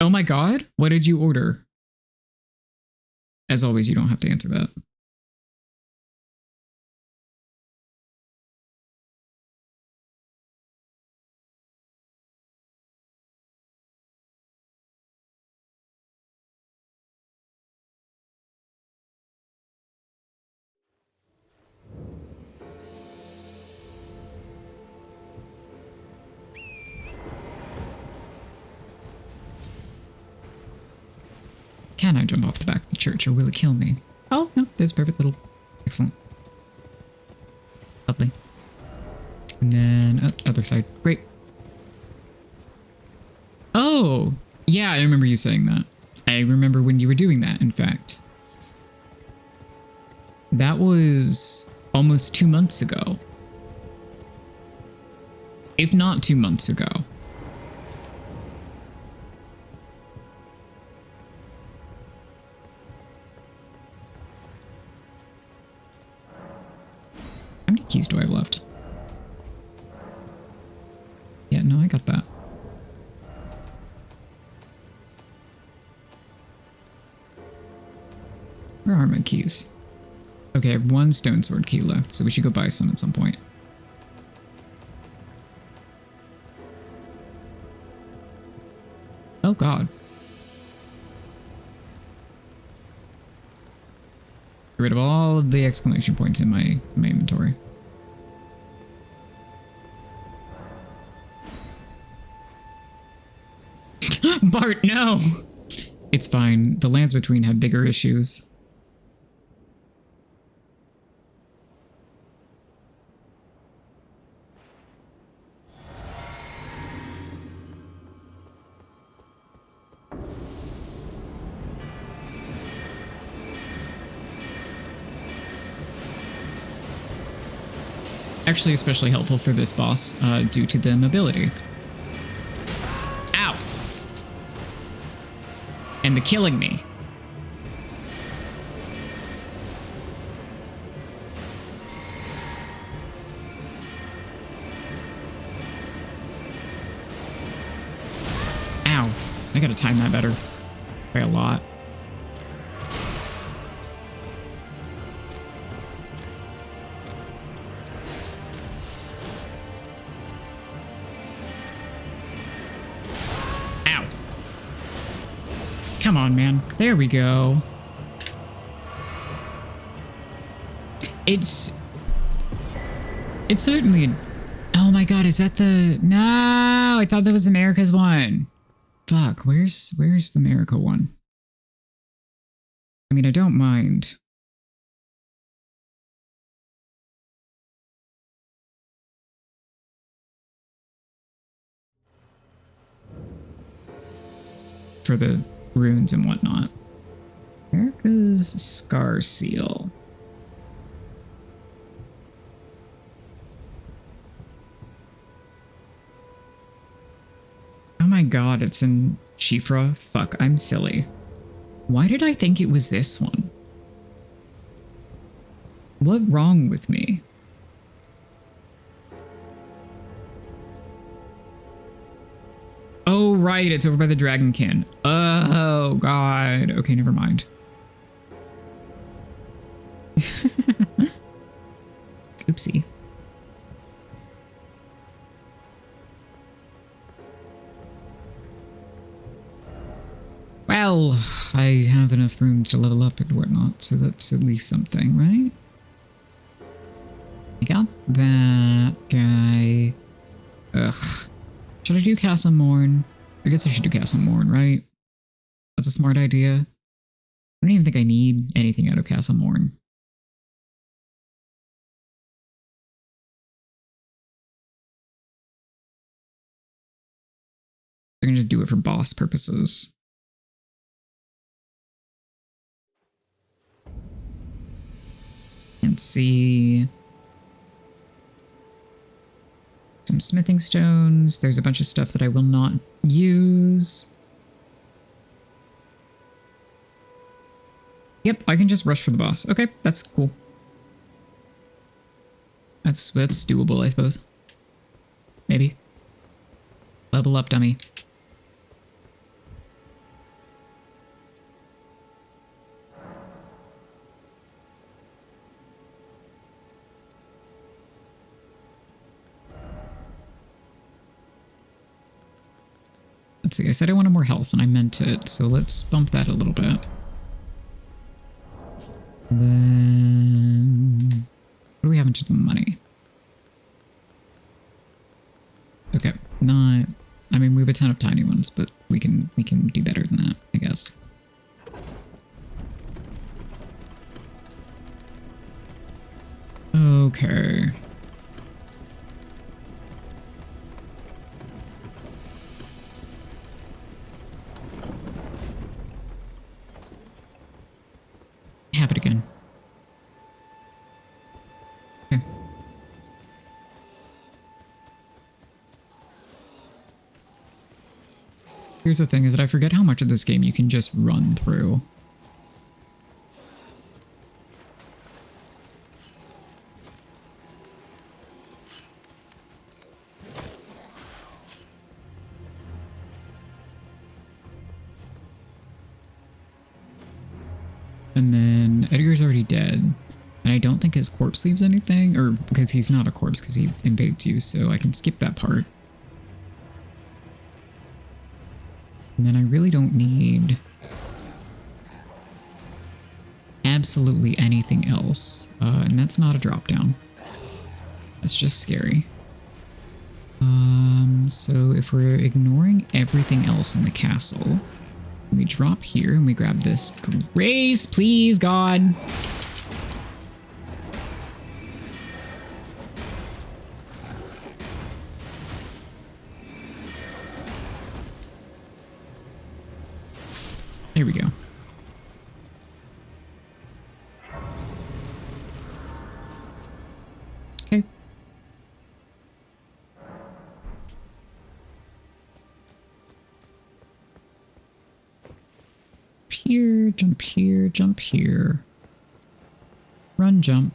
S1: Oh my god, what did you order? As always, you don't have to answer that. Can I jump off the back of the church or will it kill me? Oh, no, there's a perfect little... Excellent. Lovely. And then, other side. Great. Oh! Yeah, I remember you saying that. I remember when you were doing that, in fact. That was almost 2 months ago. If not 2 months ago. How many keys do I have left? Yeah, no, I got that. Where are my keys? Okay, I have 1 stone sword key left, so we should go buy some at some point. Oh god. Get rid of all of the exclamation points in my inventory. Bart, no! It's fine. The lands between have bigger issues. Actually especially helpful for this boss due to the mobility. Ow! And the killing me. Ow. I gotta time that better. By a lot. Come on, man. There we go. It's certainly... Oh my god, is that the... No! I thought that was America's one. Fuck, where's the America one? I mean, I don't mind. for the runes and whatnot. Erica's Scar Seal. Oh my god, it's in Shifra? Fuck, I'm silly. Why did I think it was this one? What wrong with me? Oh, right, it's over by the Dragonkin. Oh, god. Okay, never mind. Oopsie. Well, I have enough room to level up and whatnot, so that's at least something, right? I got that guy. Ugh. Should I do Castle Morn? I guess I should do Castle Morn, right? That's a smart idea. I don't even think I need anything out of Castle Morn. I can just do it for boss purposes. And see. Some smithing stones. There's a bunch of stuff that I will not use. Yep, I can just rush for the boss. Okay, that's cool. That's doable, I suppose. Maybe. Level up, dummy. Let's see, I said I wanted more health, and I meant it, so let's bump that a little bit. Then... what do we have in terms of money? Okay, not... I mean, we have a ton of tiny ones, but we can do better than that, I guess. Okay. Have it again. Okay. Here's the thing is that I forget how much of this game you can just run through. And then Edgar's already dead. And I don't think his corpse leaves anything, or because he's not a corpse because he invades you, so I can skip that part. And then I really don't need absolutely anything else. And that's not a drop down. That's just scary. So if we're ignoring everything else in the castle, we drop here and we grab this. Grace, please, God. There we go. Okay. Here, jump here, jump here. Run, jump.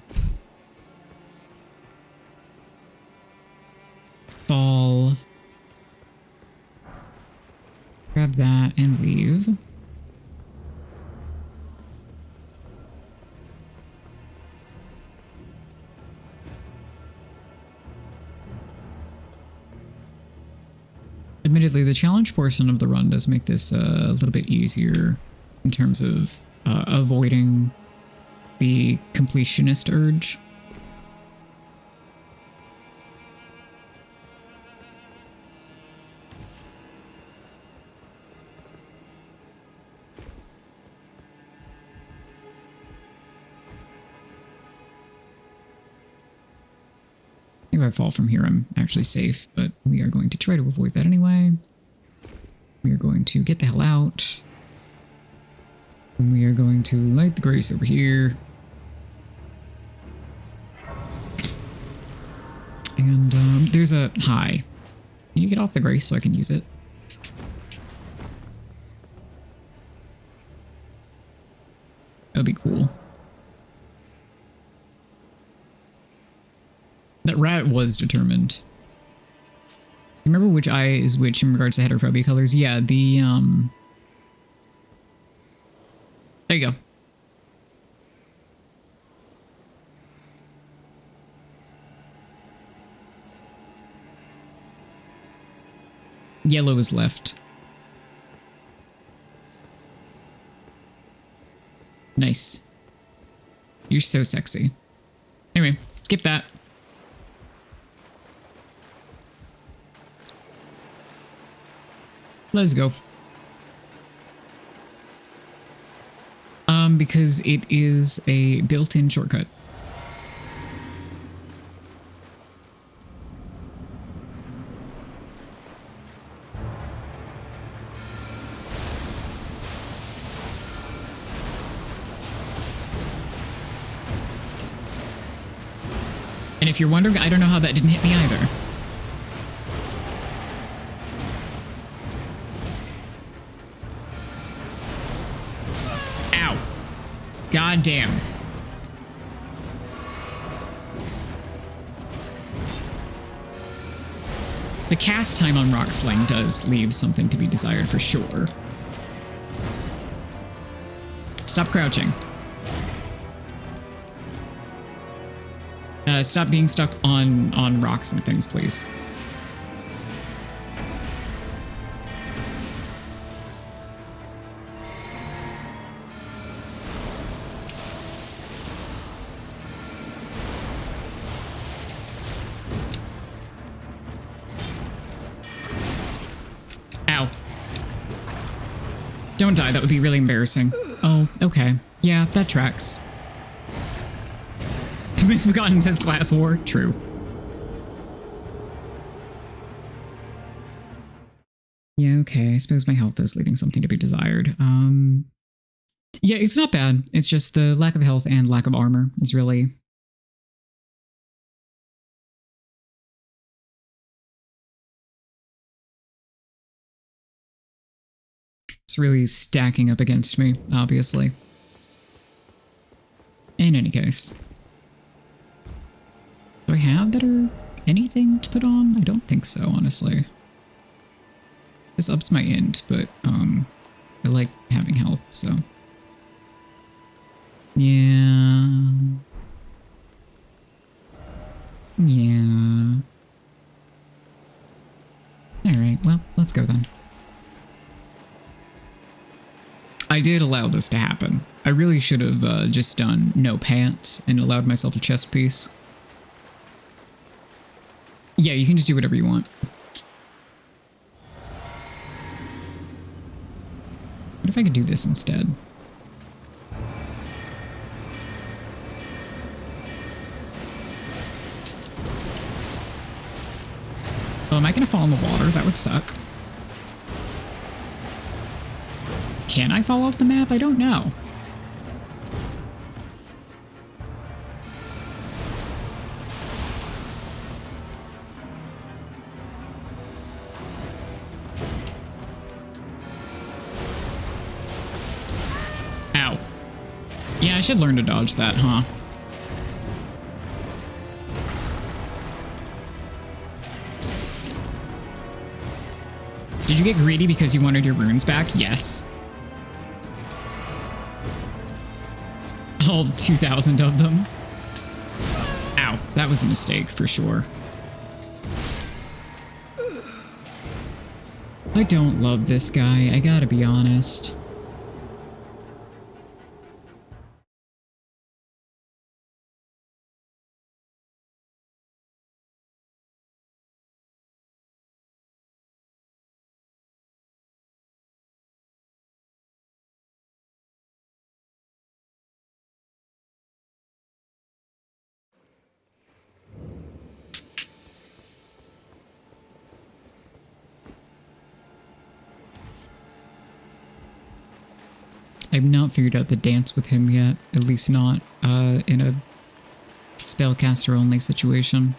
S1: Fall. Grab that and leave. Admittedly, the challenge portion of the run does make this a little bit easier in terms of avoiding the completionist urge. If I fall from here, I'm actually safe, but we are going to try to avoid that anyway. We are going to get the hell out. And we are going to light the grace over here. And there's a hi. Can you get off the grace so I can use it? That'd be cool. That rat was determined. Remember which eye is which in regards to heterophobia colors? Yeah, the there you go. Yellow is left. Nice. You're so sexy. Anyway, skip that. Let's go. Because it is a built-in shortcut. And if you're wondering, I don't know how that didn't hit me either. Ow. God damn. The cast time on rock sling does leave something to be desired for sure. Stop crouching. Stop being stuck on rocks and things, please. Ow. Don't die, that would be really embarrassing. Oh, okay. Yeah, that tracks. Misbegotten says class war. True. Yeah, okay. I suppose my health is leaving something to be desired. Yeah, it's not bad. It's just the lack of health and lack of armor is really... It's really stacking up against me, obviously. In any case. Do I have better anything to put on? I don't think so, honestly. This ups my int, but I like having health, so. Yeah. Yeah. Alright, well, let's go then. I did allow this to happen. I really should have just done no pants and allowed myself a chest piece. Yeah, you can just do whatever you want. What if I could do this instead? Oh, am I gonna fall in the water? That would suck. Can I fall off the map? I don't know. Ow. Yeah, I should learn to dodge that, huh? Did you get greedy because you wanted your runes back? Yes. All 2,000 of them. Ow, that was a mistake for sure. I don't love this guy, I gotta be honest. I've not figured out the dance with him yet. At least not in a spellcaster only situation.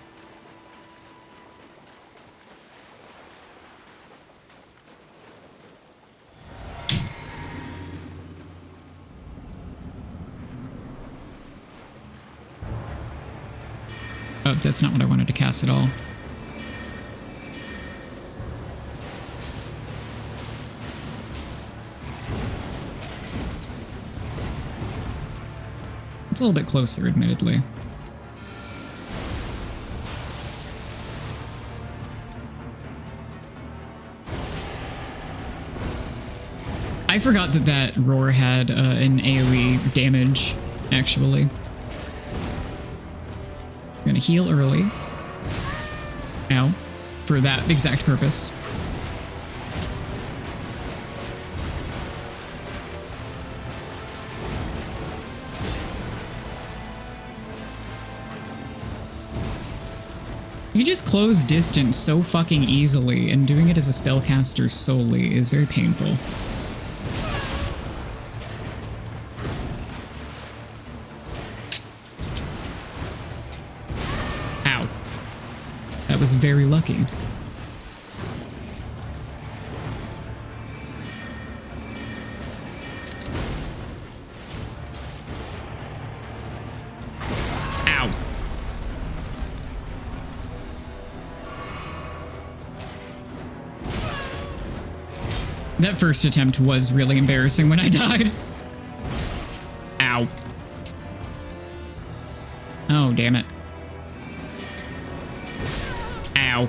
S1: Oh, that's not what I wanted to cast at all. It's a little bit closer, admittedly. I forgot that that roar had an AoE damage, actually. I'm gonna heal early. Ow. For that exact purpose. You just close distance so fucking easily, and doing it as a spellcaster solely is very painful. Ow. That was very lucky. That first attempt was really embarrassing when I died. Ow. Oh, damn it. Ow.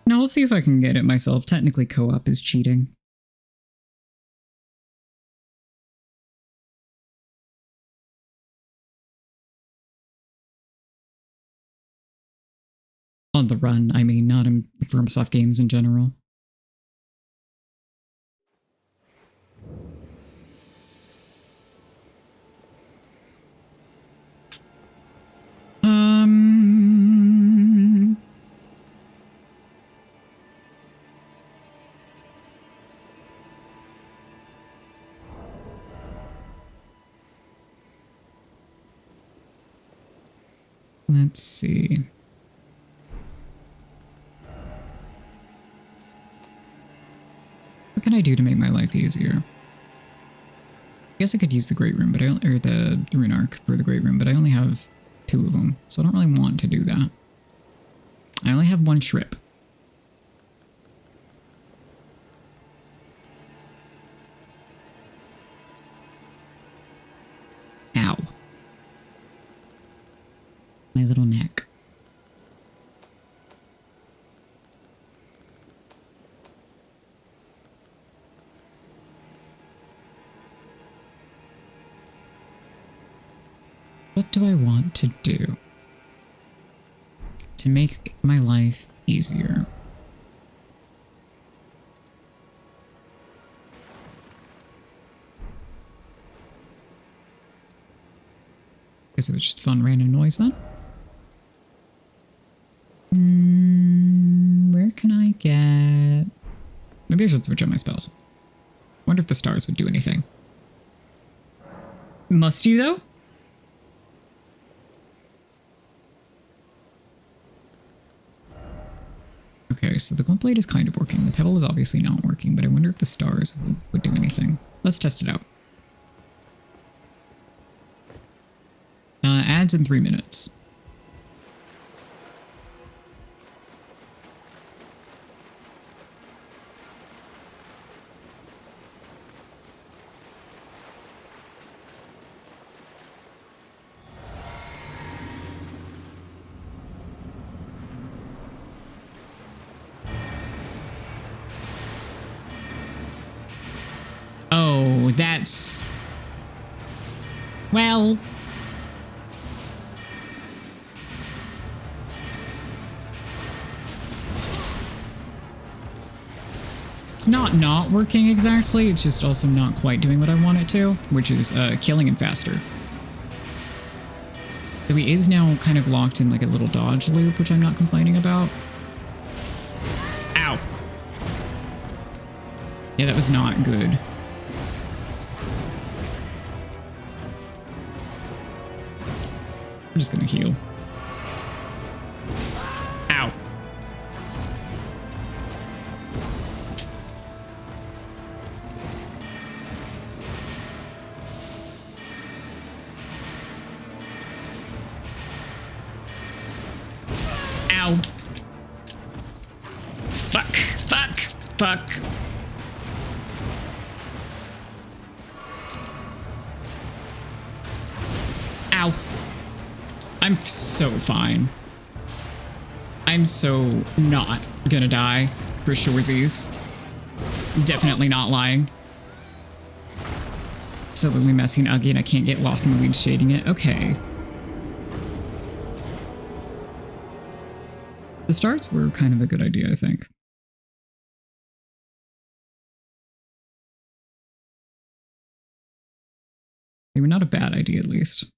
S1: Now, I'll see if I can get it myself. Technically, co-op is cheating. On the run, I mean, not in FromSoft games in general. Let's see. What can I do to make my life easier? I guess I could use the Great Room, but or the Rune Arc for the Great Room, but I only have 2 of them, so I don't really want to do that. I only have 1 Shrip. Ow. My little neck. What do I want to do to make my life easier? Guess it was just fun random noise then. Where can I get... Maybe I should switch out my spells. Wonder if the stars would do anything. Must you, though? Okay, so the glint blade is kind of working. The pebble is obviously not working, but I wonder if the stars would do anything. Let's test it out. Ads in 3 minutes. Oh, that's... Well... It's not working exactly, it's just also not quite doing what I want it to, which is killing him faster. So he is now kind of locked in like a little dodge loop, which I'm not complaining about. Yeah, that was not good. I'm just gonna heal. Ow. Ow. Fuck. Fuck. Fuck. Ow. I'm so fine. I'm so not gonna die for shoresies. Definitely not lying. Absolutely messy and ugly, and I can't get lost in the weeds shading it. Okay. The stars were kind of a good idea, I think. They were not a bad idea, at least.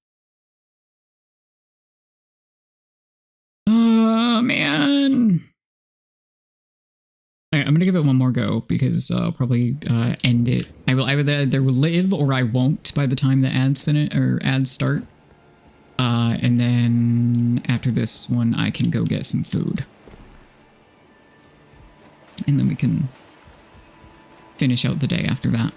S1: Oh, man. Right, I'm gonna give it one more go because I'll probably end it. I will either live or I won't by the time the ads finish or ads start. And then after this one, I can go get some food, and then we can finish out the day after that.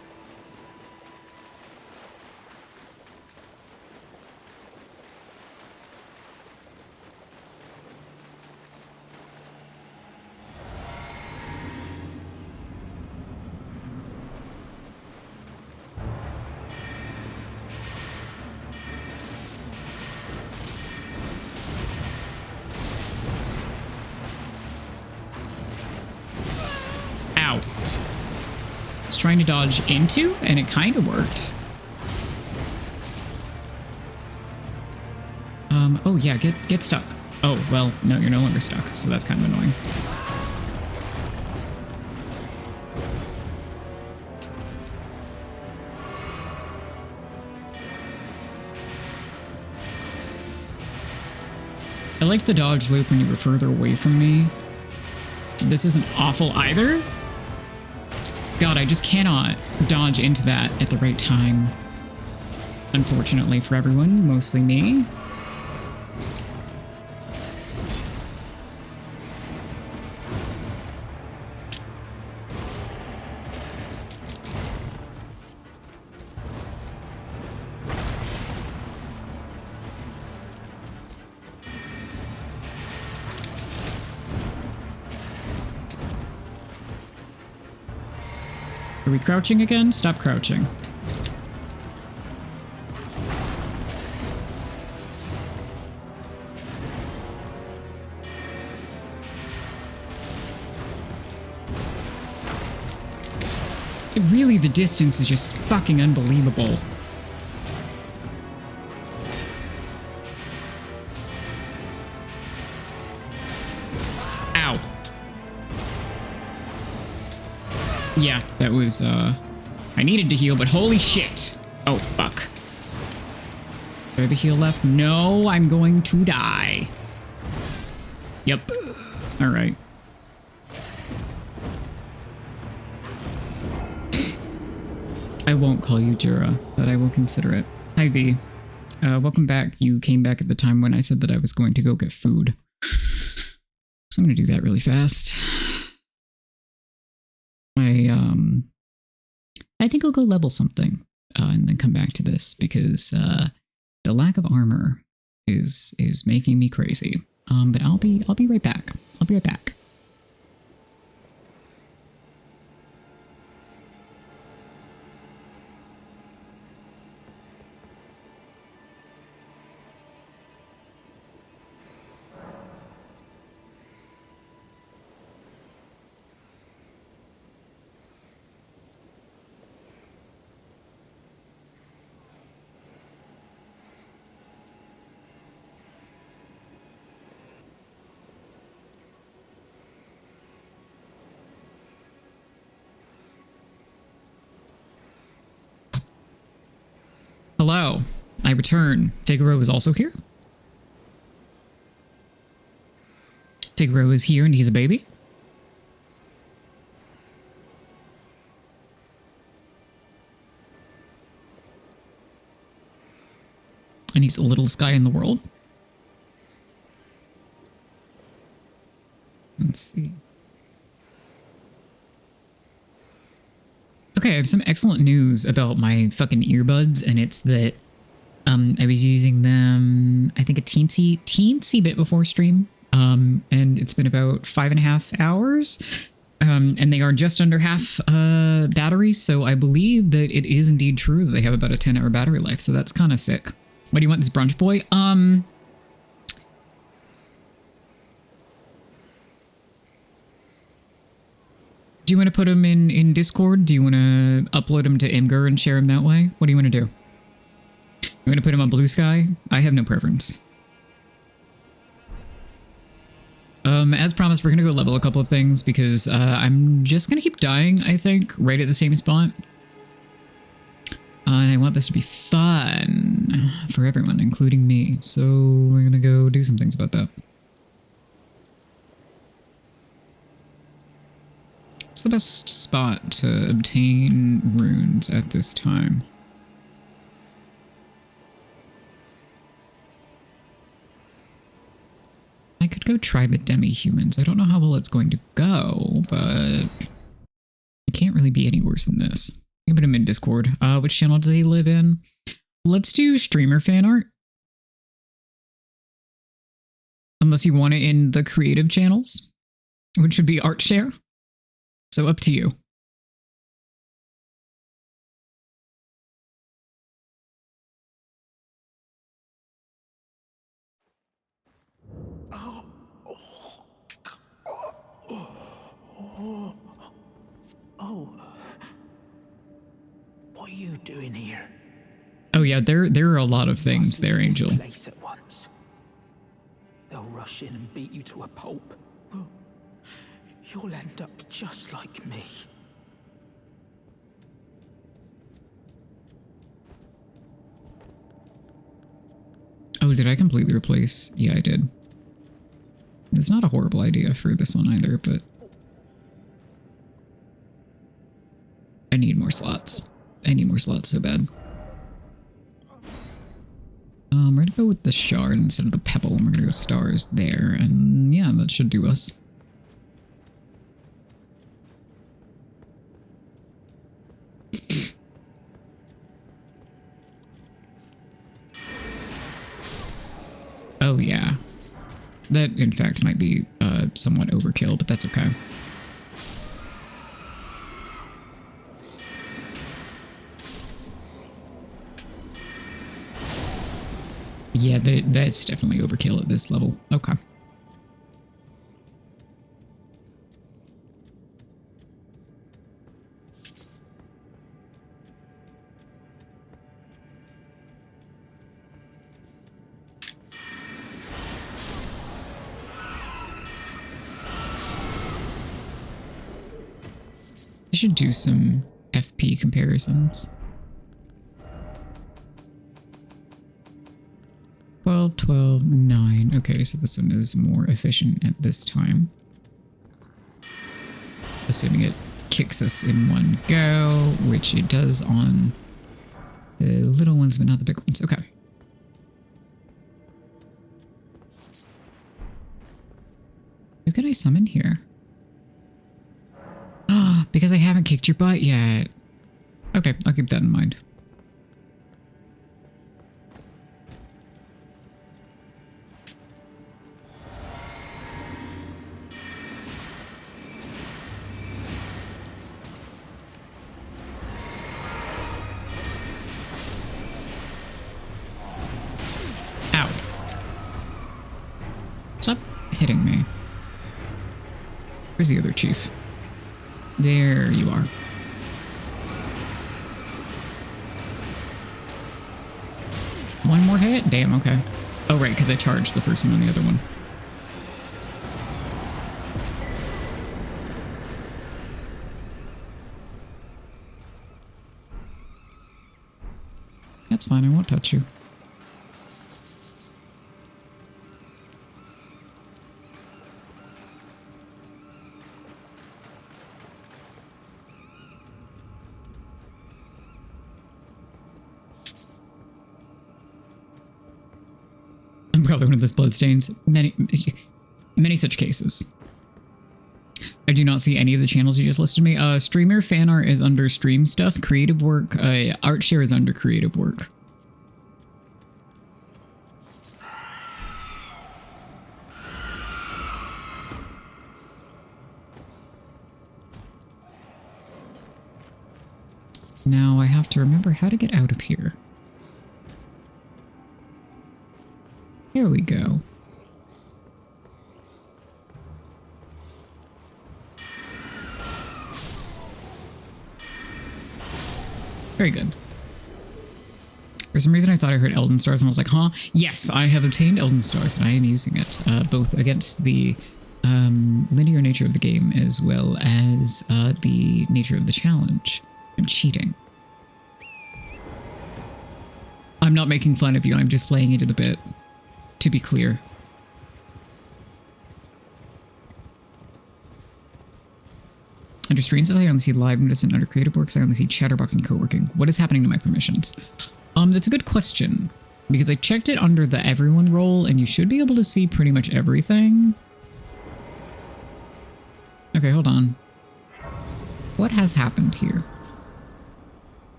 S1: Trying to dodge into, and it kind of worked. Oh yeah, get stuck. Oh, well, no, you're no longer stuck, so that's kind of annoying. I liked the dodge loop when you were further away from me. This isn't awful either. God, I just cannot dodge into that at the right time. Unfortunately for everyone, mostly me. Are we crouching again? Stop crouching. Really, the distance is just fucking unbelievable. Ow. Yeah, that was, I needed to heal, but holy shit. Oh, fuck. Do I have a heal left? No, I'm going to die. Yep. All right. I won't call you Jura, but I will consider it. Hi, V. Welcome back. You came back at the time when I said that I was going to go get food. So I'm going to do that really fast. I think I'll go level something and then come back to this because the lack of armor is making me crazy. But I'll be right back. I'll be right back. Hello, I return. Figaro is also here. Figaro is here and he's a baby. he's the littlest guy in the world. Let's see. Okay, I have some excellent news about my fucking earbuds, and it's that I was using them, I think, a teensy bit before stream, and it's been about 5.5 hours, and they are just under half battery, so I believe that it is indeed true that they have about a 10-hour battery life, so that's kind of sick. What do you want, this brunch boy? Do you want to put him in Discord? Do you want to upload him to Imgur and share him that way? What do you want to do? You want to put him on Blue Sky? I have no preference. As promised, we're going to go level a couple of things because I'm just going to keep dying, I think, right at the same spot. And I want this to be fun for everyone, including me. So we're going to go do some things about that. What's the best spot to obtain runes at this time? I could go try the demi-humans. I don't know how well it's going to go, but it can't really be any worse than this. I can put him in Discord. Which channel does he live in? Let's do streamer fan art. Unless you want it in the creative channels, which would be art share. So up to you.
S3: What are you doing here?
S1: Oh yeah, there are a lot of things there, Angel.
S3: Place at once. They'll rush in and beat you to a pulp. You'll end up just like me.
S1: Oh, did I completely replace? Yeah, I did. It's not a horrible idea for this one either, but I need more slots. I need more slots so bad. We're gonna go with the shard instead of the pebble, and we're gonna go stars there, and yeah, that should do us. Oh yeah. That, in fact, might be somewhat overkill, but that's okay. Yeah, that's definitely overkill at this level. Okay. I should do some FP comparisons. 12, 12, 9. Okay, so this one is more efficient at this time. Assuming it kicks us in one go, which it does on the little ones, but not the big ones. Okay. Who can I summon here? Ah, because I haven't kicked your butt yet. Okay, I'll keep that in mind. Ow. Stop hitting me. Where's the other chief? There you are. One more hit? Damn, okay. Oh, right, because I charged the first one on the other one. That's fine, I won't touch you. probably one of those bloodstains. Many such cases. I do not see any of the channels you just listed me. Streamer fan art is under stream stuff. Creative work, art share is under creative work. Now I have to remember how to get out of here. Here we go. Very good. For some reason I thought I heard Elden Stars and I was like, huh? Yes, I have obtained Elden Stars and I am using it, both against the linear nature of the game as well as the nature of the challenge. I'm cheating. I'm not making fun of you, I'm just playing into the bit, to be clear. Under streams, I only see live medicine. Under creative works, I only see chatterbox and co-working. What is happening to my permissions? That's a good question, because I checked it under the everyone role, and you should be able to see pretty much everything. Okay, hold on. What has happened here?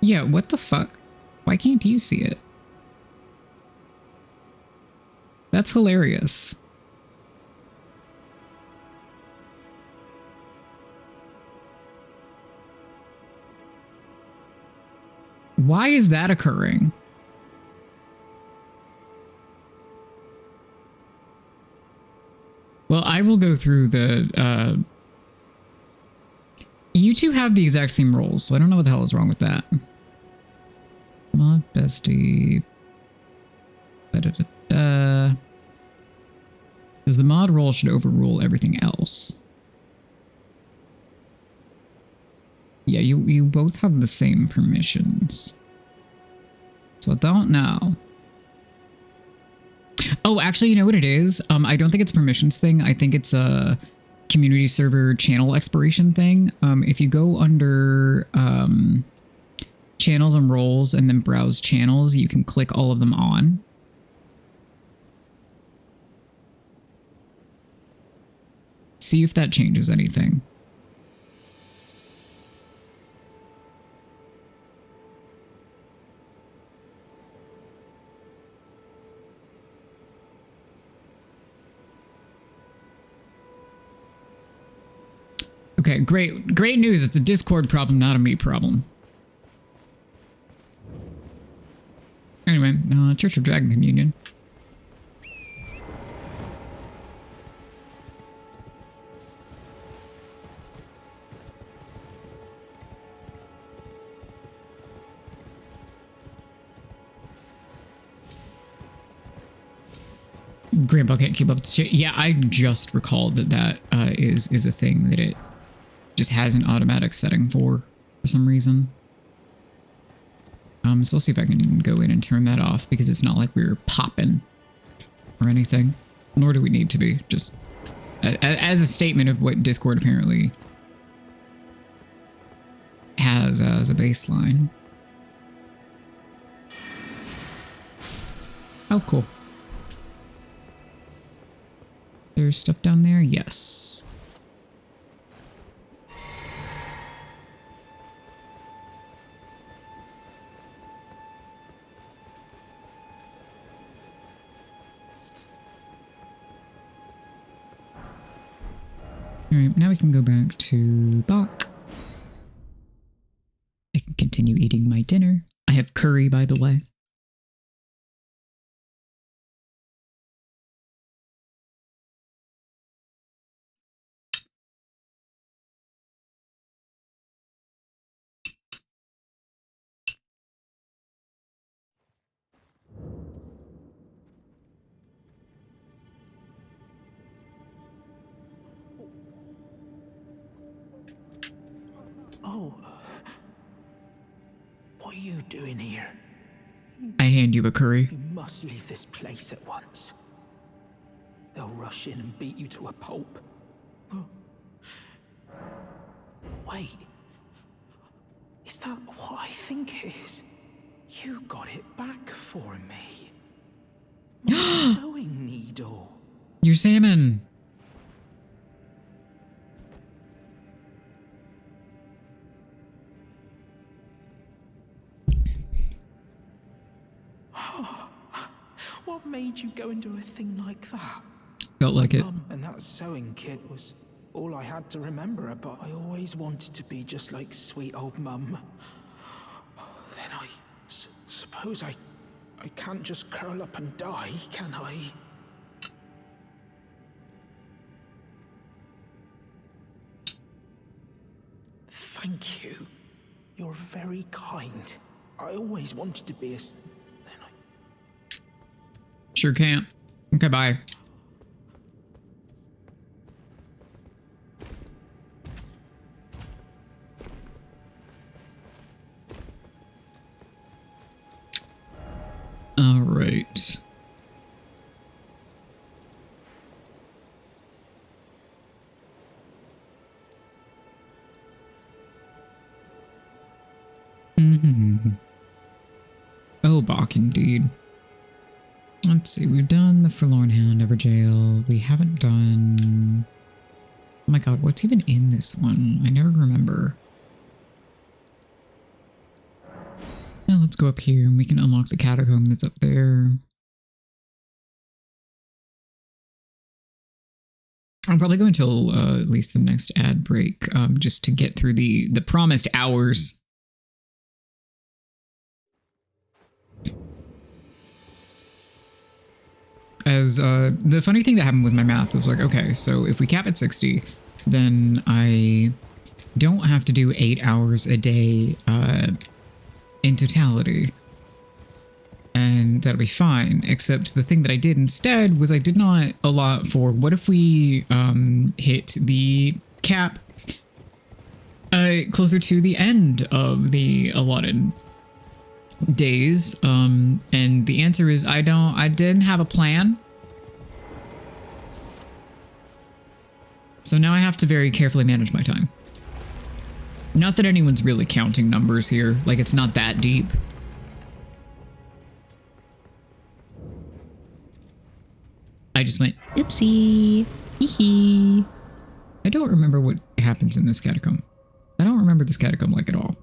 S1: Yeah, what the fuck? Why can't you see it? That's hilarious. Why is that occurring? Well, I will go through the, you two have the exact same roles, so I don't know what the hell is wrong with that. Mod bestie. Because the mod role should overrule everything else. Yeah, you both have the same permissions. So I don't know. Oh, actually, you know what it is? I don't think it's a permissions thing. I think it's a community server channel expiration thing. If you go under channels and roles and then browse channels, you can click all of them on. See if that changes anything. Okay, great news. It's a Discord problem, not a me problem. Anyway, Church of Dragon Communion. Grandpa can't keep up with shit. Yeah, I just recalled that that is a thing that it just has an automatic setting for some reason. So I'll see if I can go in and turn that off, because it's not like we're popping or anything. Nor do we need to be. Just as a statement of what Discord apparently has as a baseline. Oh, cool. There's stuff down there? Yes. Alright, now we can go back to Bach. I can continue eating my dinner. I have curry, by the way.
S3: Oh. What are you doing here?
S1: I hand you a curry.
S3: You must leave this place at once. They'll rush in and beat you to a pulp.
S16: Wait. Is that what I think it is? You got it back for me. My sewing needle.
S1: Your salmon.
S16: What made you go and do a thing like that?
S1: Felt like it.
S16: And that sewing kit was all I had to remember her, but I always wanted to be just like sweet old Mum. Then I suppose I can't just curl up and die, can I? Thank you. You're very kind. I always wanted to be a...
S1: Sure can't. Okay, bye. All right. Oh, Bach, indeed. Let's see, we've done the Forlorn Hound, Everjail. We haven't done... Oh my god, what's even in this one? I never remember. Now let's go up here and we can unlock the catacomb that's up there. I'll probably go until at least the next ad break, just to get through the promised hours. As the funny thing that happened with my math is like, okay, so if we cap at 60, then I don't have to do 8 hours a day in totality. And that'll be fine, except the thing that I did instead was I did not allot for what if we hit the cap closer to the end of the allotted days, and the answer is I didn't have a plan. So now I have to very carefully manage my time. Not that anyone's really counting numbers here, like it's not that deep. I just went, oopsie, hee. I don't remember what happens in this catacomb. I don't remember this catacomb like at all.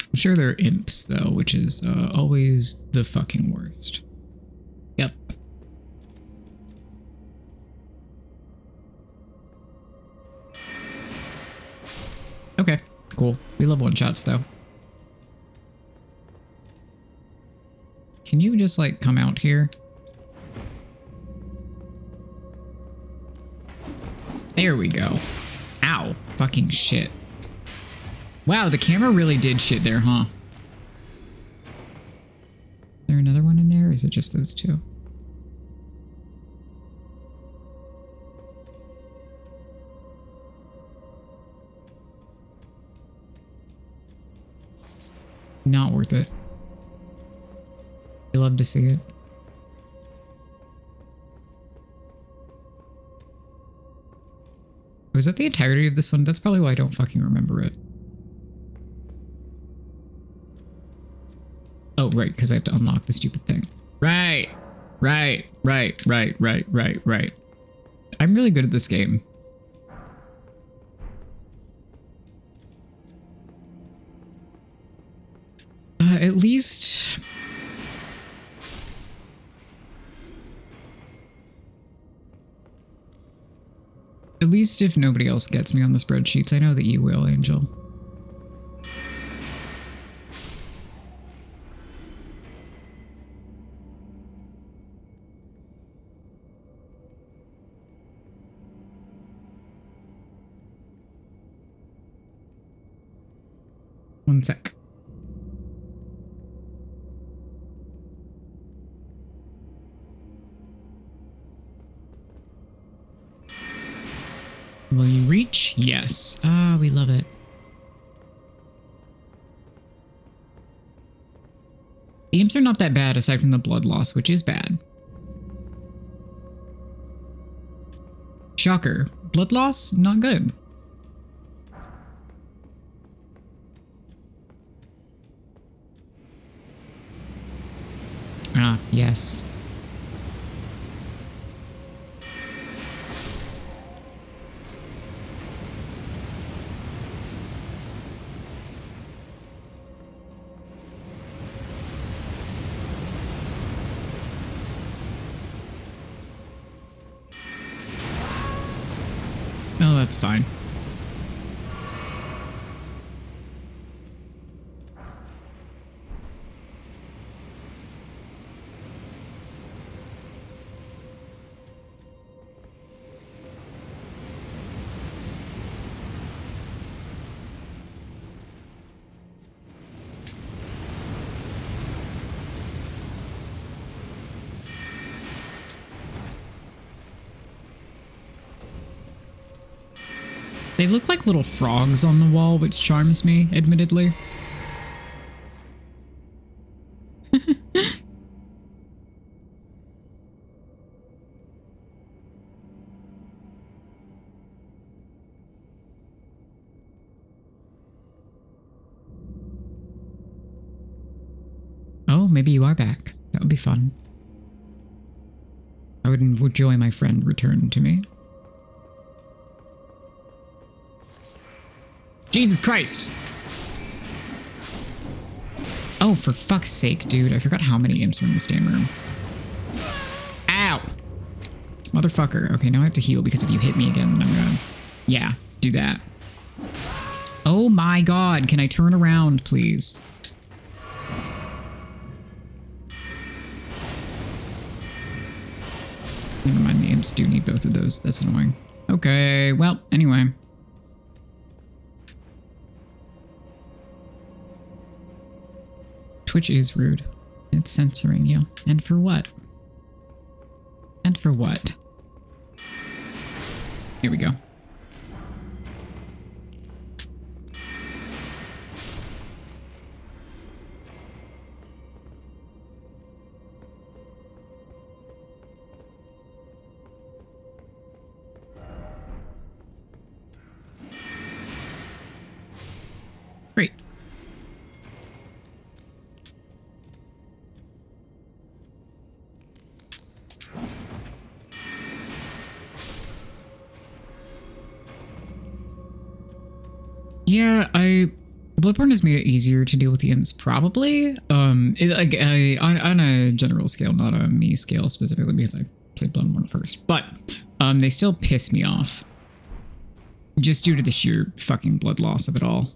S1: I'm sure there are imps, though, which is always the fucking worst. Yep. Okay, cool. We love one-shots, though. Can you just, like, come out here? There we go. Ow. Fucking shit. Wow, the camera really did shit there, huh? Is there another one in there, or is it just those two? Not worth it. You love to see it. Was that the entirety of this one? That's probably why I don't fucking remember it. Oh, right, because I have to unlock the stupid thing. Right. I'm really good at this game. At least... At least if nobody else gets me on the spreadsheets, I know that you will, Angel. One sec. Will you reach? Yes. Ah, we love it. imps are not that bad aside from the blood loss, which is bad. Shocker. Blood loss, not good. Ah, yes. Oh, that's fine. They look like little frogs on the wall, which charms me, admittedly. Oh, maybe you are back. That would be fun. I would enjoy my friend return to me. Jesus Christ! Oh, for fuck's sake, dude. I forgot how many imps are in this damn room. Ow! Motherfucker. Okay, now I have to heal because if you hit me again, then I'm gonna... Yeah, do that. Oh my god, can I turn around, please? Never mind, the imps do need both of those. That's annoying. Okay, well, anyway. Twitch is rude. It's censoring you. And for what? And for what? Here we go. Great. Yeah, Bloodborne has made it easier to deal with the imps, probably. On a general scale, not a me scale specifically, because I played Bloodborne first. But they still piss me off, just due to the sheer fucking blood loss of it all.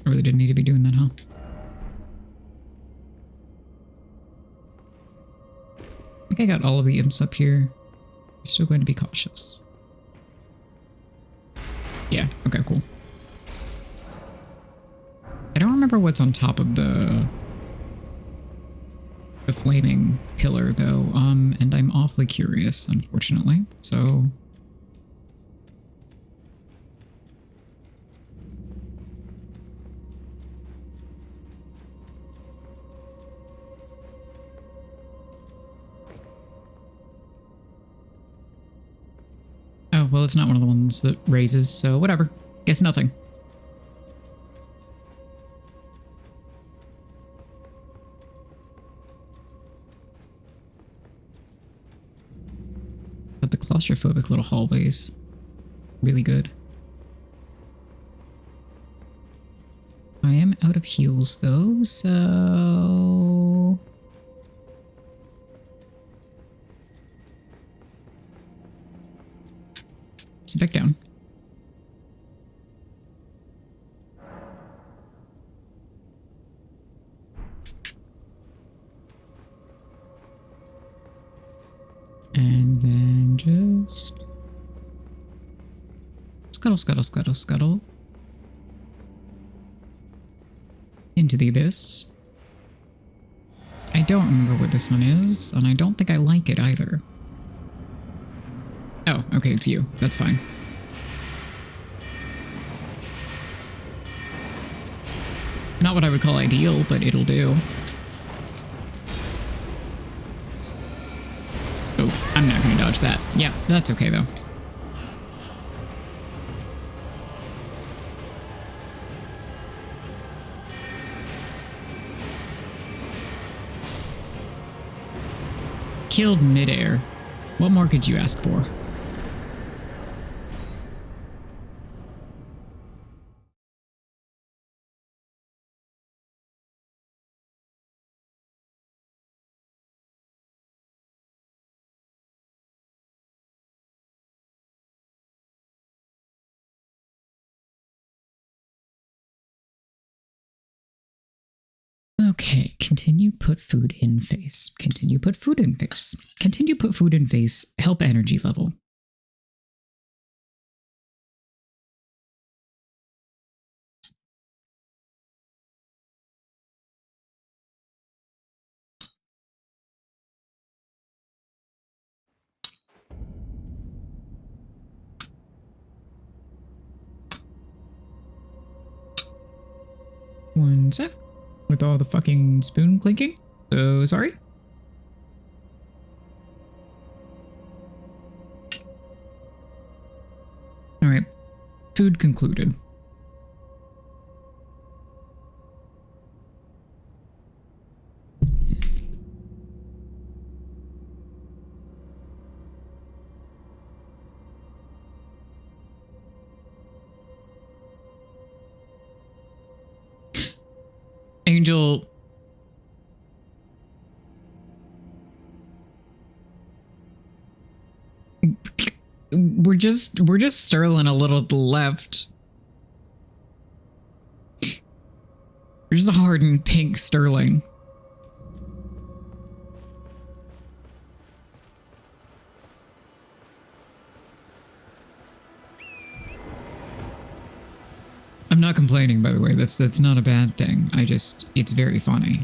S1: I really didn't need to be doing that, huh? I think I got all of the imps up here. We're still going to be cautious. Yeah, okay, cool. I don't remember what's on top of the flaming pillar, though, and I'm awfully curious, unfortunately, so... Oh, well, it's not one of the ones that raises, so whatever. Guess nothing. But the claustrophobic little hallways, really good. I am out of heals, though, so... Sit back down. And then just... Scuttle, scuttle, scuttle, scuttle. Into the abyss. I don't remember what this one is, and I don't think I like it either. Oh, okay, it's you. That's fine. Not what I would call ideal, but it'll do. Oh, I'm not going to dodge that. Yeah, that's okay, though. Killed midair. What more could you ask for? Okay, continue put food in face. Continue put food in face. Continue put food in face. Help energy level. One sec. With all the fucking spoon clinking. So sorry. All right. Food concluded. Angel. We're just Sterling a little to the left. We're just a hardened pink Sterling. I'm not complaining, by the way. That's not a bad thing. It's very funny.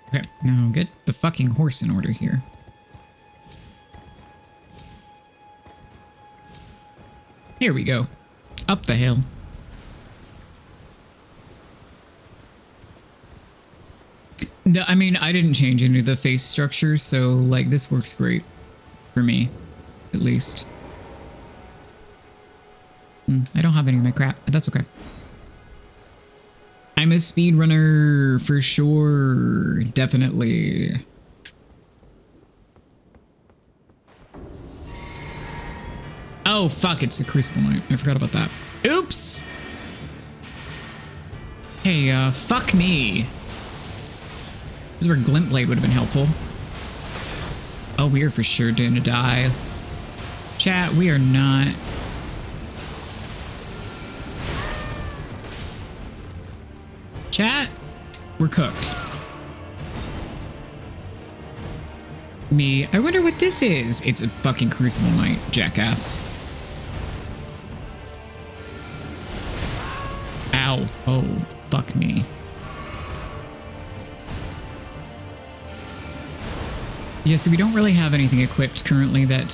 S1: Okay, now get the fucking horse in order here. Here we go. Up the hill. No, I mean, I didn't change any of the face structures, so, like, this works great. For me, at least. I don't have any of my crap, but that's okay. I'm a speedrunner, for sure. Definitely. Oh, fuck, it's a Crucible Night. I forgot about that. Oops! Hey, fuck me. This is where Glint Blade would have been helpful. Oh, we are for sure gonna die. Chat, we are not. Chat, we're cooked. Me, I wonder what this is. It's a fucking Crucible Knight, jackass. Ow. Oh, fuck me. Yeah, so we don't really have anything equipped currently that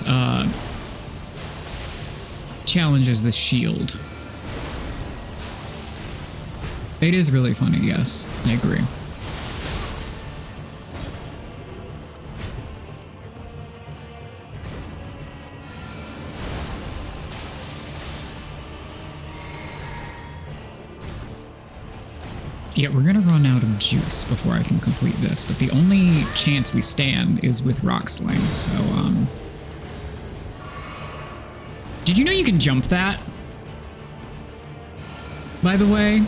S1: challenges the shield. It is really funny, yes. I agree. Yeah, we're gonna run out of juice before I can complete this, but the only chance we stand is with Rock Sling, so, Did you know you can jump that? By the way?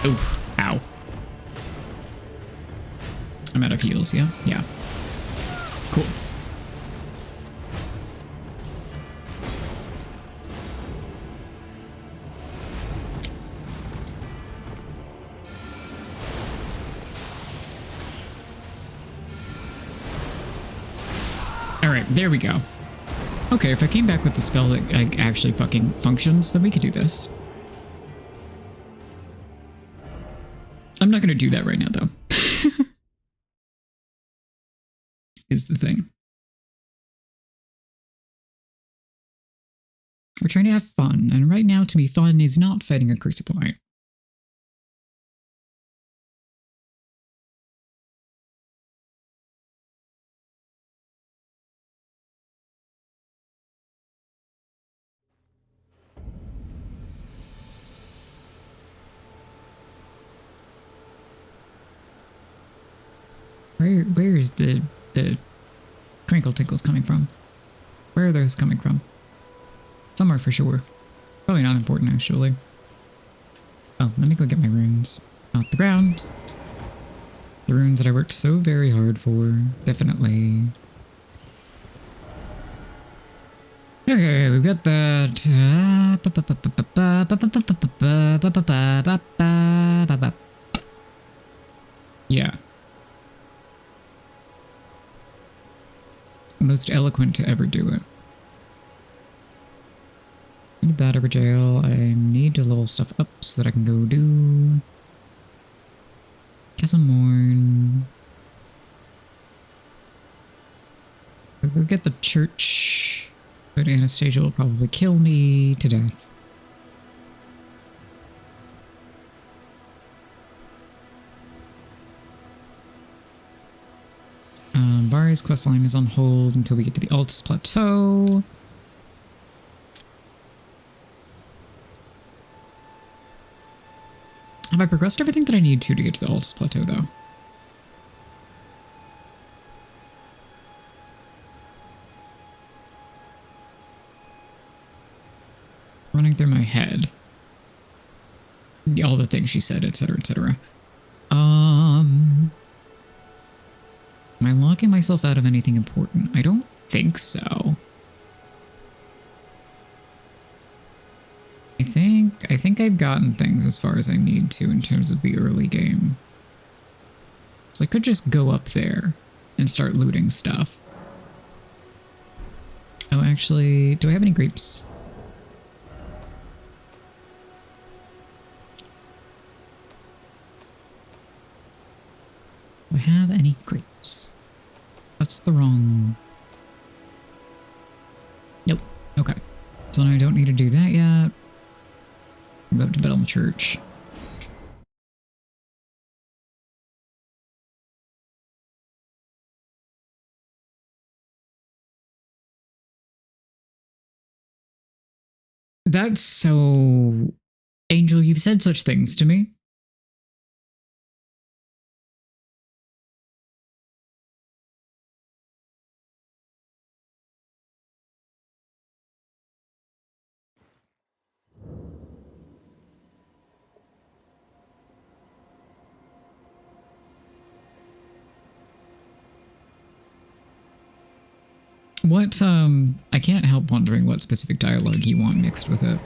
S1: Oof, ow. I'm out of heals, yeah? Yeah. Cool. Alright, there we go. Okay, if I came back with the spell that actually fucking functions, then we could do this. I'm not going to do that right now, though. Is the thing. We're trying to have fun, and right now, to me, fun is not fighting a crucible. Where is the crinkle tinkles coming from? Where are those coming from? Somewhere for sure. Probably not important, actually. Oh, let me go get my runes. Off the ground. The runes that I worked so very hard for. Definitely. Okay, we've got that. Yeah. Most eloquent to ever do it. Need that over jail. I need to level stuff up so that I can go do Castle Morn. I'll go get the church, but Anastasia will probably kill me to death. Bari's questline is on hold until we get to the Altus Plateau. Have I progressed everything that I need to get to the Altus Plateau, though? Running through my head. All the things she said, etc., etc. Am I locking myself out of anything important? I don't think so. I think I've gotten things as far as I need to in terms of the early game. So I could just go up there and start looting stuff. Oh, actually, do I have any grapes? Do I have any grapes? That's the wrong... Nope. Okay. So I don't need to do that yet. I'm about to bet on the church. That's so... Angel, you've said such things to me. What, I can't help wondering what specific dialogue you want mixed with it.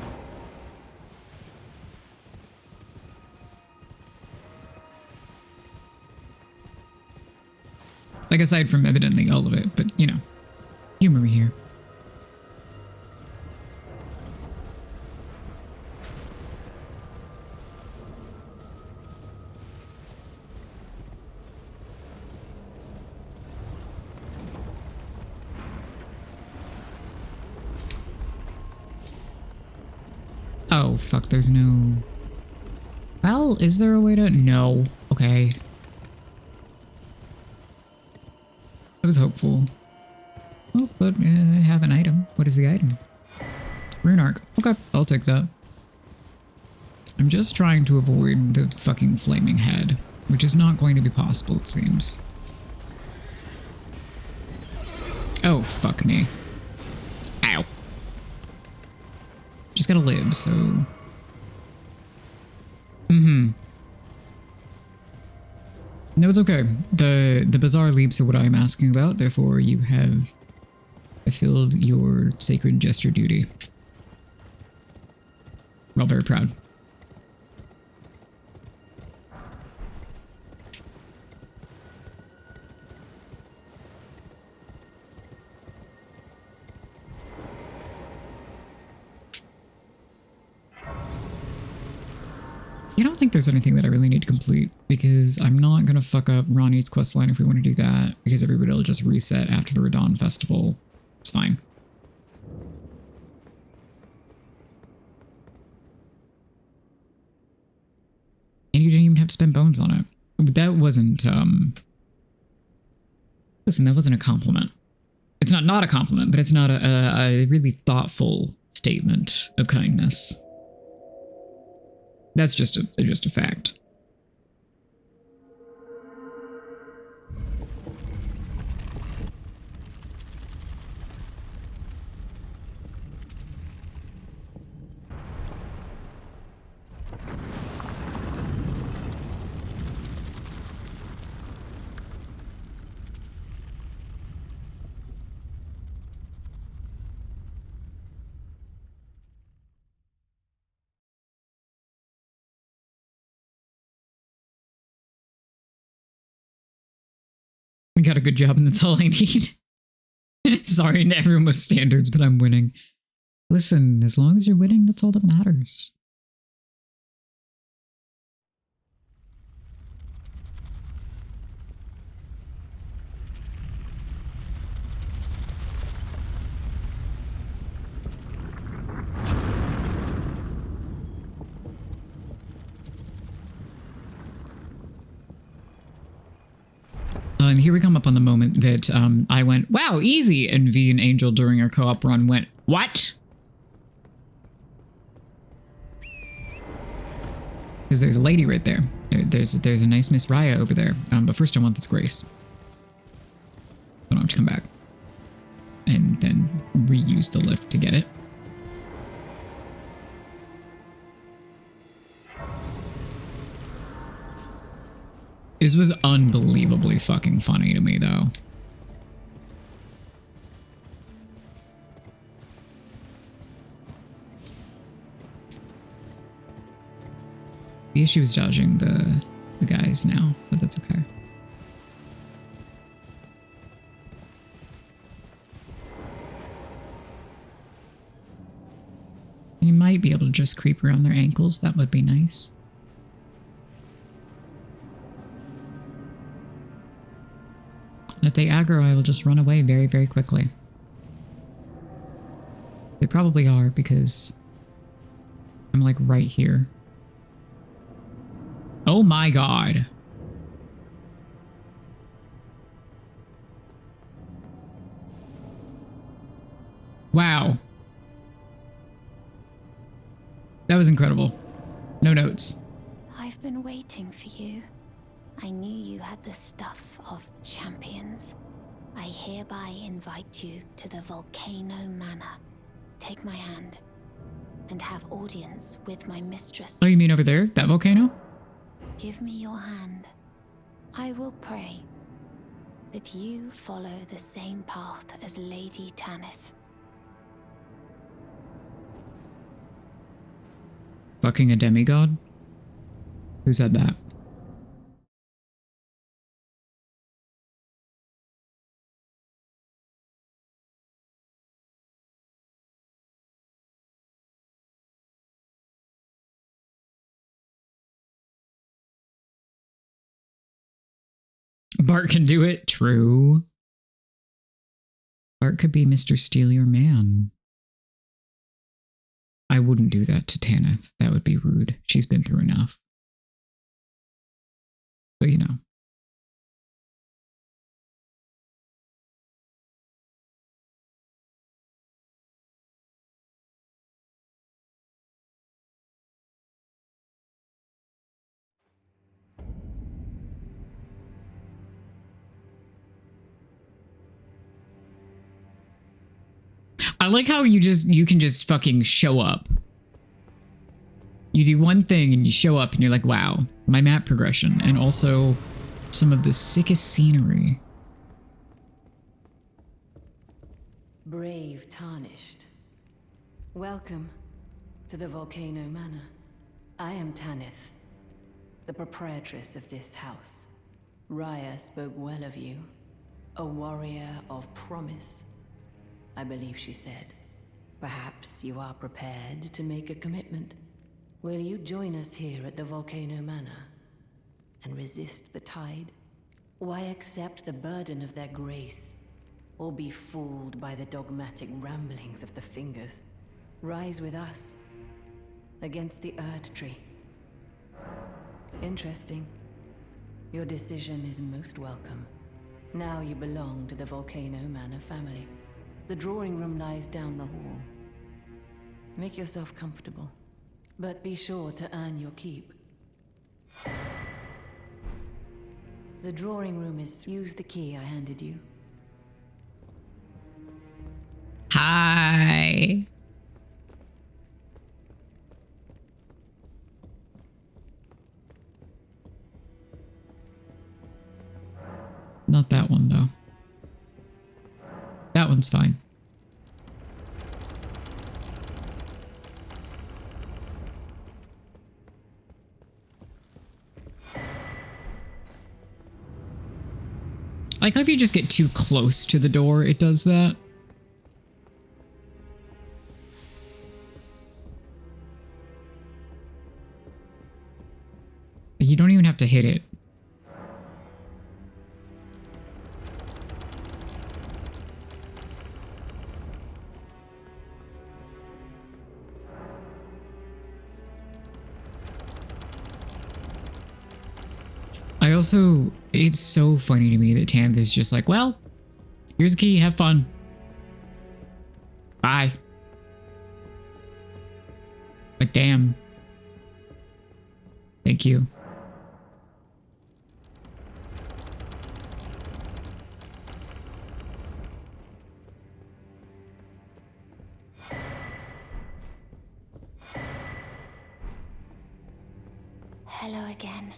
S1: Like, aside from evidently all of it, but, you know, humor me here. Oh, fuck, there's no... Well, is there a way to... No. Okay. I was hopeful. Oh, but I have an item. What is the item? Rune Arc. Okay, I'll take that. I'm just trying to avoid the fucking flaming head, which is not going to be possible, it seems. Oh, fuck me. Ow. Just gotta live, so... No, it's okay. The bizarre leaps are what I'm asking about, therefore you have fulfilled your sacred gesture duty. Well, very proud. I don't think there's anything that I really need to complete. because I'm not going to fuck up Ronnie's questline if we want to do that, because everybody will just reset after the Radon Festival. It's fine. And you didn't even have to spend bones on it. That wasn't, listen, that wasn't a compliment. It's not a compliment, but it's not a really thoughtful statement of kindness. That's just a fact. We got a good job, and that's all I need. Sorry to everyone with standards, but I'm winning. Listen, as long as you're winning, that's all that matters. And here we come up on the moment that I went, wow, easy, and V and Angel during our co-op run went, what? Because there's a lady right there. There's a nice Miss Raya over there. But first I want this Grace. I don't have to come back. And then reuse the lift to get it. This was unbelievably fucking funny to me, though. The issue is dodging the guys now, but that's okay. You might be able to just creep around their ankles. That would be nice. If they aggro, I will just run away very, very quickly. They probably are, because I'm like right here. Oh my god. Wow. That was incredible. No notes.
S4: I've been waiting for you. I knew you had the stuff of champions. I hereby invite you to the Volcano Manor. Take my hand and have audience with my mistress.
S1: Oh, you mean over there? That volcano?
S4: Give me your hand. I will pray that you follow the same path as Lady Tanith.
S1: Fucking a demigod? Who said that? Bart can do it. True. Bart could be Mr. Steal Your Man. I wouldn't do that to Tanith. That would be rude. She's been through enough. But you know. I like how you can just fucking show up. You do one thing and you show up and you're like, wow, my map progression and also some of the sickest scenery.
S7: Brave Tarnished. Welcome to the Volcano Manor. I am Tanith, the proprietress of this house. Raya spoke well of you. A warrior of promise, I believe she said. Perhaps you are prepared to make a commitment. Will you join us here at the Volcano Manor and resist the tide? Why accept the burden of their grace? Or be fooled by the dogmatic ramblings of the Fingers? Rise with us, against the Erd Tree. Interesting. Your decision is most welcome. Now you belong to the Volcano Manor family. The drawing room lies down the hall. Make yourself comfortable, but be sure to earn your keep. The drawing room is... Use the key I handed you.
S12: Hi.
S1: Not that one, though. That one's fine. Like how if you just get too close to the door, it does that. You don't even have to hit it. I also, it's so funny to me that Tanth is just like, well, here's a key, have fun. Bye. Like, damn. Thank you.
S4: Hello again,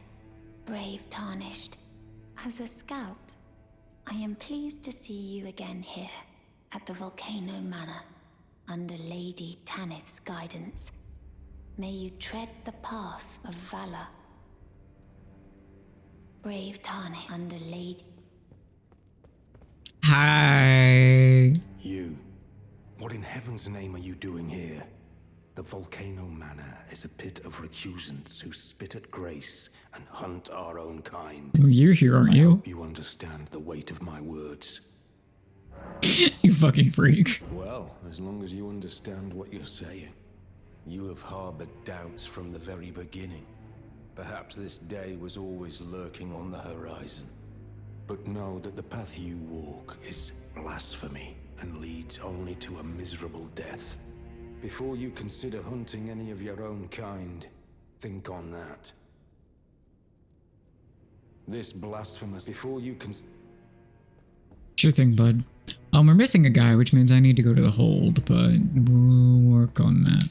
S4: brave Tarnished. As a scout, I am pleased to see you again here at the Volcano Manor, under Lady Tanith's guidance. May you tread the path of valor. Brave Tarnished, under Lady...
S1: Hi.
S5: You. What in heaven's name are you doing here? The Volcano Manor is a pit of recusants who spit at grace and hunt our own kind.
S1: You're here, aren't you?
S5: I hope you understand the weight of my words.
S1: You fucking freak.
S5: Well, as long as you understand what you're saying. You have harbored doubts from the very beginning. Perhaps this day was always lurking on the horizon. But know that the path you walk is blasphemy and leads only to a miserable death. Before you consider hunting any of your own kind, think on that. This blasphemous... Before you can...
S1: Sure thing, bud. We're missing a guy, which means I need to go to the hold, but we'll work on that.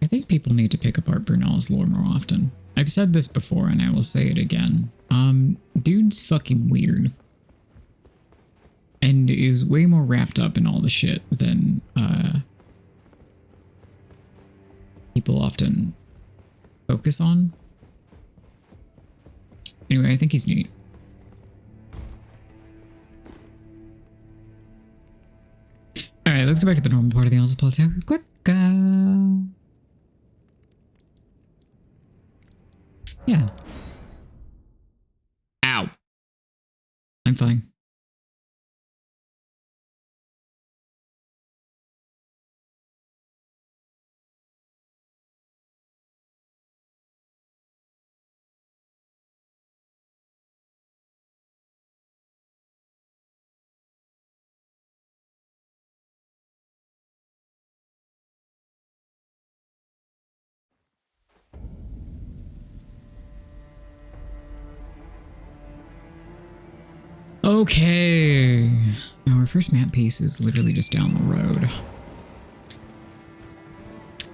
S1: I think people need to pick apart Brunel's lore more often. I've said this before and I will say it again. Dude's fucking weird. And is way more wrapped up in all the shit than people often focus on. Anyway, I think he's neat. Alright, let's go back to the normal part of the Elves Plot here. Quick. Yeah. Ow. I'm fine. Okay. Now our first map piece is literally just down the road.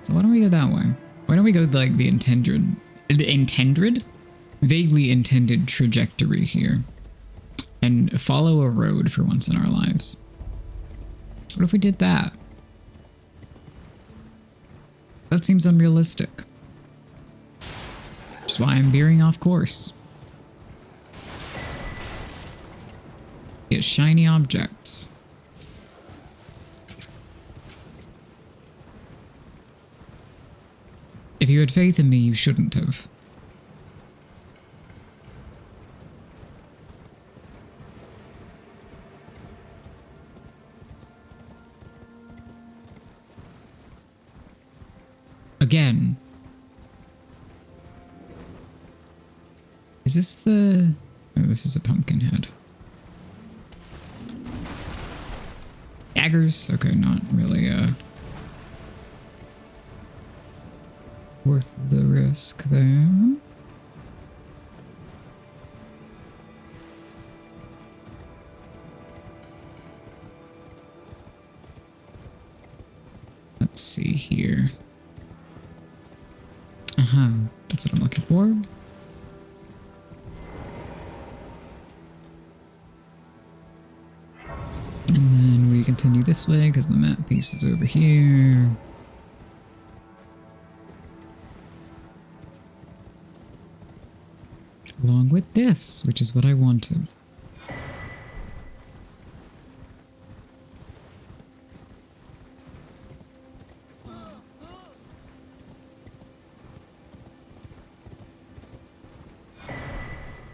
S1: So why don't we go that way? Why don't we go like the vaguely intended trajectory here and follow a road for once in our lives? What if we did that? That seems unrealistic. Which is why I'm veering off course. Get shiny objects. If you had faith in me, you shouldn't have. Again. Is this the... Oh, this is a pumpkin head. Daggers? Okay, not really, worth the risk there. Let's see here. That's what I'm looking for. And then we continue this way because the map piece is over here. Along with this, which is what I wanted.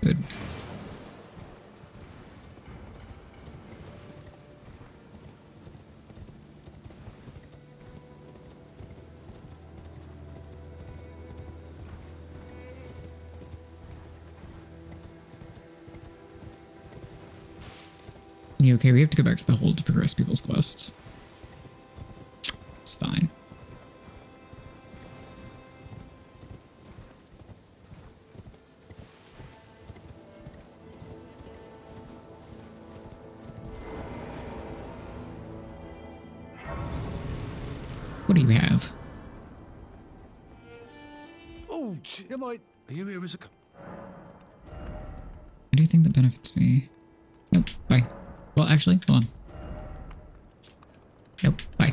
S1: Good. Yeah, okay, we have to go back to the hold to progress people's quests. It's fine. What do you have?
S6: Oh, am I? Are you here as a...
S1: Anything that benefits me? Nope, bye. Well, actually, hold on. Nope, bye.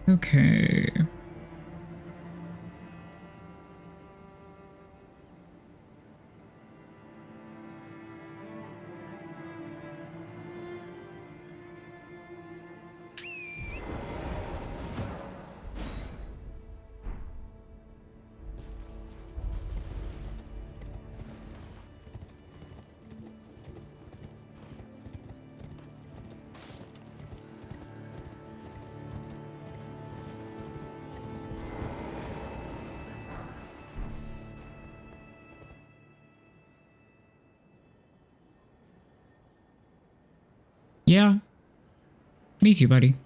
S1: Okay. Yeah. Me too, buddy.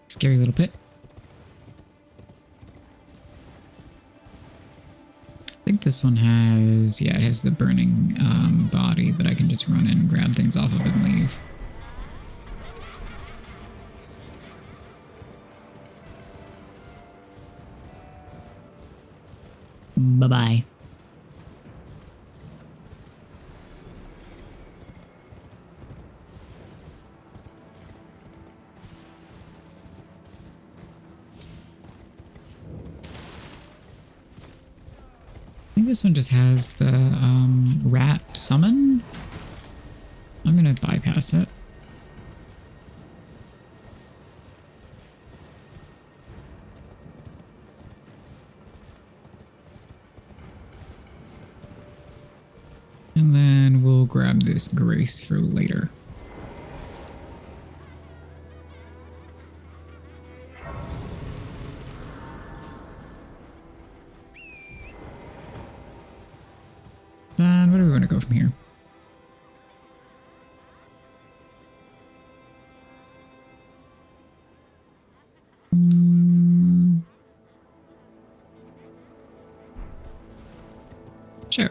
S1: Scary little pit. I think this one has, yeah, it has the burning body that I can just run in and grab things off of and leave. Bye-bye. I think this one just has the rat summon. I'm gonna bypass it. And then we'll grab this grace for later. Then where do we want to go from here? Sure.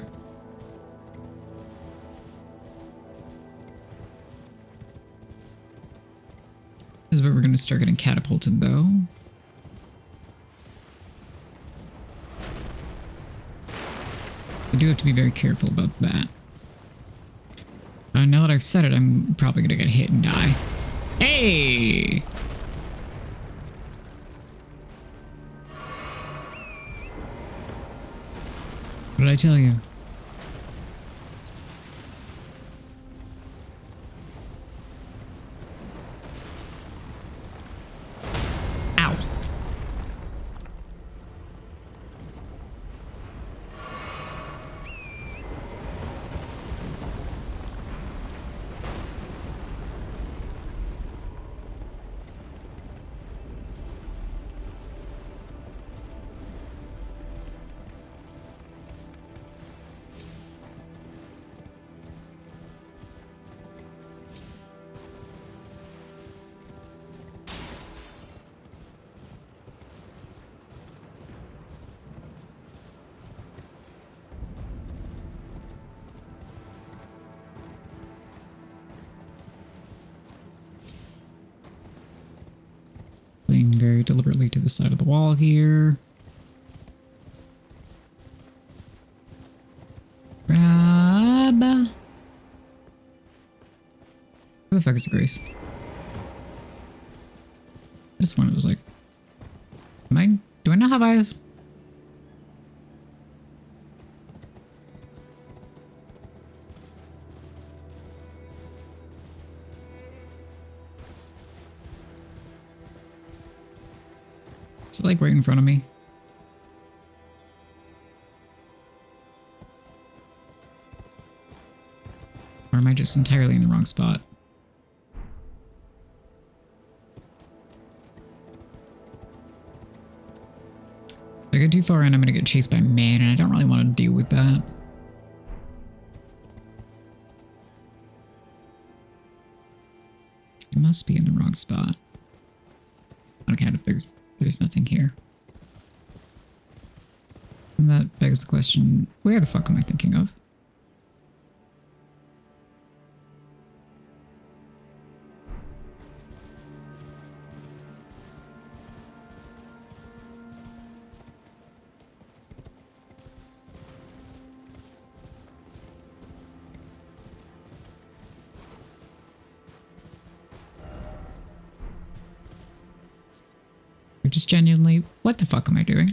S1: This is where we're going to start getting catapulted, though. I do have to be very careful about that. Now that I've said it, I'm probably going to get hit and die. Hey! What did I tell you? Ow. Playing very deliberately to the side of the wall here. Grab. Who the fuck is the Grace? This one was like, do I not have eyes? Is it like right in front of me? Or am I just entirely in the wrong spot? If I go too far in, I'm gonna get chased by man, and I don't really want to deal with that. It must be in the wrong spot. Okay, if there's nothing here. And that begs the question, where the fuck am I thinking of? Just genuinely, what the fuck am I doing?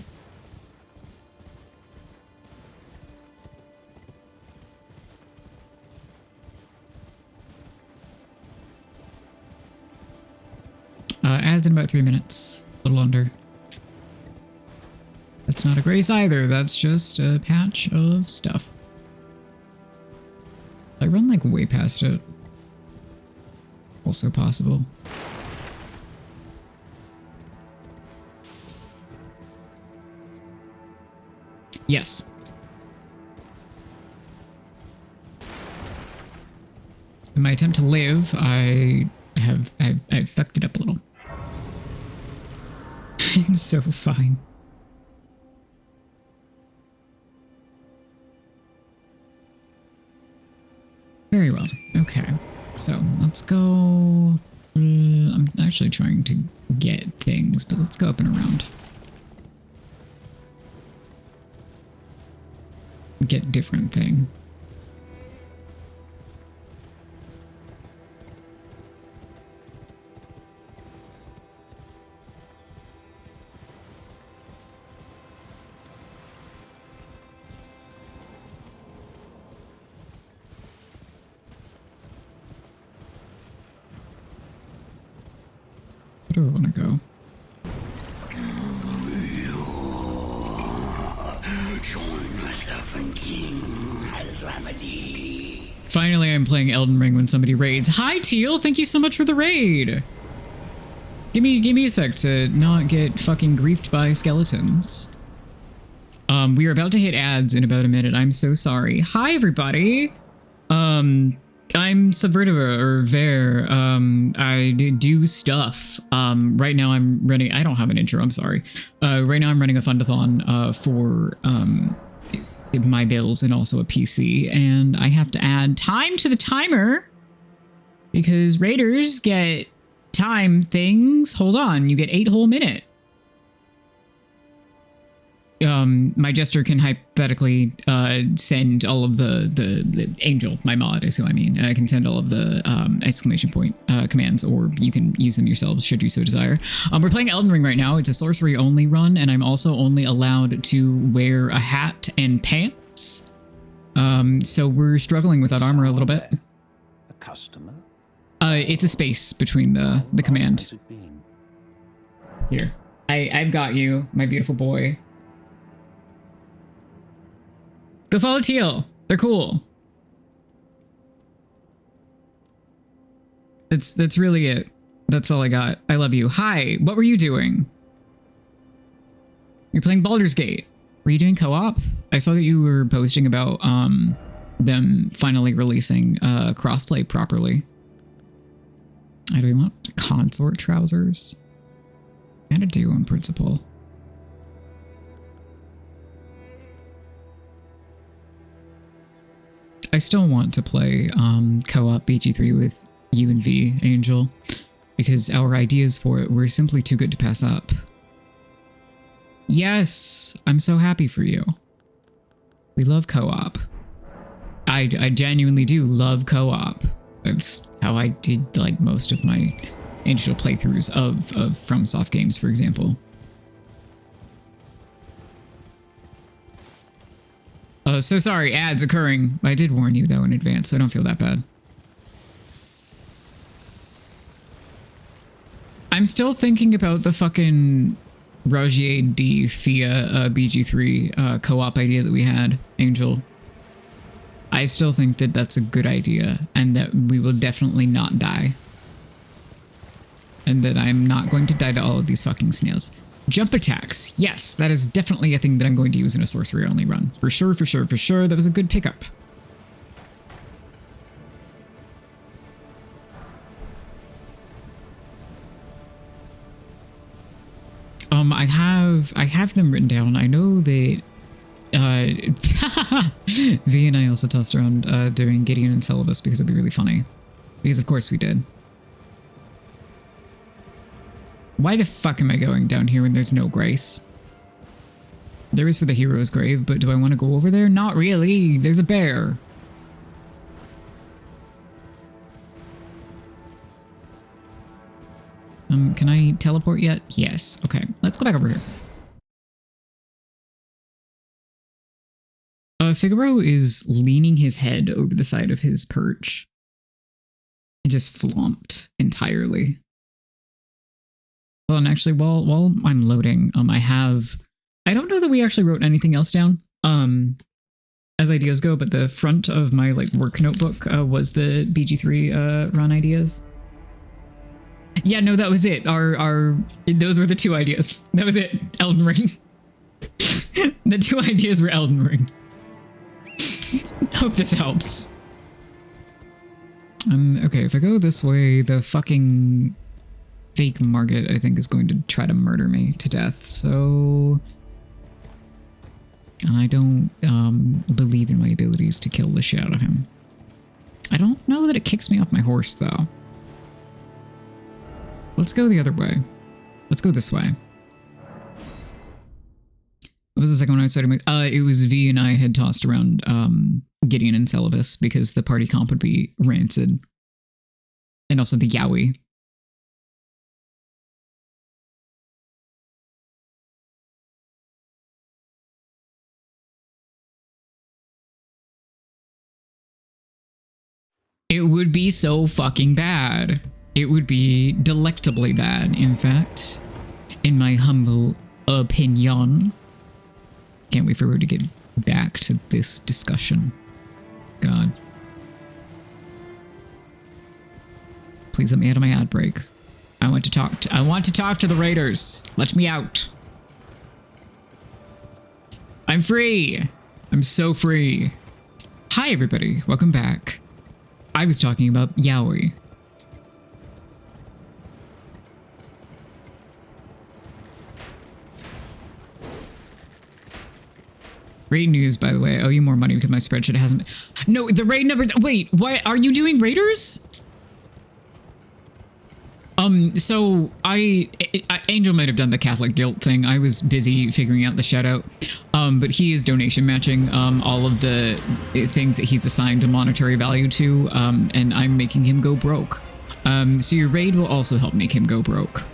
S1: Adds in about 3 minutes, a little under. That's not a grace either, that's just a patch of stuff. I run like way past it. Also possible. Yes. In my attempt to live, I've fucked it up a little. It's so fine. Very well. Okay. So let's go. I'm actually trying to get things, but let's go up and around. Get different thing. Where do I want to go?
S3: join the Serpent King as remedy.
S1: Finally, I'm playing Elden Ring when somebody raids. Hi, Teal. Thank you so much for the raid. Give me a sec to not get fucking griefed by skeletons. We are about to hit ads in about a minute. I'm so sorry. Hi, everybody. I'm Subvertiva or Ver. I do stuff. Right now I'm running. I don't have an intro. I'm sorry. Right now I'm running a FUND-A-THON for my bills and also a PC, and I have to add time to the timer because raiders get time things. Hold on, you get 8 whole minutes. My jester can hypothetically send all of the angel, my mod is who I mean. I can send all of the exclamation point commands, or you can use them yourselves should you so desire. We're playing Elden Ring right now. It's a sorcery only run, and I'm also only allowed to wear a hat and pants. So we're struggling with that armor a little bit.
S6: A customer?
S1: It's a space between the command. Here, I've got you, my beautiful boy. Go follow Teal. They're cool. That's really it. That's all I got. I love you. Hi, what were you doing? You're playing Baldur's Gate. Were you doing co-op? I saw that you were posting about them finally releasing crossplay properly. I do want consort trousers. I had to do on principle. I still want to play co-op BG3 with you and V, Angel, because our ideas for it were simply too good to pass up. Yes, I'm so happy for you. We love co-op. I genuinely do love co-op. That's how I did like most of my initial playthroughs of FromSoft games, for example. So sorry, ads occurring. I did warn you, though, in advance, so I don't feel that bad. I'm still thinking about the fucking Rogier D FIA BG3 co-op idea that we had, Angel. I still think that that's a good idea, and that we will definitely not die. And that I'm not going to die to all of these fucking snails. Jump attacks. Yes, that is definitely a thing that I'm going to use in a sorcery only run. For sure, for sure, for sure. That was a good pickup. I have them written down. I know that V and I also tossed around doing Gideon and Celibus because it'd be really funny. Because of course we did. Why the fuck am I going down here when there's no grace? There is for the hero's grave, but do I want to go over there? Not really. There's a bear. Can I teleport yet? Yes. Okay, let's go back over here. Figaro is leaning his head over the side of his perch. It just flomped entirely. Well, and actually, while I'm loading, I don't know that we actually wrote anything else down, as ideas go, but the front of my, like, work notebook, was the BG3, run ideas. Yeah, no, that was it. Those were the 2 ideas. That was it. Elden Ring. The 2 ideas were Elden Ring. Hope this helps. Okay, if I go this way, the fucking fake Margit, I think, is going to try to murder me to death, so... And I don't believe in my abilities to kill the shit out of him. I don't know that it kicks me off my horse, though. Let's go the other way. Let's go this way. What was the second one I was starting with? It was V and I had tossed around Gideon and Celibus because the party comp would be Rancid. And also the Yowie. It would be so fucking bad. It would be delectably bad, in fact. In my humble opinion. Can't wait for her to get back to this discussion. God. Please let me out of my ad break. I want to talk to the raiders. Let me out. I'm free. I'm so free. Hi everybody, welcome back. I was talking about yaoi. Raid news, by the way. I owe you more money because my spreadsheet hasn't... No, the raid numbers... Wait, what? Are you doing raiders? So Angel might have done the Catholic guilt thing. I was busy figuring out the shout-out. But he is donation matching all of the things that he's assigned a monetary value to, and I'm making him go broke. So your raid will also help make him go broke.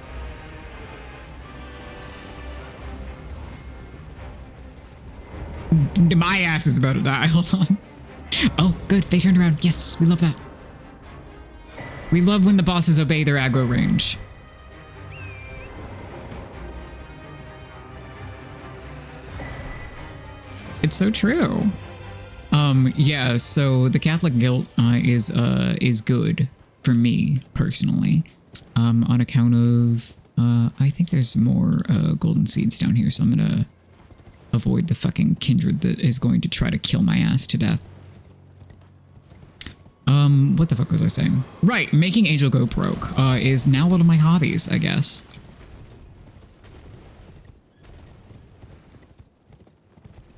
S1: My ass is about to die. Hold on. Oh, good. They turned around. Yes, we love that. We love when the bosses obey their aggro range. It's so true. Yeah, so the Catholic guilt is good for me personally. On account of I think there's more golden seeds down here, so I'm gonna avoid the fucking kindred that is going to try to kill my ass to death. What the fuck was I saying? Right, making Angel go broke is now one of my hobbies, I guess.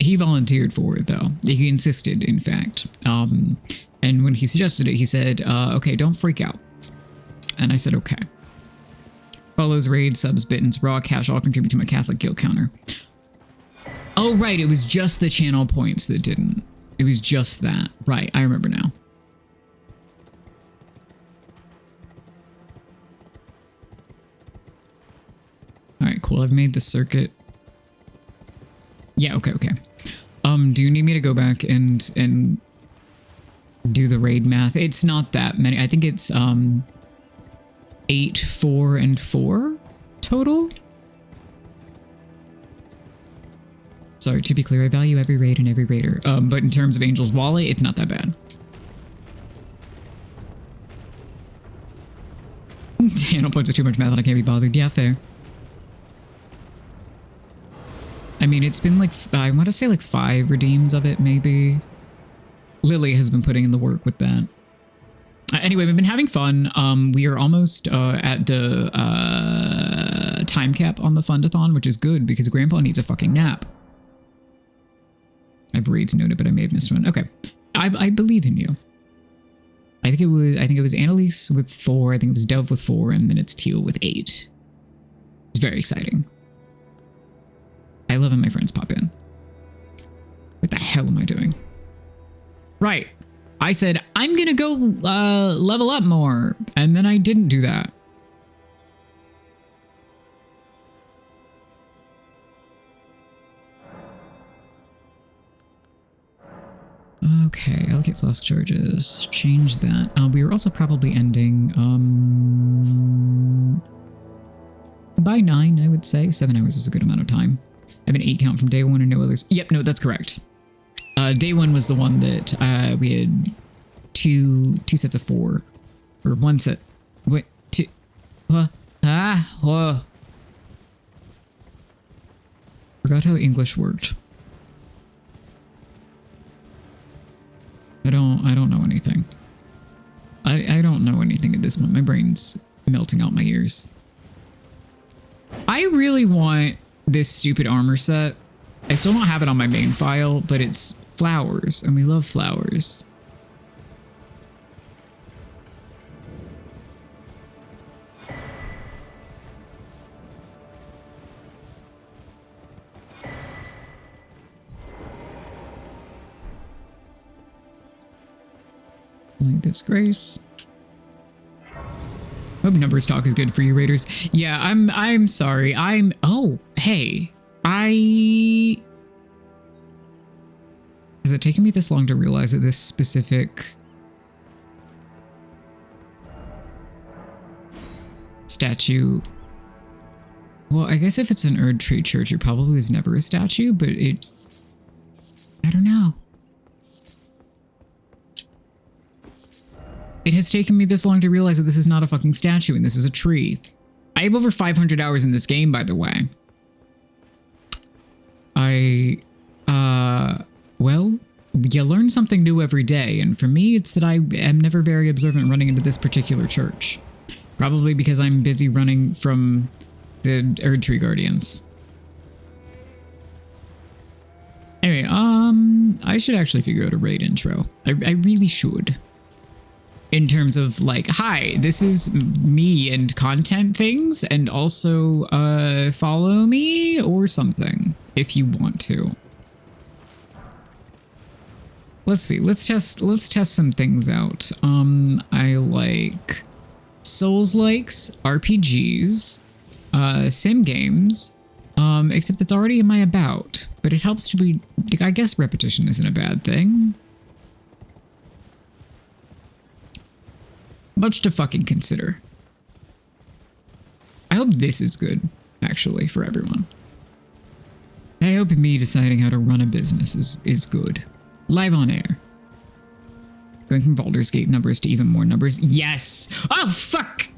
S1: He volunteered for it, though. He insisted, in fact. And when he suggested it, he said, okay, don't freak out. And I said, okay. Follows, raid, subs, bittens, raw, cash all contribute to my Catholic guilt counter. Oh, right, it was just the channel points that didn't. It was just that. Right, I remember now. All right, cool. I've made the circuit. Yeah, okay. Do you need me to go back and do the raid math? It's not that many. I think it's 8, 4, and 4 total. Sorry, to be clear, I value every raid and every raider. But in terms of Angel's wallet, it's not that bad. Channel points are too much math and I can't be bothered. Yeah, fair. I mean, it's been like, I want to say like 5 redeems of it, maybe. Lily has been putting in the work with that. Anyway, we've been having fun. We are almost at the time cap on the FUND-A-THON, which is good because Grandpa needs a fucking nap. I have raids noted, but I may have missed one. Okay, I believe in you. I think it was Annalise with 4. I think it was Dove with 4, and then it's Teal with 8. It's very exciting. I love when my friends pop in. What the hell am I doing? Right. I said, I'm gonna go level up more. And then I didn't do that. Okay, allocate flask charges. Change that. We are also probably ending by 9, I would say. 7 hours is a good amount of time. I have an 8 count from day 1 and no others. Yep, no, that's correct. Day 1 was the one that we had two sets of 4. Or 1 set. Wait, 2. Forgot how English worked. I don't know anything. I don't know anything at this moment. My brain's melting out my ears. I really want this stupid armor set. I still don't have it on my main file, but it's flowers, and we love flowers. Like this, Grace. Hope numbers talk is good for you, Raiders. Yeah, I'm sorry. Oh, hey. Has it taken me this long to realize that this specific statue... Well, I guess if it's an Erd Tree Church, it probably was never a statue, but it I don't know. It has taken me this long to realize that this is not a fucking statue and this is a tree. I have over 500 hours in this game, by the way. Well, you learn something new every day, and for me, it's that I am never very observant running into this particular church. Probably because I'm busy running from the Erd Tree Guardians. Anyway, I should actually figure out a raid intro. I really should. In terms of like, hi, this is me and content things, and also follow me or something if you want to. Let's see. Let's test some things out. I like Souls-likes, RPGs, sim games, except it's already in my about, but it helps to be, I guess repetition isn't a bad thing. Much to fucking consider. I hope this is good, actually, for everyone. I hope me deciding how to run a business is good. Live on air. Going from Baldur's Gate numbers to even more numbers. Yes! Oh, fuck!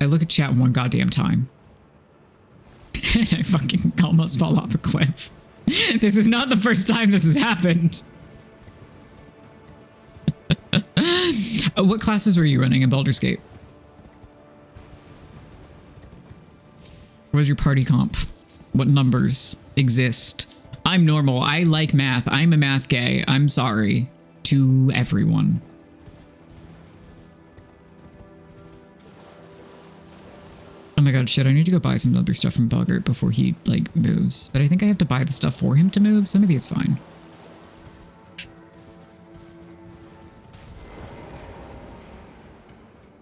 S1: I look at chat one goddamn time. And I fucking almost fall off a cliff. This is not the first time this has happened. What classes were you running in Baldur's Gate? What was your party comp? What numbers exist? I'm normal. I like math. I'm a math gay. I'm sorry to everyone. Oh my god, shit, I need to go buy some other stuff from Bogart before he, like, moves. But I think I have to buy the stuff for him to move, so maybe it's fine.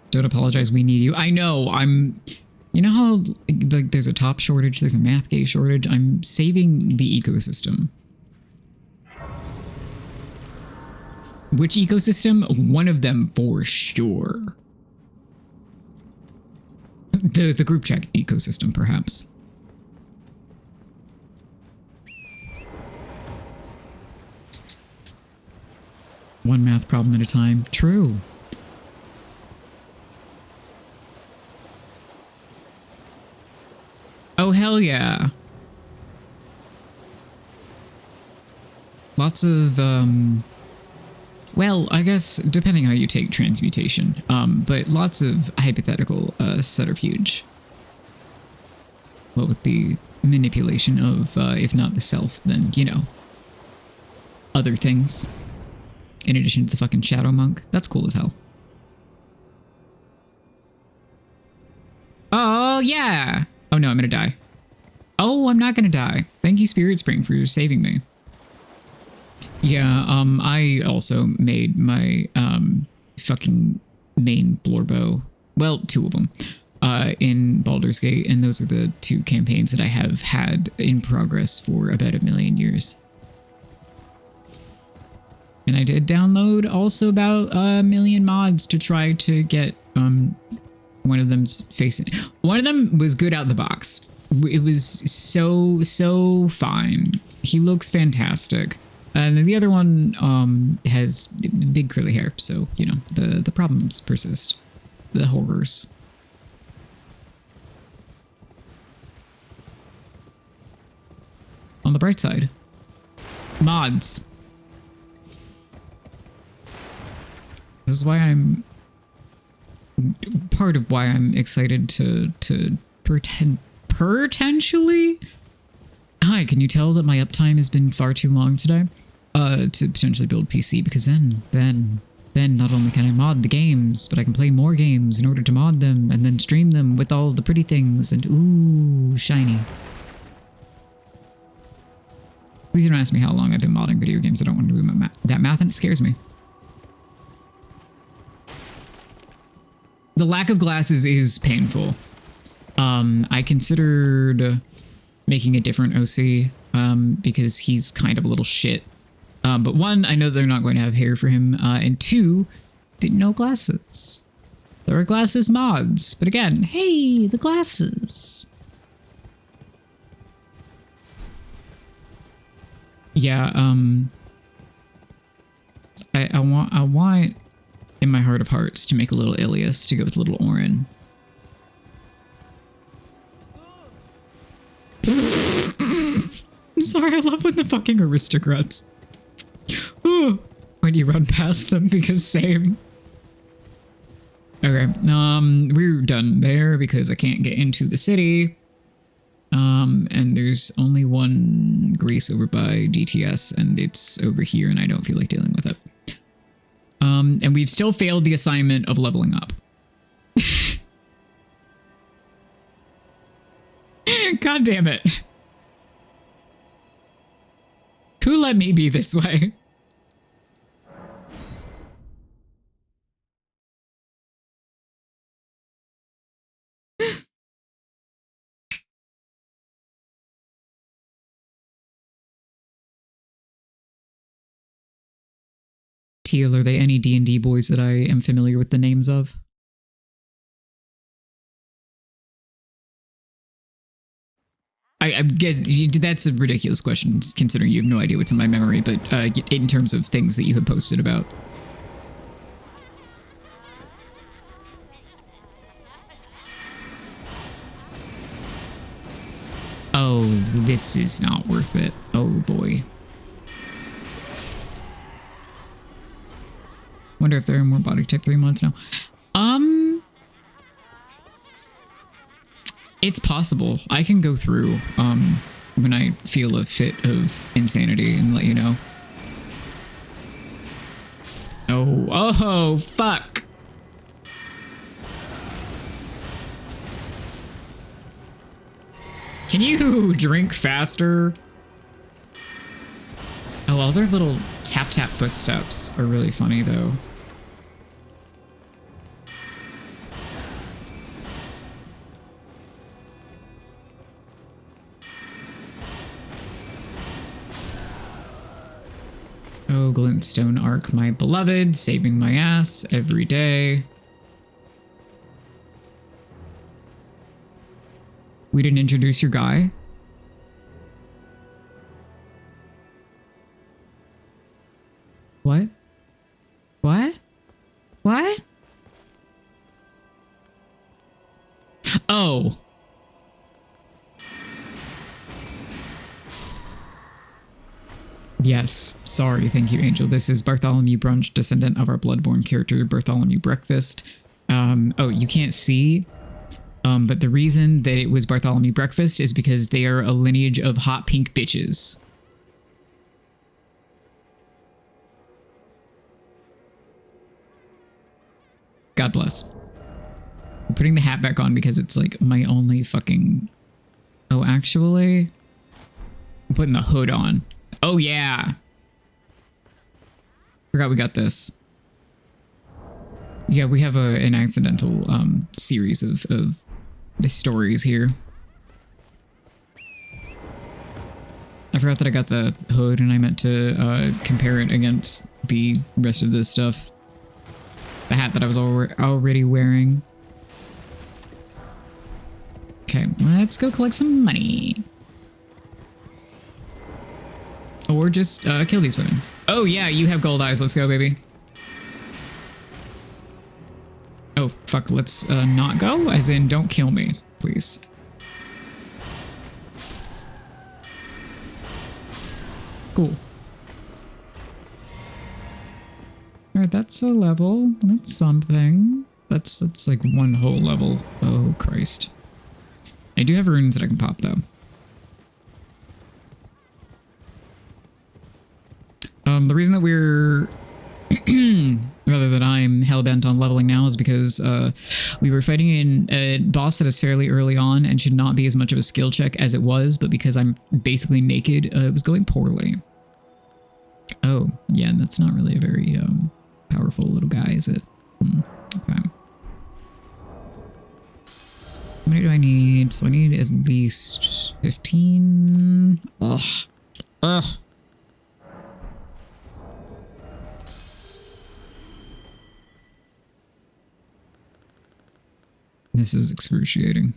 S1: Don't apologize, we need you. I know, you know how like there's a top shortage, there's a math gay shortage? I'm saving the ecosystem. Which ecosystem? One of them for sure. The group chat ecosystem, perhaps. One math problem at a time. True. Oh, hell yeah. Lots of, well, I guess depending how you take transmutation, but lots of hypothetical subterfuge. What with the manipulation of, if not the self, then, you know, other things. In addition to the fucking Shadow Monk. That's cool as hell. Oh, yeah! Oh no, I'm gonna die. Oh, I'm not gonna die. Thank you, Spirit Spring, for saving me. Yeah, I also made my, fucking main Blorbo. Well, two of them. In Baldur's Gate, and those are the two campaigns that I have had in progress for about 1,000,000 years. And I did download also about 1,000,000 mods to try to get, one of them's facing. One of them was good out the box. It was so fine. He looks fantastic. And then the other one has big curly hair, so, you know, the problems persist. The horrors. On the bright side, mods. This is why I'm part of why I'm excited to potentially. Hi, can you tell that my uptime has been far too long today? To potentially build PC, because then not only can I mod the games, but I can play more games in order to mod them and then stream them with all the pretty things and ooh, shiny. Please don't ask me how long I've been modding video games. I don't want to do that math, and it scares me. The lack of glasses is painful. I considered making a different OC because he's kind of a little shit. But one, I know they're not going to have hair for him, and two, no glasses. There are glasses mods, but again, hey, the glasses. Yeah, I want in my heart of hearts to make a little alias to go with little Orin. I'm sorry, I love when the fucking aristocrats. When you run past them, because same. Okay, we're done there because I can't get into the city. And there's only one Grace over by DTS, and it's over here, and I don't feel like dealing with it. And we've still failed the assignment of leveling up. God damn it. Who let me be this way? Teal, are they any D&D boys that I am familiar with the names of? I guess that's a ridiculous question, considering you have no idea what's in my memory, but in terms of things that you have posted about. Oh, this is not worth it. Oh boy. Wonder if there are more body type 3 mods now. It's possible. I can go through when I feel a fit of insanity and let you know. Oh, fuck. Can you drink faster? Oh, all their little tap-tap footsteps are really funny, though. Oh, Glintstone Arc, my beloved, saving my ass every day. We didn't introduce your guy. What? What? What? Oh. Yes. Sorry. Thank you, Angel. This is Bartholomew Brunch, descendant of our bloodborne character, Bartholomew Breakfast. Oh, you can't see. But the reason that it was Bartholomew Breakfast is because they are a lineage of hot pink bitches. God bless. I'm putting the hat back on because it's like my only fucking... Oh, actually... I'm putting the hood on. Oh, yeah. Forgot we got this. Yeah, we have an accidental series of the stories here. I forgot that I got the hood and I meant to compare it against the rest of this stuff. The hat that I was already wearing. Okay, let's go collect some money. Or just kill these women. Oh yeah, you have gold eyes. Let's go, baby. Oh, fuck. Let's not go. As in, don't kill me, please. Cool. Alright, that's a level. That's something. That's like one whole level. Oh, Christ. I do have runes that I can pop, though. The reason that we're... rather than I'm hellbent on leveling now is because we were fighting a boss that is fairly early on and should not be as much of a skill check as it was, but because I'm basically naked, it was going poorly. Oh, yeah, and that's not really a very powerful little guy, is it? Okay. How many do I need? So I need at least 15. Ugh. Ugh. This is excruciating.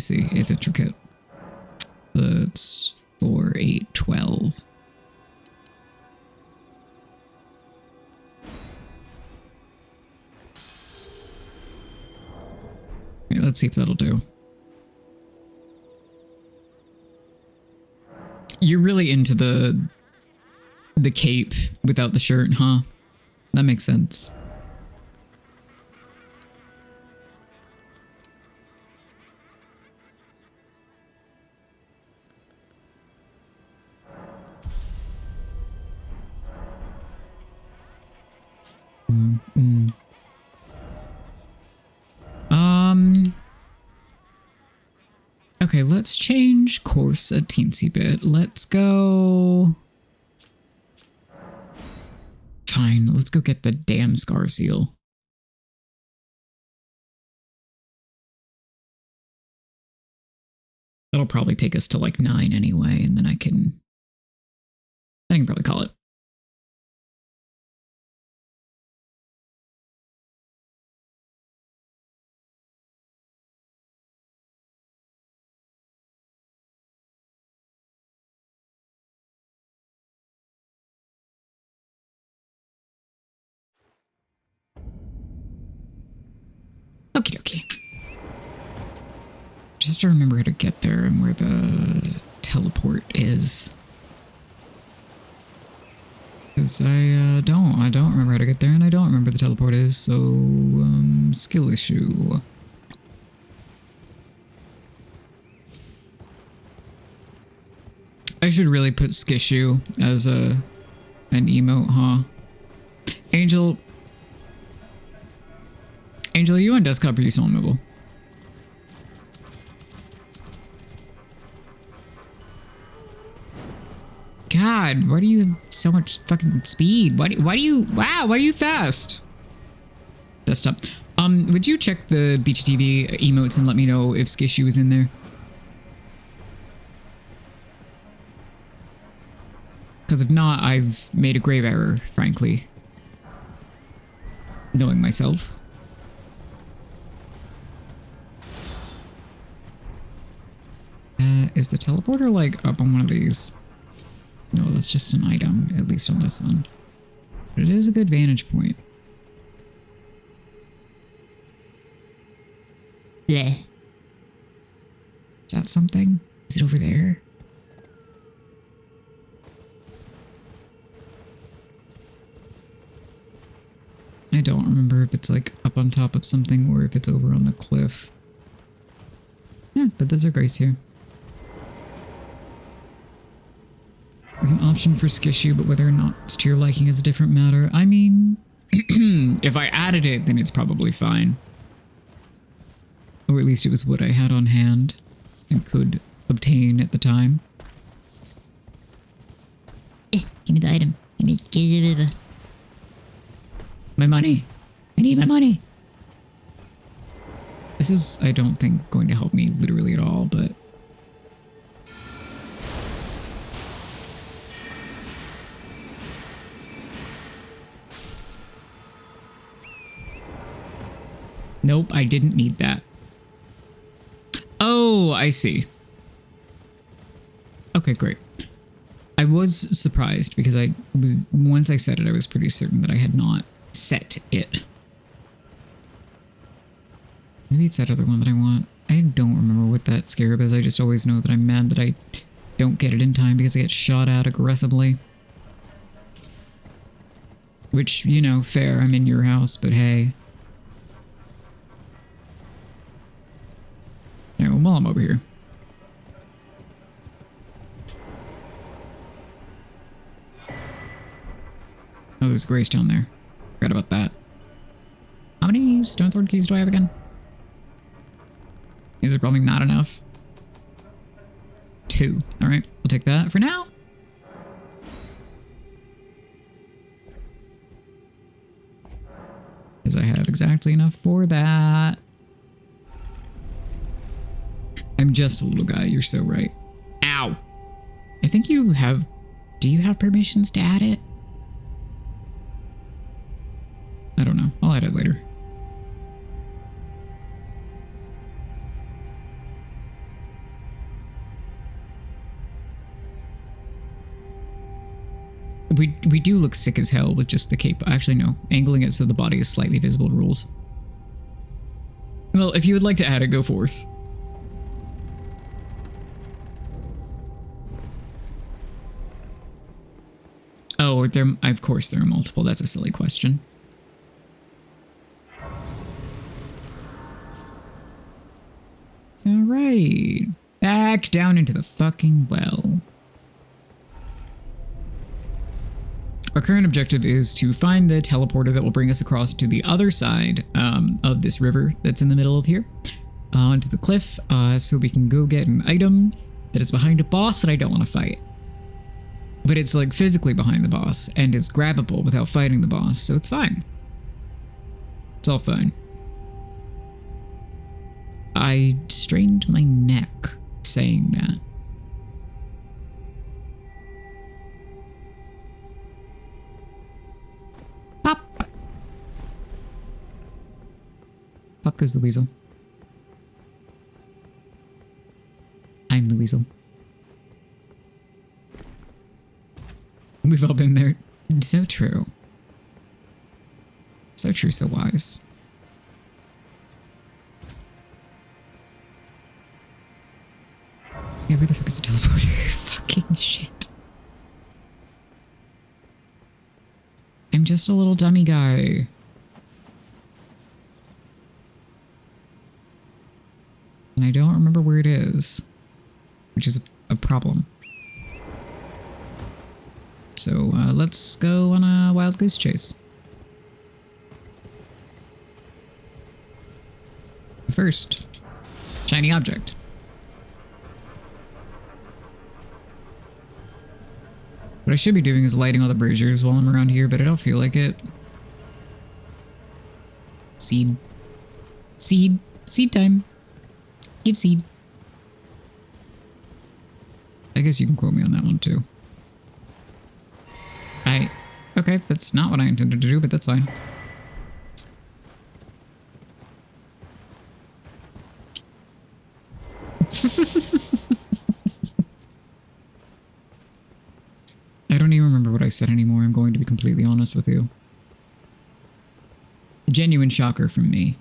S1: see. It's intricate. That's 4, 8, 12. Okay, let's see if that'll do. You're really into the cape without the shirt, huh? That makes sense. Okay, let's change course a teensy bit. Let's go... Fine, let's go get the damn scar seal. That'll probably take us to like 9 anyway, and then I can probably call it. Okie dokie. Just to remember how to get there and where the teleport is. Because I don't remember how to get there, and I don't remember the teleport is, so skill issue. I should really put Skishu as an emote, huh? Angel, are you on desktop or are you still on mobile? God, why do you have so much fucking speed? Why do you fast? Desktop. Would you check the BTTV emotes and let me know if Skishu is in there? Because if not, I've made a grave error, frankly. Knowing myself. Is the teleporter, like, up on one of these? No, that's just an item, at least on this one. But it is a good vantage point. Bleh. Is that something? Is it over there? I don't remember if it's, like, up on top of something or if it's over on the cliff. Yeah, but there's a grace here. There's an option for Skishu, but whether or not it's to your liking is a different matter. I mean, if I added it, then it's probably fine. Or at least it was what I had on hand and could obtain at the time.
S12: Give me the item. Give me
S1: my money. I need my money. This is, I don't think, going to help me literally at all, but... Nope, I didn't need that. Oh, I see. Okay, great. I was surprised because once I said it, I was pretty certain that I had not set it. Maybe it's that other one that I want. I don't remember what that scarab is. I just always know that I'm mad that I don't get it in time because I get shot at aggressively. Which, you know, fair. I'm in your house, but hey. Yeah, well, while I'm over here. Oh, there's Grace down there. Forgot about that. How many stone sword keys do I have again? These are probably not enough. 2. Alright, we'll take that for now. Because I have exactly enough for that. I'm just a little guy, you're so right. Ow! I think you have... Do you have permissions to add it? I don't know. I'll add it later. we do look sick as hell with just the cape. Actually, no. Angling it so the body is slightly visible rules. Well, if you would like to add it, go forth. Oh, of course there are multiple. That's a silly question. All right. Back down into the fucking well. Our current objective is to find the teleporter that will bring us across to the other side of this river that's in the middle of here, onto the cliff, so we can go get an item that is behind a boss that I don't want to fight. But it's like physically behind the boss and is grabbable without fighting the boss, so it's fine. It's all fine. I strained my neck saying that. Pop goes the weasel. I'm the weasel. We've all been there. So true. So true, so wise. Yeah, where the fuck is the teleporter? Fucking shit. I'm just a little dummy guy. And I don't remember where it is, which is a problem. So let's go on a wild goose chase. First, shiny object. What I should be doing is lighting all the braziers while I'm around here, but I don't feel like it. Seed. Seed. Seed time. Give seed. I guess you can quote me on that one too. Okay, that's not what I intended to do, but that's fine. I don't even remember what I said anymore, I'm going to be completely honest with you. Genuine shocker from me.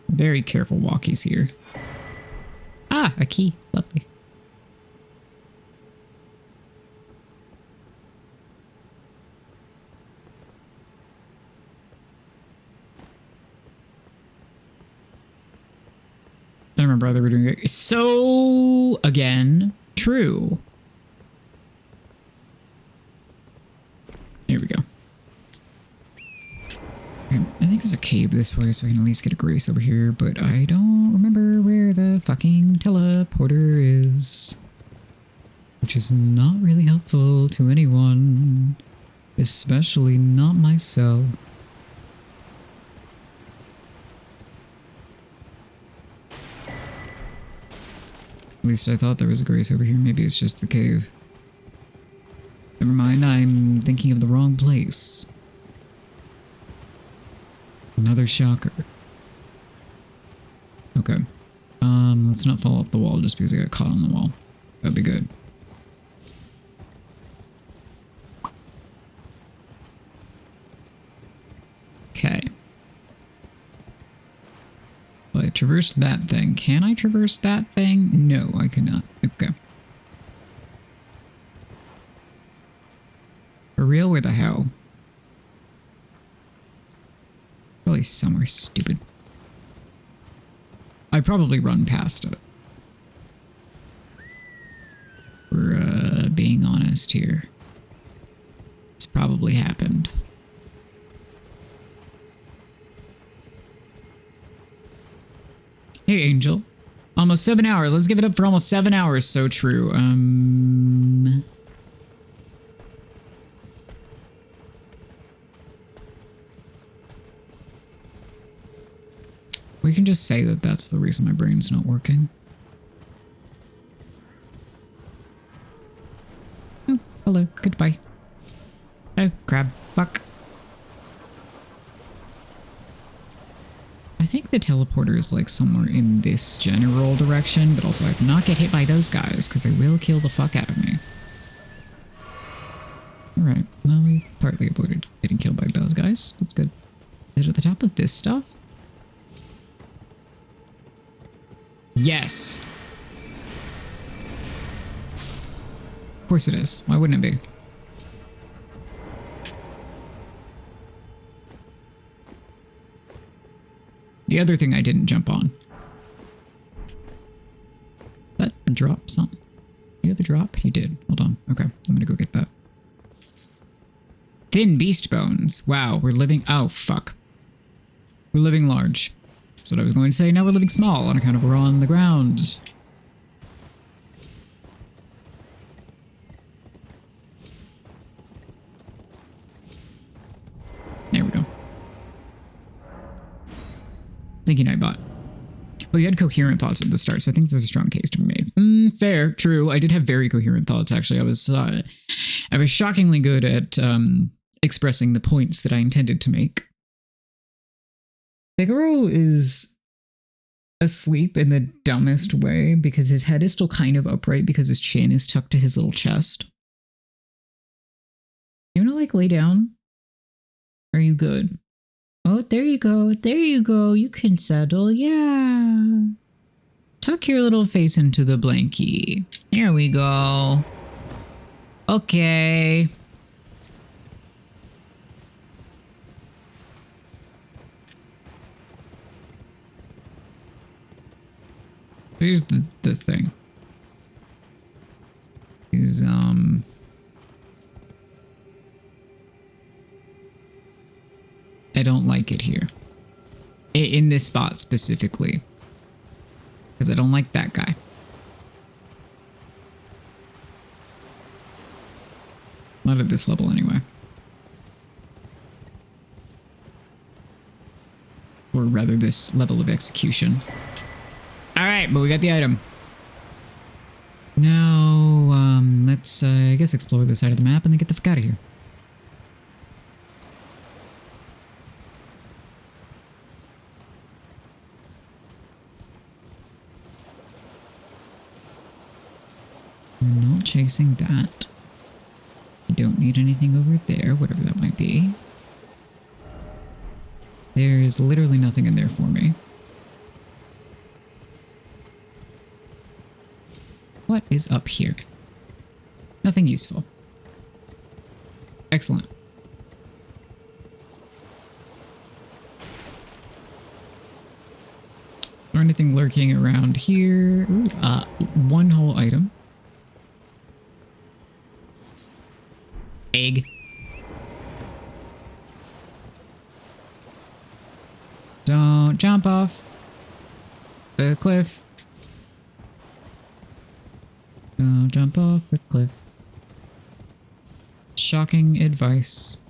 S1: Very careful walkies here. Ah, a key. Lovely. I remember how they were doing it. So, again, true. Here we go. I think there's a cave this way, so I can at least get a grace over here, but I don't remember where the fucking teleporter is. Which is not really helpful to anyone. Especially not myself. At least I thought there was a grace over here. Maybe it's just the cave. Never mind, I'm thinking of the wrong place. Another shocker. Okay. Let's not fall off the wall just because I got caught on the wall. That'd be good. Okay. Well, I traversed that thing. Can I traverse that thing? No, I cannot. Okay. For real? Where the hell? Probably somewhere stupid. I probably run past it. For being honest here. It's probably happened. Hey, Angel. Almost 7 hours. Let's give it up for almost 7 hours. So true. We can just say that that's the reason my brain's not working. Oh, hello. Goodbye. crab. Fuck. I think the teleporter is like somewhere in this general direction, but also I have not get hit by those guys because they will kill the fuck out of me. Alright, well, we partly avoided getting killed by those guys. That's good. Is it at the top of this stuff? Yes! Of course it is. Why wouldn't it be? The other thing I didn't jump on. That a drop something. You have a drop? You did. Hold on. Okay, I'm gonna go get that. Thin beast bones. Wow, we're living... Oh, fuck. We're living large. That's what I was going to say. Now we're living small on account of we're on the ground. There we go. Thank you, Nightbot. Well, you had coherent thoughts at the start, so I think this is a strong case to be made. Fair, true. I did have very coherent thoughts, actually. I was shockingly good at expressing the points that I intended to make. Figaro is asleep in the dumbest way because his head is still kind of upright because his chin is tucked to his little chest. You wanna, like, lay down? Are you good? Oh, there you go. There you go. You can settle. Yeah. Tuck your little face into the blankie. Here we go. Okay. Here's the thing. Is, I don't like it here. In this spot specifically. Because I don't like that guy. Not at this level anyway. Or rather this level of execution. Alright, but we got the item. Now, let's, I guess explore this side of the map and then get the fuck out of here. We're not chasing that. I don't need anything over there, whatever that might be. There's literally nothing in there for me. What is up here? Nothing useful. Excellent. Or anything lurking around here? Ooh, one whole item. Egg. Don't jump off the cliff. Don't jump off the cliff. Shocking advice.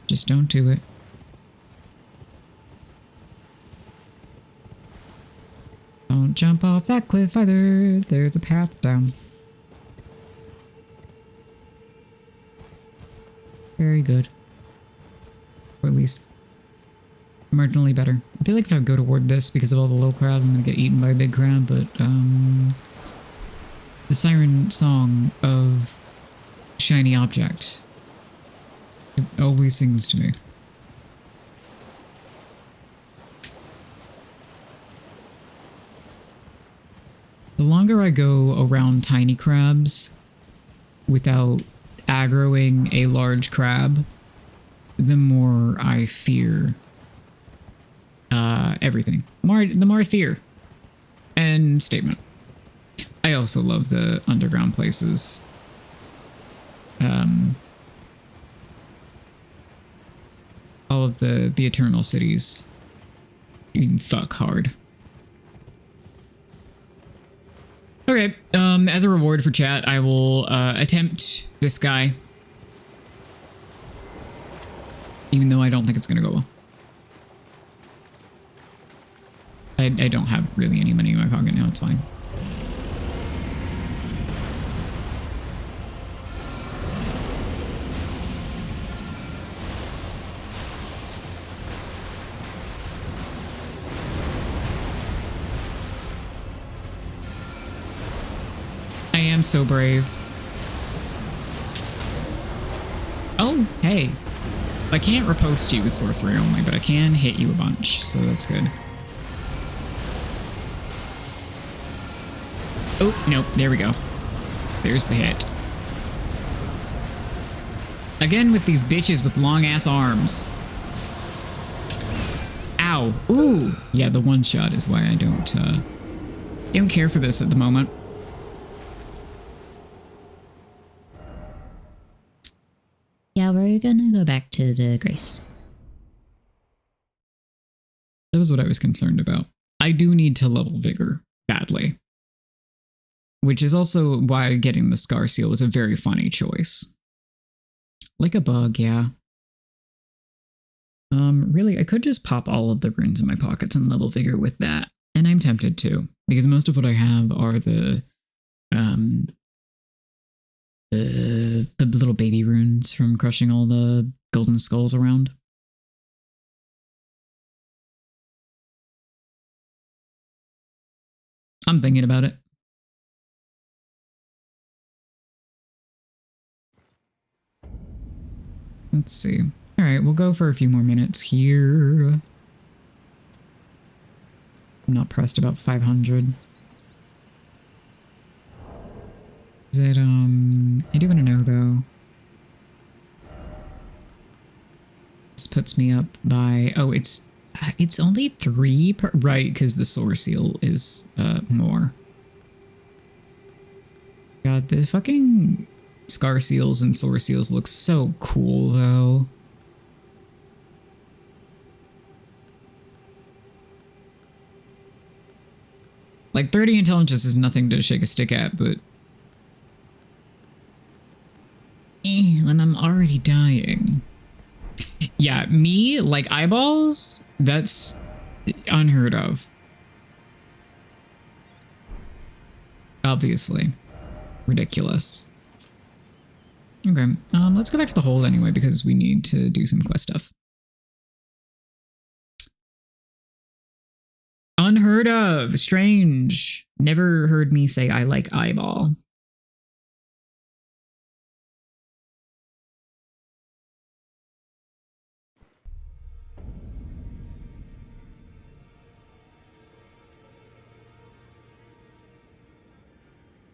S1: Just don't do it. Don't jump off that cliff either. There's a path down. Very good. Or at least marginally better. I feel like if I go toward this because of all the little crab, I'm gonna get eaten by a big crab, but the siren song of shiny object, it always sings to me. The longer I go around tiny crabs without aggroing a large crab, the more I fear everything. The more I fear. End statement. I also love the underground places. All of the eternal cities. You can fuck hard. Okay, as a reward for chat, I will attempt this guy. Even though I don't think it's gonna go well. I don't have really any money in my pocket now, it's fine. I am so brave. Oh, hey. I can't riposte you with sorcery only, but I can hit you a bunch, so that's good. Oh, nope, there we go. There's the hit. Again with these bitches with long-ass arms. Ow. Ooh. Yeah, the one shot is why I don't care for this at the moment.
S12: Yeah, we're gonna go back to the Grace.
S1: That was what I was concerned about. I do need to level Vigor badly. Which is also why getting the Scar Seal was a very funny choice. Like a bug, yeah. Really, I could just pop all of the runes in my pockets and level Vigor with that. And I'm tempted to, because most of what I have are the little baby runes from crushing all the golden skulls around. I'm thinking about it. Let's see. All right, we'll go for a few more minutes here. I'm not pressed about 500. Is it, I do want to know though. This puts me up by, oh, it's only 3 per, right, because the Source Seal is, more. God, the fucking Scar Seals and Source Seals look so cool though. Like 30 intelligence is nothing to shake a stick at, but when I'm already dying. Yeah, me, like eyeballs, that's unheard of. Obviously. Ridiculous. Okay, let's go back to the hold anyway, because we need to do some quest stuff. Unheard of. Strange. Never heard me say I like eyeball.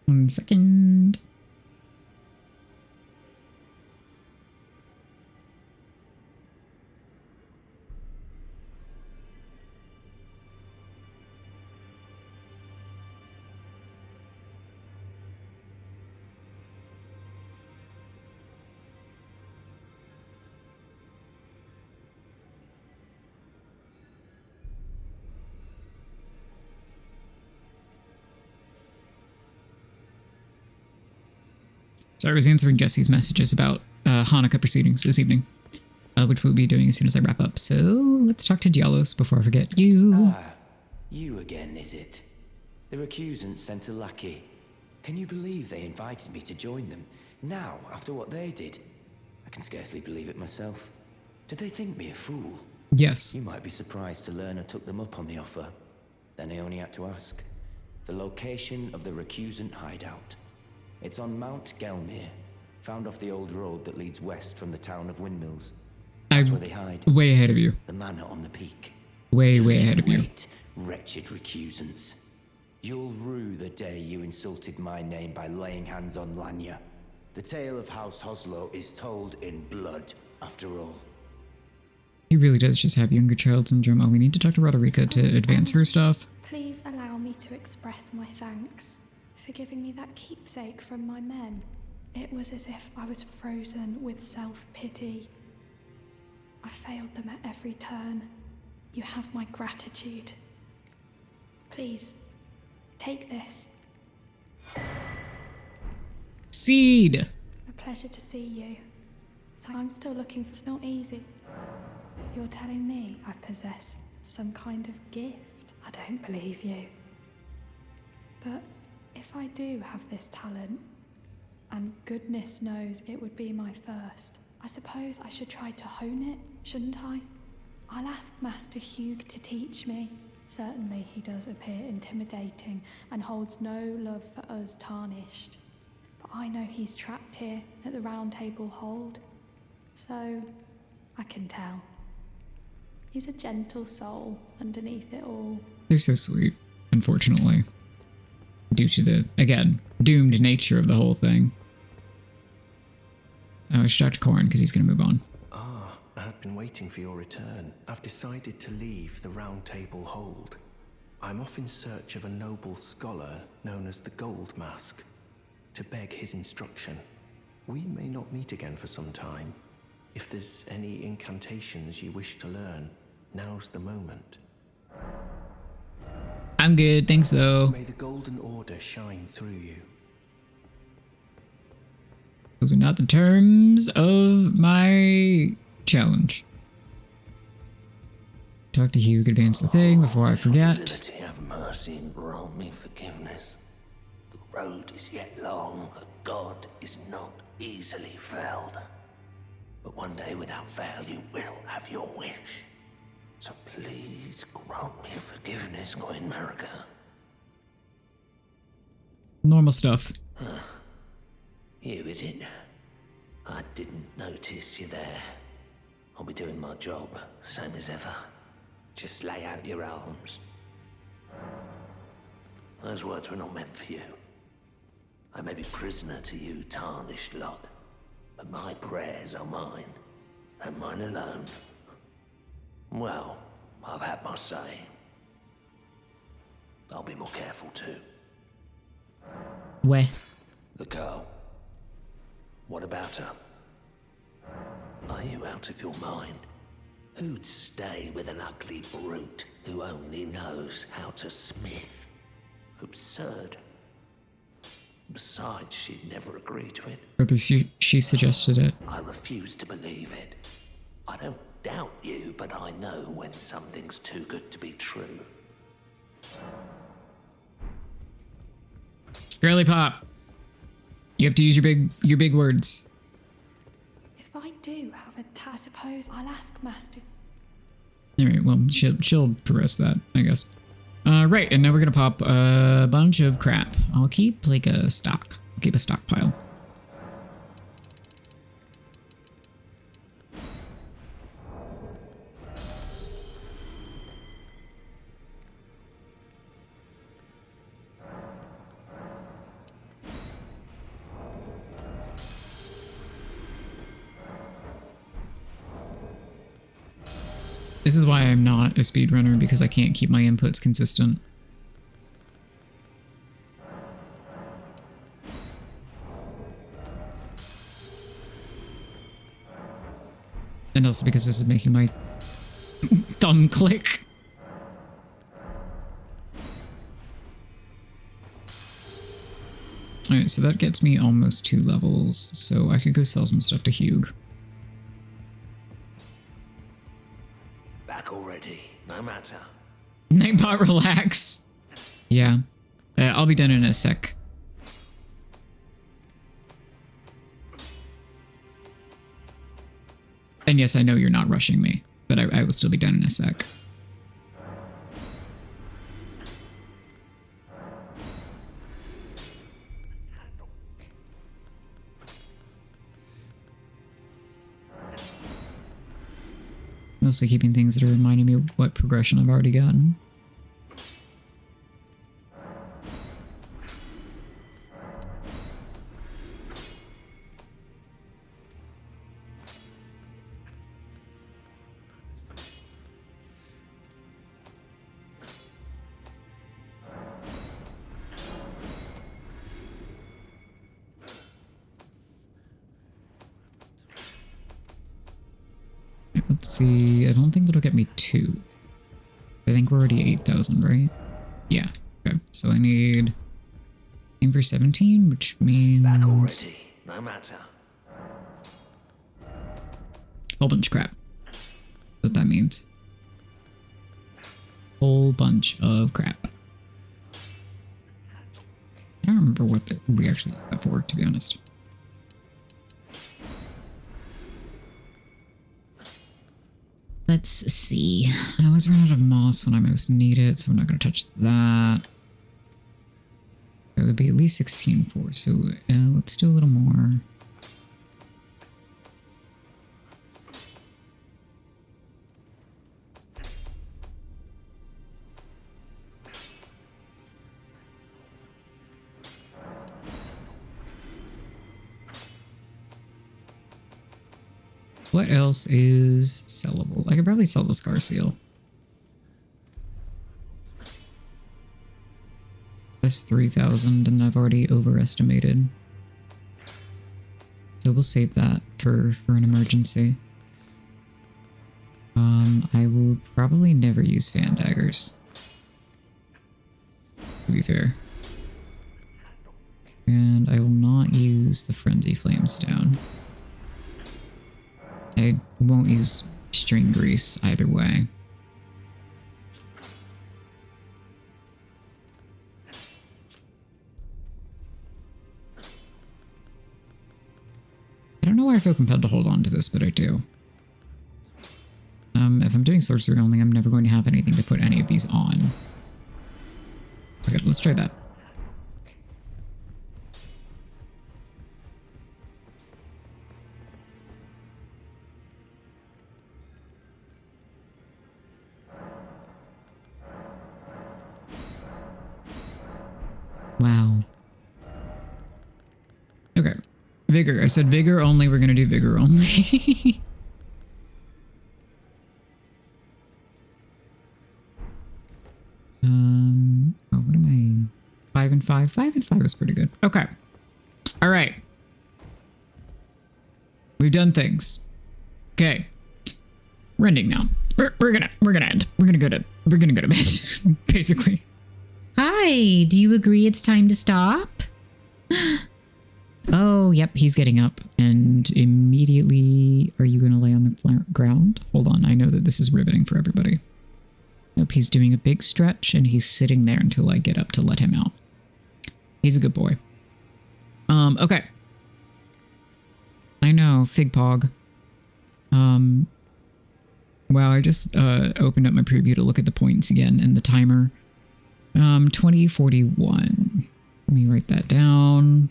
S1: One second. So I was answering Jesse's messages about Hanukkah proceedings this evening, which we'll be doing as soon as I wrap up. So let's talk to Dialos before I forget you.
S14: Ah, you again, is it? The recusants sent a lackey. Can you believe they invited me to join them? Now, after what they did? I can scarcely believe it myself. Did they think me a fool?
S1: Yes.
S14: You might be surprised to learn I took them up on the offer. Then I only had to ask. The location of the recusant hideout. It's on Mount Gelmir, found off the old road that leads west from the town of Windmills. That's where they hide.
S1: Way ahead of you.
S14: The manor on the peak.
S1: Way ahead of you.
S14: Wretched recusants. You'll rue the day you insulted my name by laying hands on Lanya. The tale of House Hoslow is told in blood, after all.
S1: He really does just have younger child syndrome. Oh, we need to talk to Roderica to advance her stuff.
S2: Please allow me to express my thanks for giving me that keepsake from my men. It was as if I was frozen with self-pity. I failed them at every turn. You have my gratitude. Please, take this.
S1: Seed!
S2: A pleasure to see you. I'm still looking for... It's not easy. You're telling me I possess some kind of gift? I don't believe you. But if I do have this talent, and goodness knows it would be my first, I suppose I should try to hone it, shouldn't I? I'll ask Master Hugh to teach me. Certainly he does appear intimidating and holds no love for us tarnished. But I know he's trapped here at the Round Table Hold, so I can tell. He's a gentle soul underneath it all.
S1: They're so sweet, unfortunately. Due to the, again, doomed nature of the whole thing. Oh, it's Dr. Corn, because he's going to move on.
S5: Ah, I had been waiting for your return. I've decided to leave the Round Table Hold. I'm off in search of a noble scholar known as the Gold Mask, to beg his instruction. We may not meet again for some time. If there's any incantations you wish to learn, now's the moment.
S1: I'm good, thanks though.
S5: May the Golden Order shine through you.
S1: Those are not the terms of my challenge. Talk to Hugh, advance the thing before I forget.
S3: Have mercy and grant me forgiveness. The road is yet long, but God is not easily felled. But one day without fail you will have your wish. So please grant me forgiveness, Queen Marika.
S1: Normal stuff.
S3: You, is it? I didn't notice you there. I'll be doing my job, same as ever. Just lay out your arms. Those words were not meant for you. I may be prisoner to you, tarnished lot, but my prayers are mine, and mine alone. Well, I've had my say. I'll be more careful too.
S1: Where?
S3: The girl. What about her? Are you out of your mind? Who'd stay with an ugly brute who only knows how to smith? Absurd. Besides, she'd never agree to it.
S1: Or she suggested it.
S3: I refuse to believe it. I don't doubt you, but I know when something's too good to be true.
S1: Girly pop. You have to use your big words.
S2: If I do have it, I suppose I'll ask Master.
S1: All right, well, she'll progress that, I guess. Right, and now we're gonna pop a bunch of crap. I'll keep like a stock. I'll keep a stockpile. This is why I'm not a speedrunner, because I can't keep my inputs consistent. And also because this is making my thumb click. Alright, so that gets me almost 2 levels, so I could go sell some stuff to Hugh.
S3: Back already, no matter.
S1: Nightbot, relax. Yeah. I'll be done in a sec. And yes, I know you're not rushing me, but I will still be done in a sec. Mostly keeping things that are reminding me of what progression I've already gotten. Let's see, I don't think that'll get me 2. I think we're already 8,000, right? Yeah, okay. So I need aim for 17, which means...
S3: Back already, no matter.
S1: Whole bunch of crap. That's what that means. Whole bunch of crap. I don't remember what we actually used that for, to be honest. Let's
S12: let's see. I always run out of moss when I most need it, so we're not going to touch that. It would be at least 16 for, so let's do a little more. What else is sellable? I could probably sell the Scar Seal. That's 3,000 and I've already overestimated. So we'll save that for an emergency. I will probably never use fan daggers, to be fair. And I will not use the Frenzy Flamestone. I won't use string grease either way. I don't know why I feel compelled to hold on to this, but I do. If I'm doing sorcery only, I'm never going to have anything to put any of these on. Okay, let's try that. Wow. Okay. Vigor. I said vigor only. We're going to do vigor only. Oh, what am I? 5 and 5? 5 and 5 is pretty good. Okay. All right. We've done things. Okay. We're ending now. We're gonna end. We're gonna go to bed, basically. Hi, do you agree it's time to stop? Oh, yep, he's getting up. And immediately, are you going to lay on the ground? Hold on, I know that this is riveting for everybody. Nope, he's doing a big stretch, and he's sitting there until I get up to let him out. He's a good boy. Okay. I know, Fig Pog. Wow, I just opened up my preview to look at the points again and the timer. 2041. Let me write that down.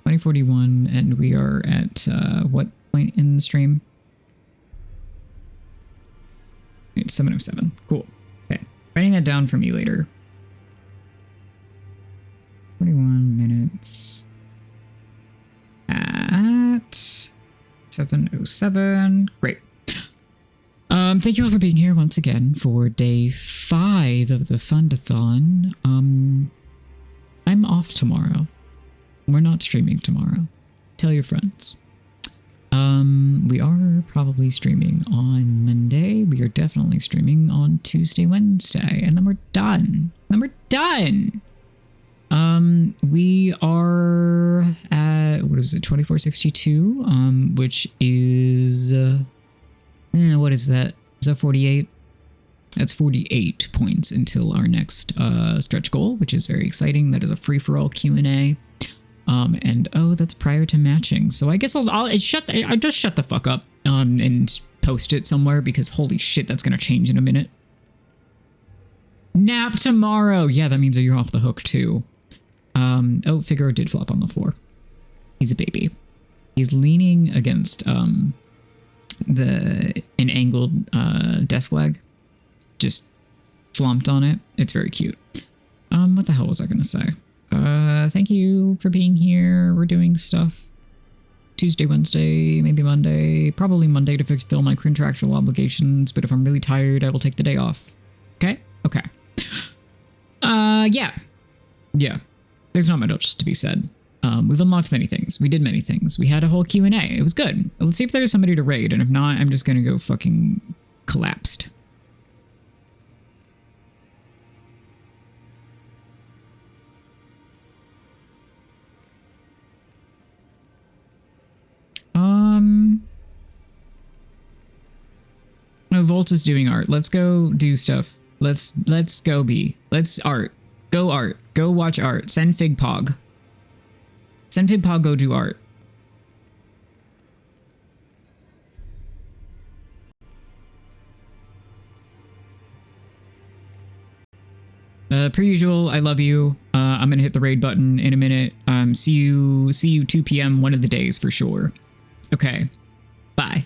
S12: 2041, and we are at what point in the stream? It's 7:07. Cool. Okay. Writing that down for me later. 41 minutes at 7:07. Great. Thank you all for being here once again for day 5 of the Fund-A-THON. I'm off tomorrow. We're not streaming tomorrow. Tell your friends. We are probably streaming on Monday. We are definitely streaming on Tuesday, Wednesday, and then we're done. We are at, what is it, 2462, which is, what is that? Is that 48? That's 48 points until our next stretch goal, which is very exciting. That is a free-for-all Q&A. And oh, that's prior to matching. So I guess I'll just shut the fuck up and post it somewhere, because holy shit, that's gonna change in a minute. Nap tomorrow. Yeah, that means that you're off the hook too. Oh, Figaro did flop on the floor. He's a baby. He's leaning against an angled desk leg. Just flomped on it. It's very cute. What the hell was I gonna say? Thank you for being here. We're doing stuff Tuesday, Wednesday, maybe Monday. Probably Monday to fulfill my contractual obligations, but if I'm really tired, I will take the day off. Okay? Okay. Yeah. Yeah. There's not much else to be said. We've unlocked many things. We did many things. We had a whole Q&A. It was good. Let's see if there's somebody to raid, and if not, I'm just gonna go fucking collapsed. No, Volt is doing art. Let's go do stuff. Let's go be. Let's art. Go art. Go watch art. Send Figpog. Send Figpog go do art.
S1: Per usual, I love you. I'm gonna hit the raid button in a minute. See you 2 p.m. one of the days for sure. Okay. Bye.